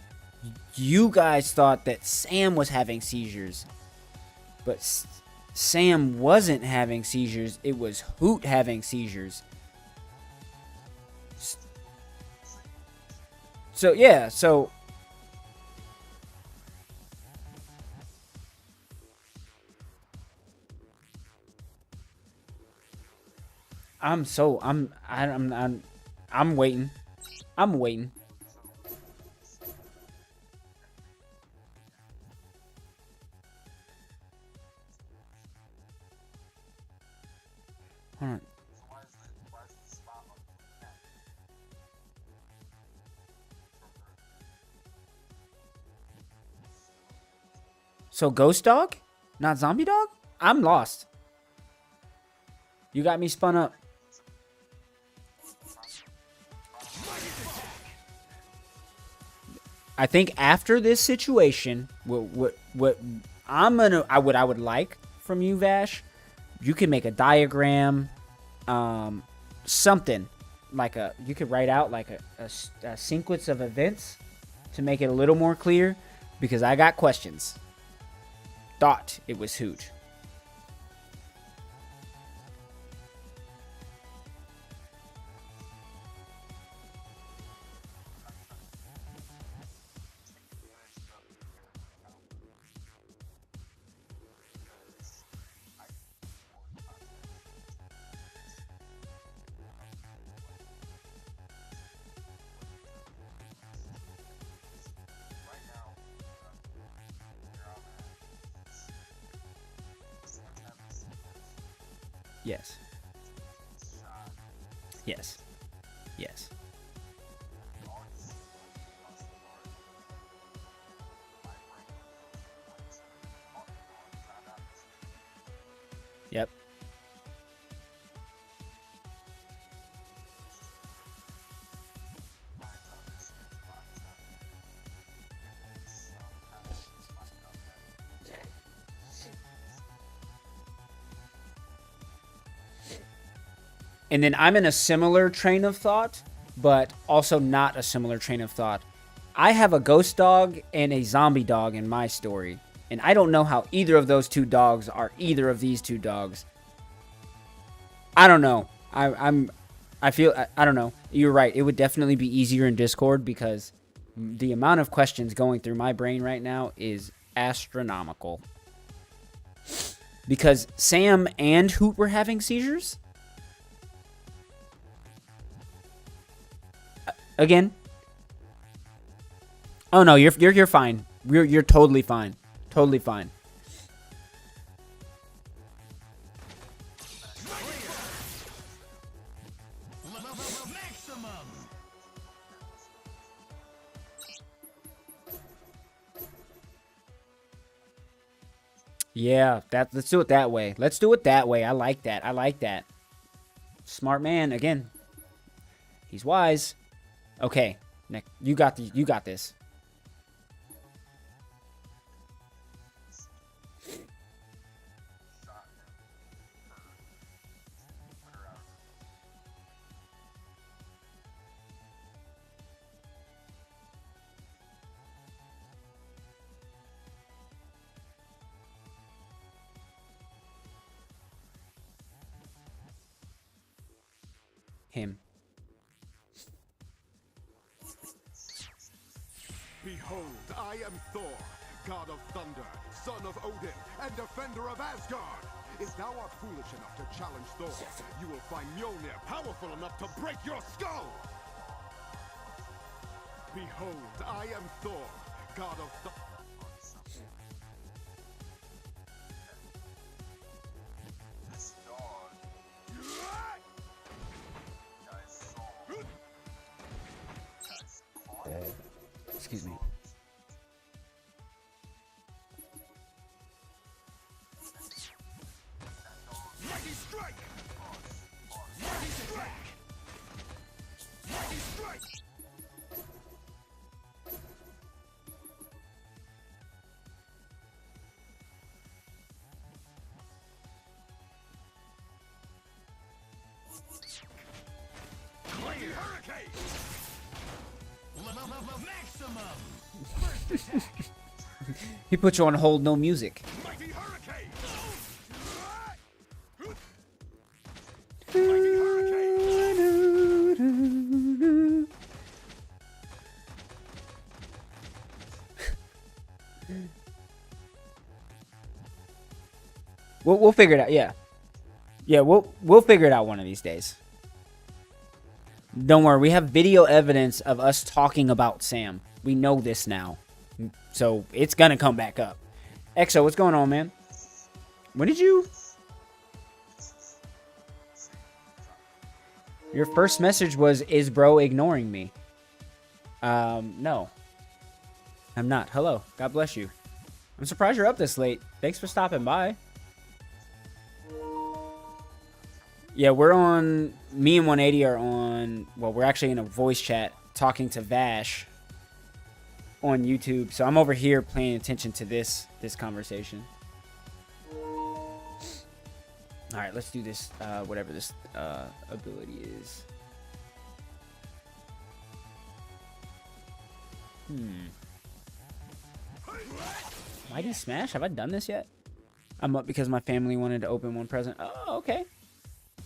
You guys thought that Sam was having seizures. But Sam wasn't having seizures. It was Hoot having seizures. So, yeah, so... I'm waiting. I'm waiting. Hold on. So ghost dog? Not zombie dog? I'm lost. You got me spun up. I think after this situation, what I would like from you, Vash, you can make a diagram, something like you could write out like a sequence of events to make it a little more clear, because I got questions. Thought it was Hoot. Yes. Yes. Yes. Yep. And then I'm in a similar train of thought, but also not a similar train of thought. I have a ghost dog and a zombie dog in my story, and I don't know how either of those two dogs are either of these two dogs. I don't know. I feel I don't know. You're right. It would definitely be easier in Discord, because the amount of questions going through my brain right now is astronomical. Because Sam and Hoot were having seizures? Again? Oh no, you're fine. You're totally fine. Totally fine. Yeah, let's do it that way. Let's do it that way. I like that. I like that. Smart man. Again, he's wise. Okay, Nick, you got this. Him. Behold, I am Thor, god of thunder, son of Odin, and defender of Asgard. If thou art foolish enough to challenge Thor, you will find Mjolnir powerful enough to break your skull. Behold, I am Thor, god of thunder. Excuse me. Mighty strike! Mighty strike! Mighty strike! Clear! Hurricane! Maximum! He put you on hold, no music. Mighty hurricane! Mighty hurricane! We'll figure it out. Yeah, yeah. We'll figure it out one of these days. Don't worry. We have video evidence of us talking about Sam. We know this now, so it's gonna come back up. Exo, what's going on, man? When did you? Your first message was, "Is bro ignoring me?" No. I'm not. Hello. God bless you. I'm surprised you're up this late. Thanks for stopping by. Yeah, we're on... Me and 180 are on... Well, we're actually in a voice chat talking to Vash on YouTube. So I'm over here paying attention to this conversation. Alright, let's do this, whatever this ability is. Mighty Smash? Have I done this yet? I'm up because my family wanted to open one present. Oh, okay.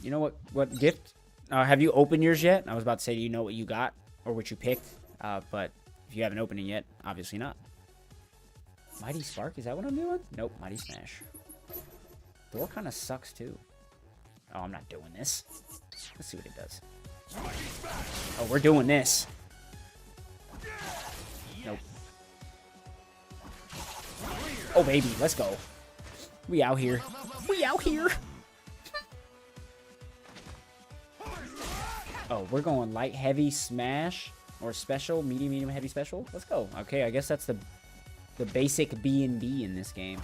You know what gift? Have you opened yours yet? I was about to say, do you know what you got or what you picked? But if you haven't opened it yet, obviously not. Mighty Spark? Is that what I'm doing? Nope, Mighty Smash. Thor kind of sucks too. Oh, I'm not doing this. Let's see what it does. Oh, we're doing this. Nope. Oh, baby, let's go. We out here. We out here. Oh, we're going light, heavy, smash, or special, medium, medium, heavy, special. Let's go. Okay, I guess that's the basic B&B in this game.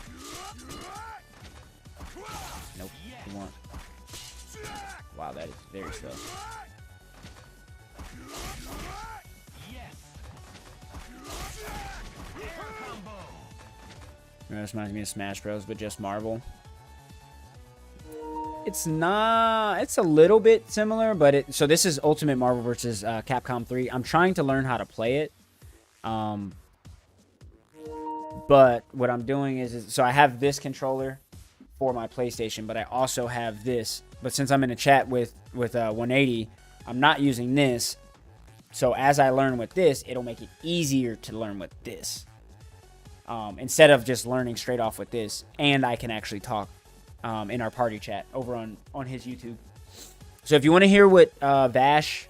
Nope. You want? Wow, that is very slow. This reminds me of Smash Bros, but just Marvel. It's not... It's a little bit similar, but so this is Ultimate Marvel vs. Capcom 3. I'm trying to learn how to play it. But what I'm doing is... So I have this controller for my PlayStation, but I also have this. But since I'm in a chat with 180, I'm not using this. So as I learn with this, it'll make it easier to learn with this. Instead of just learning straight off with this. And I can actually talk in our party chat over on his YouTube. So if you want to hear what Vash,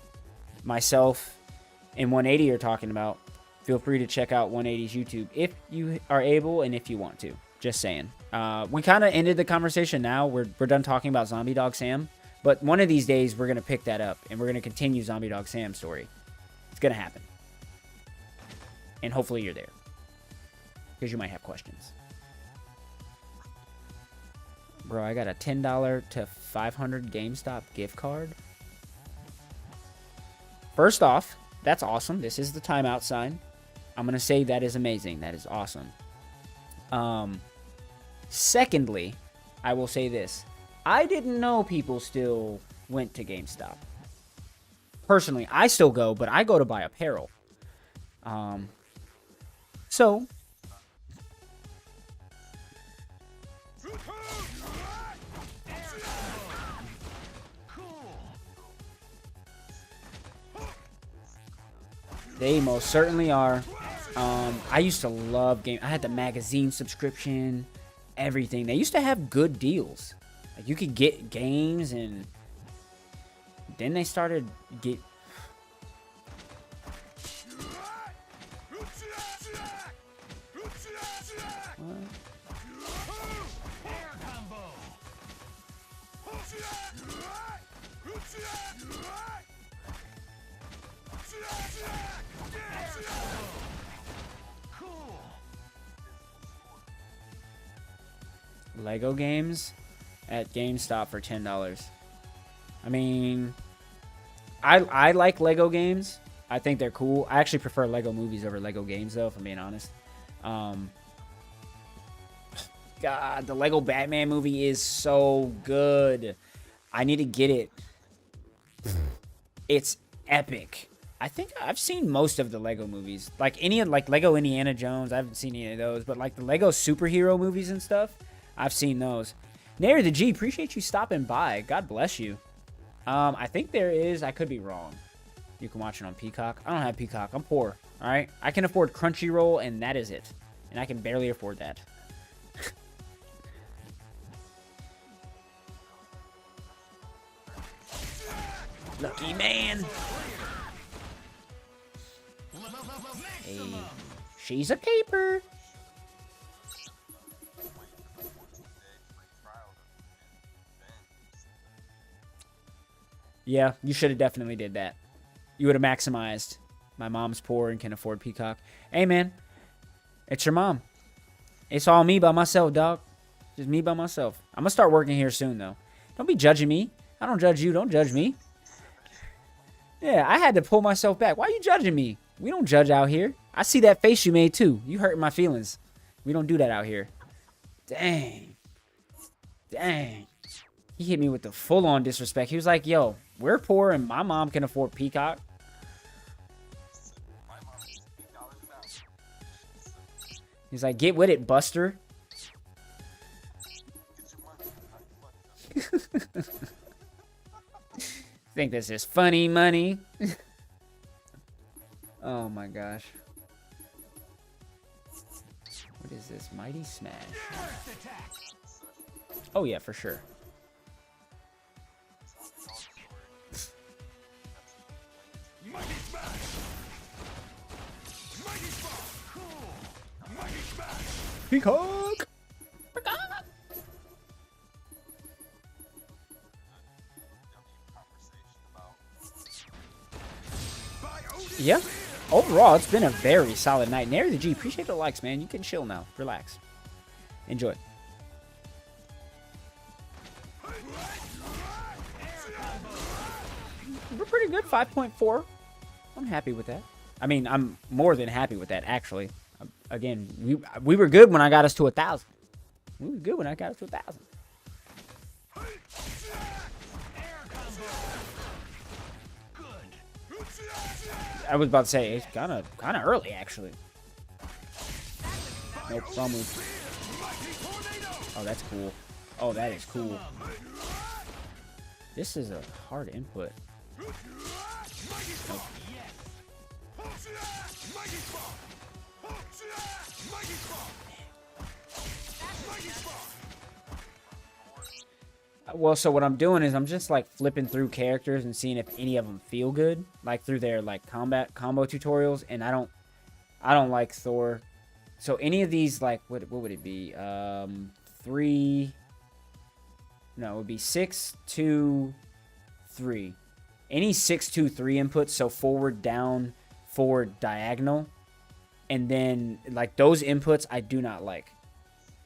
myself, and 180 are talking about, feel free to check out 180's YouTube if you are able and if you want to. Just saying. We kind of ended the conversation now. We're done talking about Zombie Dog Sam. But one of these days, we're going to pick that up. And we're going to continue Zombie Dog Sam's story. It's going to happen. And hopefully you're there. Because you might have questions. Bro, I got a $10 to 500 GameStop gift card. First off, that's awesome. This is the timeout sign. I'm going to say that is amazing. That is awesome. Secondly, I will say this. I didn't know people still went to GameStop. Personally, I still go, but I go to buy apparel. So... They most certainly are. I used to love game. I had the magazine subscription, everything. They used to have good deals. Like you could get games, and then they started get. Lego games at GameStop for $10. I mean, I like Lego games. I think they're cool. I actually prefer Lego movies over Lego games, though, if I'm being honest. God, the Lego Batman movie is so good. I need to get it. It's epic. I think I've seen most of the Lego movies. Like Lego Indiana Jones, I haven't seen any of those. But like the Lego superhero movies and stuff, I've seen those. Nary the G, appreciate you stopping by. God bless you. I think there is. I could be wrong. You can watch it on Peacock. I don't have Peacock. I'm poor. All right. I can afford Crunchyroll, and that is it. And I can barely afford that. Lucky man. Hey, she's a keeper. Yeah, you should have definitely did that. You would have maximized. My mom's poor and can afford Peacock. Hey, man. It's your mom. It's all me by myself, dog. Just me by myself. I'm going to start working here soon, though. Don't be judging me. I don't judge you. Don't judge me. Yeah, I had to pull myself back. Why are you judging me? We don't judge out here. I see that face you made, too. You hurting my feelings. We don't do that out here. Dang. Dang. He hit me with the full-on disrespect. He was like, yo, we're poor and my mom can afford Peacock. He's like, get with it, Buster. Think this is funny money? Oh my gosh. What is this? Mighty Smash. Oh yeah, for sure. Peacock! Yeah. Overall, it's been a very solid night. Nary the G, appreciate the likes, man. You can chill now. Relax. Enjoy. We're pretty good. 5.4. I'm happy with that. I mean, I'm more than happy with that, actually. Again, we were good when I got us to 1,000. We were good when I got us to 1,000. I was about to say, it's kind of early, actually. Nope, wrong move. Oh, that's cool. Oh, that is cool. This is a hard input. Nope. Well, so what I'm doing is I'm just like flipping through characters and seeing if any of them feel good, like through their like combo tutorials. And I don't like Thor. So any of these, like what would it be? 3. No, it would be 6, 2, 3. Any 6, 2, 3 inputs. So forward, down, forward, diagonal, and then like those inputs I do not like.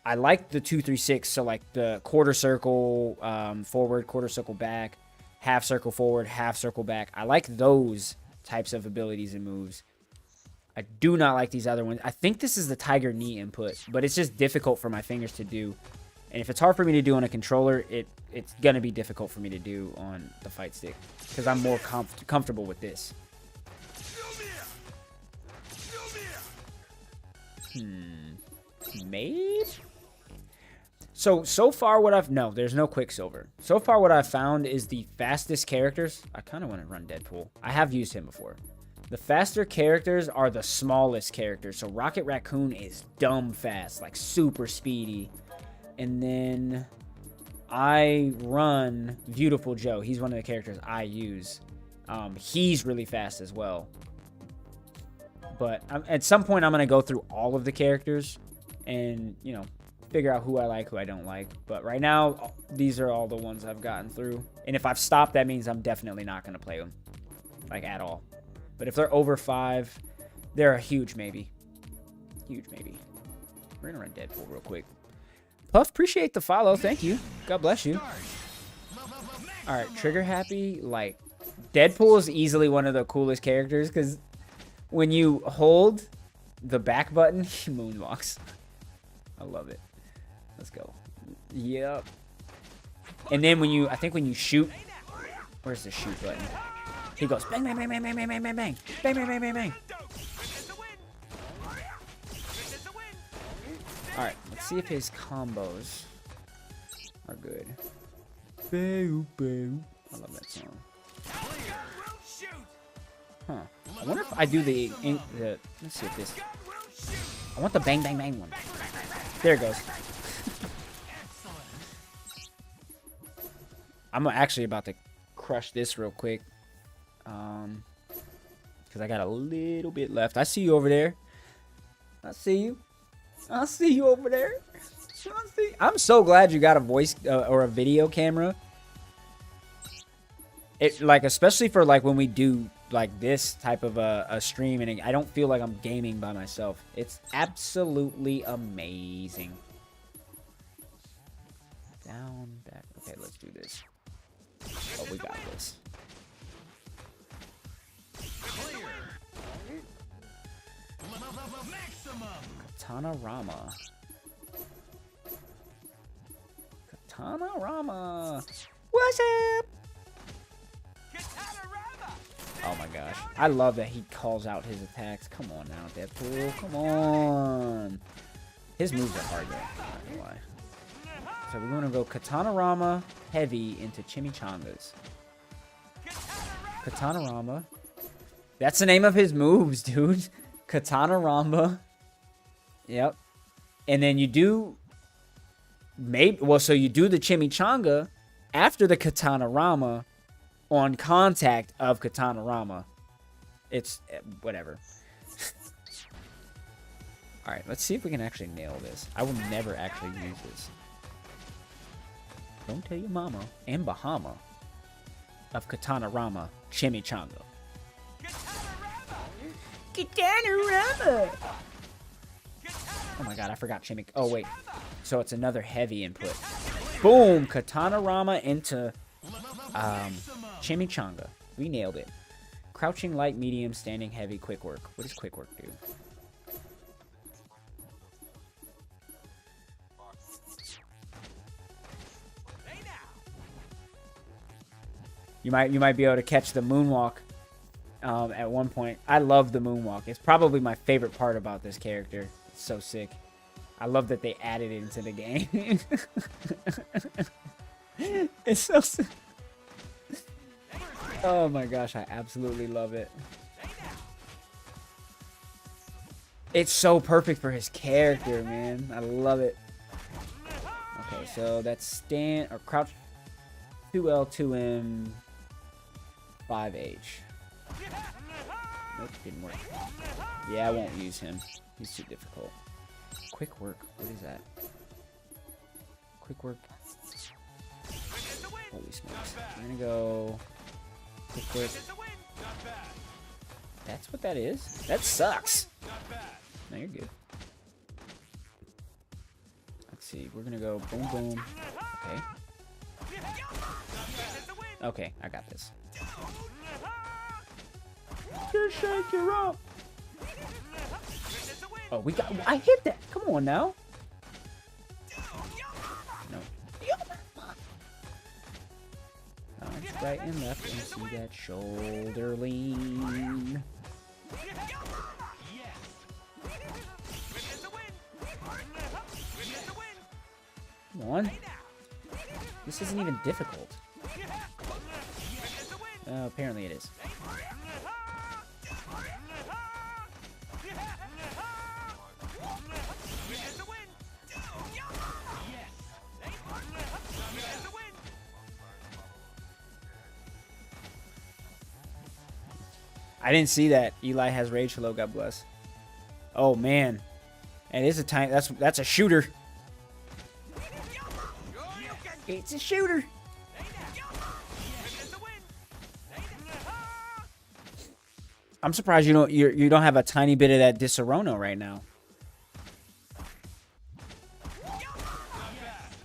I like the 2-3-6. So like the quarter circle forward, quarter circle back, half circle forward, half circle back. I like those types of abilities and moves. I do not like these other ones. I think this is the tiger knee input, but it's just difficult for my fingers to do. And if it's hard for me to do on a controller, it's going to be difficult for me to do on the fight stick because I'm more comfortable with this. Maybe? So far what I've... No, there's no Quicksilver. So far what I've found is the fastest characters... I kind of want to run Deadpool. I have used him before. The faster characters are the smallest characters. So Rocket Raccoon is dumb fast, like super speedy. And then I run Beautiful Joe. He's one of the characters I use. He's really fast as well. But at some point, I'm going to go through all of the characters and, you know, figure out who I like, who I don't like. But right now, these are all the ones I've gotten through. And if I've stopped, that means I'm definitely not going to play them, like, at all. But if they're over 5, they're a huge maybe. Huge maybe. We're going to run Deadpool real quick. Puff, appreciate the follow. Thank you. God bless you. All right, trigger happy. Like, Deadpool is easily one of the coolest characters because when you hold the back button, he moonwalks. I love it. Let's go. Yep. And then when you, I think when you shoot, where's the shoot button? He goes bang, bang, bang, bang, bang, bang, bang, bang, bang, bang, bang, bang, bang, bang. All right, let's see if his combos are good. Boo, boo. I love that song. Huh. I wonder if I do the let's see if this... I want the bang, bang, bang one. There it goes. I'm actually about to crush this real quick. Because I got a little bit left. I see you over there. I see you. I see you over there. I'm so glad you got a voice or a video camera. It like, especially for like when we do like this type of a stream, and I don't feel like I'm gaming by myself. It's absolutely amazing. Down, back. Okay, let's do this. Oh, we got this. Clear. Maximum. Katana Rama. Katana Rama. What's up? Oh my gosh. I love that he calls out his attacks. Come on now, Deadpool. Come on. His moves are hard though. Not gonna lie. So we're gonna go Katana Rama heavy into chimichangas. Katana Rama. That's the name of his moves, dude. Katana Rama. Yep. And then you do so you do the chimichanga after the Katana Rama on contact of Katana Rama. It's whatever. All right, let's see if we can actually nail this. I will never actually use this. Don't tell your mama and Bahama of Katana Rama chimichanga. Katana Rama. Oh my god, I forgot chimic. Oh wait, so it's another heavy input. Boom, Katana Rama into chimichanga. We nailed it. Crouching light, medium, standing heavy, quick work. What does quick work do? You might be able to catch the moonwalk at one point. I love the moonwalk. It's probably my favorite part about this character. It's so sick. I love that they added it into the game. It's so sick. Oh my gosh, I absolutely love it. It's so perfect for his character, man. I love it. Okay, so that's stand or crouch 2L, 2M, 5H. Nope, didn't work. Yeah, I won't use him. He's too difficult. Quick work. What is that? Quick work. Holy smokes. I'm gonna go quick work. That's what that is? That sucks. No, you're good. see. We're gonna go boom, boom. Okay. Okay, I got this. Just shake her up. Oh, we got. I hit that. Come on now. No. Right and left, and see that shoulder lean. Come on. This isn't even difficult. Apparently it is. I didn't see that. Eli has rage. Hello, God bless. Oh man, and it's a time. That's a shooter. It's a shooter. I'm surprised you don't have a tiny bit of that Disaronno right now.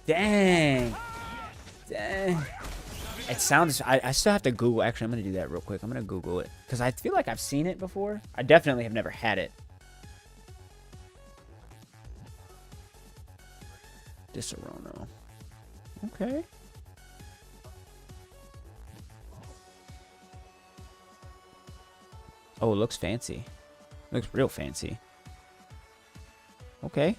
Dang. Dang. It sounds... I still have to Google... Actually, I'm going to do that real quick. I'm going to Google it. Because I feel like I've seen it before. I definitely have never had it. Disaronno. Okay. Oh, it looks fancy. Looks real fancy. Okay.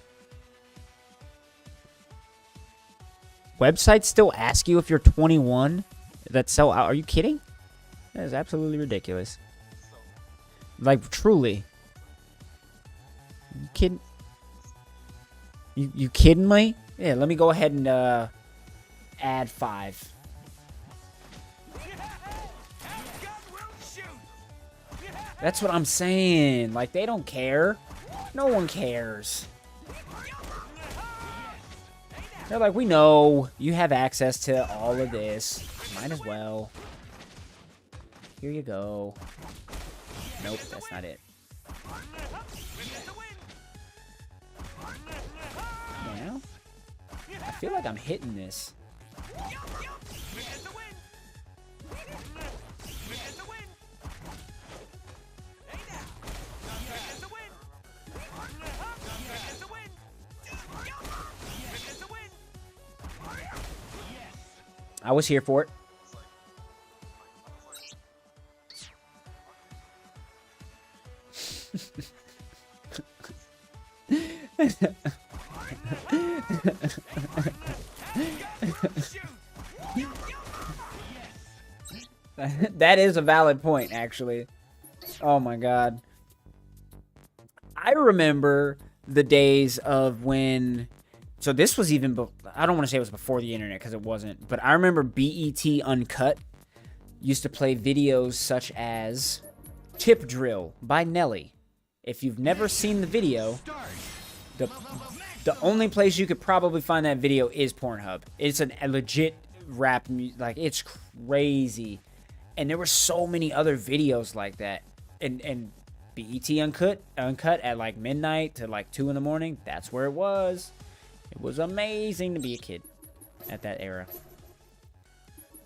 Websites still ask you if you're 21 that sell out. Are you kidding? That is absolutely ridiculous. Like, truly. You kidding? You kidding me? Yeah, let me go ahead and add 5. That's what I'm saying. Like, they don't care. No one cares. They're like, we know you have access to all of this. Might as well. Here you go. Nope, that's not it. Come on now. I feel like I'm hitting this. I was here for it. That is a valid point, actually. Oh my god. I remember the days of when... So this was even... I don't want to say it was before the internet, because it wasn't. But I remember BET Uncut used to play videos such as Tip Drill by Nelly. If you've never seen the video, the only place you could probably find that video is Pornhub. It's a legit rap... Like, it's crazy. And there were so many other videos like that. And BET Uncut at like midnight to like 2 in the morning. That's where it was. It was amazing to be a kid at that era.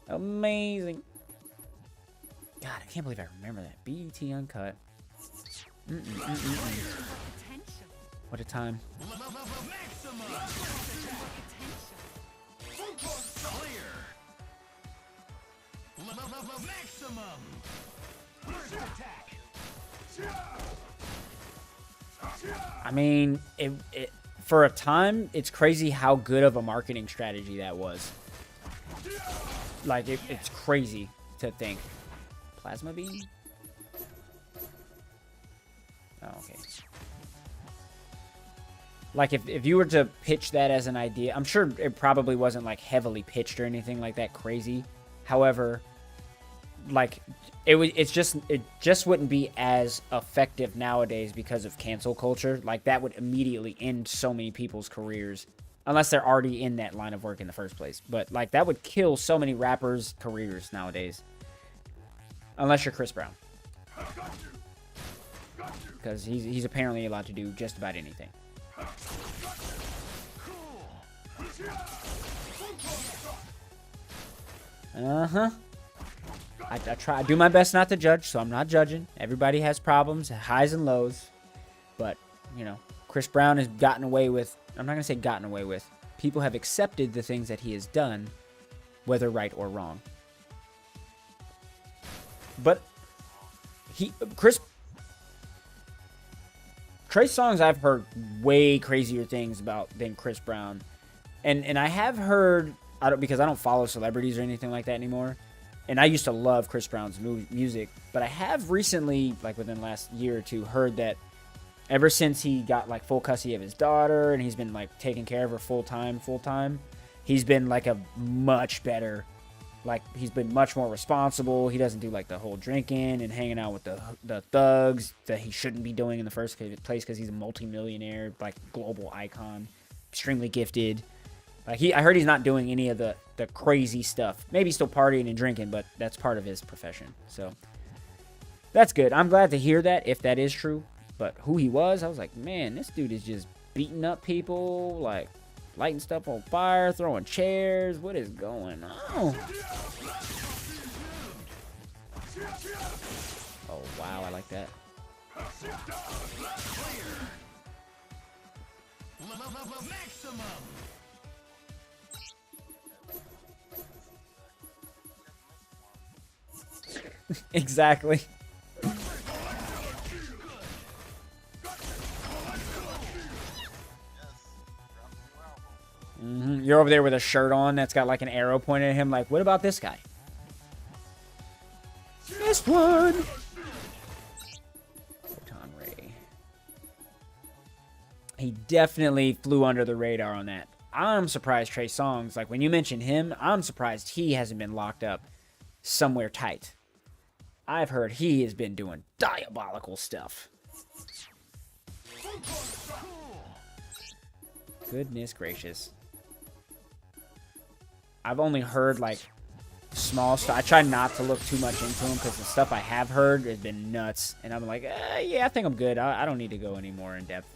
Amazing. God, I can't believe I remember that. BET Uncut. What a time. I mean, for a time, it's crazy how good of a marketing strategy that was. Like, it's crazy to think. Plasma beam? Oh, okay. Like, if you were to pitch that as an idea, I'm sure it probably wasn't, like, heavily pitched or anything like that crazy. However, like, it just wouldn't be as effective nowadays because of cancel culture. Like, that would immediately end so many people's careers. Unless they're already in that line of work in the first place. But, like, that would kill so many rappers' careers nowadays. Unless you're Chris Brown. Because he's apparently allowed to do just about anything. Uh-huh. I do my best not to judge, so I'm not judging. Everybody has problems, highs and lows. But, you know, Chris Brown has gotten away with, I'm not going to say gotten away with. People have accepted the things that he has done, whether right or wrong. But Trey Songz, I've heard way crazier things about than Chris Brown. And I have heard, because I don't follow celebrities or anything like that anymore. And I used to love Chris Brown's music, but I have recently, like within the last year or two, heard that ever since he got like full custody of his daughter and he's been like taking care of her full time, he's been like a much better, like he's been much more responsible. He doesn't do like the whole drinking and hanging out with the thugs that he shouldn't be doing in the first place because he's a multimillionaire, like global icon, extremely gifted. Like I heard he's not doing any of the crazy stuff. Maybe still partying and drinking, but that's part of his profession. So that's good. I'm glad to hear that, if that is true. But who he was, I was like, man, this dude is just beating up people, like lighting stuff on fire, throwing chairs. What is going on? Oh, wow, I like that. Maximum. Exactly. You're over there with a shirt on that's got like an arrow pointed at him. Like, what about this guy? This one. Photon Ray. He definitely flew under the radar on that. I'm surprised Trey Songz, like when you mentioned him, I'm surprised he hasn't been locked up somewhere tight. I've heard he has been doing diabolical stuff. Goodness gracious. I've only heard like small stuff. I try not to look too much into him because the stuff I have heard has been nuts. And I'm like, yeah, I think I'm good. I don't need to go any more in depth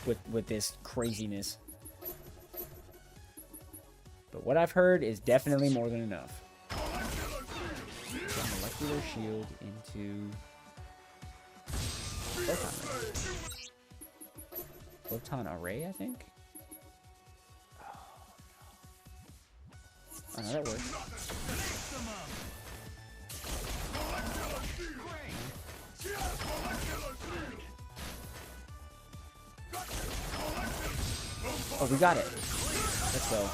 with this craziness. But what I've heard is definitely more than enough. Molecular shield into photon array, I think. Oh no, that works. Oh, we got it. Let's go.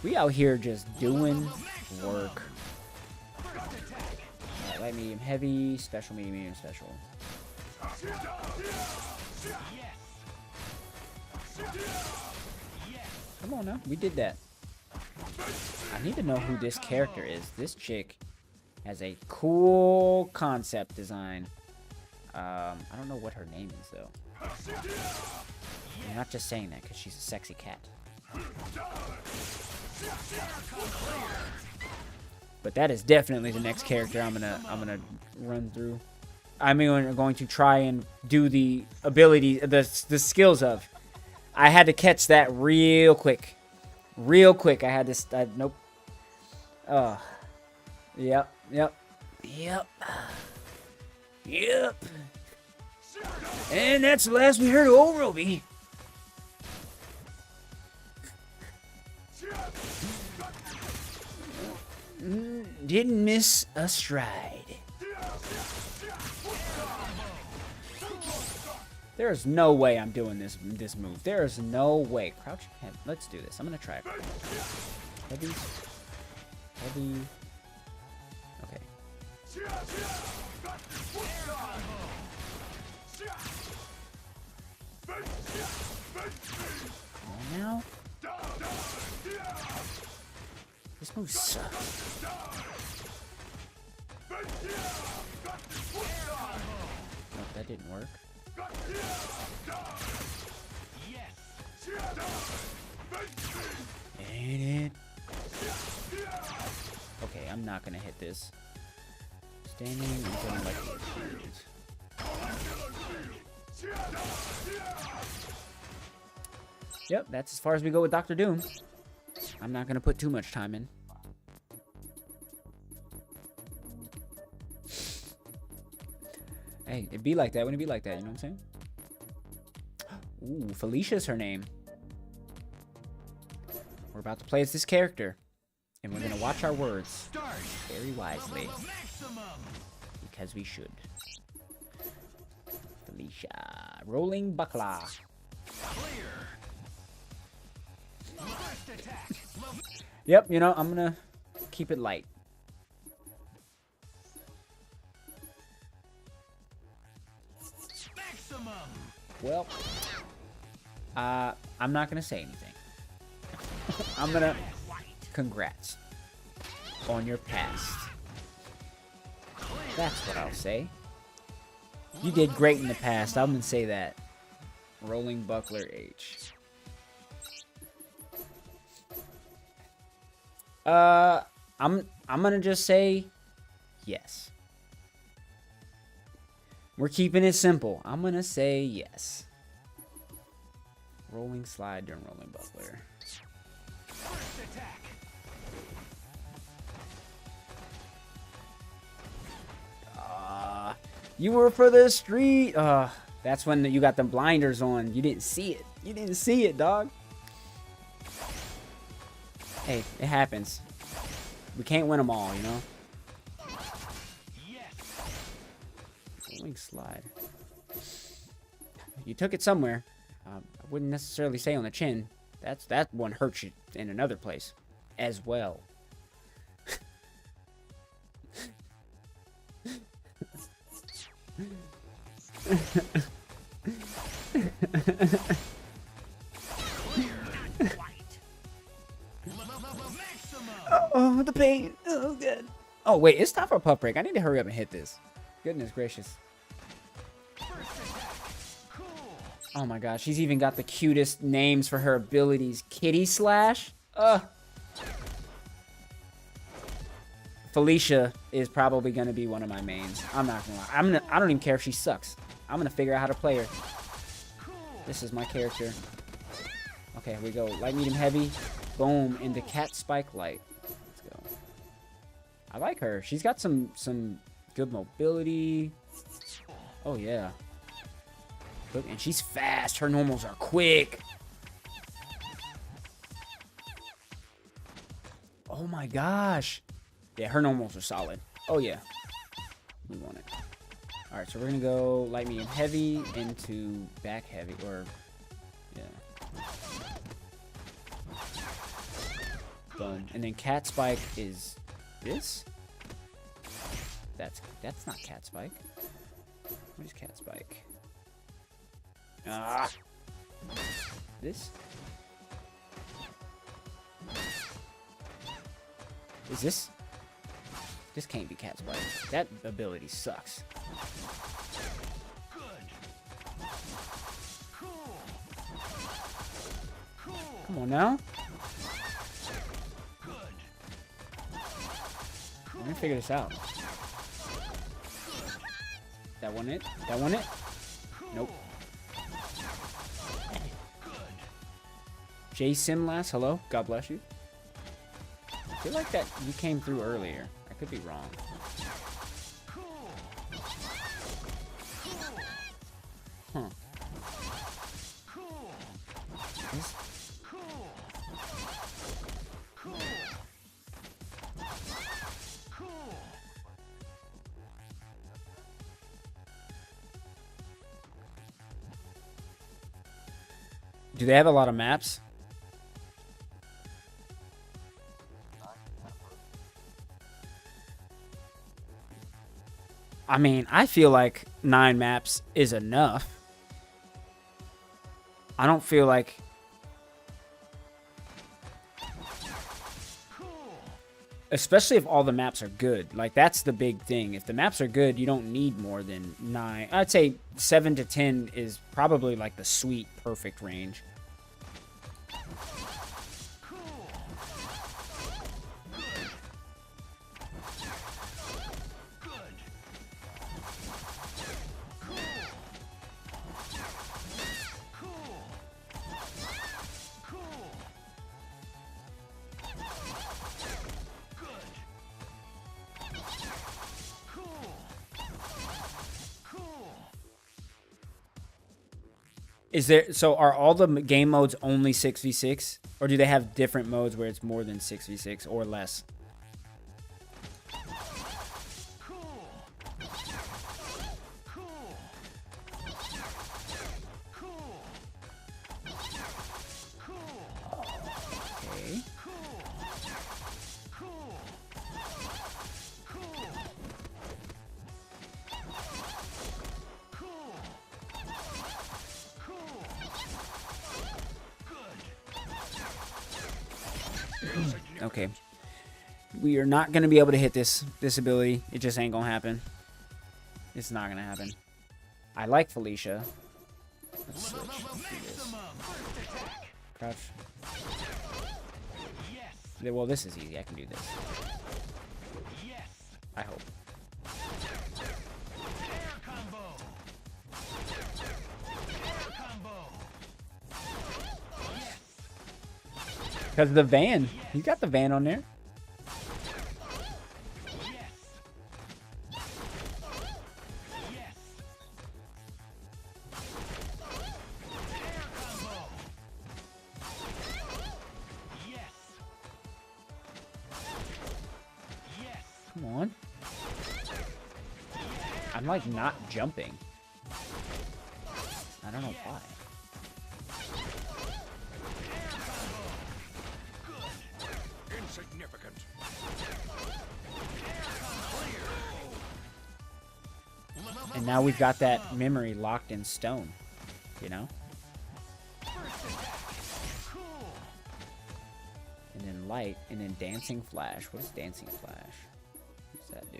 We out here just doing work. Right, light, medium, heavy, special, medium, medium, special. Come on now, we did that. I need to know who this character is. This chick has a cool concept design. I don't know what her name is though. I'm not just saying that because she's a sexy cat. But that is definitely the next character I'm gonna run through. I'm going to try and do the ability, the skills of. I had to catch that real quick. Real quick. I had to. Nope. Yep. And that's the last we heard of old Roby. Didn't miss a stride. There is no way I'm doing this move. There is no way. Crouch. Let's do this. I'm gonna try it. Heavy. Okay. Come on now. This move sucks. Nope, that didn't work. Ain't it? Okay, I'm not gonna hit this. Standing and going like Yep, that's as far as we go with Dr. Doom. I'm not going to put too much time in. Hey, it'd be like that when it be like that, you know what I'm saying? Ooh, Felicia's her name. We're about to play as this character. And we're going to watch our words very wisely. Because we should. Felicia. Rolling buckler. Yep, you know, I'm going to keep it light. Well, I'm not going to say anything. I'm going to... Congrats on your past. That's what I'll say. You did great in the past. I'm going to say that. Rolling buckler H. I'm going to just say yes. We're keeping it simple. I'm going to say yes. Rolling slide during rolling buckler. First attack. You were for the street. That's when you got the blinders on. You didn't see it. You didn't see it, dog. Hey, it happens. We can't win them all, you know? Rolling slide. You took it somewhere. I wouldn't necessarily say on the chin. That one hurts you in another place as well. Oh, the pain. Oh, good. Oh, wait, it's time for a puff break. I need to hurry up and hit this. Goodness gracious. Oh my gosh, she's even got the cutest names for her abilities. Kitty Slash? Felicia is probably going to be one of my mains. I'm not going to lie. I don't even care if she sucks. I'm going to figure out how to play her. This is my character. Okay, here we go. Light, medium, heavy. Boom. Into cat spike light. Let's go. I like her. She's got some good mobility. Oh, yeah. Look, and she's fast. Her normals are quick. Oh, my gosh. Yeah, her normals are solid. Oh, yeah. We want it. All right, so we're going to go light, medium, heavy into back heavy. Or, yeah. Done. And then cat spike is this? That's not cat spike. What is cat spike? Ah! This? Is this? This can't be cat spike. That ability sucks. Come on now. Let me figure this out. That one it? That one it? Nope. J Simlas, hello. God bless you. I feel like that you came through earlier. I could be wrong. Huh. This? Do they have a lot of maps? I mean, I feel like 9 maps is enough. I don't feel like... Especially if all the maps are good. Like, that's the big thing. If the maps are good, you don't need more than 9. I'd say 7 to 10 is probably like the sweet, perfect range. Is there, so are all the game modes only 6v6? Or do they have different modes where it's more than 6v6 or less? Cool. Cool. Cool. Cool. Okay. Cool. Cool. Cool. Cool. Cool. Good. Okay. We are not going to be able to hit this ability. It just ain't going to happen. It's not going to happen. I like Felicia. Let's switch. Let's do this. Crouch. Yes. Well, this is easy. I can do this. Yes. I hope. Air combo. Air combo. Yes. Because the van. You got the van on there. Yes. Yes. Air combo. Yes. Yes. Come on. I'm like not jumping. I don't know why. Insignificant. And now we've got that memory locked in stone. You know? Cool. And then light, and then dancing flash. What is dancing flash? What's that do?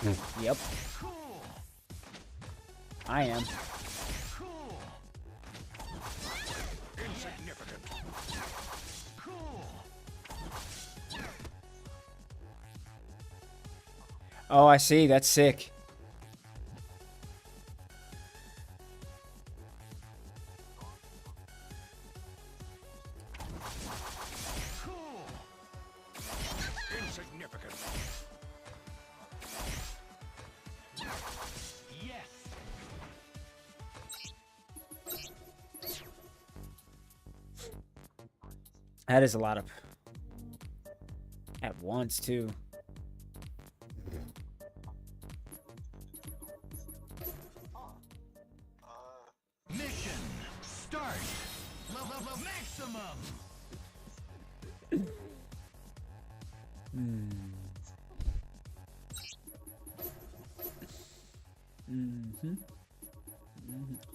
Yes. Yep, Cool. I am. Cool. Insignificant. Cool. Oh, I see. That's sick. Cool. Insignificant. Yes. That is a lot of... At once, too. Mission start. Level maximum.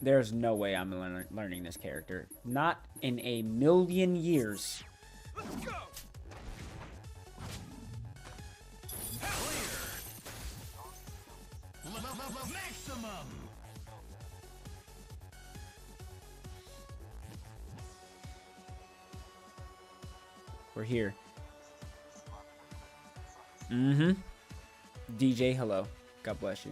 There's no way I'm learning this character. Not in a million years. Let's go! Level maximum. We're here. DJ, hello. God bless you.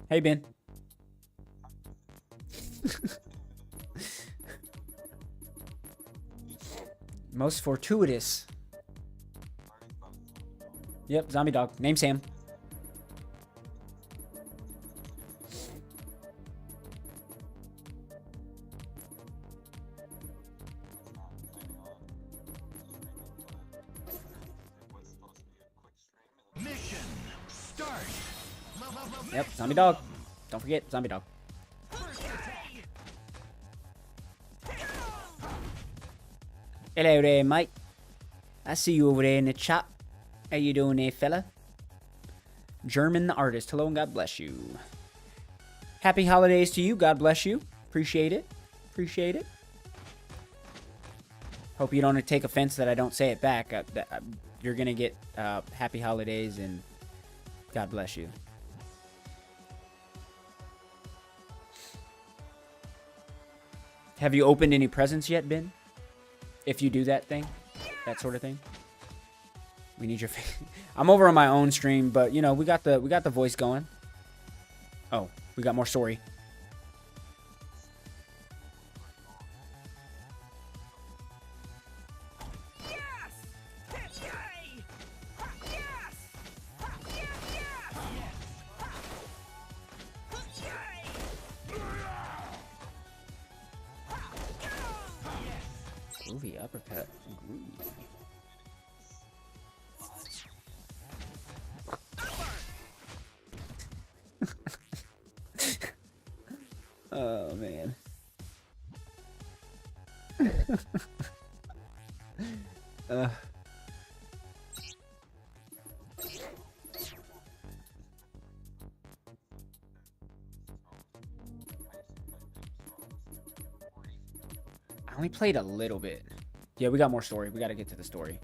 Hey, Ben. Most fortuitous. Yep, zombie dog. Name Sam. Mission start. Level Yep, zombie dog. Don't forget, zombie dog. Hello there, mate. I see you over there in the chat. How you doing there, fella? German the artist. Hello and God bless you. Happy holidays to you. God bless you. Appreciate it. Appreciate it. Hope you don't take offense that I don't say it back. You're going to get happy holidays and God bless you. Have you opened any presents yet, Ben? If you do that thing, that sort of thing. We need your I'm over on my own stream, but you know, we got the voice going. Oh, we got more story. Groovy uppercut. Groovy. Oh man. I only played a little bit. Yeah, we got more story. We got to get to the story.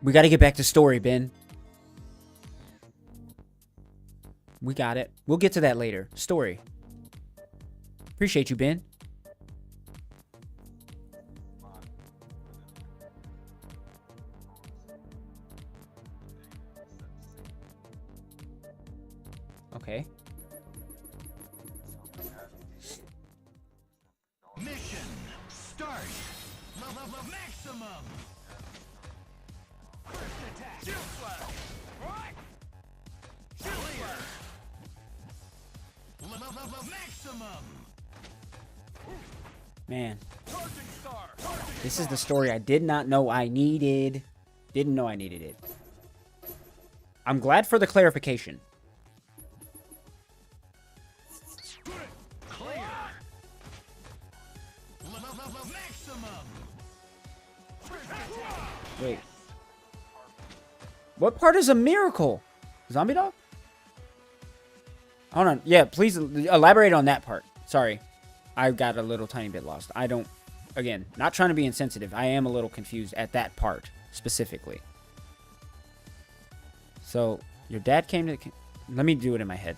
We got to get back to story, Ben. We got it. We'll get to that later. Story. Appreciate you, Ben. Okay. Mission start. Maximum. First attack. Shield slash. Right. Clear. Maximum. Man. Charging star. This is the story I did not know I needed. Didn't know I needed it. I'm glad for the clarification. Clear. Maximum. Wait. What part is a miracle? Zombie dog? Hold on. Yeah, please elaborate on that part. Sorry. I got a little tiny bit lost. I don't... Again, not trying to be insensitive. I am a little confused at that part, specifically. So, your dad came to... Let me do it in my head.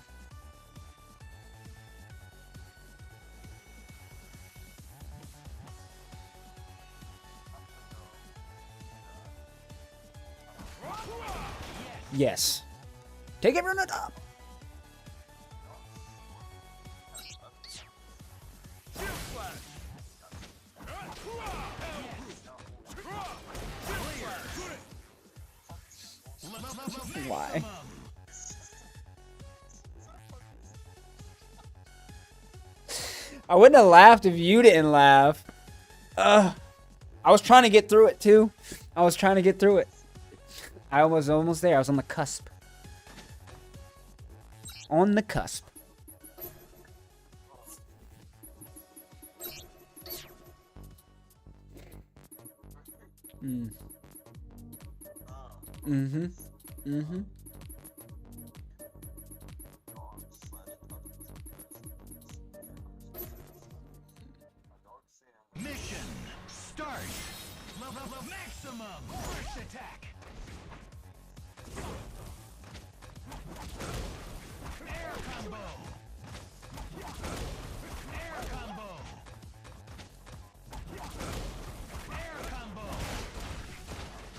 Yes. Take everyone on top. Why? I wouldn't have laughed if you didn't laugh. I was trying to get through it too. I was trying to get through it. I was almost there. I was on the cusp. On the cusp. Mm-hmm. Mm-hmm. Mission start. Maximum. First attack. Air combo. Air combo. Air combo.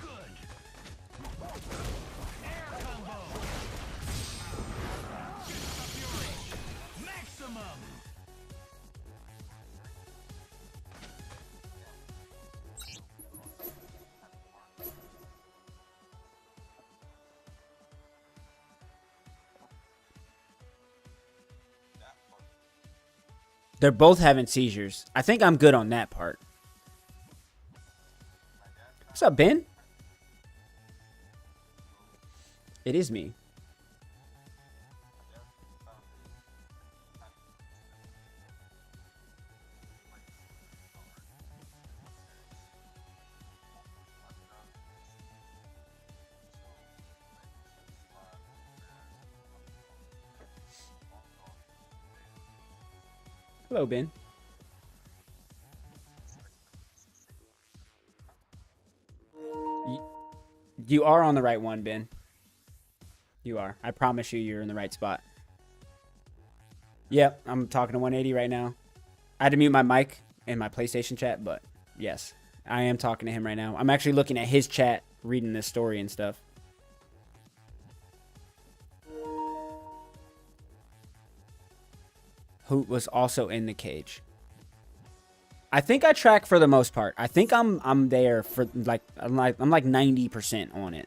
Good. Air combo. Fury. Maximum. They're both having seizures. I think I'm good on that part. What's up, Ben? It is me. Hello, Ben. You are on the right one, Ben. You are. I promise you, you're in the right spot. Yep, I'm talking to 180 right now. I had to mute my mic in my PlayStation chat, but yes, I am talking to him right now. I'm actually looking at his chat, reading this story and stuff. Hoot was also in the cage. I think I track for the most part. I think I'm there for like I'm like 90% on it.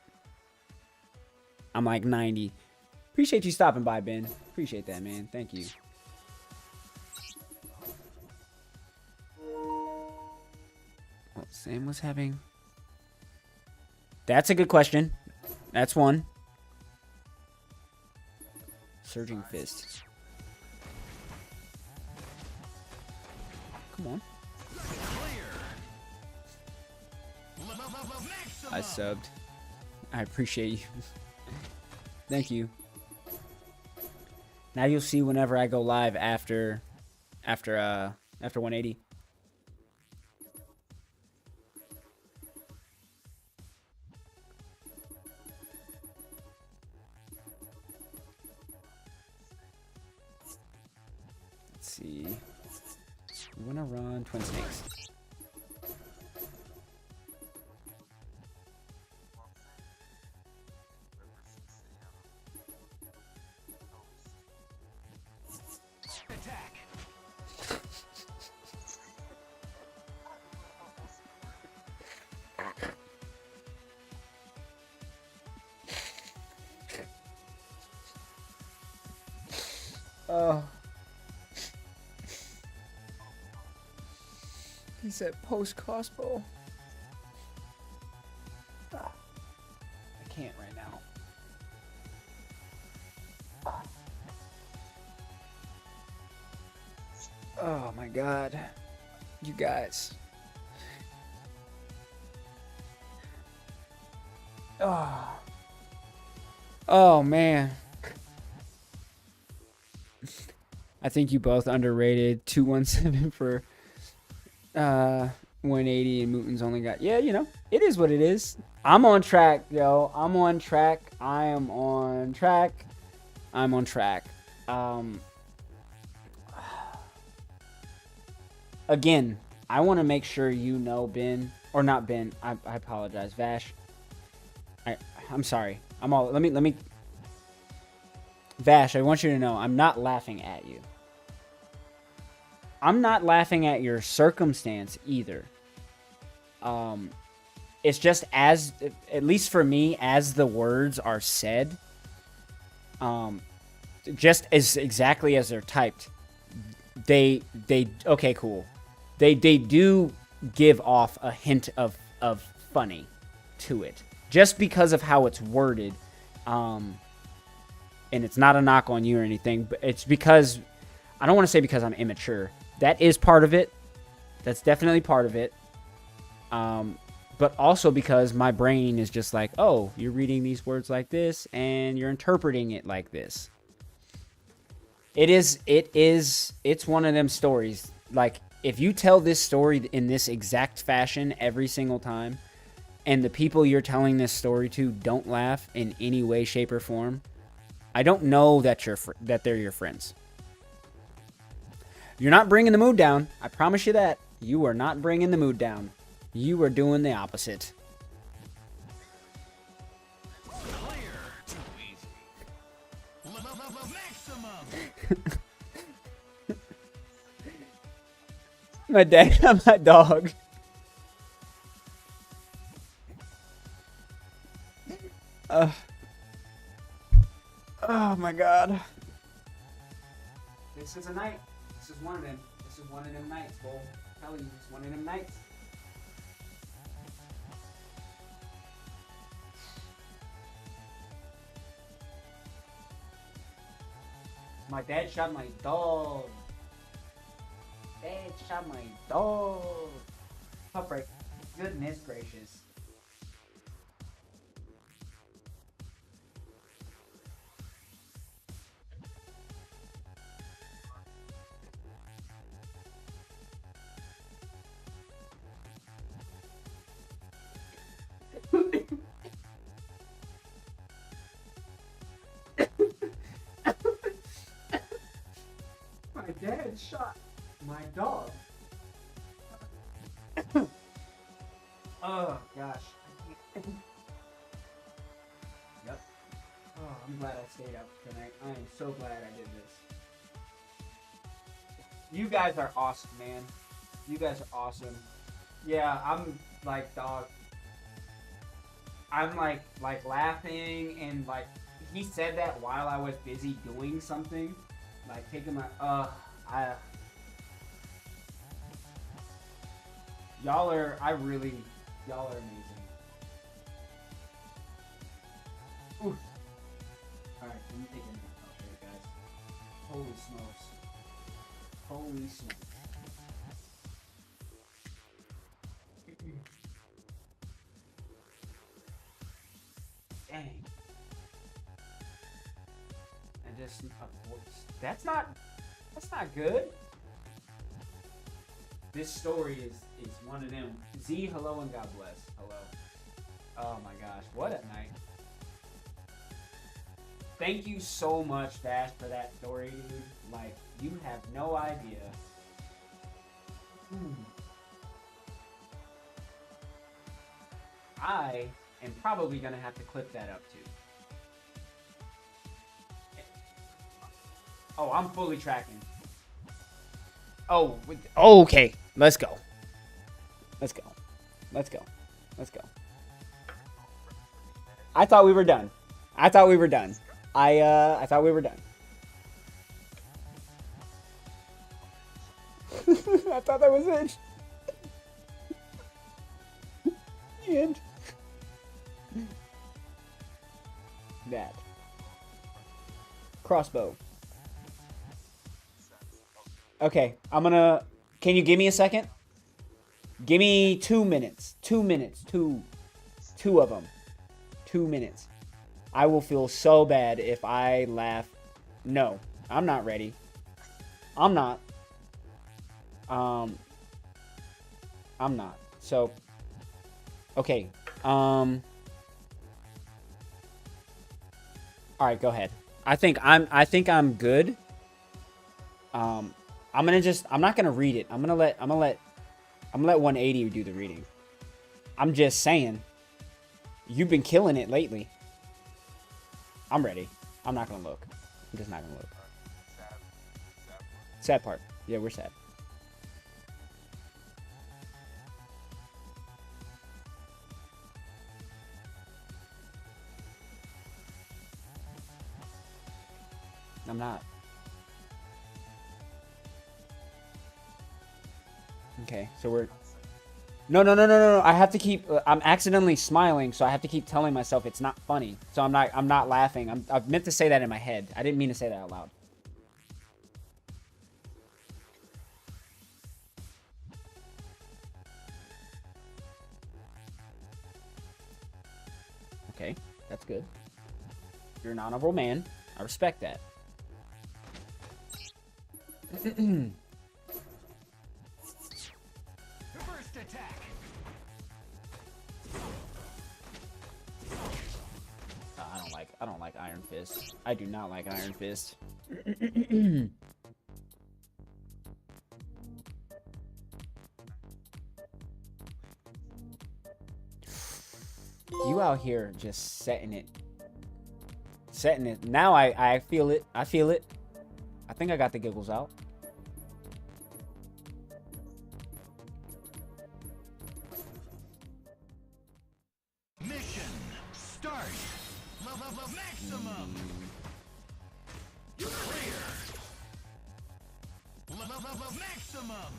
I'm like 90. Appreciate you stopping by, Ben. Appreciate that, man. Thank you. Well, Sam was having. That's a good question. That's one. Surging fist. Come on. I subbed. I appreciate you. Thank you. Now you'll see whenever I go live after 180. Let's see. We want to run Twin Snakes. Attack. He said post crossbow. I can't right now. Oh my god. You guys. Oh man. I think you both underrated 217 for 180 and Muten's only got, yeah, you know, it is what it is. I'm on track, yo. I'm on track. I am on track. I'm on track. Again, I want to make sure you know, Ben, or not Ben. I apologize, Vash. I'm sorry. Let me Vash, I want you to know I'm not laughing at you. I'm not laughing at your circumstance either. It's just at least for me, as the words are said, just as exactly as they're typed, they okay, cool. They do give off a hint of funny to it, just because of how it's worded. And it's not a knock on you or anything, but it's because I don't want to say because I'm immature. That is part of it. That's definitely part of it. But also because my brain is just like, oh, you're reading these words like this and you're interpreting it like this. It's one of them stories. Like, if you tell this story in this exact fashion every single time, and the people you're telling this story to don't laugh in any way, shape, or form, I don't know that they're your friends. You're not bringing the mood down. I promise you that. You are not bringing the mood down. You are doing the opposite. Clear. Too easy. Maximum. My dad, my dog. Oh my god. This is a night. This is one of them. This is one of them nights, Bull. I'm telling you, it's one of them nights. My dad shot my dog. Dad shot my dog. Heartbreak. Goodness gracious. My dad shot my dog. Oh gosh. Yep. Oh, I'm glad I stayed up tonight. I am so glad I did this. You guys are awesome, man. You guys are awesome. Yeah, I'm like, dog. I'm like laughing and like he said that while I was busy doing something, like taking my y'all are amazing. Oof. All right, let me take a minute. I'll show you guys. Holy smokes! Holy smokes! Dang. And just that's not good. This story is one of them. Z, hello and God bless. Hello. Oh my gosh, what a night. Thank you so much, Vash, for that story, dude. Like, you have no idea. I am probably gonna have to clip that up too. Oh, I'm fully tracking. Oh, okay. Let's go. Let's go. Let's go. Let's go. I thought we were done. I thought we were done. I thought we were done. I thought that was it. The end. That. Crossbow. Okay, I'm gonna... Can you give me a second? Give me 2 minutes. 2 minutes. Two of them. 2 minutes. I will feel so bad if I laugh. No, I'm not ready. I'm not. I'm not. So, okay. All right, go ahead. I think I'm good. I'm not gonna read it. I'm gonna let 180 do the reading. I'm just saying, you've been killing it lately. I'm ready. I'm not gonna look. I'm just not gonna look. Sad part. Yeah, we're sad. I'm not. Okay, so we're... No. I have to keep... I'm accidentally smiling, so I have to keep telling myself it's not funny. So I'm not laughing. I've meant to say that in my head. I didn't mean to say that out loud. Okay, that's good. You're an honorable man. I respect that. First attack. I don't like Iron Fist. I do not like Iron Fist. You out here just setting it. Now I feel it. I feel it. I think I got the giggles out. Mission start. Maximum. Clear. Maximum.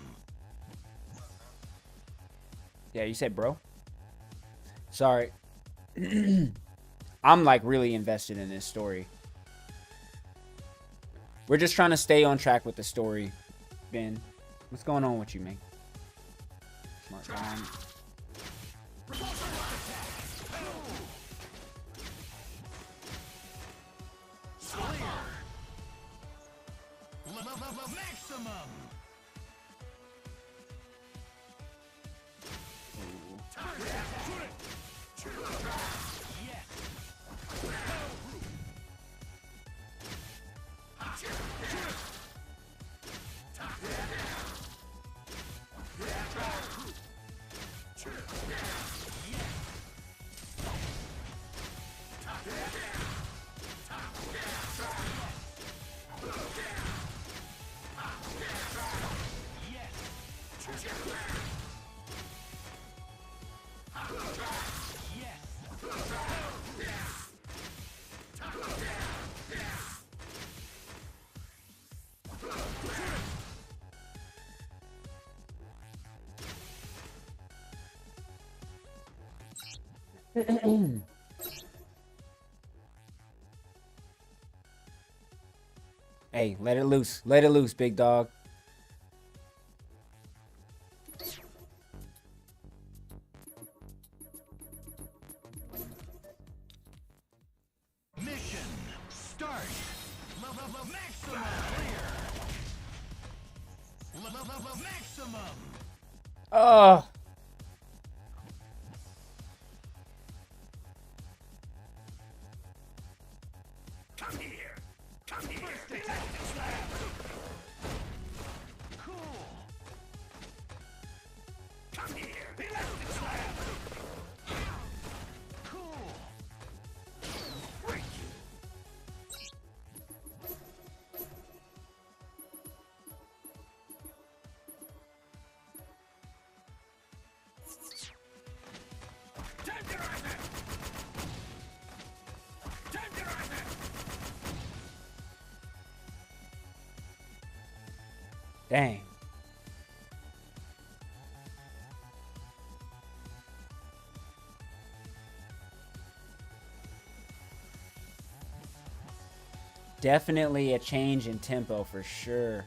Yeah, you said bro. Sorry. I'm like really invested in this story. We're just trying to stay on track with the story, Ben. What's going on with you, man? Smart guy. Maximum. Hey, let it loose. Let it loose, big dog. Mission start. Maximum clear. Maximum. Oh. Come here. Come here. Cool. Come here. Cool. Break you. Tenderizer. Tenderizer. Dang. Definitely a change in tempo for sure.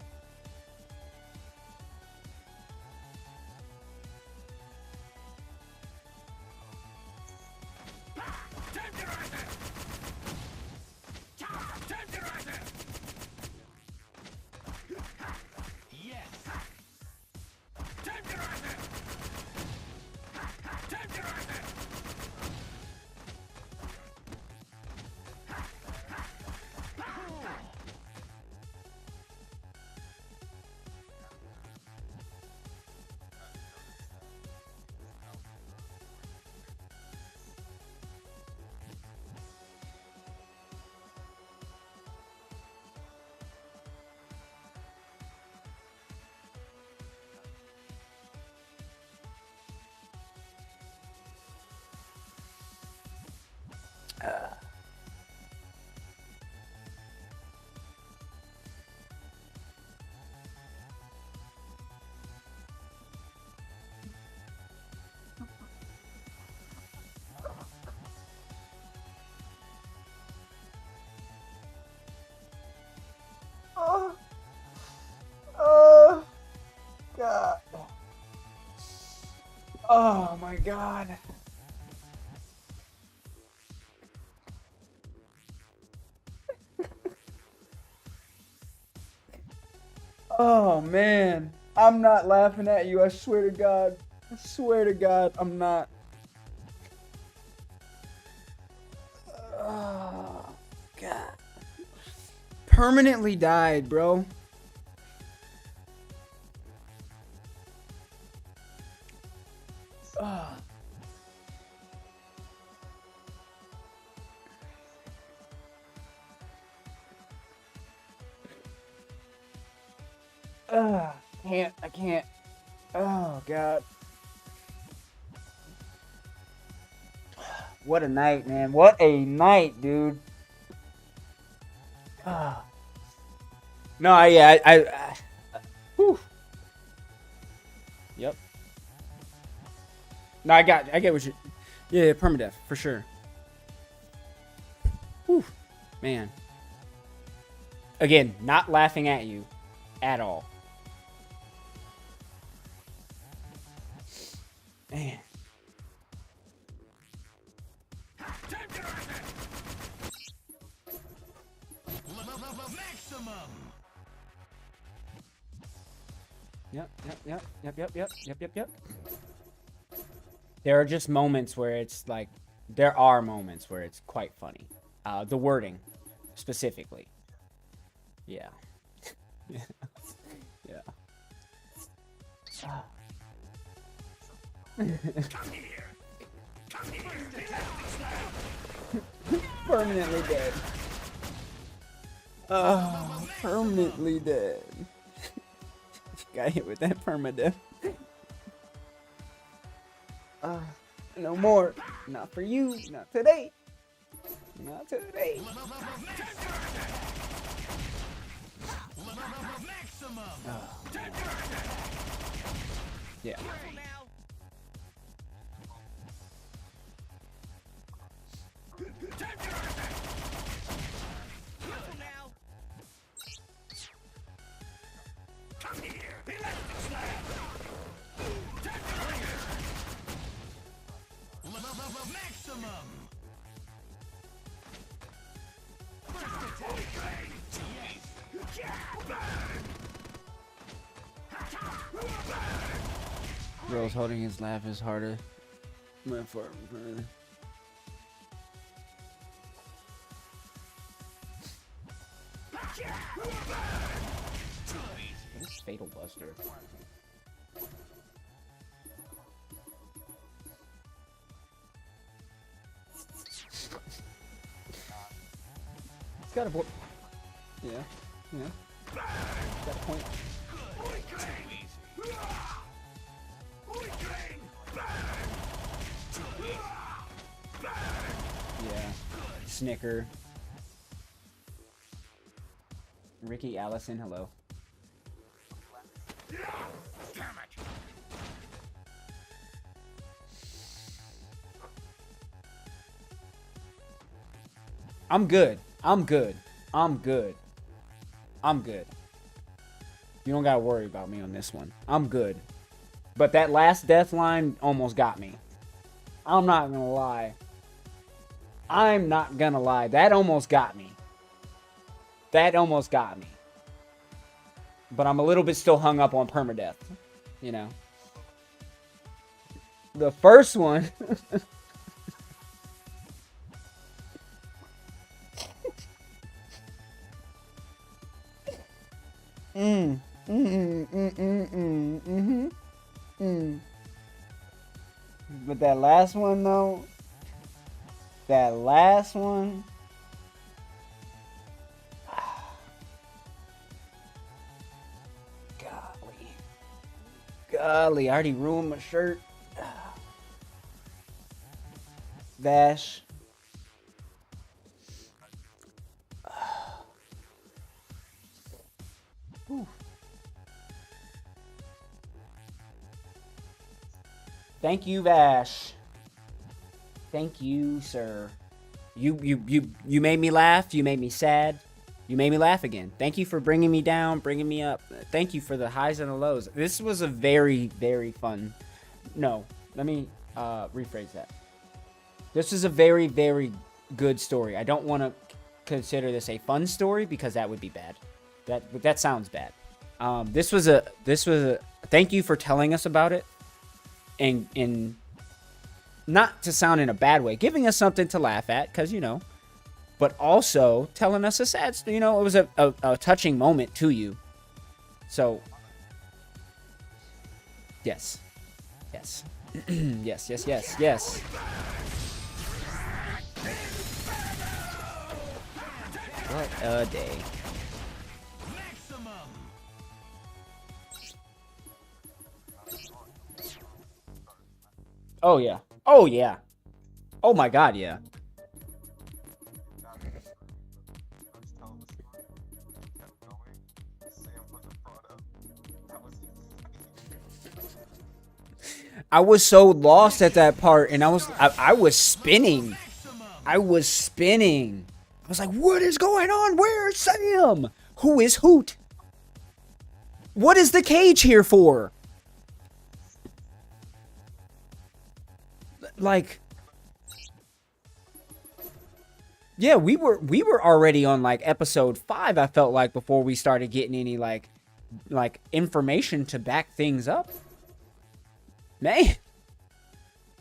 Tenderizer. Tenderizer. Yes. Tenderizer. Tenderizer. Cool. Oh, God. Oh, my God. Oh, man. I'm not laughing at you. I swear to God. I swear to God, I'm not. Oh, God. Permanently died, bro. Oh. I can't. Oh, God. What a night, man. What a night, dude. No, yeah, whew. Yep. No, I get what you. Yeah, permadeath for sure. Whew, man. Again, not laughing at you at all. Man. Maximum. Yep. There are just moments where it's like, there are moments where it's quite funny. The wording, specifically. Yeah. Yeah. Permanently dead. Oh, permanently dead. Got hit with that permadeath. No more. Not for you. Not today. Not today. Yeah. Girls holding his laugh is harder. What is Fatal Buster? It's got a board. Yeah. Got a point. Yeah. Snicker. Ricky Allison, hello. I'm good. You don't gotta worry about me on this one. I'm good. But that last death line almost got me. I'm not gonna lie. That almost got me. But I'm a little bit still hung up on permadeath. You know. The first one. But that last one though, golly, I already ruined my shirt. Vash. Thank you, Vash. Thank you, sir. You made me laugh. You made me sad. You made me laugh again. Thank you for bringing me down, bringing me up. Thank you for the highs and the lows. This was a very, very fun. No, let me rephrase that. This is a very, very good story. I don't want to consider this a fun story because that would be bad. That sounds bad. This was a. Thank you for telling us about it, and not to sound in a bad way, giving us something to laugh at, because but also telling us a sad. It was a touching moment to you. So yes, yes, yes. What a day. Oh yeah. Oh yeah. Oh my god, yeah. I was so lost at that part, and I was spinning. I was like, what is going on? Where's Sam? Who is Hoot? What is the cage here for? Like, yeah, we were already on like episode 5, I felt like, before we started getting any like information to back things up. Man,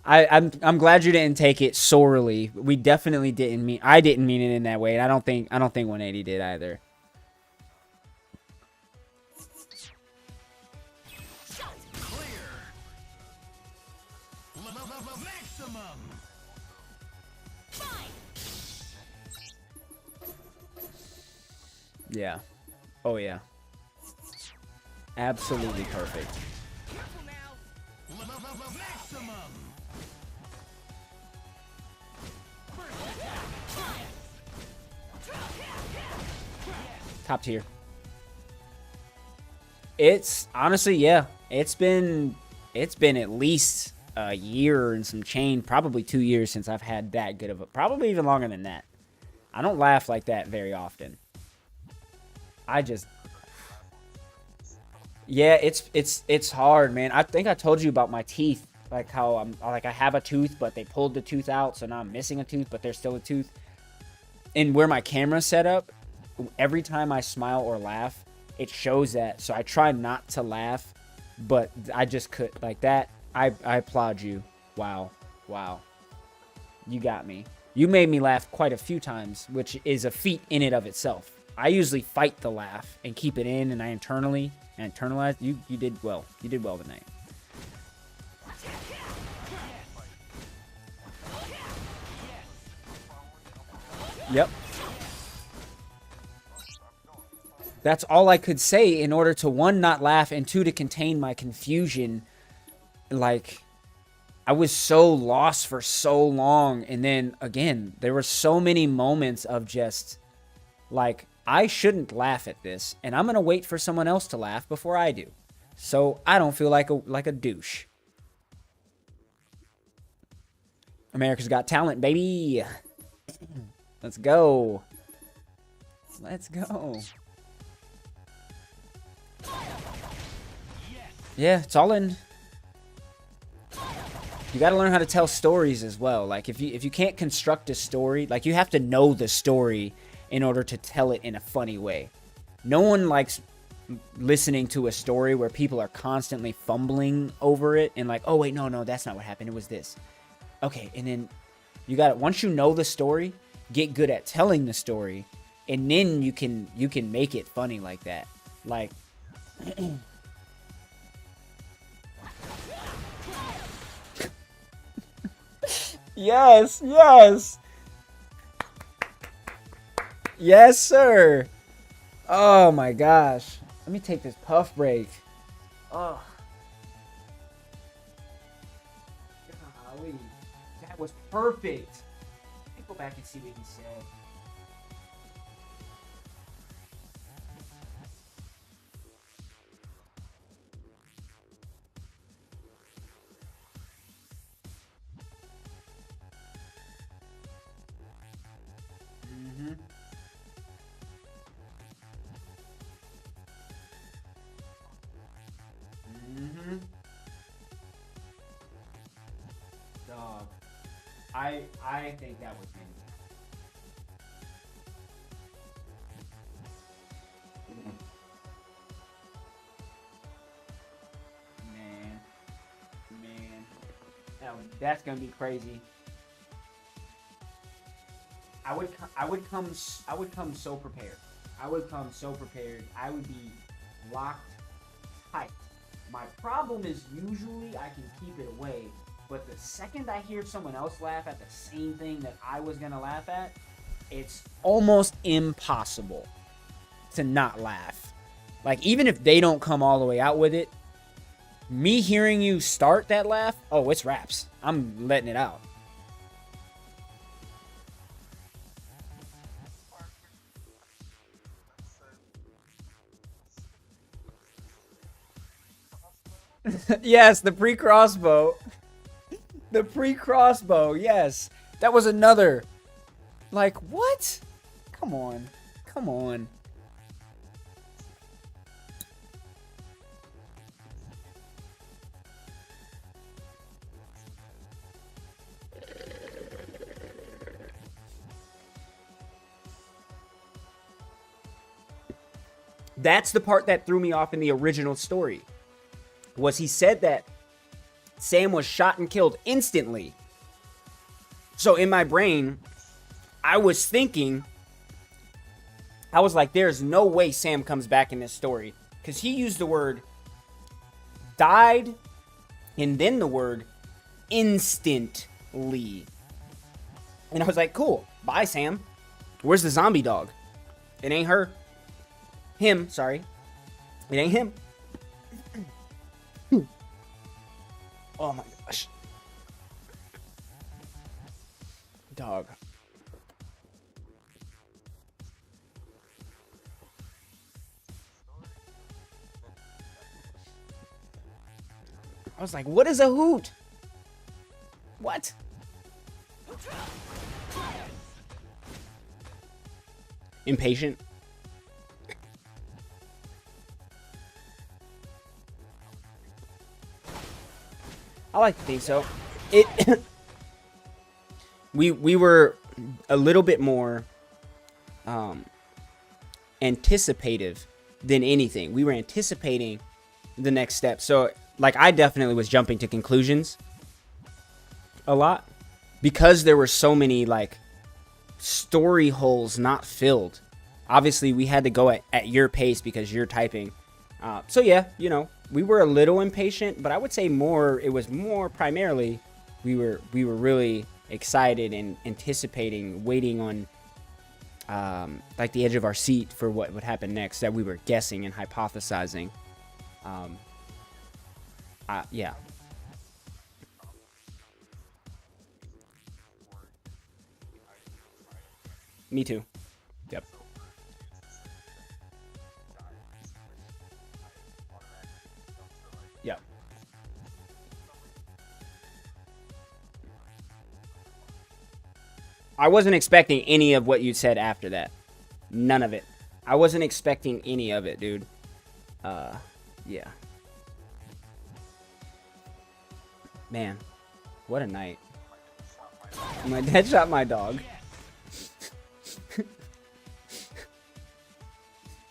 I'm glad you didn't take it sorely. We definitely didn't mean, I didn't mean it in that way, and I don't think 180 did either. Clear. Maximum. Yeah. Oh yeah. Absolutely perfect. Careful now. Maximum. Top tier. It's honestly, yeah. It's been at least a year and some change, probably 2 years since I've had that good of a, probably even longer than that. I don't laugh like that very often. Yeah, it's hard, man. I think I told you about my teeth, like how I have a tooth, but they pulled the tooth out, so now I'm missing a tooth, but there's still a tooth. And where my camera's set up, every time I smile or laugh, it shows that. So I try not to laugh, but I just could, like that. I applaud you. Wow. You got me. You made me laugh quite a few times, which is a feat in and of itself. I usually fight the laugh and keep it in, and I internalize. You did well. You did well tonight. Yep. That's all I could say in order to, 1, not laugh, and 2, to contain my confusion. Like, I was so lost for so long, and then, again, there were so many moments of just, like, I shouldn't laugh at this, and I'm going to wait for someone else to laugh before I do, so I don't feel like a douche. America's Got Talent, baby. Let's go. Let's go. Yeah, it's all in. You got to learn how to tell stories as well. Like, if you can't construct a story, like, you have to know the story in order to tell it in a funny way. No one likes listening to a story where people are constantly fumbling over it and like, oh wait, no, that's not what happened. It was this. Okay, and then you got it. Once you know the story, get good at telling the story, and then you can make it funny like that. Like, yes. Yes, sir. Oh my gosh. Let me take this puff break. Oh. Golly. That was perfect. Let me go back and see what he said. Dog. I think that was me. Man. That's gonna be crazy. I would come so prepared. I would be locked tight. My problem is usually I can keep it away, but the second I hear someone else laugh at the same thing that I was gonna laugh at, it's almost impossible to not laugh. Like, even if they don't come all the way out with it, me hearing you start that laugh, oh, it's raps. I'm letting it out. Yes, the pre-crossbow. The pre-crossbow, yes. That was another. Like, what? Come on. That's the part that threw me off in the original story. Was he said that Sam was shot and killed instantly. So in my brain, I was thinking, I was like, there's no way Sam comes back in this story. Because he used the word died and then the word instantly. And I was like, cool. Bye, Sam. Where's the zombie dog? It ain't her. Him, sorry. It ain't him. Oh my gosh. Dog. I was like, what is a hoot? What? Impatient. I like to think so. We were a little bit more anticipative than anything. We were anticipating the next step. So like I definitely was jumping to conclusions a lot because there were so many like story holes not filled. Obviously we had to go at your pace because you're typing. So yeah, you know, we were a little impatient, but I would say it was more primarily we were really excited and anticipating, waiting on like the edge of our seat for what would happen next, that we were guessing and hypothesizing. Yeah. Me too. Yep. Yep. I wasn't expecting any of what you said after that. None of it. I wasn't expecting any of it, dude. Yeah. Man, what a night. My dad shot my dog.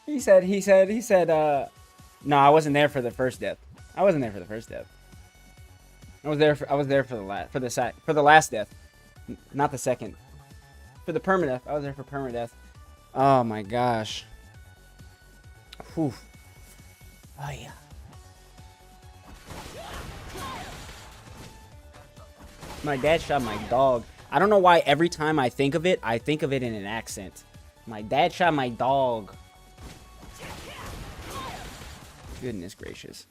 He said, no, I wasn't there for the first death. I wasn't there for the first death. I was there for the last death. Not the second. For the permadeath. I was there for permadeath. Oh my gosh. Whew. Oh yeah. My dad shot my dog. I don't know why every time I think of it in an accent. My dad shot my dog. Goodness gracious.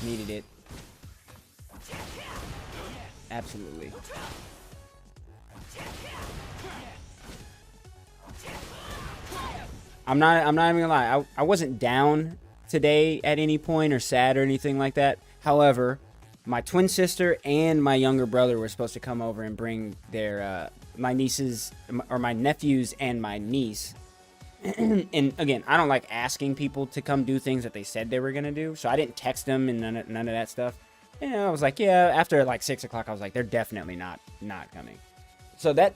Needed it. Absolutely. I'm not even gonna lie. I wasn't down today at any point or sad or anything like that. However, my twin sister and my younger brother were supposed to come over and bring their my nieces or my nephews and my niece. And again, I don't like asking people to come do things that they said they were gonna do, so I didn't text them and none of that stuff. And I was like, yeah. After like 6 o'clock, I was like, they're definitely not coming. So that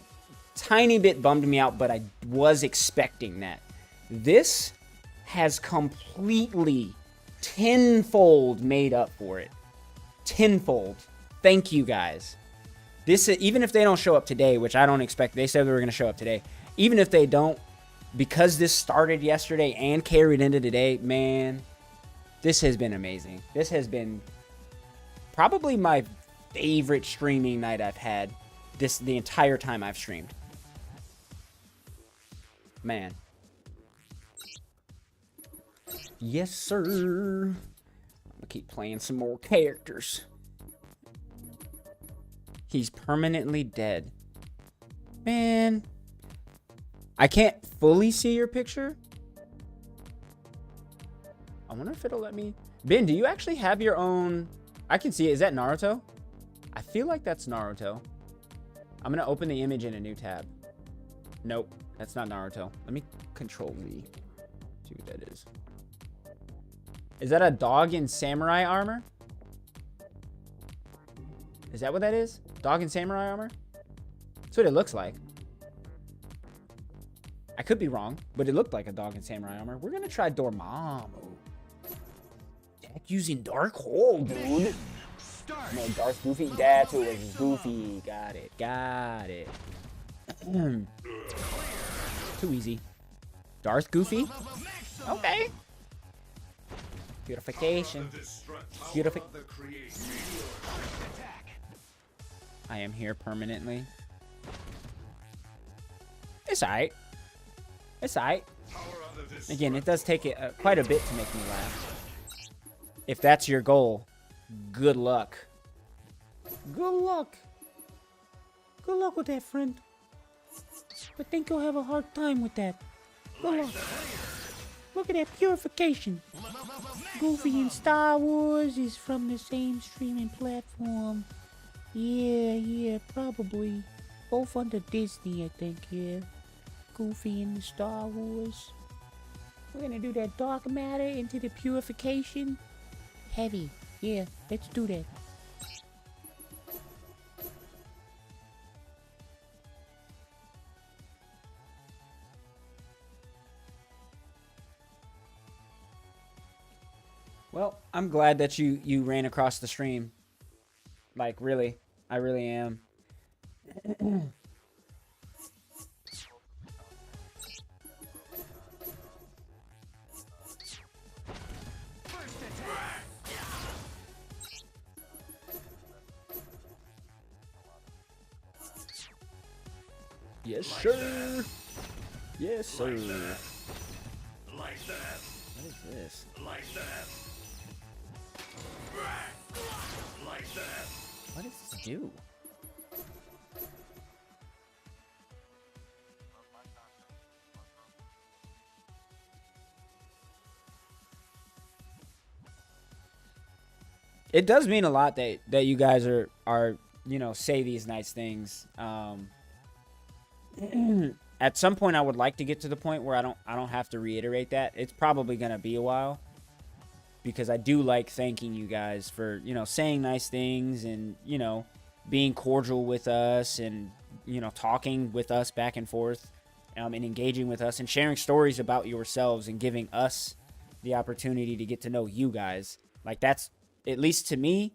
tiny bit bummed me out, but I was expecting that. This has completely tenfold made up for it. Tenfold. Thank you guys. This, even if they don't show up today, which I don't expect, they said they were going to show up today. Even if they don't, because this started yesterday and carried into today, man, this has been amazing. This has been probably my favorite streaming night I've had the entire time I've streamed. Man. Yes, sir. I'm gonna keep playing some more characters. He's permanently dead. Man. I can't fully see your picture. I wonder if it'll let me. Ben, do you actually have your own? I can see it. Is that Naruto? I feel like that's Naruto. I'm gonna open the image in a new tab. Nope, that's not Naruto. Let me control V. See what that is. Is that a dog in samurai armor? Is that what that is? Dog in samurai armor? That's what it looks like. I could be wrong, but it looked like a dog in samurai armor. We're gonna try Dormammu. Deck using Dark Hole, dude. Start. No, Darth Goofy. That's who it was. Goofy. Got it. Got it. Too easy. Darth Goofy. Okay. Beautification. Beautiful. I am here permanently. It's alright. It's alright. Again, it does take it quite a bit to make me laugh. If that's your goal, good luck. Good luck. Good luck with that, friend. I think you'll have a hard time with that. Good luck. Look at that purification. Goofy in Star Wars is from the same streaming platform. Yeah, probably. Both under Disney, I think, yeah. Goofy in the Star Wars. We're gonna do that dark matter into the purification. Heavy. Yeah, let's do that. Well, I'm glad that you ran across the stream. Like, really. I really am. Yes, sir. Yes, sir. Like that. What is this? Like that. Like that. What does this do? It does mean a lot that you guys are you know, say these nice things. At some point I would like to get to the point where I don't have to reiterate that. It's probably gonna be a while, because I do like thanking you guys for, you know, saying nice things and, you know, being cordial with us and, you know, talking with us back and forth, and engaging with us and sharing stories about yourselves and giving us the opportunity to get to know you guys. Like, that's, at least to me,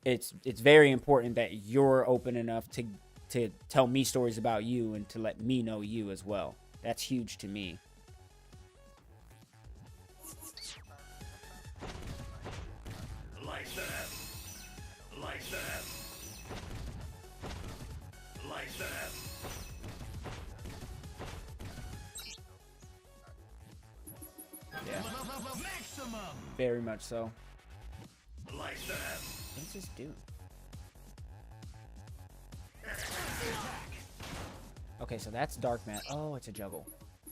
it's very important that you're open enough to tell me stories about you and to let me know you as well. That's huge to me. Like that. Like that. Like that. Yeah, Maximum. very much so. Like that. What does this do? Okay, so that's dark mat. Oh, it's a juggle.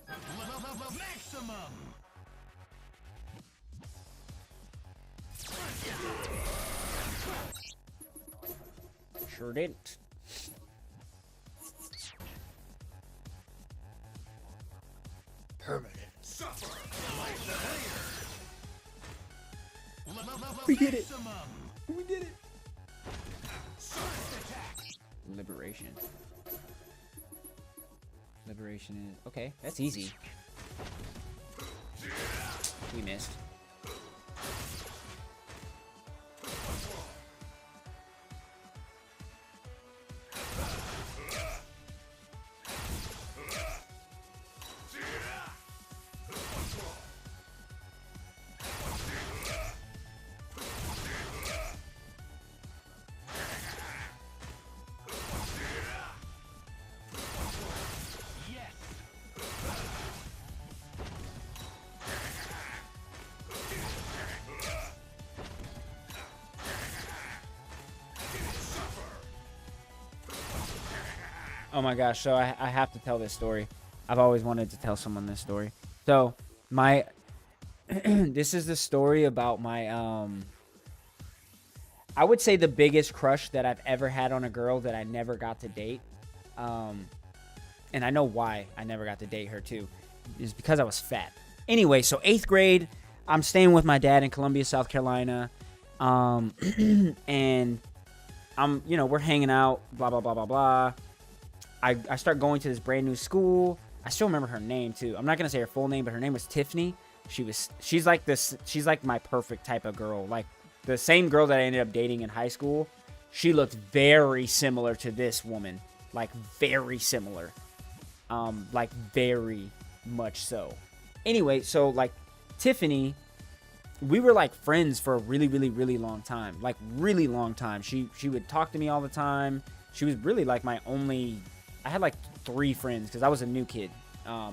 Maximum. Sure didn't. Permanent. Suffer. Like that. We did it. Maximum. We did it. First attack. Liberation. Liberation is... Okay, that's easy. We missed. Yes. Oh my gosh, so I have to tell this story. I've always wanted to tell someone this story. So, my... this is the story about my, I would say the biggest crush that I've ever had on a girl that I never got to date. And I know why I never got to date her, too. Is because I was fat. Anyway, so 8th grade, I'm staying with my dad in Columbia, South Carolina. And I'm, you know, we're hanging out, blah, blah, blah, blah, blah. I start going to this brand new school. I still remember her name too. I'm not gonna say her full name, but her name was Tiffany. She's like this. She's like my perfect type of girl. Like the same girl that I ended up dating in high school. She looked very similar to this woman. Like very similar. Like very much so. Anyway, so like Tiffany, we were like friends for a really, really, really long time. Like really long time. She would talk to me all the time. She was really like my only. I had like 3 friends because I was a new kid.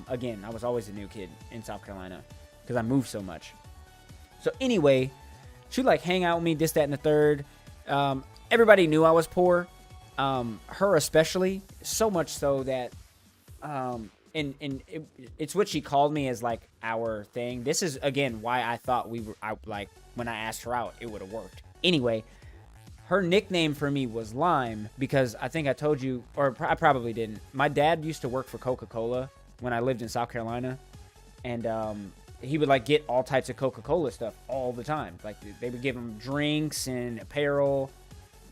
Again, I was always a new kid in South Carolina because I moved so much. So anyway, she'd like hang out with me, this, that, and the third. Everybody knew I was poor. Her especially, so much so that, it's what she called me as like our thing. This is again why I thought we were out. Like when I asked her out, it would have worked. Anyway, her nickname for me was Lime because I think I told you, or I probably didn't. My dad used to work for Coca-Cola when I lived in South Carolina, and he would like get all types of Coca-Cola stuff all the time. Like they would give him drinks and apparel.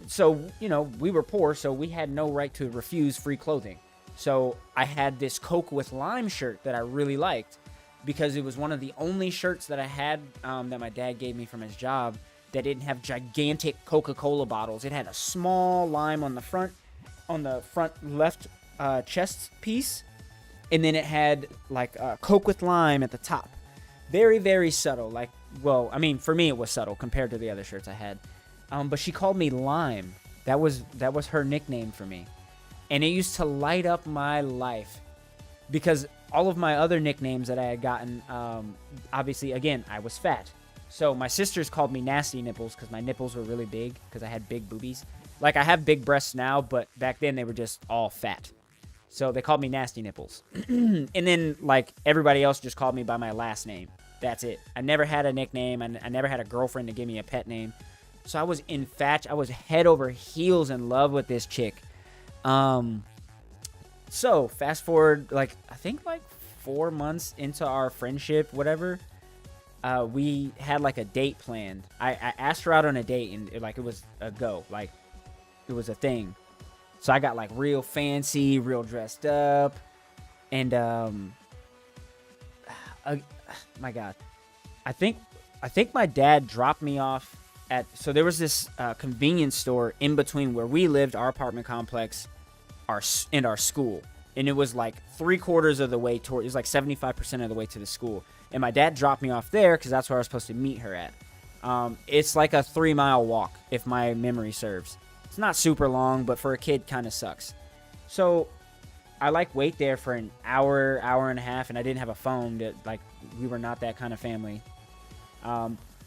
So, you know, we were poor, so we had no right to refuse free clothing. So I had this Coke with Lime shirt that I really liked because it was one of the only shirts that I had that my dad gave me from his job that didn't have gigantic Coca-Cola bottles. It had a small lime on the front left chest piece, and then it had like Coke with lime at the top. Very, very subtle. Like, well, I mean, for me it was subtle compared to the other shirts I had. But she called me Lime. That was her nickname for me. And it used to light up my life. Because all of my other nicknames that I had gotten, obviously, again, I was fat. So my sisters called me Nasty Nipples because my nipples were really big because I had big boobies. Like, I have big breasts now, but back then they were just all fat. So they called me Nasty Nipples. And then, like, everybody else just called me by my last name. That's it. I never had a nickname. I never had a girlfriend to give me a pet name. So I was I was head over heels in love with this chick. So fast forward, like, I think like 4 months into our friendship, whatever, we had like a date planned. I asked her out on a date and it was a go, like it was a thing. So I got like real fancy, real dressed up. And, my God, I think my dad dropped me off so there was this convenience store in between where we lived, our apartment complex, and our school. And it was like 3/4 of the way it was like 75% of the way to the school. And my dad dropped me off there because that's where I was supposed to meet her at. It's like a 3-mile walk, if my memory serves. It's not super long, but for a kid, kind of sucks. So I like wait there for an hour and a half, and I didn't have a phone. Like we were not that kind of family.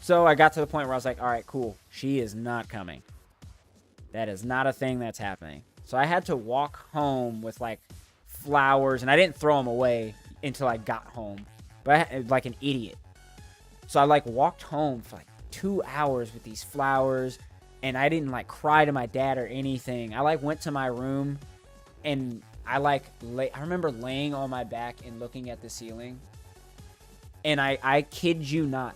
So I got to the point where I was like, all right, cool. She is not coming. That is not a thing that's happening. So I had to walk home with like flowers, and I didn't throw them away until I got home. But like an idiot. So I like walked home for like 2 hours with these flowers, and I didn't like cry to my dad or anything. I like went to my room, and I remember laying on my back and looking at the ceiling. And I kid you not.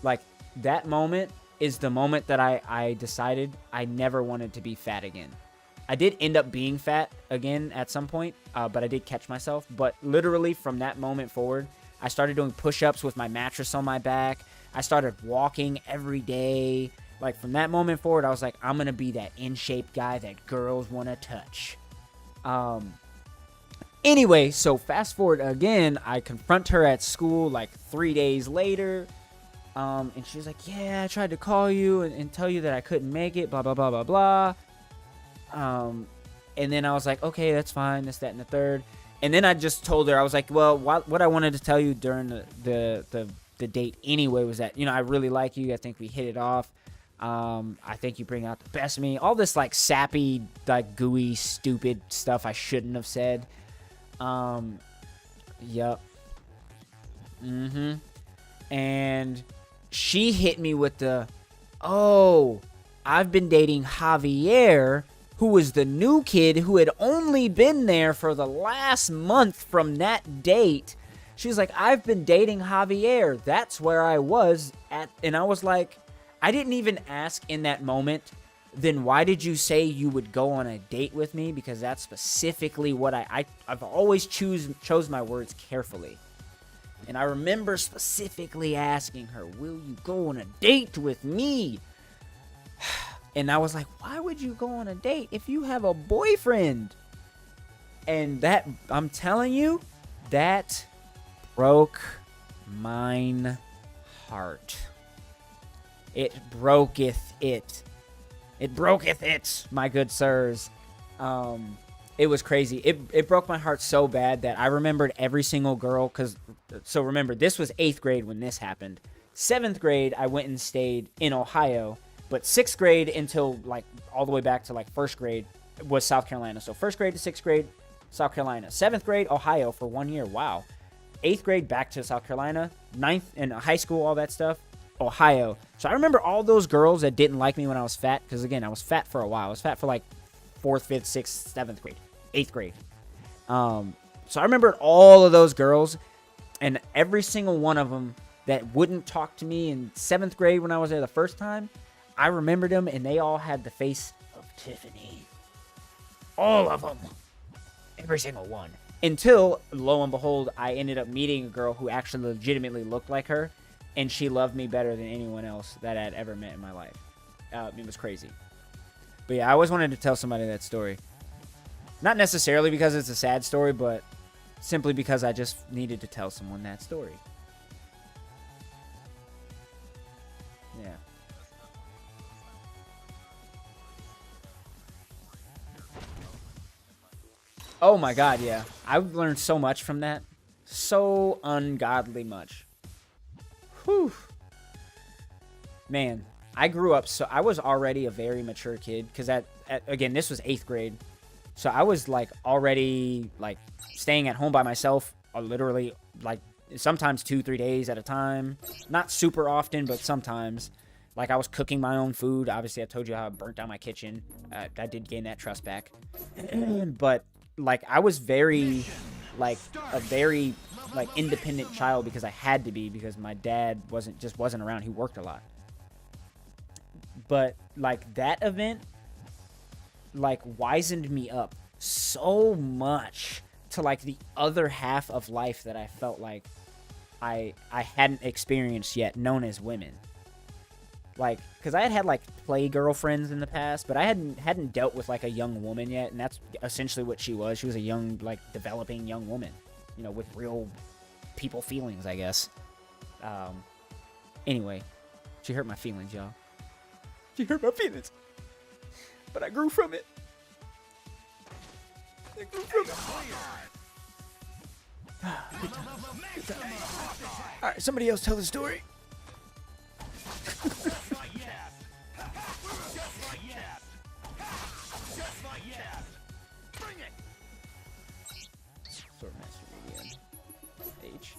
Like, that moment is the moment that I decided I never wanted to be fat again. I did end up being fat again at some point, but I did catch myself. But literally from that moment forward, I started doing push-ups with my mattress on my back. I started walking every day. Like, from that moment forward, I was like, I'm going to be that in-shape guy that girls want to touch. Anyway, so fast forward again, I confront her at school like 3 days later. And she was like, yeah, I tried to call you and tell you that I couldn't make it, blah, blah, blah, blah, blah. And then I was like, okay, that's fine, this, that, and the third. And then I just told her, I was like, well, what I wanted to tell you during the date anyway was that, you know, I really like you. I think we hit it off. I think you bring out the best of me. All this, like, sappy, like, gooey, stupid stuff I shouldn't have said. Yep. And she hit me with I've been dating Javier, who was the new kid who had only been there for the last month from that date. She was like, I've been dating Javier. That's where I was at. And I was like, I didn't even ask in that moment then why did you say you would go on a date with me? Because that's specifically what I've always chose my words carefully. And I remember specifically asking her, will you go on a date with me? And I was like, why would you go on a date if you have a boyfriend? And that, I'm telling you, that broke mine heart. It broketh it. It broketh it, my good sirs. It was crazy. It broke my heart so bad that I remembered every single girl. So remember, this was 8th grade when this happened. 7th grade, I went and stayed in Ohio. But 6th grade until like all the way back to like 1st grade was South Carolina. So 1st grade to 6th grade, South Carolina. 7th grade, Ohio for 1 year. Wow. 8th grade, back to South Carolina. 9th in high school, all that stuff, Ohio. So I remember all those girls that didn't like me when I was fat. Because again, I was fat for a while. I was fat for like 4th, 5th, 6th, 7th grade, 8th grade. So I remembered all of those girls. And every single one of them that wouldn't talk to me in 7th grade when I was there the first time, I remembered them, and they all had the face of Tiffany. All of them. Every single one. Until, lo and behold, I ended up meeting a girl who actually legitimately looked like her, and she loved me better than anyone else that I'd ever met in my life. It was crazy. But yeah, I always wanted to tell somebody that story. Not necessarily because it's a sad story, but simply because I just needed to tell someone that story. Yeah. Oh my god, yeah. I've learned so much from that. So ungodly much. Whew. Man, I grew up, so I was already a very mature kid. Because, again, this was 8th grade. So I was, like, already, like, staying at home by myself. Literally, like, sometimes 2-3 days at a time. Not super often, but sometimes. Like, I was cooking my own food. Obviously, I told you how I burnt down my kitchen. I did gain that trust back. But like, I was very, like, a very, like, independent child because I had to be, because my dad wasn't around. He worked a lot. But, like, that event, like, wizened me up so much to, like, the other half of life that I felt like I hadn't experienced yet, known as women. Like, because I had like, play girlfriends in the past, but I hadn't dealt with, like, a young woman yet, and that's essentially what she was. She was a young, like, developing young woman, you know, with real people feelings, I guess. Anyway, she hurt my feelings, y'all. She hurt my feelings. But I grew from it. I grew from it. Good time. Good time. All right, somebody else tell the story. Swordmaster medium. H.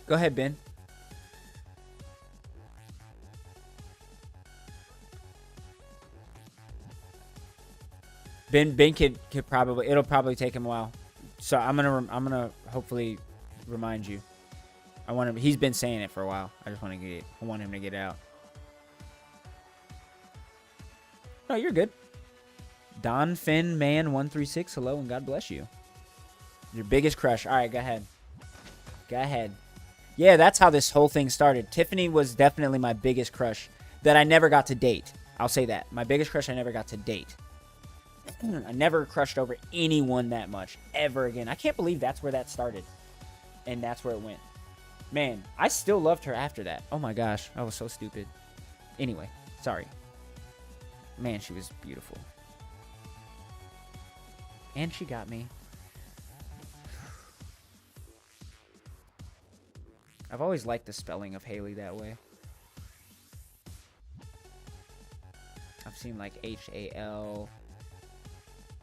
Go ahead, Ben. Ben could probably, it'll probably take him a while. So I'm gonna hopefully remind you. I want him. He's been saying it for a while. I want him to get out. No, you're good. Don Finn Man 136. Hello and God bless you. Your biggest crush. All right, go ahead. Go ahead. Yeah, that's how this whole thing started. Tiffany was definitely my biggest crush that I never got to date. I'll say that. My biggest crush I never got to date. I never crushed over anyone that much ever again. I can't believe that's where that started. And that's where it went. Man, I still loved her after that. Oh my gosh, I was so stupid. Anyway, sorry. Man, she was beautiful. And she got me. I've always liked the spelling of Haley that way. I've seen like H-A-L.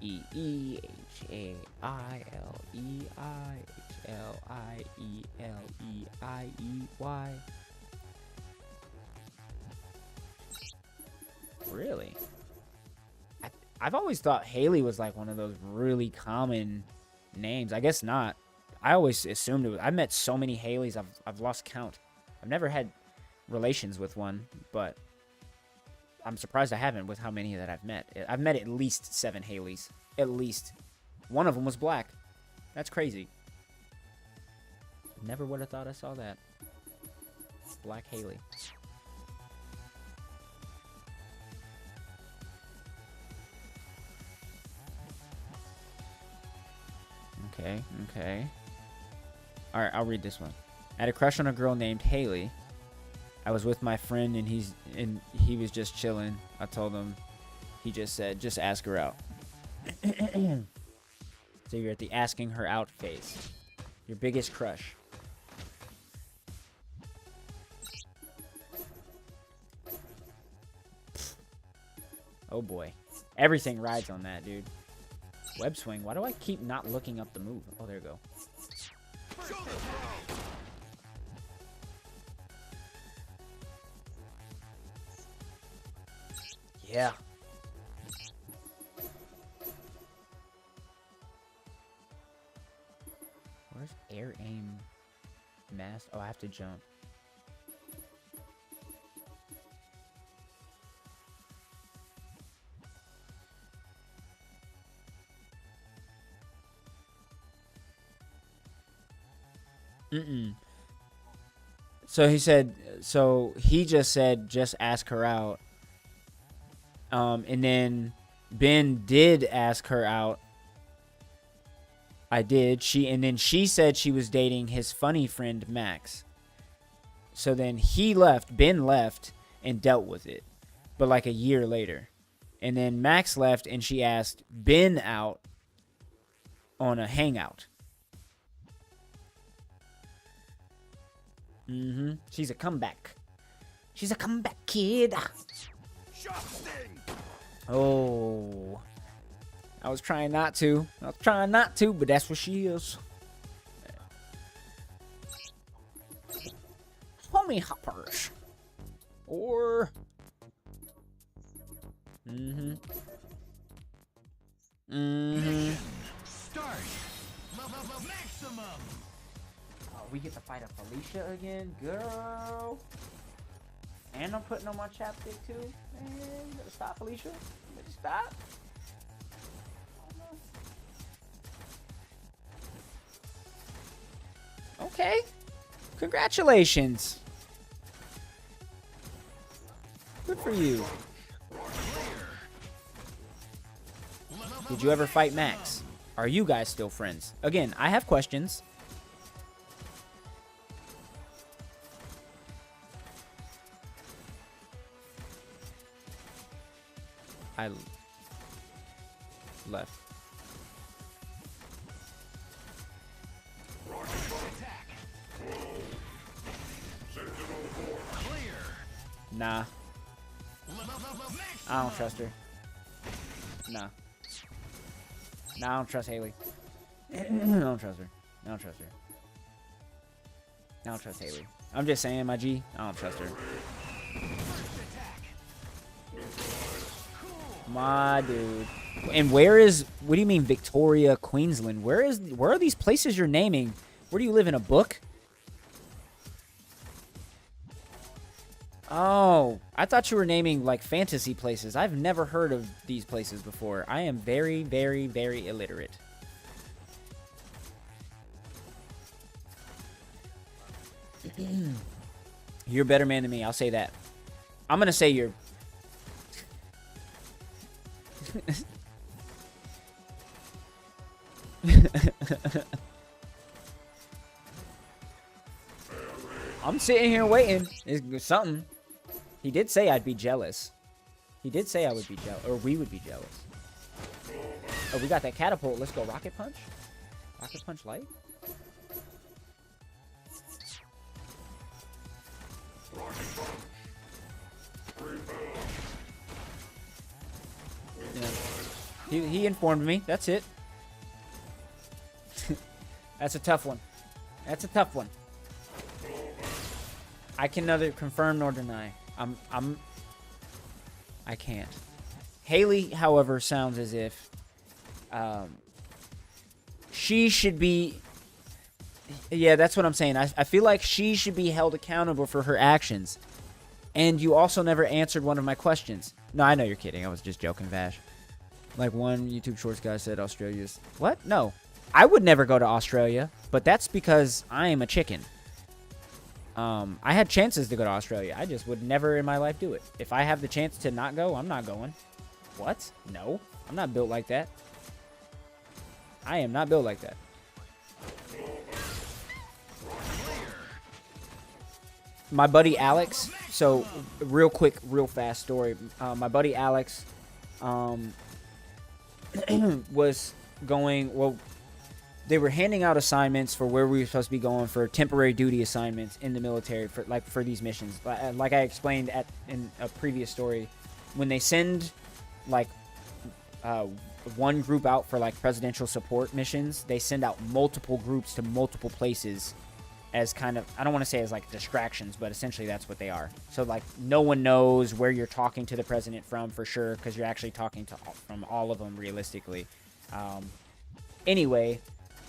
E E H A I L E I H L I E L E I E Y. Really? I've always thought Haley was like one of those really common names. I guess not. I always assumed it was. I've met so many Haleys, I've lost count. I've never had relations with one, but I'm surprised I haven't with how many that I've met. I've met at least 7 Haleys. At least. One of them was black. That's crazy. Never would have thought I saw that. Black Haley. Okay, okay. Alright, I'll read this one. I had a crush on a girl named Haley. I was with my friend and he was just chilling. I told him. He just said, just ask her out. So you're at the asking her out phase. Your biggest crush. Oh boy. Everything rides on that, dude. Web swing. Why do I keep not looking up the move? Oh, there you go. Yeah. Where's air aim mask? Oh, I have to jump. So he said, so he just said, just ask her out. And then Ben did ask her out. I did. And then she said she was dating his funny friend, Max. So then he left, Ben left and dealt with it. But like a year later. And then Max left and she asked Ben out on a hangout. She's a comeback. She's a comeback kid. Oh. I was trying not to. But that's what she is. Homie hoppers. Or. Start. Maximum. Oh, we get to fight a Felicia again, girl. And I'm putting on my chapstick too. Man, you better stop, Felicia. You better stop. Okay. Congratulations. Good for you. Did you ever fight Max? Are you guys still friends? Again, I have questions. I left. Nah. I don't trust her. Nah. Nah, I don't trust Haley. I don't trust her. I don't trust her. I don't trust Haley. I'm just saying, my G. I don't trust her. My dude. And where is... What do you mean Victoria, Queensland? Where are these places you're naming? Where do you live, in a book? Oh, I thought you were naming, like, fantasy places. I've never heard of these places before. I am very, very, very illiterate. You're a better man than me. I'll say that. I'm going to say you're... I'm sitting here waiting. It's something. He did say I'd be jealous. He did say I would be jealous, or we would be jealous. Oh, we got that catapult. Let's go. Rocket punch. Rocket punch light. Yeah. He informed me. That's it. That's a tough one. That's a tough one. I can neither confirm nor deny. I can't. Haley, however, sounds as if she should be. Yeah, that's what I'm saying. I feel like she should be held accountable for her actions. And you also never answered one of my questions. No, I know you're kidding. I was just joking, Vash. Like one YouTube Shorts guy said Australia's... What? No. I would never go to Australia, but that's because I am a chicken. I had chances to go to Australia. I just would never in my life do it. If I have the chance to not go, I'm not going. What? No. I'm not built like that. I am not built like that. My buddy Alex, so real quick, real fast story. My buddy Alex was going, well, they were handing out assignments for where we were supposed to be going for temporary duty assignments in the military for these missions. Like I explained in a previous story, when they send like one group out for like presidential support missions, they send out multiple groups to multiple places as kind of, I don't want to say as like distractions, but essentially that's what they are. So like no one knows where you're talking to the president from for sure, because you're actually talking to from all of them realistically. Anyway,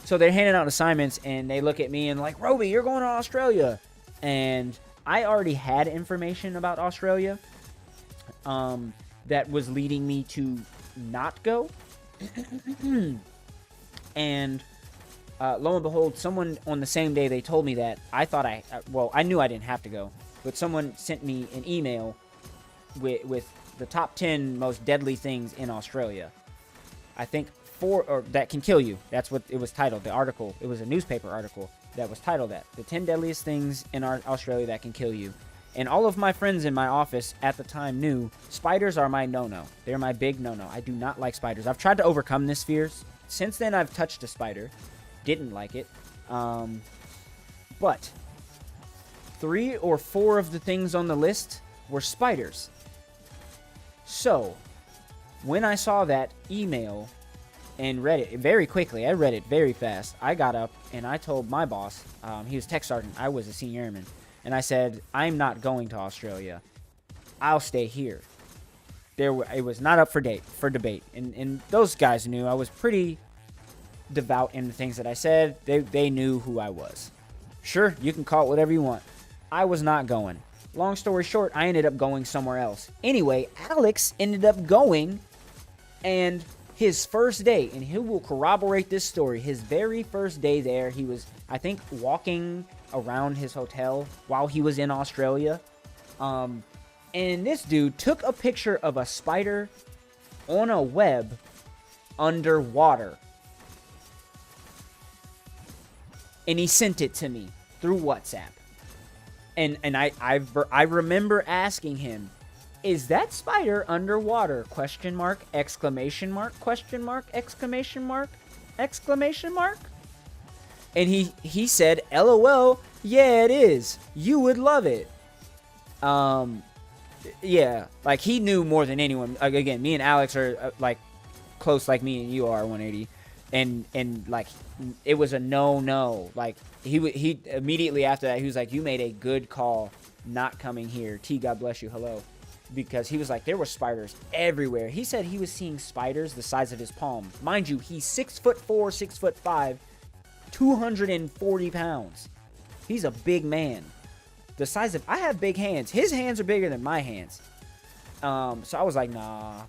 so they're handing out assignments and they look at me and like, Roby, you're going to Australia. And I already had information about Australia that was leading me to not go. And lo and behold, someone on the same day they told me that, I thought I knew I didn't have to go, but someone sent me an email with the top 10 most deadly things in Australia. I think or that can kill you. That's what it was titled. The article, it was a newspaper article that was titled that. The 10 deadliest things in Australia that can kill you. And all of my friends in my office at the time knew spiders are my no-no. They're my big no-no. I do not like spiders. I've tried to overcome this fear. Since then, I've touched a spider. Didn't like it. But 3 or 4 of the things on the list were spiders. So, when I saw that email and read it very quickly, I read it very fast, I got up and I told my boss, he was tech sergeant, I was a senior airman, and I said, I'm not going to Australia. I'll stay here. It was not up for debate. And those guys knew I was pretty devout in the things that I said. They knew who I was. Sure, you can call it whatever you want. I was not going. Long story short, I ended up going somewhere else. Anyway, Alex ended up going, and his first day, and he will corroborate this story, his very first day there, he was, I think, walking around his hotel while he was in Australia. And this dude took a picture of a spider on a web underwater. And he sent it to me through WhatsApp. And I remember asking him, is that spider underwater? Question mark, exclamation mark, question mark, exclamation mark, exclamation mark. And he said, LOL, yeah, it is. You would love it. Yeah, like he knew more than anyone. Like, again, me and Alex are like close like me and you are, 180. And like it was a no. Like he immediately after that he was like, you made a good call not coming here. T, God bless you, hello. Because he was like, there were spiders everywhere. He said he was seeing spiders the size of his palm. Mind you, he's 6'4", 6'5", 240 pounds. He's a big man. The size of, I have big hands. His hands are bigger than my hands. So I was like, no.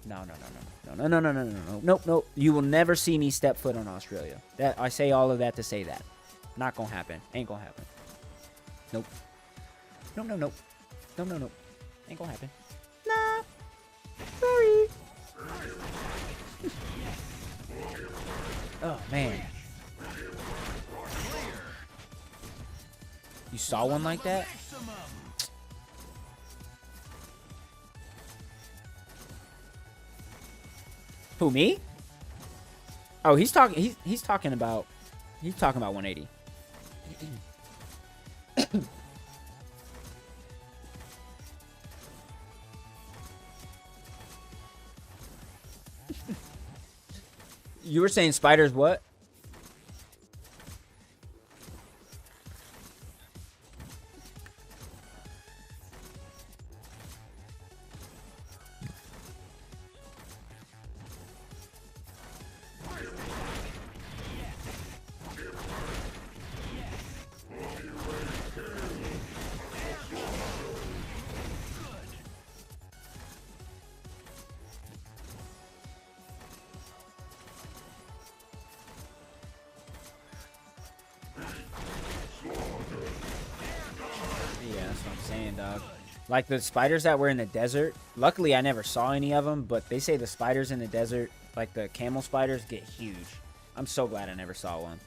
Nope. You will never see me step foot on Australia. That I say all of that to say that. Not gonna happen. Ain't gonna happen. Nope. No. Ain't gonna happen. Nah. Sorry. Oh, man. You saw one like that? Who, me? Oh, he's talking about 180. You were saying spiders what? Yeah, that's what I'm saying, dog. Like the spiders that were in the desert, luckily I never saw any of them, but they say the spiders in the desert, like the camel spiders, get huge. I'm so glad I never saw one.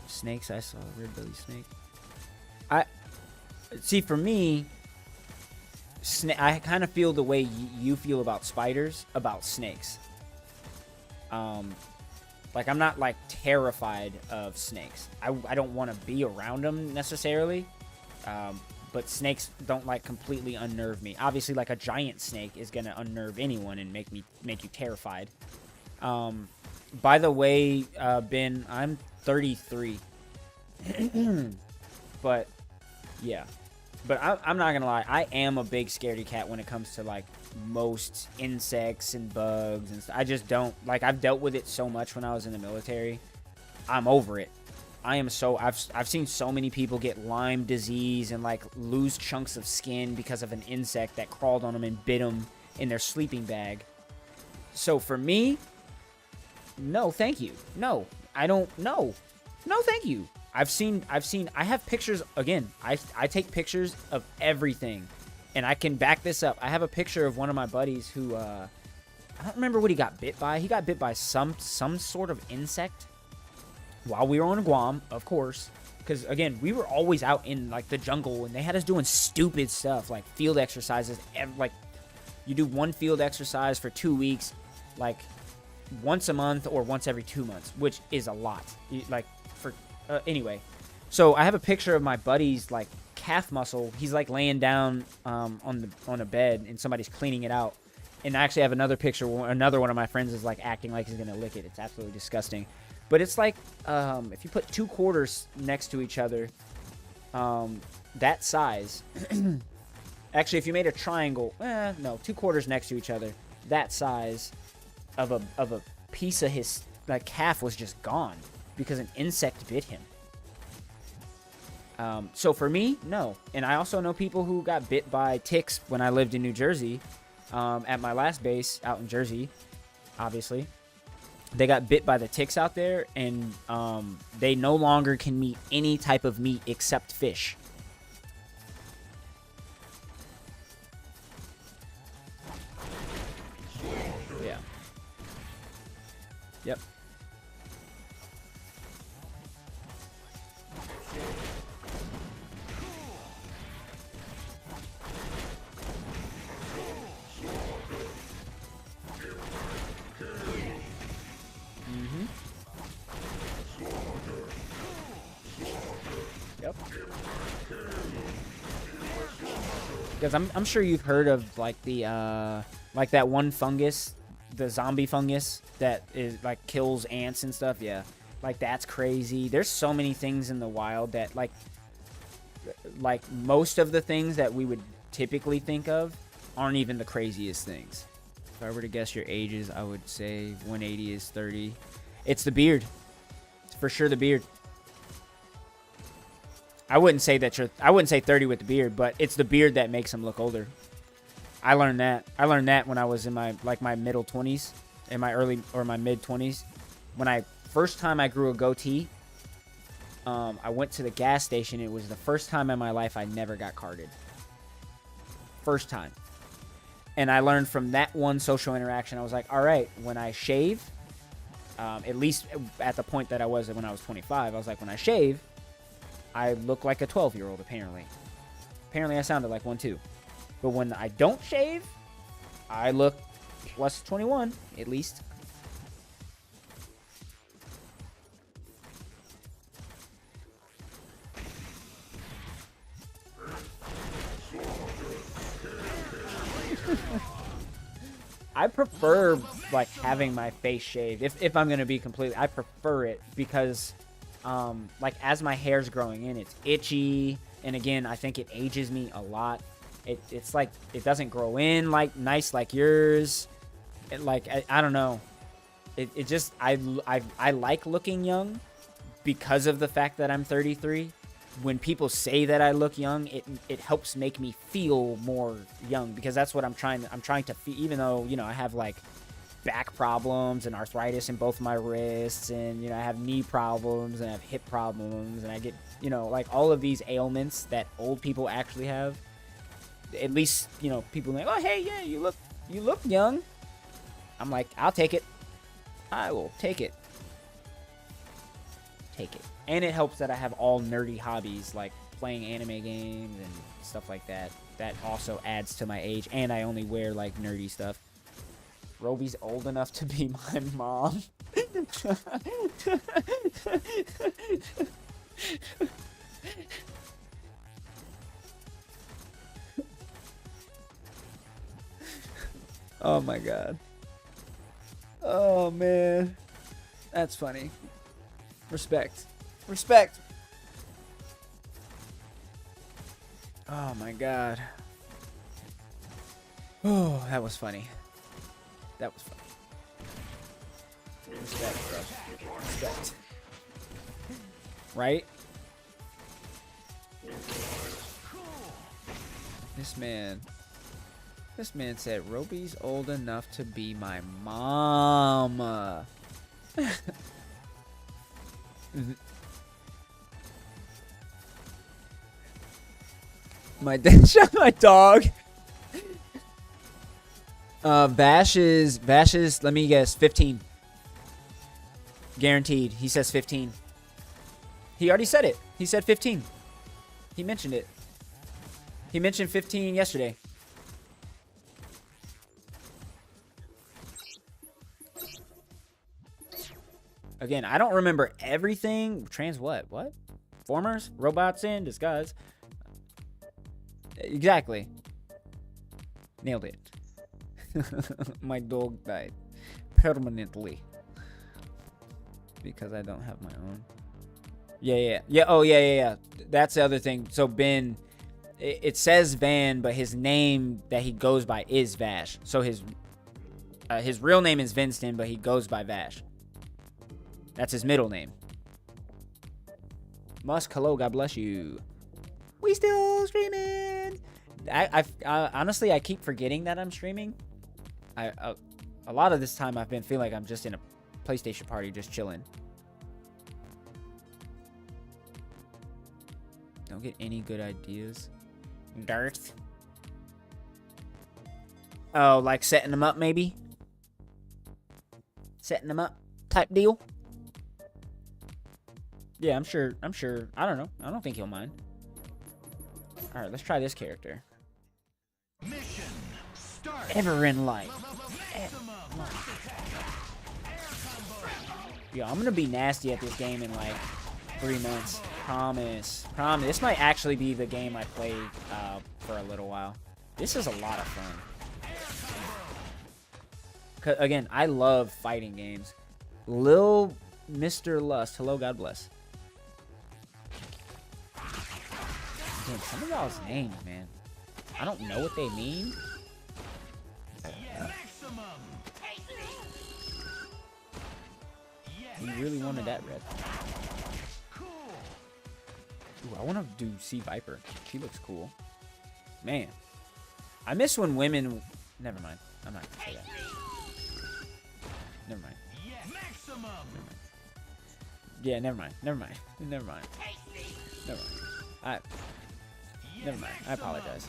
Snakes, I saw a red belly snake. See, for me, I kind of feel the way you feel about spiders, about snakes. Like, I'm not, like, terrified of snakes. I don't want to be around them, necessarily. But snakes don't, like, completely unnerve me. Obviously, like, a giant snake is going to unnerve anyone and make you terrified. By the way, Ben, I'm 33. But, yeah. But I'm not going to lie. I am a big scaredy cat when it comes to, like, most insects and bugs and stuff. I just don't. Like, I've dealt with it so much when I was in the military. I'm over it. I've seen so many people get Lyme disease and, like, lose chunks of skin because of an insect that crawled on them and bit them in their sleeping bag. So for me, no, thank you. No, I don't. No, thank you. I have pictures, again, I take pictures of everything, and I can back this up. I have a picture of one of my buddies who, I don't remember what he got bit by. He got bit by some sort of insect while we were on Guam, of course, because, again, we were always out in, like, the jungle, and they had us doing stupid stuff, like field exercises. Like, you do one field exercise for 2 weeks, like, once a month or once every 2 months, which is a lot. Anyway, so I have a picture of my buddy's, like, calf muscle. He's, like, laying down on a bed, and somebody's cleaning it out. And I actually have another picture where another one of my friends is, like, acting like he's gonna lick it. It's absolutely disgusting. But it's like, if you put 2 quarters next to each other, that size. Actually, if you made a triangle, no, 2 quarters next to each other, that size of a piece of his, like, calf was just gone because an insect bit him. So for me, no. And I also know people who got bit by ticks when I lived in New Jersey, at my last base out in Jersey, obviously. They got bit by the ticks out there, and they no longer can eat any type of meat except fish. Yeah. Yep. Yep. Because I'm sure you've heard of, like, the like that one fungus, the zombie fungus that is, like, kills ants and stuff. Yeah, like, that's crazy. There's so many things in the wild that, like most of the things that we would typically think of aren't even the craziest things. If I were to guess your ages, I would say 180 is 30. It's the beard. It's for sure the beard. I wouldn't say 30 with the beard, but it's the beard that makes him look older. I learned that when I was in my middle 20s, in my early or my mid 20s. When first time I grew a goatee, I went to the gas station. It was the first time in my life I never got carded. First time. And I learned from that one social interaction. I was like, all right, when I shave, at least at the point that I was when I was 25, I was like, when I shave, I look like a 12-year-old, apparently. Apparently, I sounded like one, too. But when I don't shave, I look plus 21, at least. prefer like having my face shaved. If I'm gonna be completely, I prefer it because like as my hair's growing in, it's itchy, and again, I think it ages me a lot. It's like it doesn't grow in like nice like yours. I don't know. It just I like looking young because of the fact that I'm 33. When people say that I look young, it helps make me feel more young, because that's what I'm trying to feel, even though, you know, I have like back problems and arthritis in both my wrists, and, you know, I have knee problems and I have hip problems, and I get, you know, like all of these ailments that old people actually have. At least, you know, people are like, oh, hey, yeah, you look young. I'm like, I'll take it. I will take it. Take it. And it helps that I have all nerdy hobbies like playing anime games and stuff like that. That also adds to my age, and I only wear like nerdy stuff. Roby's old enough to be my mom. Oh my god. Oh man. That's funny. Respect. Respect. Oh my god. Oh, that was funny. That was funny. Respect, bro. Respect. Right? This man said Roby's old enough to be my mom. My dad shot my dog. Vash is, let me guess, 15. Guaranteed. He says 15. He already said it. He said 15. He mentioned it. He mentioned 15 yesterday. Again, I don't remember everything. Trans what? What? Formers? Robots in disguise. Exactly. Nailed it. My dog died. Permanently. Because I don't have my own. Yeah. Oh, yeah. That's the other thing. So Ben, it says Van, but his name that he goes by is Vash. So his real name is Vinston, but he goes by Vash. That's his middle name. Musk, hello, God bless you. We still streaming. I honestly, I keep forgetting that I'm streaming. A lot of this time I've been feeling like I'm just in a PlayStation party, just chilling. Don't get any good ideas. Darth. Oh, like setting them up, maybe? Setting them up type deal? Yeah, I'm sure. I don't know. I don't think he'll mind. All right, let's try this character. Mission start. Ever in life. Yo, I'm gonna be nasty at this game in like 3 months. Promise. This might actually be the game I play for a little while. This is a lot of fun. 'Cause, again, I love fighting games. Lil Mr. Lust. Hello, God bless. Damn, some of y'all's names, man. I don't know what they mean. He really wanted that red. Ooh, I want to do Sea Viper. She looks cool. Man. I miss when women... Never mind. I'm not going to say that. Never mind. Yeah, never mind. Never mind. I apologize.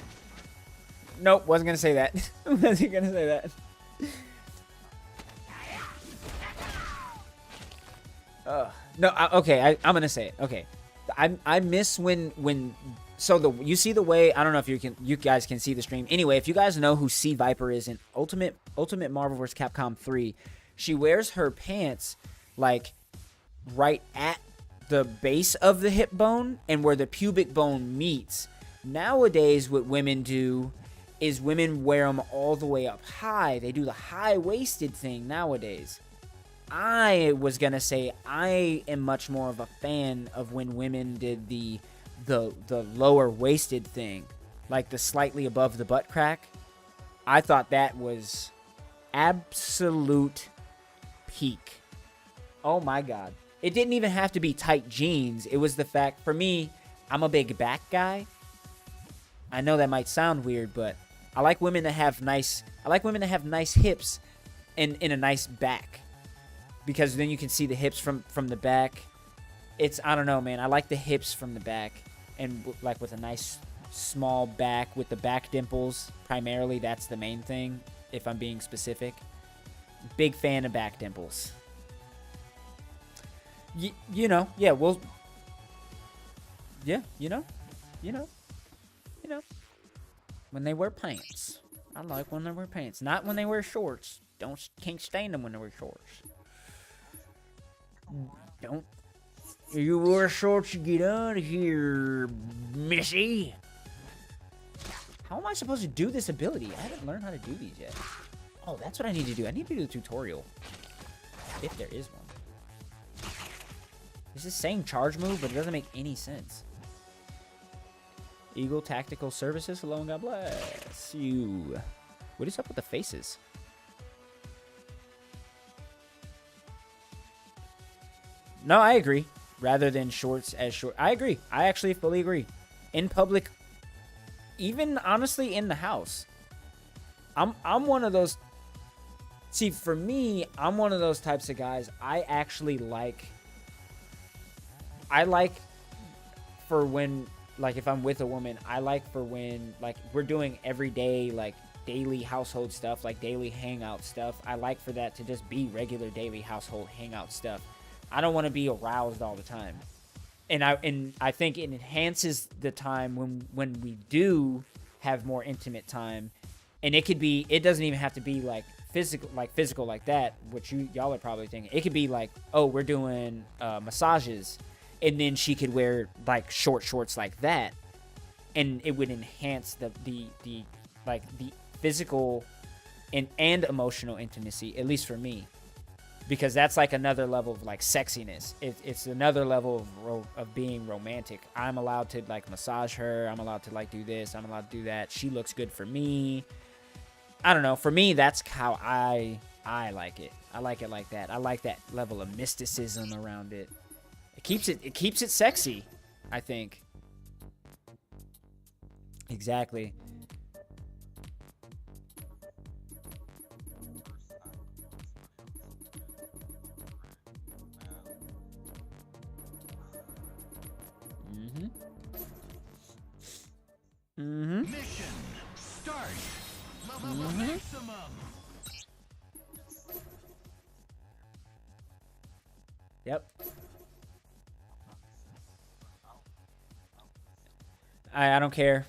Nope, wasn't gonna say that. Wasn't gonna say that. No, okay, I'm gonna say it. Okay, I miss when so you see the way, I don't know if you guys can see the stream. Anyway, if you guys know who Sea Viper is in Ultimate Marvel vs. Capcom 3, she wears her pants like right at the base of the hip bone and where the pubic bone meets. Nowadays, what women do is women wear them all the way up high. They do the high-waisted thing nowadays. I was going to say I am much more of a fan of when women did the lower-waisted thing, like the slightly above the butt crack. I thought that was absolute peak. Oh my God. It didn't even have to be tight jeans. It was the fact, for me, I'm a big back guy. I know that might sound weird, but I like women that have nice hips and in a nice back. Because then you can see the hips from the back. I don't know, man. I like the hips from the back. And like with a nice small back with the back dimples. Primarily, that's the main thing, if I'm being specific. Big fan of back dimples. You know, yeah, well... Yeah, you know. When they wear pants. I like when they wear pants. Not when they wear shorts. Can't stand them when they wear shorts. Don't. You wear shorts, you get out of here, missy. How am I supposed to do this ability? I haven't learned how to do these yet. Oh, that's what I need to do. I need to do the tutorial. If there is one. This is saying charge move, but it doesn't make any sense. Eagle Tactical Services. Hello and God bless you. What is up with the faces? No, I agree. Rather than shorts as short. I agree. I actually fully agree. In public, even honestly in the house. I'm one of those. See, for me, I'm one of those types of guys. I like for when, like, if I'm with a woman, I like for when, like, we're doing everyday, like, daily household stuff, like daily hangout stuff. I like for that to just be regular daily household hangout stuff. I don't want to be aroused all the time. And I think it enhances the time when we do have more intimate time. And it doesn't even have to be like physical like that, which y'all are probably thinking. It could be like, oh, we're doing massages, and then she could wear like short shorts like that, and it would enhance the physical and emotional intimacy, at least for me. Because that's like another level of like sexiness. It's another level of being romantic. I'm allowed to like massage her. I'm allowed to like do this. I'm allowed to do that. She looks good for me. I don't know. For me, that's how I like it. I like it like that. I like that level of mysticism around it. It keeps it sexy, I think. Exactly. Mission start. Maximum. Yep. I don't care.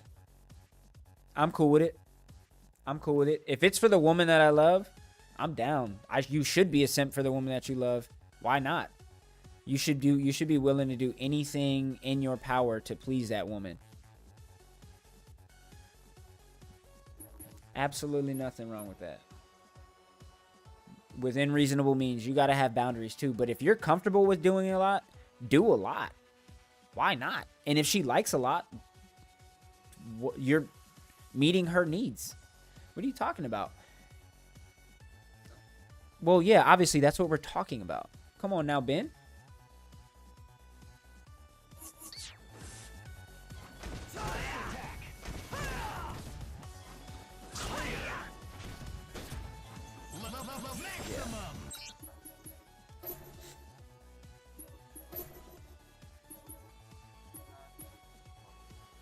I'm cool with it. If it's for the woman that I love, I'm down. You should be a simp for the woman that you love. Why not? You should be willing to do anything in your power to please that woman. Absolutely nothing wrong with that. Within reasonable means, you got to have boundaries too. But if you're comfortable with doing a lot, do a lot. Why not? And if she likes a lot, you're meeting her needs. What are you talking about? Well, yeah, obviously that's what we're talking about. Come on now, Ben.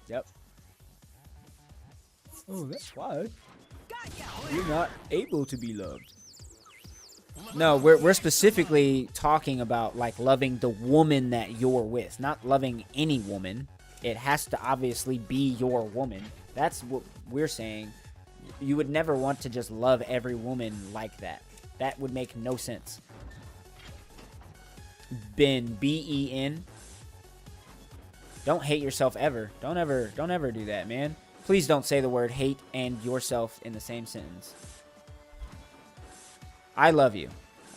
Yep. Oh, that's why you're not able to be loved. No, we're specifically talking about like loving the woman that you're with, not loving any woman. It has to obviously be your woman. That's what we're saying. You would never want to just love every woman like that. That would make no sense. Ben, B-E-N. Don't hate yourself ever. Don't ever do that, man. Please don't say the word hate and yourself in the same sentence. I love you.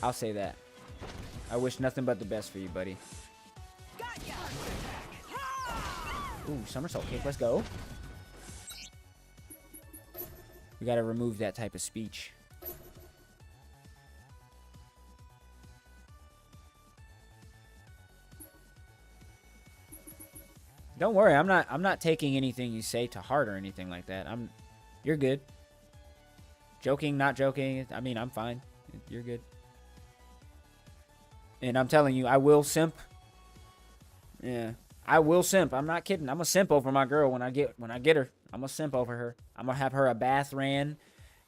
I'll say that. I wish nothing but the best for you, buddy. Ooh, somersault kick. Let's go. We gotta remove that type of speech. Don't worry, I'm not taking anything you say to heart or anything like that. You're good. Joking, not joking. I mean, I'm fine. You're good. And I'm telling you, I will simp. Yeah, I will simp. I'm not kidding. I'm a simp over my girl when I get her. I'm a simp over her. I'm gonna have her a bath ran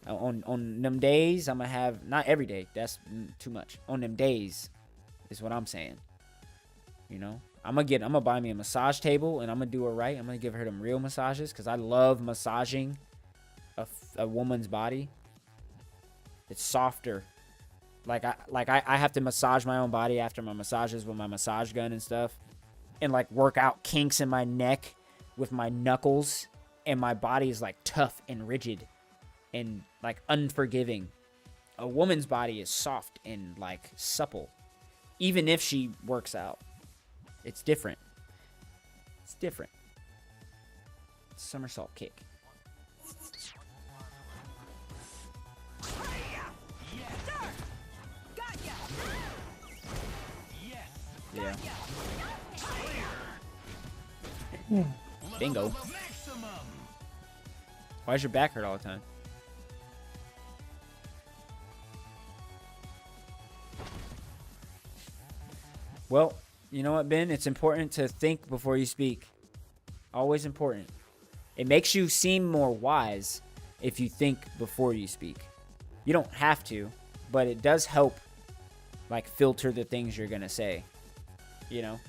on them days. I'm gonna have, not every day. That's too much. On them days is what I'm saying. You know, I'm gonna buy me a massage table and I'm gonna do her right. I'm gonna give her them real massages because I love massaging a woman's body. It's softer. Like I have to massage my own body after my massages with my massage gun and stuff, and like work out kinks in my neck with my knuckles, and my body is like tough and rigid and like unforgiving. A woman's body is soft and like supple, even if she works out. It's different. It's different. Somersault kick. Yeah. Bingo. Why does your back hurt all the time? Well, you know what, Ben? It's important to think before you speak. Always important. It makes you seem more wise if you think before you speak. You don't have to, but it does help, like, filter the things you're going to say. You know?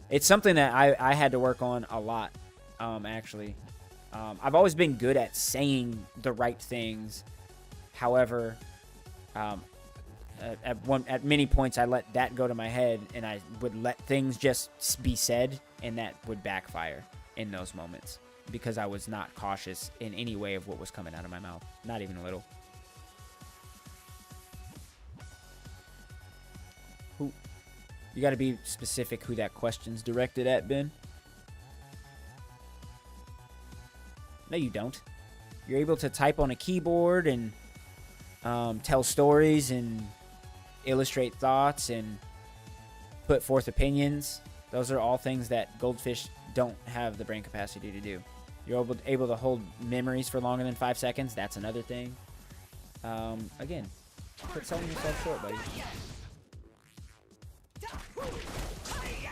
It's something that I had to work on a lot, actually. I've always been good at saying the right things. However, at many points I let that go to my head and I would let things just be said, and that would backfire in those moments because I was not cautious in any way of what was coming out of my mouth. Not even a little. You got to be specific who that question's directed at, Ben. No, you don't. You're able to type on a keyboard and tell stories and illustrate thoughts and put forth opinions. Those are all things that goldfish don't have the brain capacity to do. You're able to hold memories for longer than 5 seconds. That's another thing. Again, quit selling yourself short, buddy.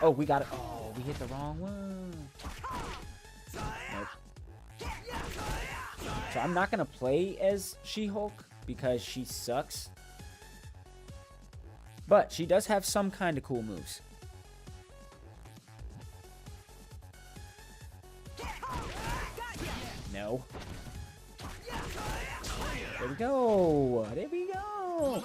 Oh, we got it. Oh, we hit the wrong one. Nope. So I'm not going to play as She-Hulk because she sucks. But she does have some kind of cool moves. No. There we go. There we go.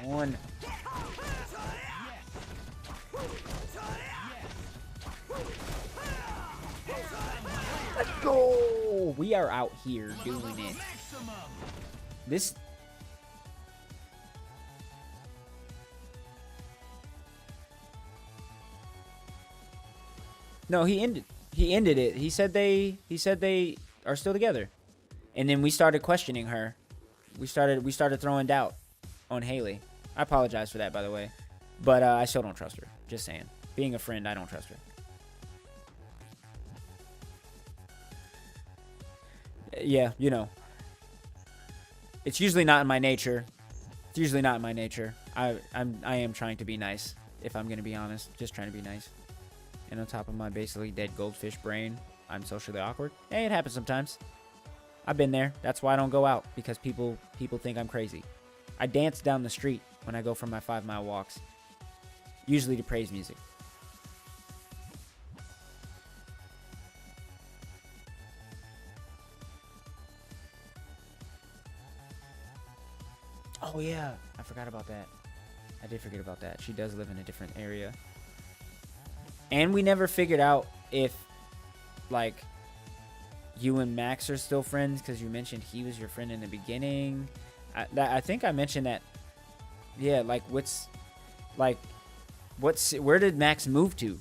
One. Let's go. We are out here doing it. This. No, he ended it. He said they are still together. And then we started questioning her. We started throwing doubt on Haley. I apologize for that, by the way. But I still don't trust her. Just saying. Being a friend, I don't trust her. Yeah, you know. It's usually not in my nature. It's usually not in my nature. I am trying to be nice, if I'm going to be honest. Just trying to be nice. And on top of my basically dead goldfish brain, I'm socially awkward. Hey, it happens sometimes. I've been there. That's why I don't go out, because people think I'm crazy. I dance down the street when I go for my 5-mile walks. Usually to praise music. Oh, yeah. I forgot about that. I did forget about that. She does live in a different area. And we never figured out if, like, you and Max are still friends because you mentioned he was your friend in the beginning. I think I mentioned that. Yeah, like, where did Max move to?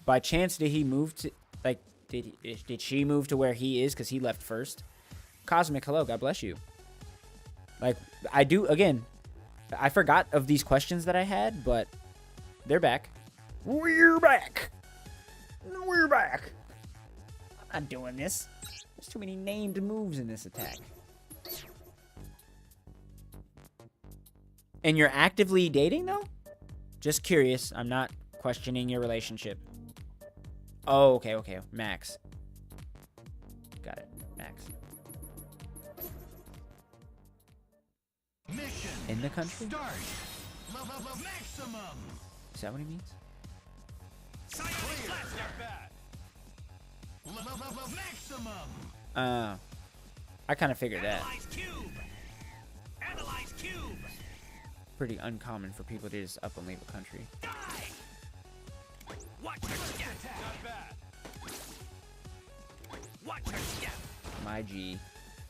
By chance, did he move to, like, did she move to where he is because he left first? Cosmic, hello, God bless you. Like, I forgot of these questions that I had, but they're back. We're back. We're back. I'm not doing this. There's too many named moves in this attack. And you're actively dating, though? Just curious. I'm not questioning your relationship. Oh, okay. Max. Got it. Max. Mission In the country? start. Maximum. Is that what he means? Maximum. I kind of figured that. Analyze cube. Analyze cube. Pretty uncommon for people to just up and leave a country. Die. Watch her step. Not bad. Watch her step. My G.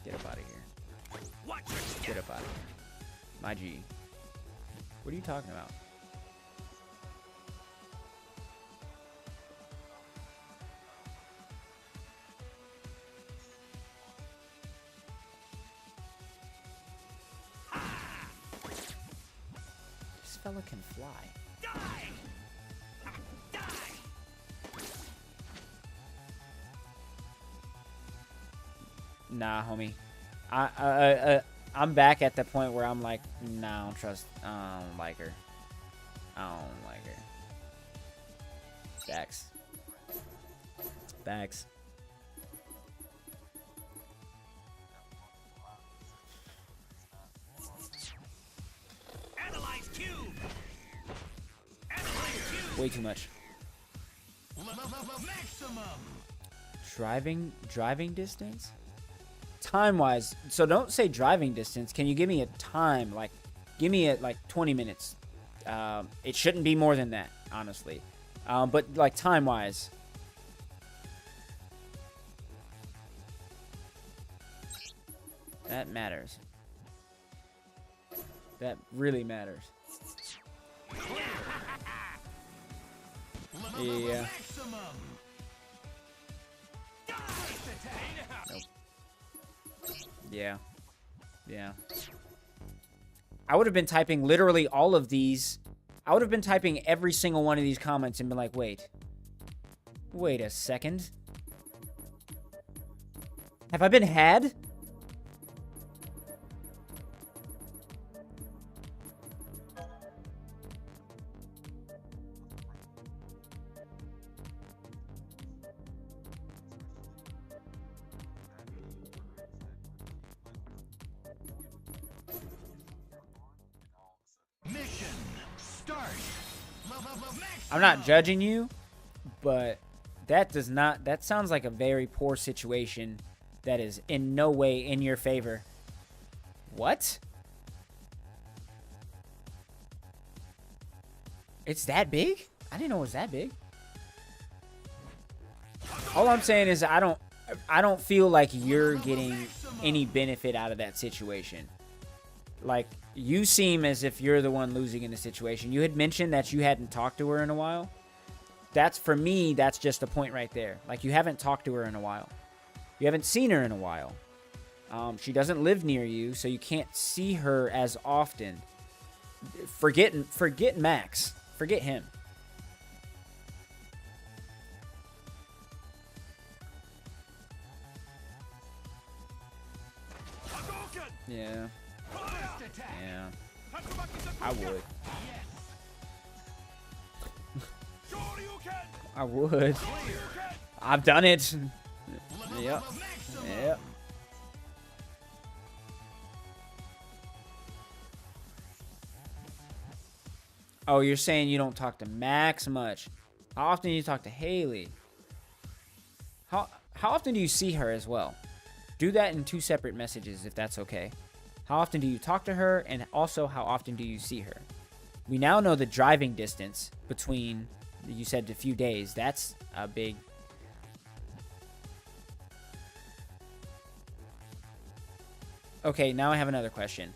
Get up out of here. Watch her step. Get up out of here. My G. What are you talking about? This fella can fly. Die. Die. Nah, homie. I'm back at the point where I'm like, nah, I don't trust. I don't like her. I don't like her. Facts. Facts. Analyze cube. Analyze cube. Way too much. Maximum. Driving distance? Time-wise, so don't say driving distance. Can you give me a time? Like, give me a, like, 20 minutes. It shouldn't be more than that, honestly. But, like, time-wise. That matters. That really matters. Yeah. Maximum. Nope. Yeah. Yeah. I would have been typing literally all of these. I would have been typing every single one of these comments and been like, wait. Wait a second. Have I been had? Mission start. I'm not judging you, but that sounds like a very poor situation that is in no way in your favor. What? It's that big? I didn't know it was that big. All I'm saying is I don't feel like you're getting any benefit out of that situation. Like, you seem as if you're the one losing in the situation. You had mentioned that you hadn't talked to her in a while. That's, for me, that's just a point right there. Like, you haven't talked to her in a while. You haven't seen her in a while. She doesn't live near you, so you can't see her as often. Forget Max. Forget him. Yeah. Yeah. I would. I would. I've done it. Yep. Yep. Oh, you're saying you don't talk to Max much. How often do you talk to Haley? How often do you see her as well? Do that in 2 separate messages if that's okay. How often do you talk to her? And also, how often do you see her? We now know the driving distance between, you said, a few days. That's a big... Okay, now I have another question.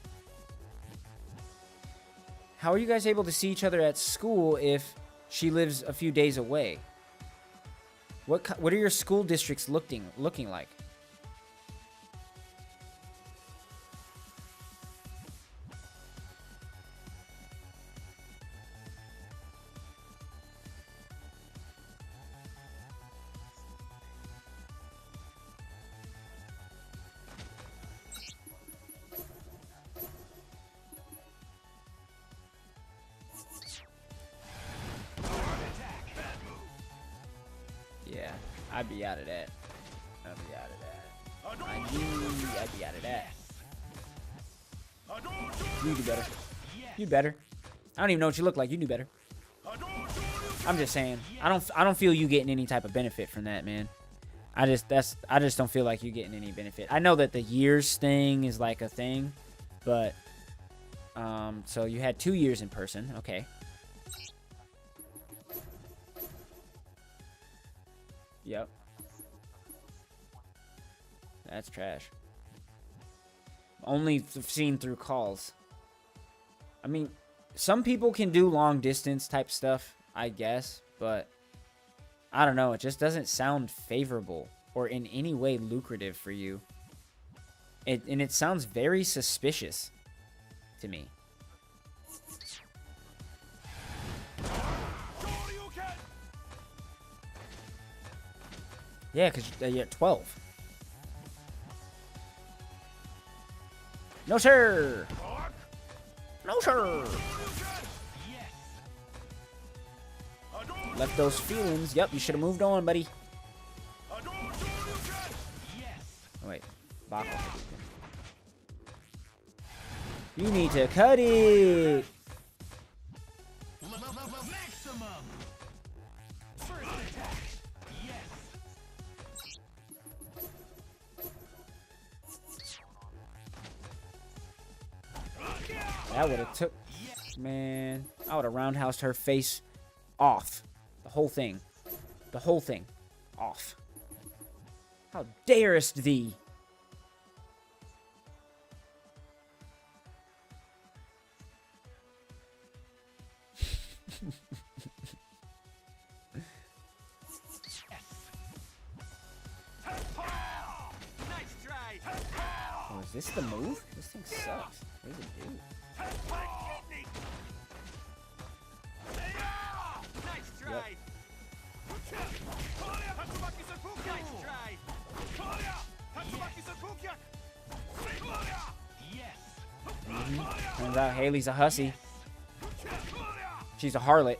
How are you guys able to see each other at school if she lives a few days away? What are your school districts looking like? Yeah, I'd be out of that. I'd be out of that. I'd be out of that. You do better. You better. I don't even know what you look like. You do better. I'm just saying. I don't feel you getting any type of benefit from that, man. I just don't feel like you getting any benefit. I know that the years thing is like a thing, but so you had 2 years in person. Okay. Yep. That's trash. Only seen through calls. I mean, some people can do long distance type stuff, I guess, but I don't know. It just doesn't sound favorable or in any way lucrative for you. And it sounds very suspicious to me. Yeah, because you're at 12. No, sir. No, sir. Left those feelings. Yep, you should have moved on, buddy. Oh, wait. Baka. You need to cut it. Maximum. First attack. Yes. That would have took... Man, I would have roundhoused her face off. The whole thing. The whole thing. Off. How darest thee? Nice try. Oh, is this the move? This thing sucks. What does it do? Nice try. Nice try. Yes. Turns out Haley's a hussy. She's a harlot.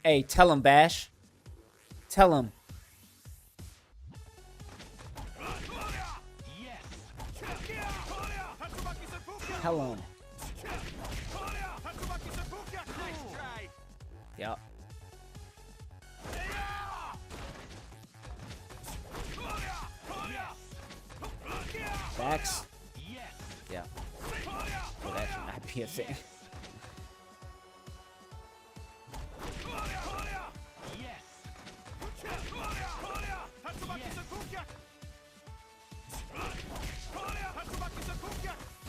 Hey, tell him, Bash. Tell him. Yes. Tell him. Nice try. Yep. Backs. Yes. Yeah. Well, that should not be a thing. Yes.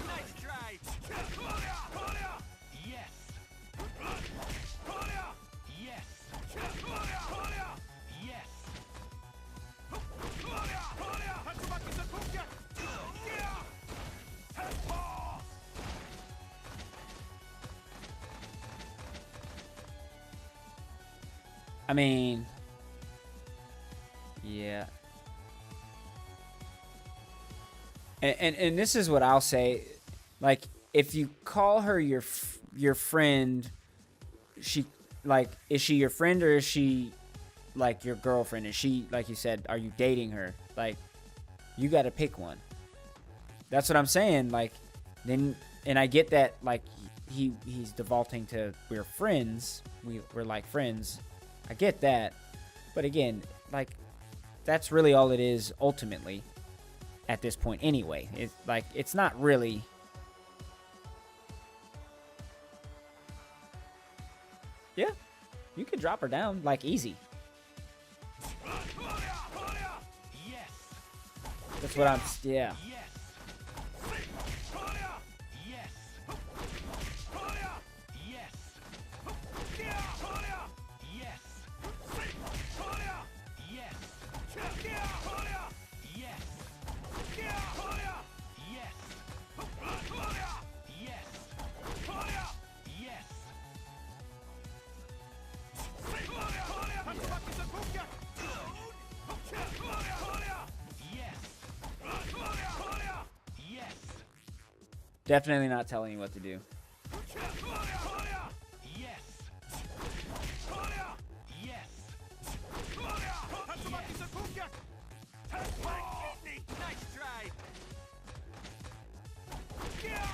Nice try. Yes. Yes. Yes. I mean, yeah. And this is what I'll say. Like, if you call her your friend, she, like, is she your friend or is she, like, your girlfriend? Is she, like you said, are you dating her? Like, you got to pick one. That's what I'm saying. Like, then, and I get that, like, he's defaulting to we're friends. We're like friends. I get that. But again, like, That's really all it is ultimately at this point anyway. It's like, it's not really... Yeah, you could drop her down, like, easy. Yes. That's what I'm... Yeah. Yes. Yes. Yes. Yes. Yes. Yes. Yes. Yes. Yes. Yes. Yes. Definitely not telling you what to do. Yes. Yes. Nice try. Yes.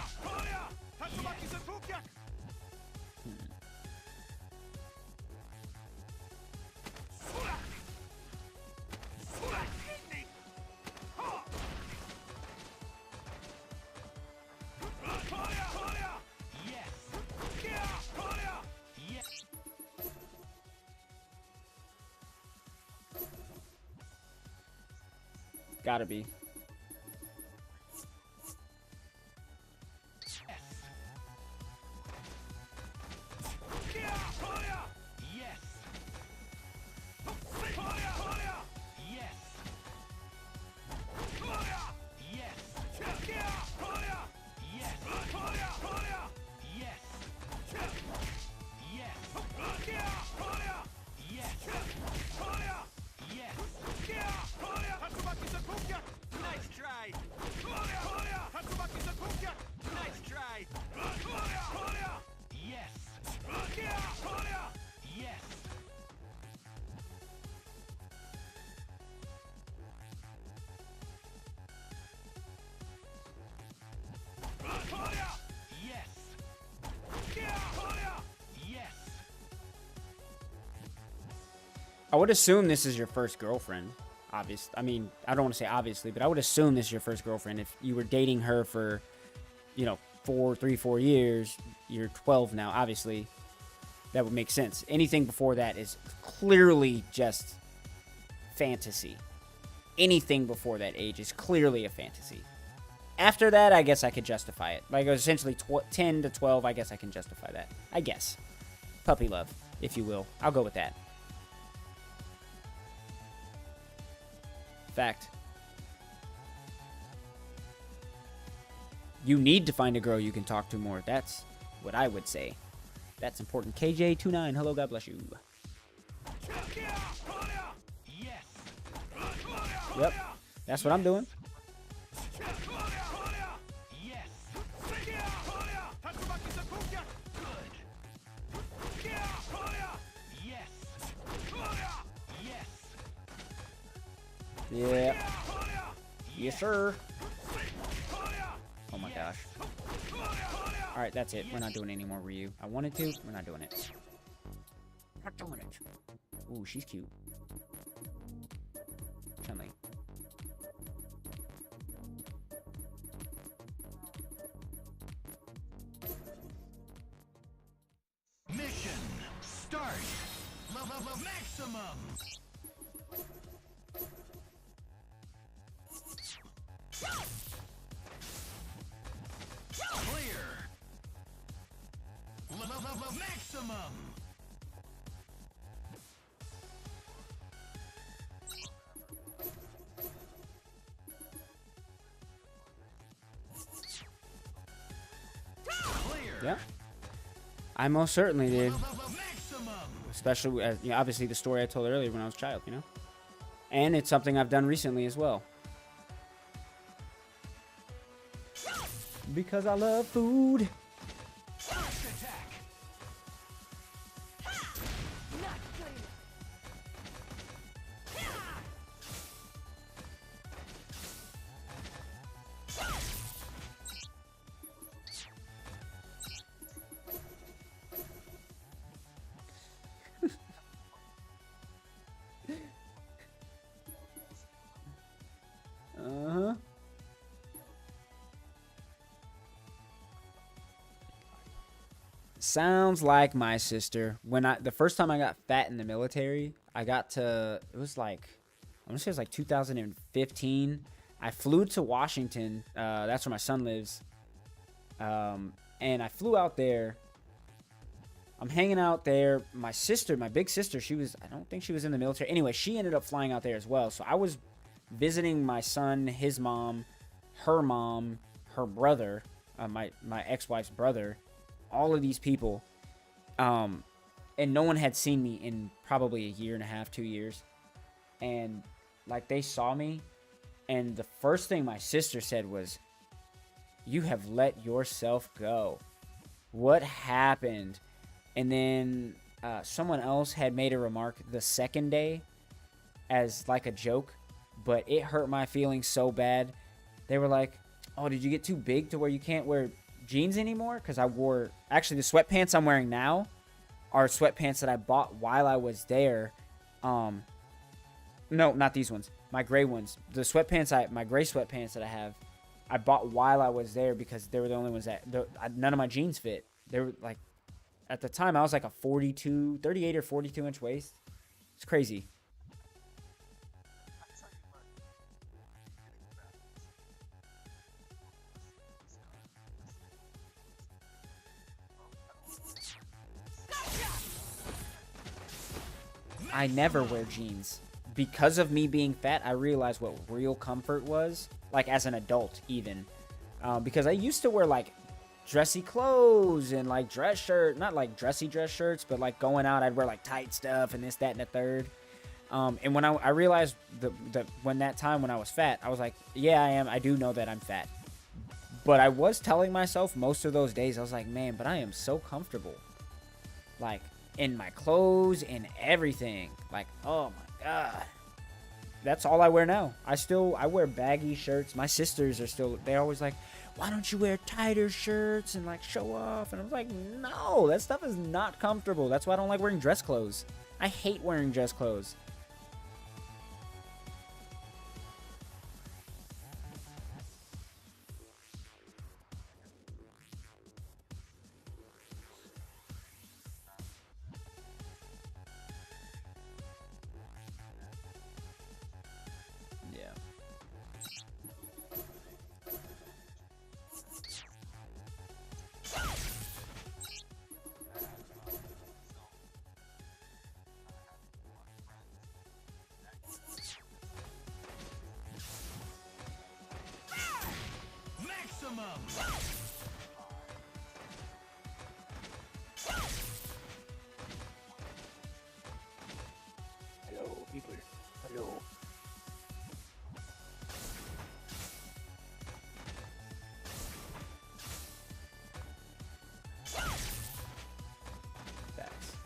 Yes. Gotta be. Yes. Yes. Yes. Yes. Yes. Yes. Yes. Yes. Yes. Nice try. Nice try. Yes. Yes. Yes. Yes. I would assume this is your first girlfriend. I mean, I don't want to say obviously, but I would assume this is your first girlfriend. If you were dating her for, you know, 4 years, you're 12 now, obviously, that would make sense. Anything before that is clearly just fantasy. Anything before that age is clearly a fantasy. After that, I guess I could justify it. Like, essentially 10 to 12, I guess I can justify that. I guess. Puppy love, if you will. I'll go with that. Fact. You need to find a girl you can talk to more. That's what I would say. That's important. KJ29, hello, God bless you. Yes. Yep, that's what I'm doing. Yes. Good. Yes. Yes. Yeah. Yes, sir. Oh my gosh. Alright, that's it. We're not doing any more Ryu. I wanted to. We're not doing it. Not doing it. Ooh, she's cute. Chun-Li. Mission start. Maximum. Clear. Maximum. Clear. Yeah. I most certainly did. Maximum. Especially, you know, obviously the story I told earlier when I was a child, you know? And it's something I've done recently as well. Because I love food. First attack. Not good Sounds like my sister. The first time I got fat in the military, it was like, I want to say it was like 2015. I flew to Washington. That's where my son lives. And I flew out there. I'm hanging out there. My sister, my big sister, I don't think she was in the military. Anyway, she ended up flying out there as well. So I was visiting my son, his mom, her brother, my ex-wife's brother, all of these people. And no one had seen me in probably a year and a half, 2 years. And like they saw me. And the first thing my sister said was, "You have let yourself go. What happened?" And then someone else had made a remark the second day as like a joke, but it hurt my feelings so bad. They were like, "Oh, did you get too big to where you can't wear jeans anymore?" Because actually the sweatpants I'm wearing now are sweatpants that I bought while I was there. No, not these ones. My gray ones. My gray sweatpants that I have, I bought while I was there because they were the only ones that none of my jeans fit. They were like, at the time I was like a 38 or 42 inch waist. It's crazy. I never wear jeans. Because of me being fat, I realized what real comfort was, like as an adult even. Because I used to wear like dressy clothes and like dress shirt, not like dressy dress shirts, but like going out, I'd wear like tight stuff and this, that, and the third. And when I realized when I was fat, I was like, yeah, I do know that I'm fat. But I was telling myself most of those days, I was like, man, but I am so comfortable. Like, in my clothes and everything. Like, oh my god. That's all I wear now. I wear baggy shirts. My sisters they're always like, why don't you wear tighter shirts and like show off? And I was like, no, that stuff is not comfortable. That's why I don't like wearing dress clothes. I hate wearing dress clothes. Hello, people. Hello. Facts.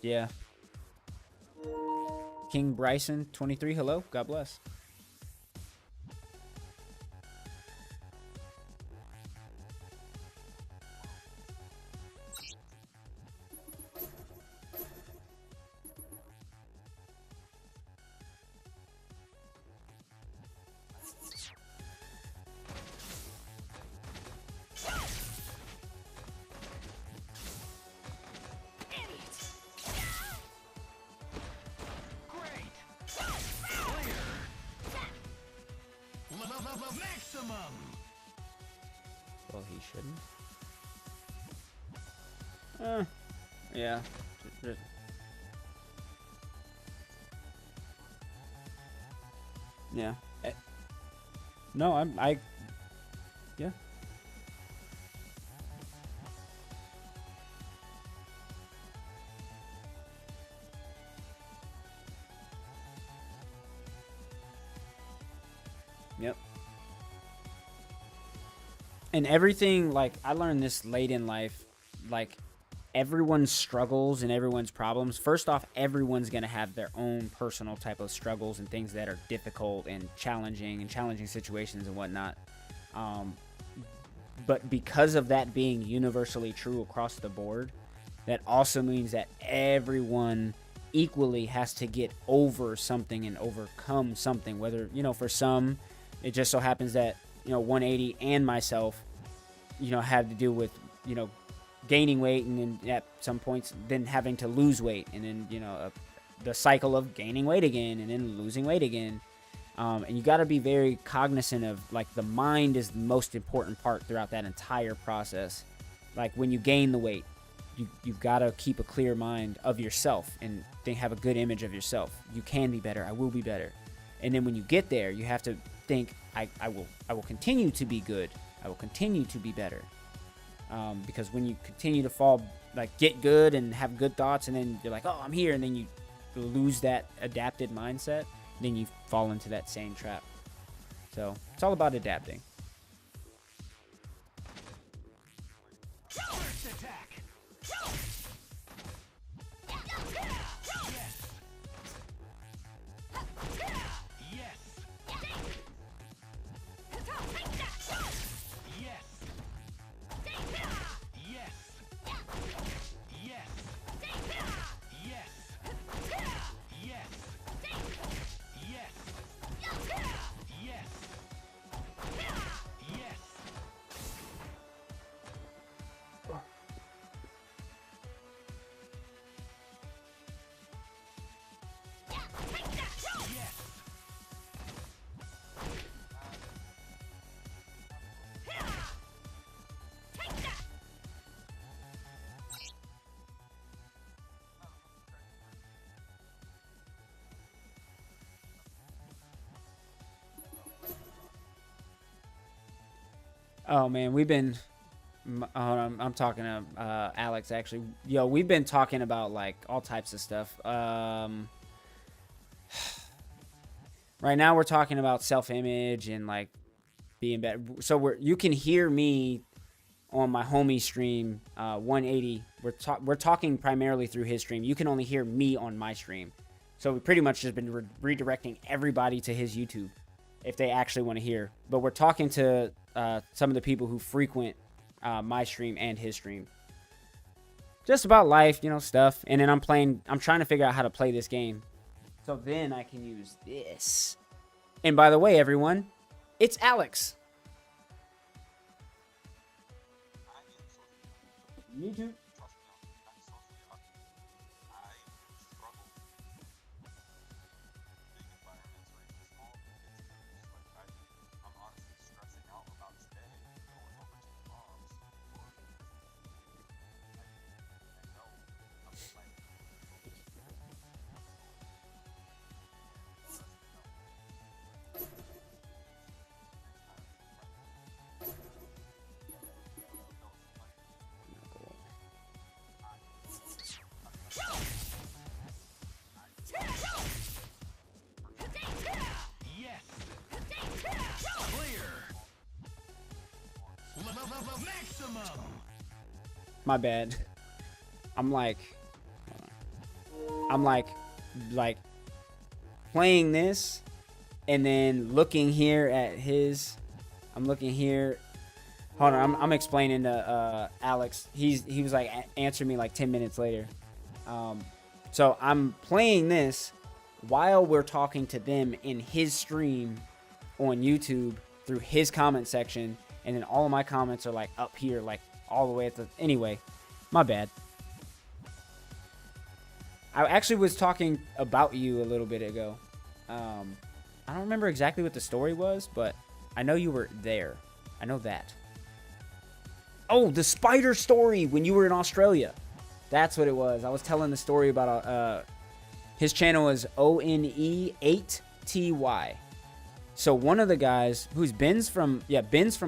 Yeah. King Bryson 23, hello. God bless. Maximum. Well, he shouldn't. Yeah. Yeah. No, yeah. Yep. And everything, like, I learned this late in life, like, everyone's struggles and everyone's problems. First off, everyone's going to have their own personal type of struggles and things that are difficult and challenging situations and whatnot. But because of that being universally true across the board, that also means that everyone equally has to get over something and overcome something. Whether, you know, for some, it just so happens that, you know, 180 and myself, you know, had to do with, you know, gaining weight, and then at some points then having to lose weight, and then, you know, the cycle of gaining weight again and then losing weight again. And you got to be very cognizant of, like, the mind is the most important part throughout that entire process. Like, when you gain the weight, you've got to keep a clear mind of yourself and think, have a good image of yourself. You can be better. I will be better. And then when you get there, you have to think, I will continue to be good. I will continue to be better. Because when you continue to fall, like, get good and have good thoughts, and then you're like, oh, I'm here, and then you lose that adapted mindset, then you fall into that same trap. So it's all about adapting. First attack. Yes. Oh man, we've been. I'm talking to Alex actually. Yo, we've been talking about like all types of stuff. Right now we're talking about self-image and like being better. So you can hear me on my homie stream, 180. We're talking primarily through his stream. You can only hear me on my stream. So we pretty much just been redirecting everybody to his YouTube if they actually want to hear. But we're talking to some of the people who frequent my stream and his stream. Just about life, you know, stuff. And then I'm trying to figure out how to play this game. So then I can use this. And by the way, everyone, it's Alex. Me too. My bad. I'm like playing this and then looking here at his. I'm looking here. Hold on, I'm explaining to Alex. He was like answering me like 10 minutes later. So I'm playing this while we're talking to them in his stream on YouTube through his comment section, and then all of my comments are like up here, like all the way at the. Anyway, my bad. I actually was talking about you a little bit ago. I don't remember exactly what the story was, but I know you were there. I know that. Oh, the spider story when you were in Australia. That's what it was. I was telling the story about his channel is ONE8TY. So one of the guys who's Ben's from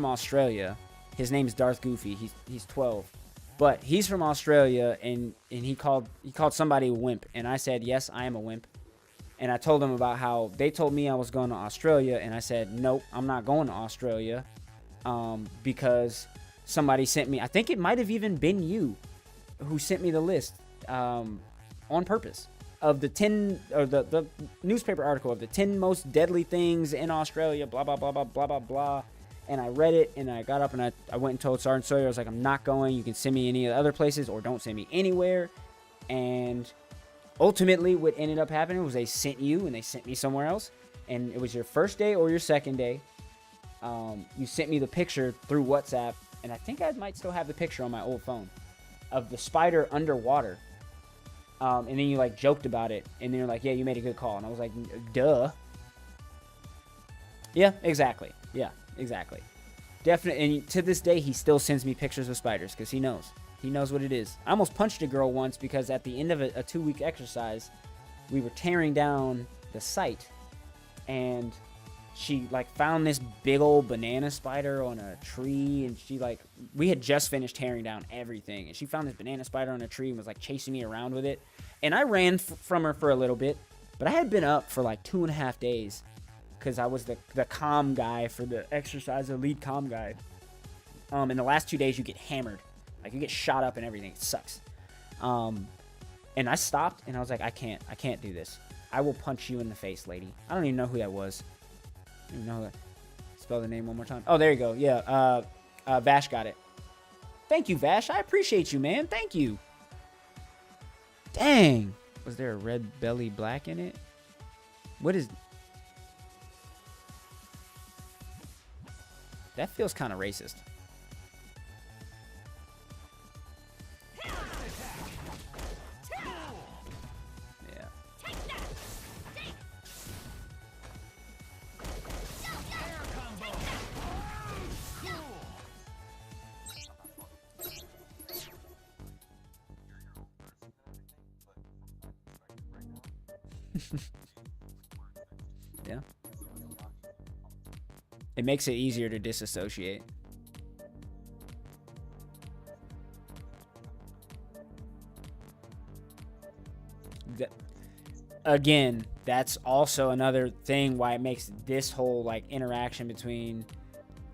Australia. His name's Darth Goofy. He's 12. But he's from Australia, and he called somebody a wimp, and I said, yes, I am a wimp. And I told him about how they told me I was going to Australia, and I said, nope, I'm not going to Australia, because somebody sent me. I think it might have even been you who sent me the list on purpose of the 10 or the newspaper article of the 10 most deadly things in Australia. Blah blah blah blah blah blah blah. And I read it, and I got up, and I went and told Sergeant Sawyer, I was like, I'm not going. You can send me any of the other places, or don't send me anywhere. And ultimately, what ended up happening was they sent you, and they sent me somewhere else. And it was your first day or your second day. You sent me the picture through WhatsApp, and I think I might still have the picture on my old phone of the spider underwater. And then you, like, joked about it, and then you're like, yeah, you made a good call. And I was like, duh. Yeah, exactly. Yeah, exactly. Definitely. And to this day, he still sends me pictures of spiders because he knows. He knows what it is. I almost punched a girl once because at the end of a 2-week exercise, we were tearing down the site, and she, like, found this big old banana spider on a tree, and she, like, we had just finished tearing down everything, and she found this banana spider on a tree and was, like, chasing me around with it, and I ran from her for a little bit, but I had been up for, like, 2.5 days, because I was the comm guy for the exercise, the lead comm guy. In the last 2 days, you get hammered. Like, you get shot up and everything. It sucks. And I stopped, and I was like, I can't do this. I will punch you in the face, lady. I don't even know who that was. I don't even know that. Spell the name one more time. Oh, there you go. Yeah, Vash got it. Thank you, Vash. I appreciate you, man. Thank you. Dang. Was there a red belly black in it? What is... That feels kind of racist. Yeah. Yeah. It makes it easier to disassociate. Again, that's also another thing why it makes this whole, like, interaction between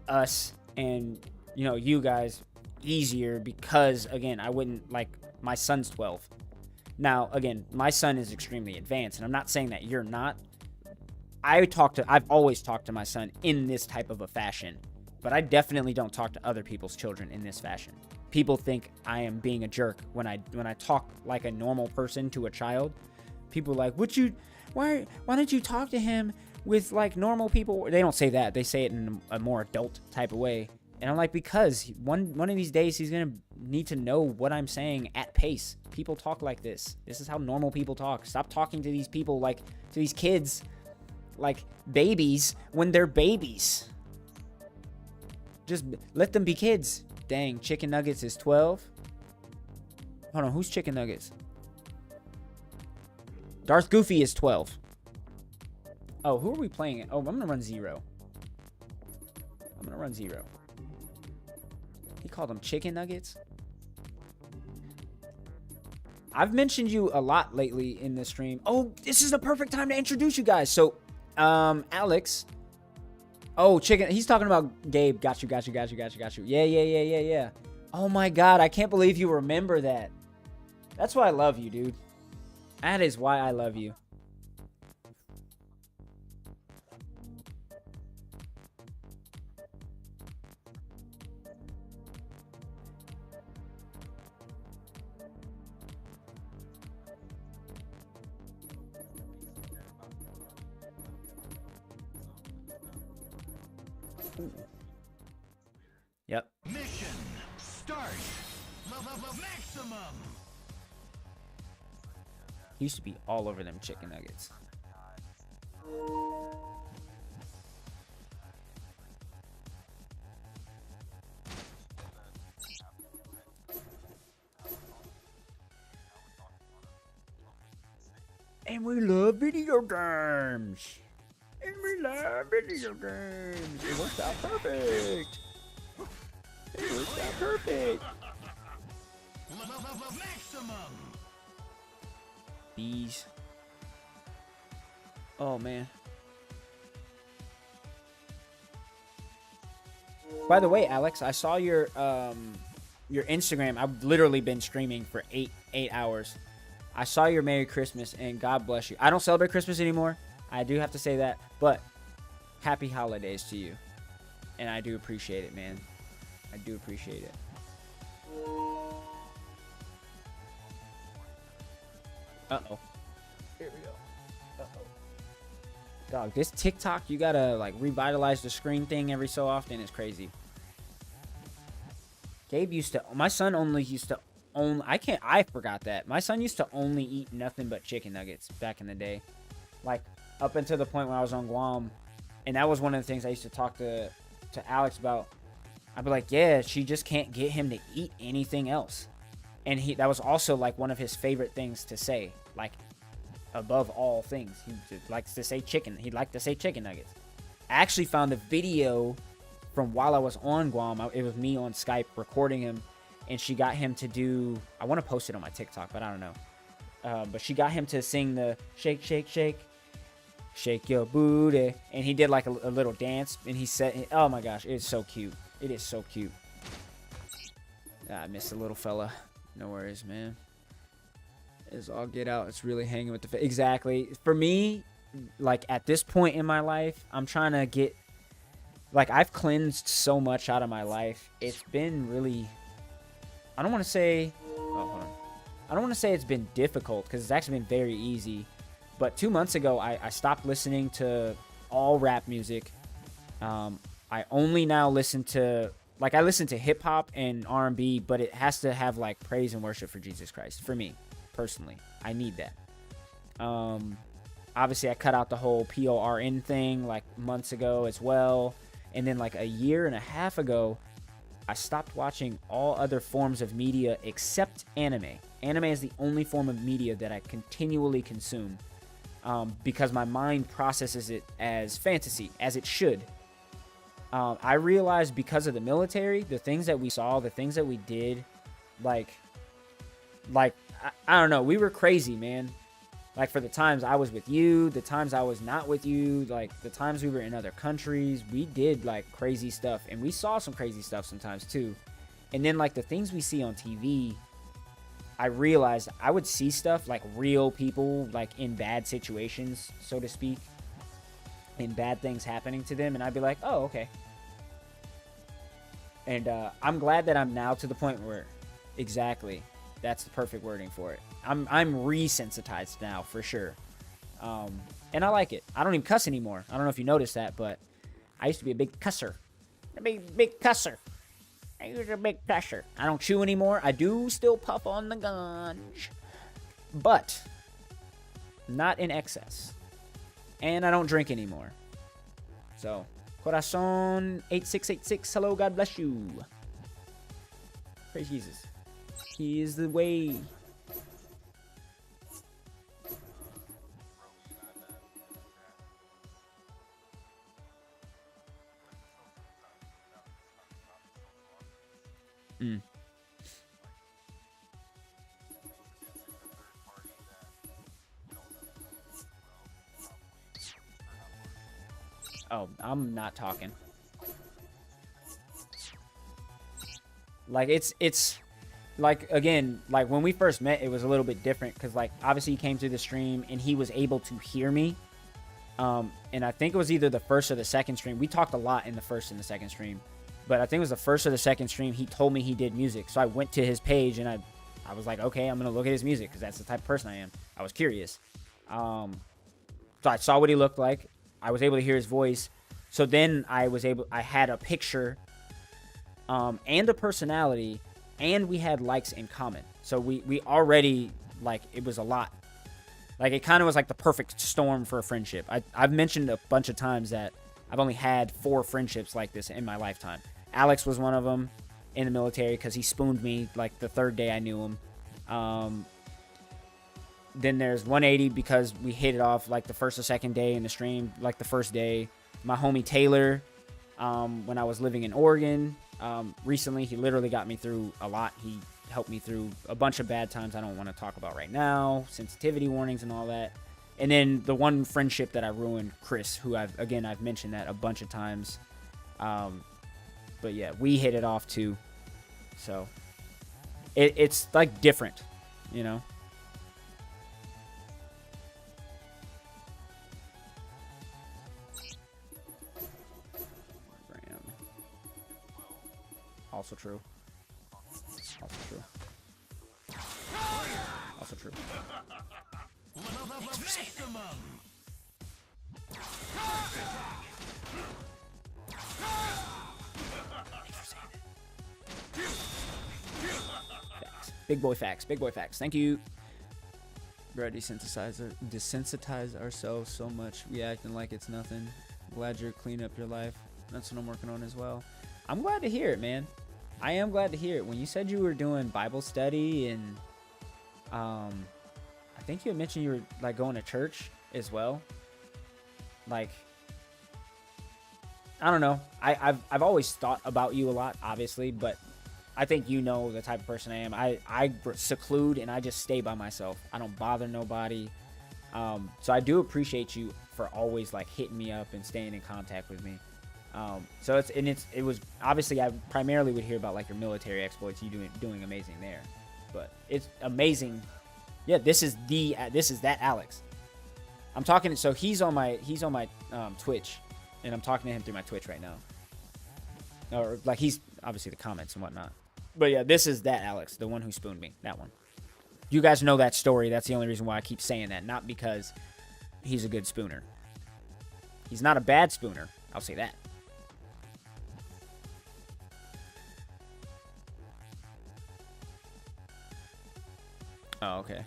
us and, you know, you guys easier, because, again, I wouldn't, like, my son's 12. Now, again, my son is extremely advanced, and I'm not saying that you're not. I've always talked to my son in this type of a fashion, but I definitely don't talk to other people's children in this fashion. People think I am being a jerk when I talk like a normal person to a child. People are like, why don't you talk to him with, like, normal people? They don't say that. They say it in a more adult type of way. And I'm like, because one of these days he's going to need to know what I'm saying at pace. People talk like this. This is how normal people talk. Stop talking to these people like, to these kids like babies when they're babies. Just let them be kids. Dang, Chicken Nuggets is 12. Hold on, who's Chicken Nuggets? Darth Goofy is 12. Oh, who are we playing? Oh, I'm going to run Zero. He called them Chicken Nuggets. I've mentioned you a lot lately in this stream. Oh, this is the perfect time to introduce you guys. So, Alex. Oh, Chicken. He's talking about Gabe. Got you. Yeah. Oh my God. I can't believe you remember that. That's why I love you, dude. That is why I love you. Yep. Mission start. Maximum. Used to be all over them Chicken Nuggets. And we love video games. It worked out perfect. Maximum. Bees. Oh man. By the way, Alex, I saw your Instagram. I've literally been streaming for eight hours. I saw your Merry Christmas and God bless you. I don't celebrate Christmas anymore. I do have to say that, but happy holidays to you. And I do appreciate it, man. I do appreciate it. Uh-oh. Here we go. Uh-oh. Dog, this TikTok, you gotta, like, revitalize the screen thing every so often. It's crazy. Gabe used to... My son only used to own... I forgot that. My son used to only eat nothing but chicken nuggets back in the day. Like, up until the point when I was on Guam. And that was one of the things I used to talk to Alex about. I'd be like, yeah, she just can't get him to eat anything else. And that was also, like, one of his favorite things to say. Like, above all things. He likes to say chicken. He'd like to say chicken nuggets. I actually found a video from while I was on Guam. It was me on Skype recording him. And she got him to do... I want to post it on my TikTok, but I don't know. But she got him to sing the shake, shake, shake. Shake your booty. And he did like a little dance. And he said... Oh my gosh, it's so cute. It is so cute. I missed the little fella. No worries, man. It's all get out. It's really hanging with the... Exactly. For me, like, at this point in my life, I'm trying to get... Like, I've cleansed so much out of my life. It's been really... I don't want to say... Oh, hold on. I don't want to say it's been difficult, because it's actually been very easy. But 2 months ago, I stopped listening to all rap music. I only now listen to... Like, I listen to hip-hop and R&B, but it has to have, like, praise and worship for Jesus Christ. For me, personally. I need that. Obviously, I cut out the whole PORN thing, like, months ago as well. And then, like, a year and a half ago, I stopped watching all other forms of media except anime. Anime is the only form of media that I continually consume. Because my mind processes it as fantasy, as it should. I realized because of the military, the things that we saw, the things that we did, like I don't know, we were crazy, man. Like, for the times I was with you, the times I was not with you, like, the times we were in other countries, we did, like, crazy stuff. And we saw some crazy stuff sometimes, too. And then, like, the things we see on TV, I realized I would see stuff, like, real people, like, in bad situations, so to speak. And bad things happening to them. And I'd be like, oh, okay. And I'm glad that I'm now to the point where, exactly, that's the perfect wording for it. I'm resensitized now, for sure. And I like it. I don't even cuss anymore. I don't know if you noticed that, but I used to be a big cusser. A big cusser. I was a big cusser. I don't chew anymore. I do still puff on the ganj. But not in excess. And I don't drink anymore. So, Corazon 8686, hello, God bless you. Praise Jesus. He is the way. Oh, I'm not talking. Like, it's like, again, like, when we first met, it was a little bit different, because, like, obviously he came through the stream and he was able to hear me. And I think it was either the first or the second stream. We talked a lot in the first and the second stream, but I think it was the first or the second stream. He told me he did music, so I went to his page and I was like, okay, I'm gonna look at his music, because that's the type of person I am. I was curious. So I saw what he looked like. I was able to hear his voice. So then I had a picture, and a personality, and we had likes in common. So we already, like, it was a lot. Like, it kind of was like the perfect storm for a friendship. I've mentioned a bunch of times that I've only had 4 friendships like this in my lifetime. Alex was one of them in the military, because he spooned me, like, the 3rd day I knew him. Then there's 180 because we hit it off, like, the 1st or 2nd day in the stream, like, the 1st day. My homie Taylor, when I was living in Oregon, recently, he literally got me through a lot. He helped me through a bunch of bad times I don't want to talk about right now, sensitivity warnings and all that. And then the one friendship that I ruined, Chris, who I've mentioned that a bunch of times. But yeah, we hit it off too. So it's like different, you know? Also true. Also true. Also true. Facts. Big boy facts. Big boy facts. Thank you. Bro, desensitize ourselves so much. We acting like it's nothing. Glad you're cleaning up your life. That's what I'm working on as well. I'm glad to hear it, man. I am glad to hear it. When you said you were doing Bible study and I think you had mentioned you were like going to church as well. Like, I don't know. I've always thought about you a lot, obviously, but I think you know the type of person I am. I seclude and I just stay by myself. I don't bother nobody. So I do appreciate you for always like hitting me up and staying in contact with me. So it was obviously I primarily would hear about like your military exploits. You doing amazing there, but it's amazing. Yeah, this is that Alex. I'm talking. So he's on my Twitch, and I'm talking to him through my Twitch right now. Or like he's obviously the comments and whatnot. But yeah, this is that Alex, the one who spooned me. That one. You guys know that story. That's the only reason why I keep saying that. Not because he's a good spooner. He's not a bad spooner. I'll say that. Oh, okay.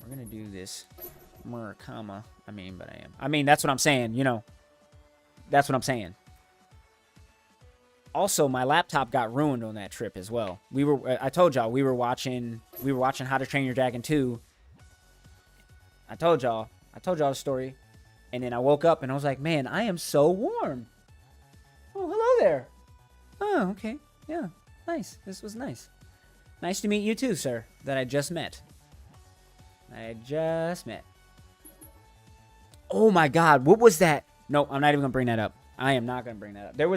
We're going to do this. Murakama. I mean, that's what I'm saying, you know. That's what I'm saying. Also, my laptop got ruined on that trip as well. I told y'all we were watching How to Train Your Dragon 2. I told y'all the story. And then I woke up and I was like, man, I am so warm. Oh, hello there. Oh, okay. Yeah, nice. This was nice. Nice to meet you too, sir, that I just met. Oh my god, what was that? Nope, I'm not even going to bring that up. I am not going to bring that up. I'm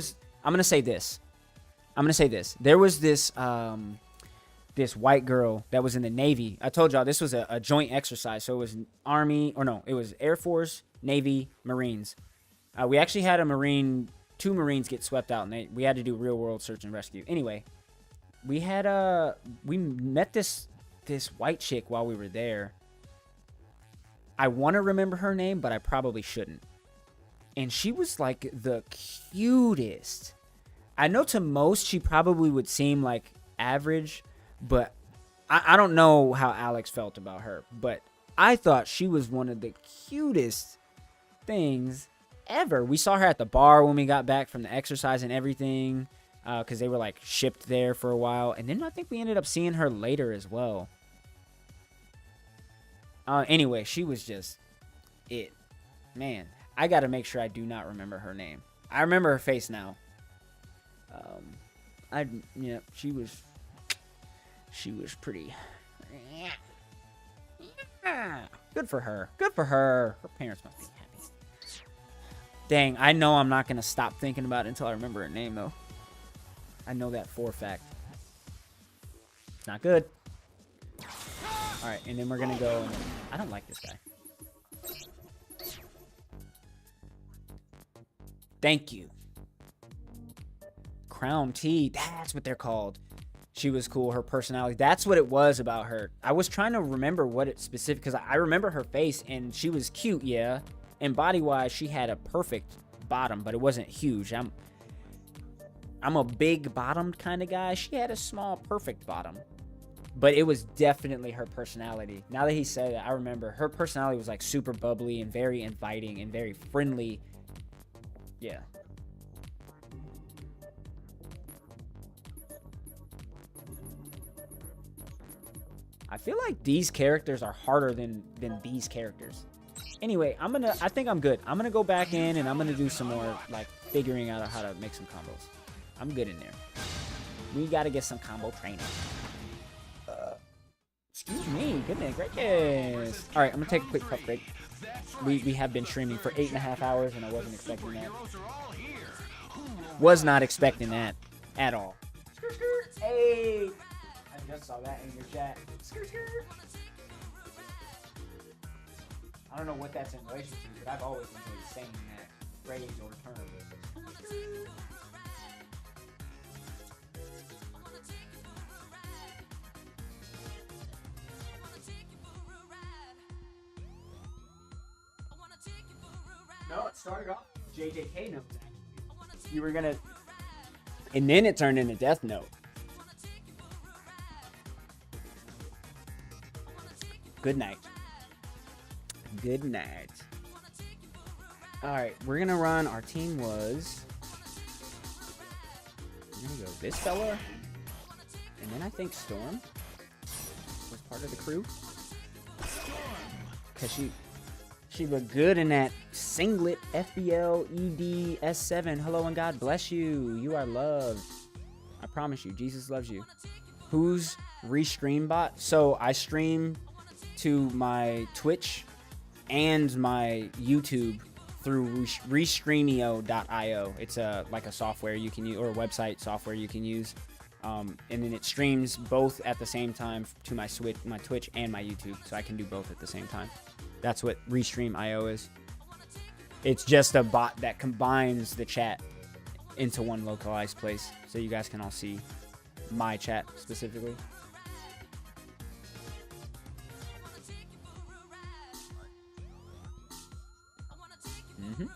going to say this. There was this white girl that was in the Navy. I told y'all this was a joint exercise. So it was it was Air Force, Navy, Marines. We actually had two Marines get swept out, and we had to do real world search and rescue. Anyway, we met this white chick while we were there. I want to remember her name, but I probably shouldn't. And she was like the cutest. I know to most she probably would seem like average, but I don't know how Alex felt about her. But I thought she was one of the cutest things ever. We saw her at the bar when we got back from the exercise and everything, because they were like shipped there for a while. And then I think we ended up seeing her later as well. Anyway, she was just it. Man, I got to make sure I do not remember her name. I remember her face now. She was pretty. Good for her. Her parents must be happy. Dang, I know I'm not going to stop thinking about it until I remember her name, though. I know that for a fact. It's not good. Alright, and then we're going to go. I don't like this guy. Thank you. Crown Tea. That's what they're called. She was cool. Her personality. That's what it was about her. I was trying to remember what it specific, because I remember her face and she was cute, yeah. And body-wise, she had a perfect bottom, but it wasn't huge. I'm a big-bottomed kind of guy. She had a small, perfect bottom. But it was definitely her personality. Now that he said it, I remember her personality was like super bubbly and very inviting and very friendly. Yeah. I feel like these characters are harder than these characters. Anyway, I think I'm good. I'm gonna go back in and I'm gonna do some more like figuring out how to make some combos. I'm good in there. We gotta get some combo training. Excuse me, goodness gracious. All right, I'm gonna take a quick puff break. We have been streaming for 8.5 hours, and I wasn't expecting that. Was not expecting that at all. Hey, I just saw that in your chat. I don't know what that's in relation to, but I've always enjoyed saying that phrase or term. No, it started off JJK notes, actually. You were gonna... And then it turned into Death Note. Good night. Good night. Alright, we're gonna run... Our team was... We're gonna go this fella. And then I think Storm was part of the crew. Because she looked good in that singlet. FBL ED S7. Hello and God bless you. You are loved. I promise you, Jesus loves you. Who's Restream bot? So I stream to my Twitch and my YouTube through Restreamio.io. It's like a software you can use, or a website software you can use. And then it streams both at the same time to my Twitch and my YouTube, so I can do both at the same time. That's what Restream.io is. It's just a bot that combines the chat into one localized place, so you guys can all see my chat specifically.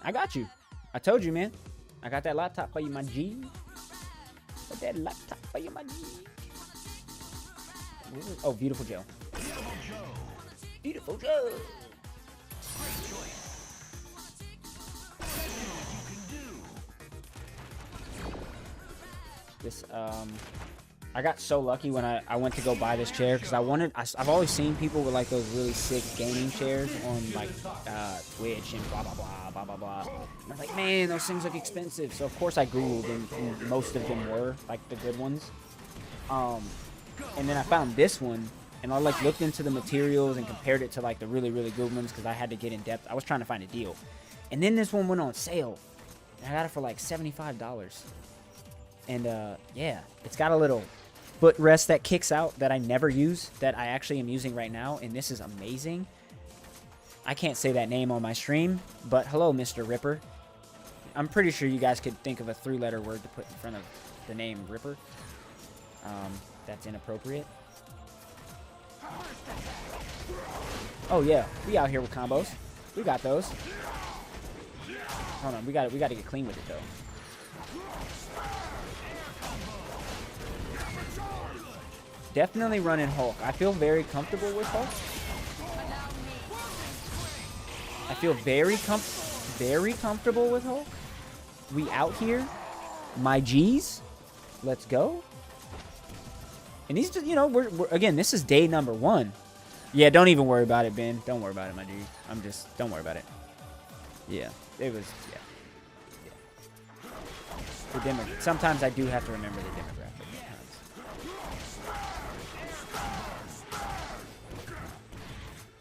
I got you. I told you, man. I got that laptop for you, my G. Got that laptop for you, my G. Oh, Beautiful Joe. Beautiful Joe. This, I got so lucky when I went to go buy this chair, because I've always seen people with like those really sick gaming chairs on like Twitch and blah blah blah blah blah blah. And I was like, man, those things look expensive. So of course I googled, and most of them were like the good ones. And then I found this one, and I like looked into the materials and compared it to like the really really good ones, because I had to get in depth. I was trying to find a deal, and then this one went on sale, and I got it for like $75. And yeah, it's got a little footrest that kicks out that I never use, that I actually am using right now, and this is amazing. I can't say that name on my stream, but hello, Mr. Ripper. I'm pretty sure you guys could think of a 3-letter word to put in front of the name Ripper. That's inappropriate. Oh yeah, we out here with combos. We got those. Hold on, we got to get clean with it though. Definitely running Hulk. I feel very comfortable with Hulk. I feel very comfortable with Hulk. We out here. My G's. Let's go. And these just, you know, we're again, this is day number 1. Yeah, don't even worry about it, Ben. Don't worry about it, my G. Don't worry about it. Yeah, it was, yeah. Sometimes I do have to remember the demographic.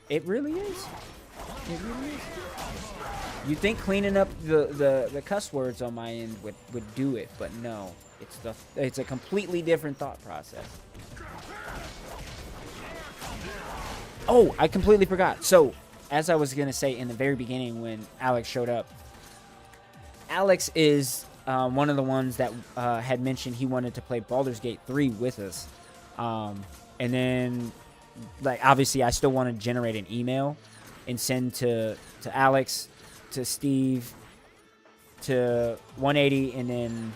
It really is. It really is. You'd think cleaning up the cuss words on my end would do it, but no. It's a completely different thought process. Oh, I completely forgot. So, as I was going to say in the very beginning when Alex showed up, Alex is one of the ones that had mentioned he wanted to play Baldur's Gate 3 with us. And then... like, obviously I still want to generate an email and send to Alex, to Steve, to 180, and then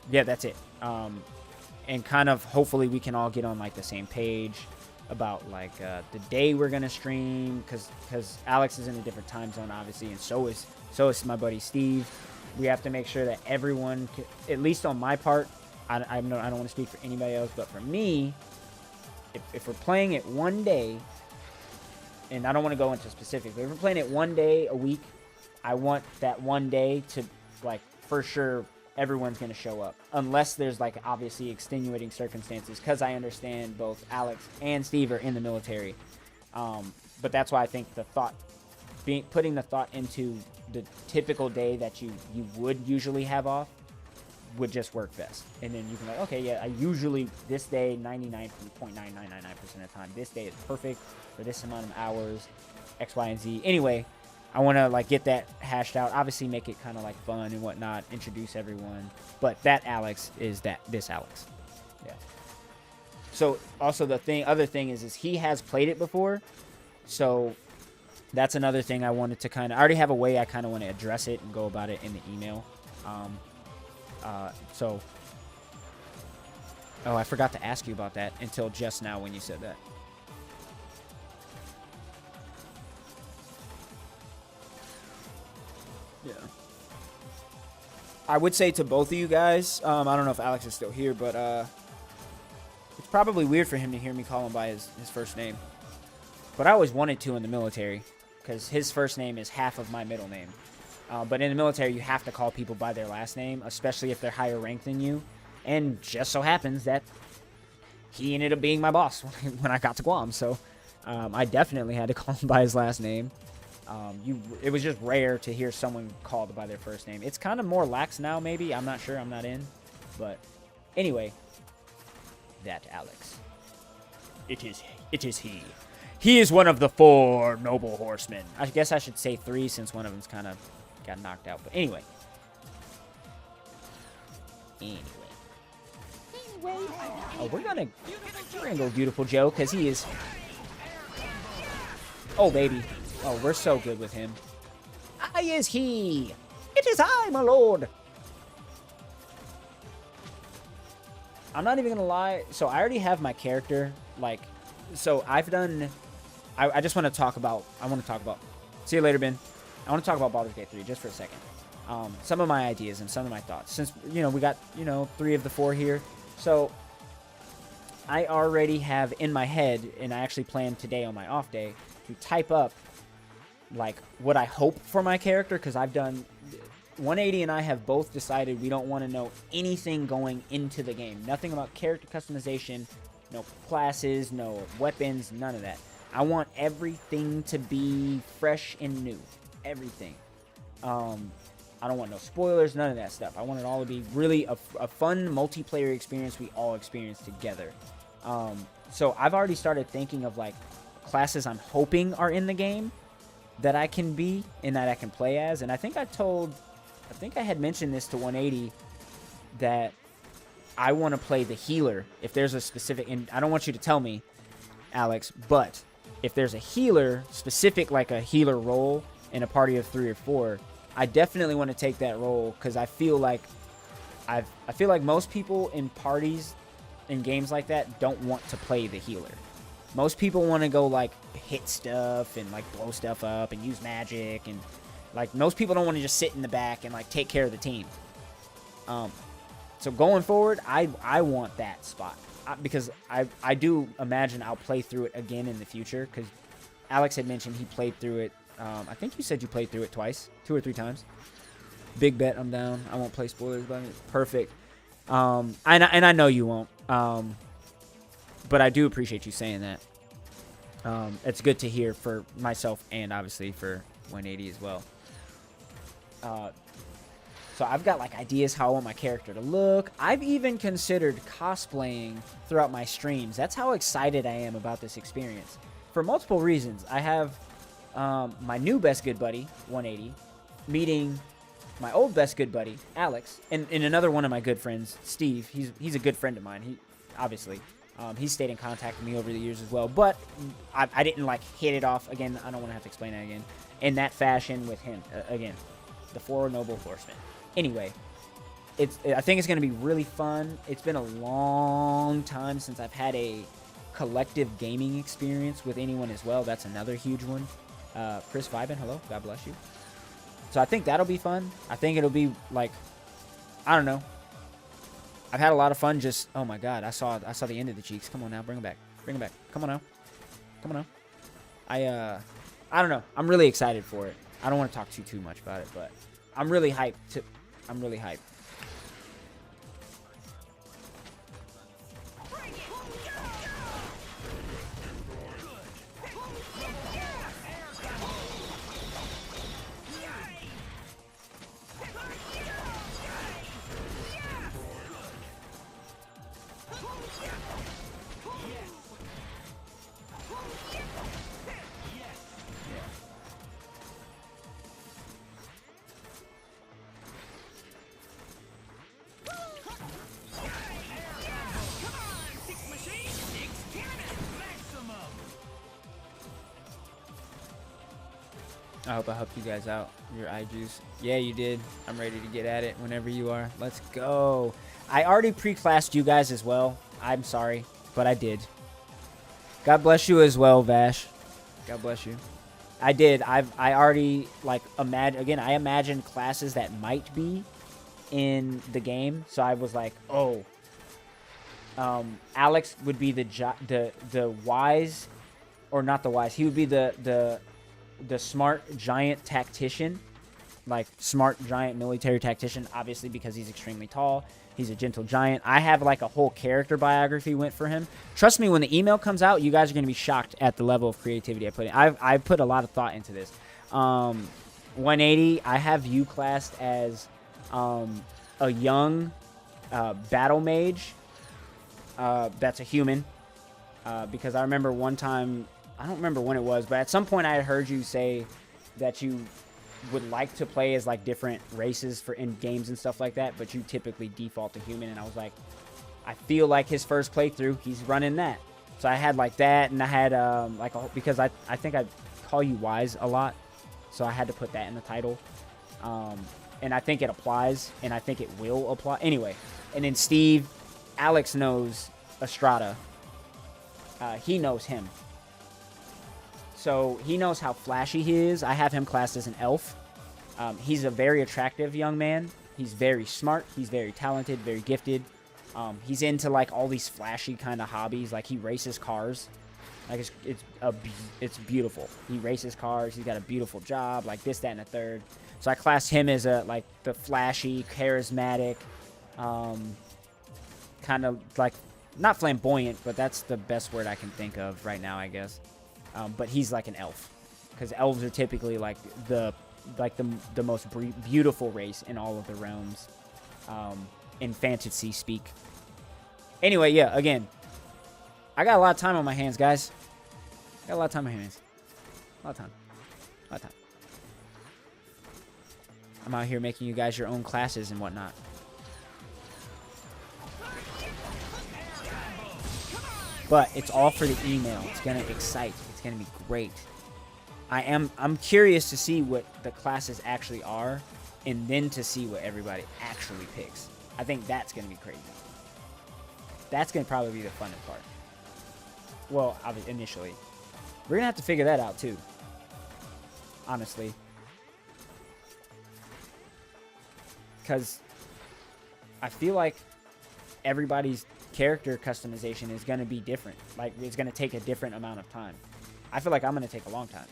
yeah, that's it. And kind of hopefully we can all get on like the same page about like the day we're gonna stream, because Alex is in a different time zone obviously, and so is my buddy Steve. We have to make sure that everyone can, at least on my part, I don't want to speak for anybody else, but for me, if we're playing it one day, and I don't want to go into specifics, but if we're playing it one day a week, I want that one day to, like, for sure everyone's going to show up. Unless there's, like, obviously extenuating circumstances, because I understand both Alex and Steve are in the military. But that's why I think the thought, putting the thought into the typical day that you would usually have off, would just work best. And then you can like, okay, yeah, I usually, this day, 99.9999% of the time, this day is perfect for this amount of hours, X, Y, and Z. Anyway, I want to like get that hashed out. Obviously, make it kind of like fun and whatnot. Introduce everyone. But that Alex is this Alex. Yeah. So also the other thing is he has played it before. So that's another thing I wanted to kind of. I already have a way I kind of want to address it and go about it in the email. So. Oh, I forgot to ask you about that until just now when you said that. Yeah. I would say to both of you guys, I don't know if Alex is still here, but it's probably weird for him to hear me call him by his first name. But I always wanted to in the military, because his first name is half of my middle name. But in the military, you have to call people by their last name, especially if they're higher ranked than you. And just so happens that he ended up being my boss when I got to Guam. So I definitely had to call him by his last name. It was just rare to hear someone called by their first name. It's kind of more lax now, maybe. I'm not sure. I'm not in. But anyway, that Alex. It is he. He is one of the 4 noble horsemen. I guess I should say 3 since one of them's kind of got knocked out. But anyway. Oh, we're gonna go Beautiful Joe, because he is... Oh, baby. Oh, we're so good with him. I is he. It is I, my lord. I'm not even gonna lie. So I already have my character. Like, so I've done... I just want to talk about... See you later, Ben. I want to talk about Baldur's Gate 3 just for a second. Some of my ideas and some of my thoughts. Since, we got, 3 of the 4 here. So, I already have in my head, and I actually planned today on my off day, to type up, like, what I hope for my character, because I've done... 180 and I have both decided we don't want to know anything going into the game. Nothing about character customization, no classes, no weapons, none of that. I want everything to be fresh and new. Everything. I don't want no spoilers, none of that stuff. I want it all to be really a fun multiplayer experience we all experience together. So I've already started thinking of, like, classes I'm hoping are in the game that I can be and that I can play as. And I think I had mentioned this to 180 that I want to play the healer. If there's a specific, and I don't want you to tell me, Alex, but if there's a healer, specific, like a healer role in a party of 3 or 4, I definitely want to take that role, because I feel like most people in parties in games like that don't want to play the healer. Most people want to go, like, hit stuff and, like, blow stuff up and use magic, and, like, most people don't want to just sit in the back and, like, take care of the team. So going forward, I want that spot, because I do imagine I'll play through it again in the future, because Alex had mentioned he played through it. I think you said you played through it twice, 2 or 3 times. Big bet, I'm down. I won't play spoilers about it. Perfect. And I know you won't. But I do appreciate you saying that. It's good to hear for myself and obviously for 180 as well. So I've got, like, ideas how I want my character to look. I've even considered cosplaying throughout my streams. That's how excited I am about this experience. For multiple reasons. I have my new best good buddy, 180, meeting my old best good buddy, Alex, and another one of my good friends, Steve. He's a good friend of mine. He obviously, he's stayed in contact with me over the years as well. But I didn't, like, hit it off again. I don't want to have to explain that again. In that fashion with him again, the 4 noble horsemen. Anyway, I think it's going to be really fun. It's been a long time since I've had a collective gaming experience with anyone as well. That's another huge one. Chris Vibin, hello. God bless you. So I think that'll be fun. I think it'll be, like, I don't know. I've had a lot of fun just, oh my God, I saw the end of the cheeks. Come on now, bring them back. Bring them back. Come on now. Come on now. I don't know. I'm really excited for it. I don't want to talk too much about it, but I'm really hyped. I'm really hyped. I hope I helped you guys out. Your eye juice. Yeah, you did. I'm ready to get at it whenever you are. Let's go. I already pre-classed you guys as well. I'm sorry, but I did. God bless you as well, Vash. God bless you. I did. I already, like, I imagined classes that might be in the game. So I was like, oh. Alex would be the wise, or not the wise. He would be the smart giant tactician, like smart giant military tactician, obviously because he's extremely tall. He's a gentle giant. I have like a whole character biography went for him. Trust me, when the email comes out, you guys are going to be shocked at the level of creativity I put in. I put a lot of thought into this. 180, I have you classed as a young battle mage that's a human, because I remember one time, I don't remember when it was, but at some point I had heard you say that you would like to play as like different races for in games and stuff like that, but you typically default to human. And I was like, I feel like his first playthrough, he's running that. So I had like that, and I had because I think I call you wise a lot, so I had to put that in the title. And I think it applies, and I think it will apply anyway. And then Steve, Alex knows Estrada. He knows him. So he knows how flashy he is. I have him classed as an elf. He's a very attractive young man. He's very smart. He's very talented, very gifted. He's into like all these flashy kind of hobbies. Like he races cars. Like it's beautiful. He races cars. He's got a beautiful job. Like this, that, and the third. So I class him as like the flashy, charismatic, kind of like not flamboyant, but that's the best word I can think of right now, I guess. But he's like an elf, because elves are typically like the most beautiful race in all of the realms, in fantasy speak. Anyway, yeah, again, I got a lot of time on my hands, guys. Got a lot of time on my hands. A lot of time. A lot of time. I'm out here making you guys your own classes and whatnot. But it's all for the email. It's gonna excite. It's gonna be great. I'm curious to see what the classes actually are, and then to see what everybody actually picks. I think that's gonna be crazy. That's gonna probably be the funnest part. Well, initially, we're gonna have to figure that out too. Honestly, because I feel like everybody's character customization is going to be different. Like, it's going to take a different amount of time. I feel like I'm going to take a long time.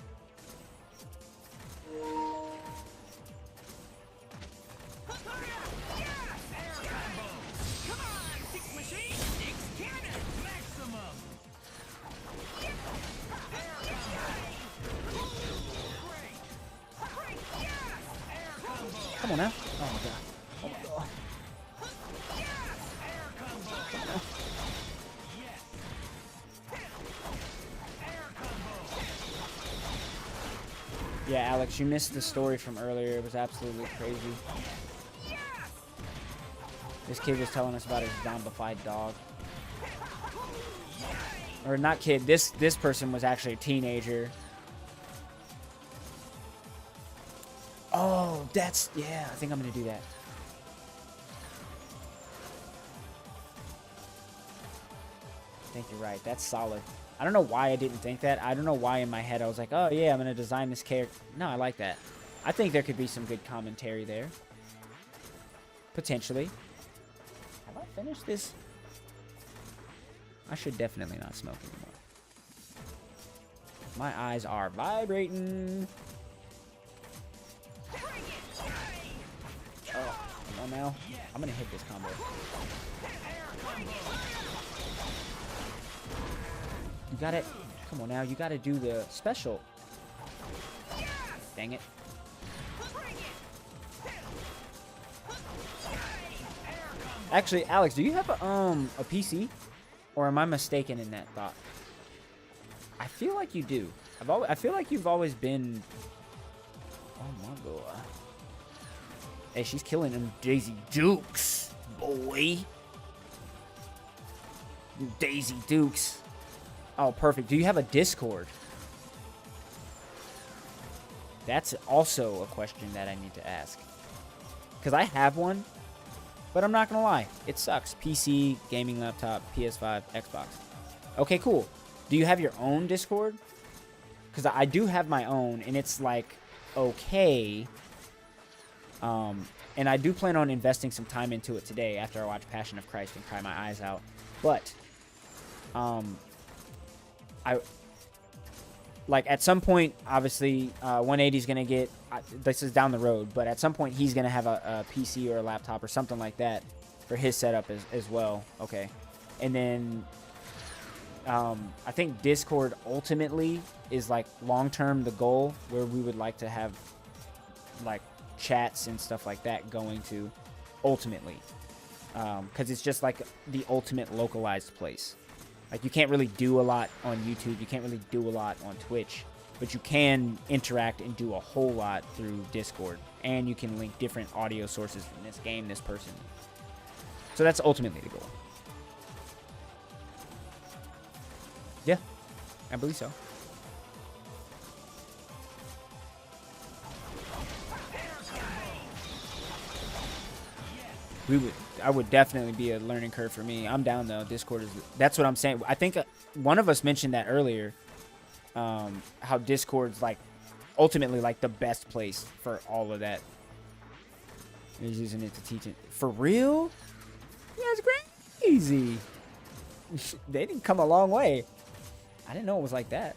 Come on now. Oh my god. Oh my god. Yeah, Alex, you missed the story from earlier. It was absolutely crazy. This kid was telling us about his zombified dog. Or not kid, this person was actually a teenager. Oh, that's, yeah, I think I'm gonna do that. I think you're right. That's solid. I don't know why I didn't think that. I don't know why in my head I was like, oh yeah, I'm gonna design this character. No, I like that. I think there could be some good commentary there. Potentially. Have I finished this? I should definitely not smoke anymore. My eyes are vibrating. Oh, come on now. I'm gonna hit this combo. You got it. Come on now. You got to do the special. Dang it. Actually, Alex, do you have a PC? Or am I mistaken in that thought? I feel like you do. I feel like you've always been... Oh, my God. Hey, she's killing them Daisy Dukes, boy. Daisy Dukes. Oh, perfect. Do you have a Discord? That's also a question that I need to ask. Because I have one, but I'm not going to lie. It sucks. PC, gaming laptop, PS5, Xbox. Okay, cool. Do you have your own Discord? Because I do have my own, and it's like, okay. And I do plan on investing some time into it today after I watch Passion of Christ and cry my eyes out. But, like, at some point, obviously, 180 is going to get, this is down the road, but at some point he's going to have a PC or a laptop or something like that for his setup as well. Okay. And then, I think Discord ultimately is, like, long-term the goal, where we would like to have, like, chats and stuff like that going to, ultimately. Because it's just, like, the ultimate localized place. Like, you can't really do a lot on YouTube. You can't really do a lot on Twitch. But you can interact and do a whole lot through Discord. And you can link different audio sources from this game, this person. So that's ultimately the goal. Yeah, I believe so. I would definitely be a learning curve for me. I'm down though. Discord is, that's what I'm saying. I think one of us mentioned that earlier. How Discord's like ultimately like the best place for all of that. He's using it to teach it. For real? That's crazy. They didn't come a long way. I didn't know it was like that.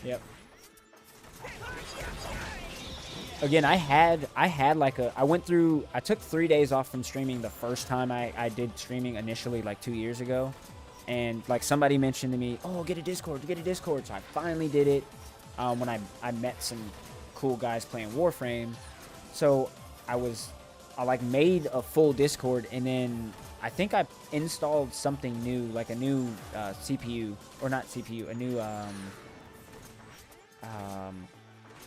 Yep. Again, I had like I took 3 days off from streaming the first time I did streaming initially, like 2 years ago. And like somebody mentioned to me, oh, get a Discord. So I finally did it when I met some cool guys playing Warframe. So I like made a full Discord, and then I think I installed something new, like a new CPU, or not CPU, a new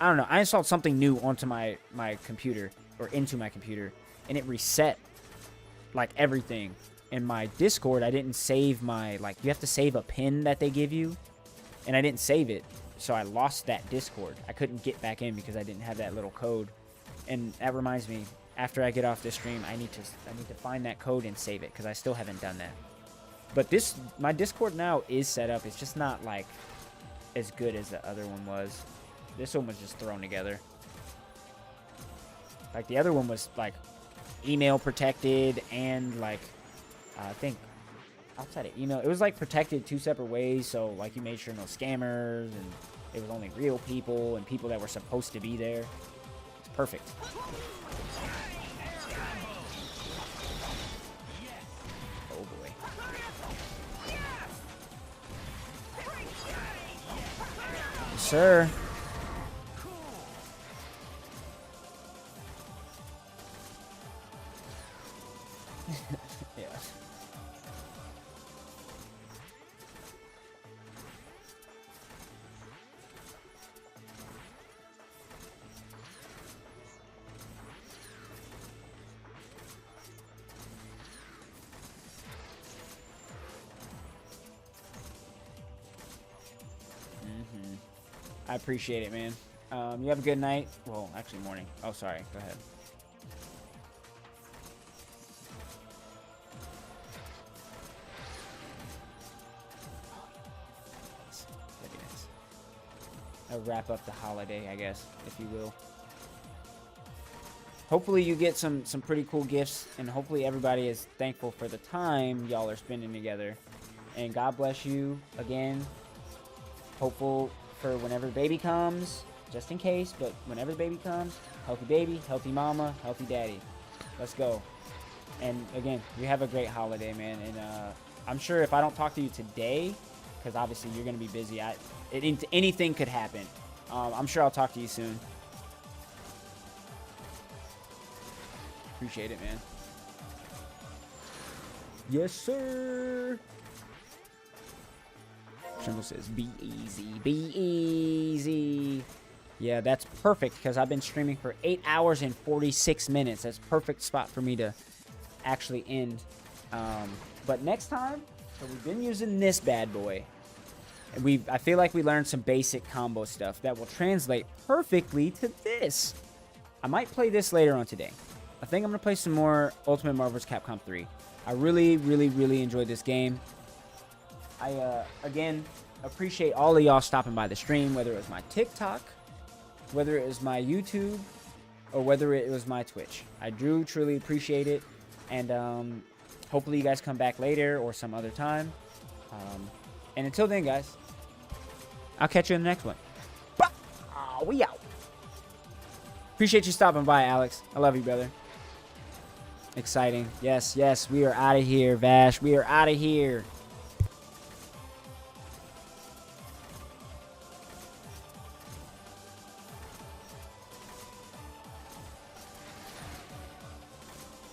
I don't know. I installed something new onto my computer, or into my computer, and it reset like everything. In my Discord, I didn't save my, like, you have to save a pin that they give you, and I didn't save it, so I lost that Discord. I couldn't get back in because I didn't have that little code. And that reminds me, after I get off this stream, I need to find that code and save it, because I still haven't done that. But my Discord now is set up. It's just not like as good as the other one was. This one was just thrown together. Like, the other one was like email protected, and like I think outside of email, it was like protected 2 separate ways. So like you made sure no scammers, and it was only real people and people that were supposed to be there. It's perfect. Oh boy. Yes, sir. Yeah. I appreciate it, man. You have a good night. Well, actually morning. Oh, sorry. Go ahead. I'll wrap up the holiday, I guess, if you will. Hopefully you get some pretty cool gifts, and hopefully everybody is thankful for the time y'all are spending together. And God bless you again. Hopeful for whenever the baby comes, just in case, but whenever the baby comes, healthy baby, healthy mama, healthy daddy. Let's go. And again, you have a great holiday, man. And I'm sure if I don't talk to you today, because obviously you're going to be busy, anything could happen. I'm sure I'll talk to you soon. Appreciate it, man. Yes, sir. Trimble says, be easy, be easy. Yeah, that's perfect because I've been streaming for 8 hours and 46 minutes. That's perfect spot for me to actually end. But next time, so we've been using this bad boy. And I feel like we learned some basic combo stuff that will translate perfectly to this. I might play this later on today. I think I'm going to play some more Ultimate Marvel vs. Capcom 3. I really, really, really enjoyed this game. I, again, appreciate all of y'all stopping by the stream, whether it was my TikTok, whether it was my YouTube, or whether it was my Twitch. I do truly appreciate it. And hopefully you guys come back later or some other time. And until then, guys, I'll catch you in the next one. We out. Appreciate you stopping by, Alex. I love you, brother. Exciting. Yes, yes, we are out of here, Vash. We are out of here.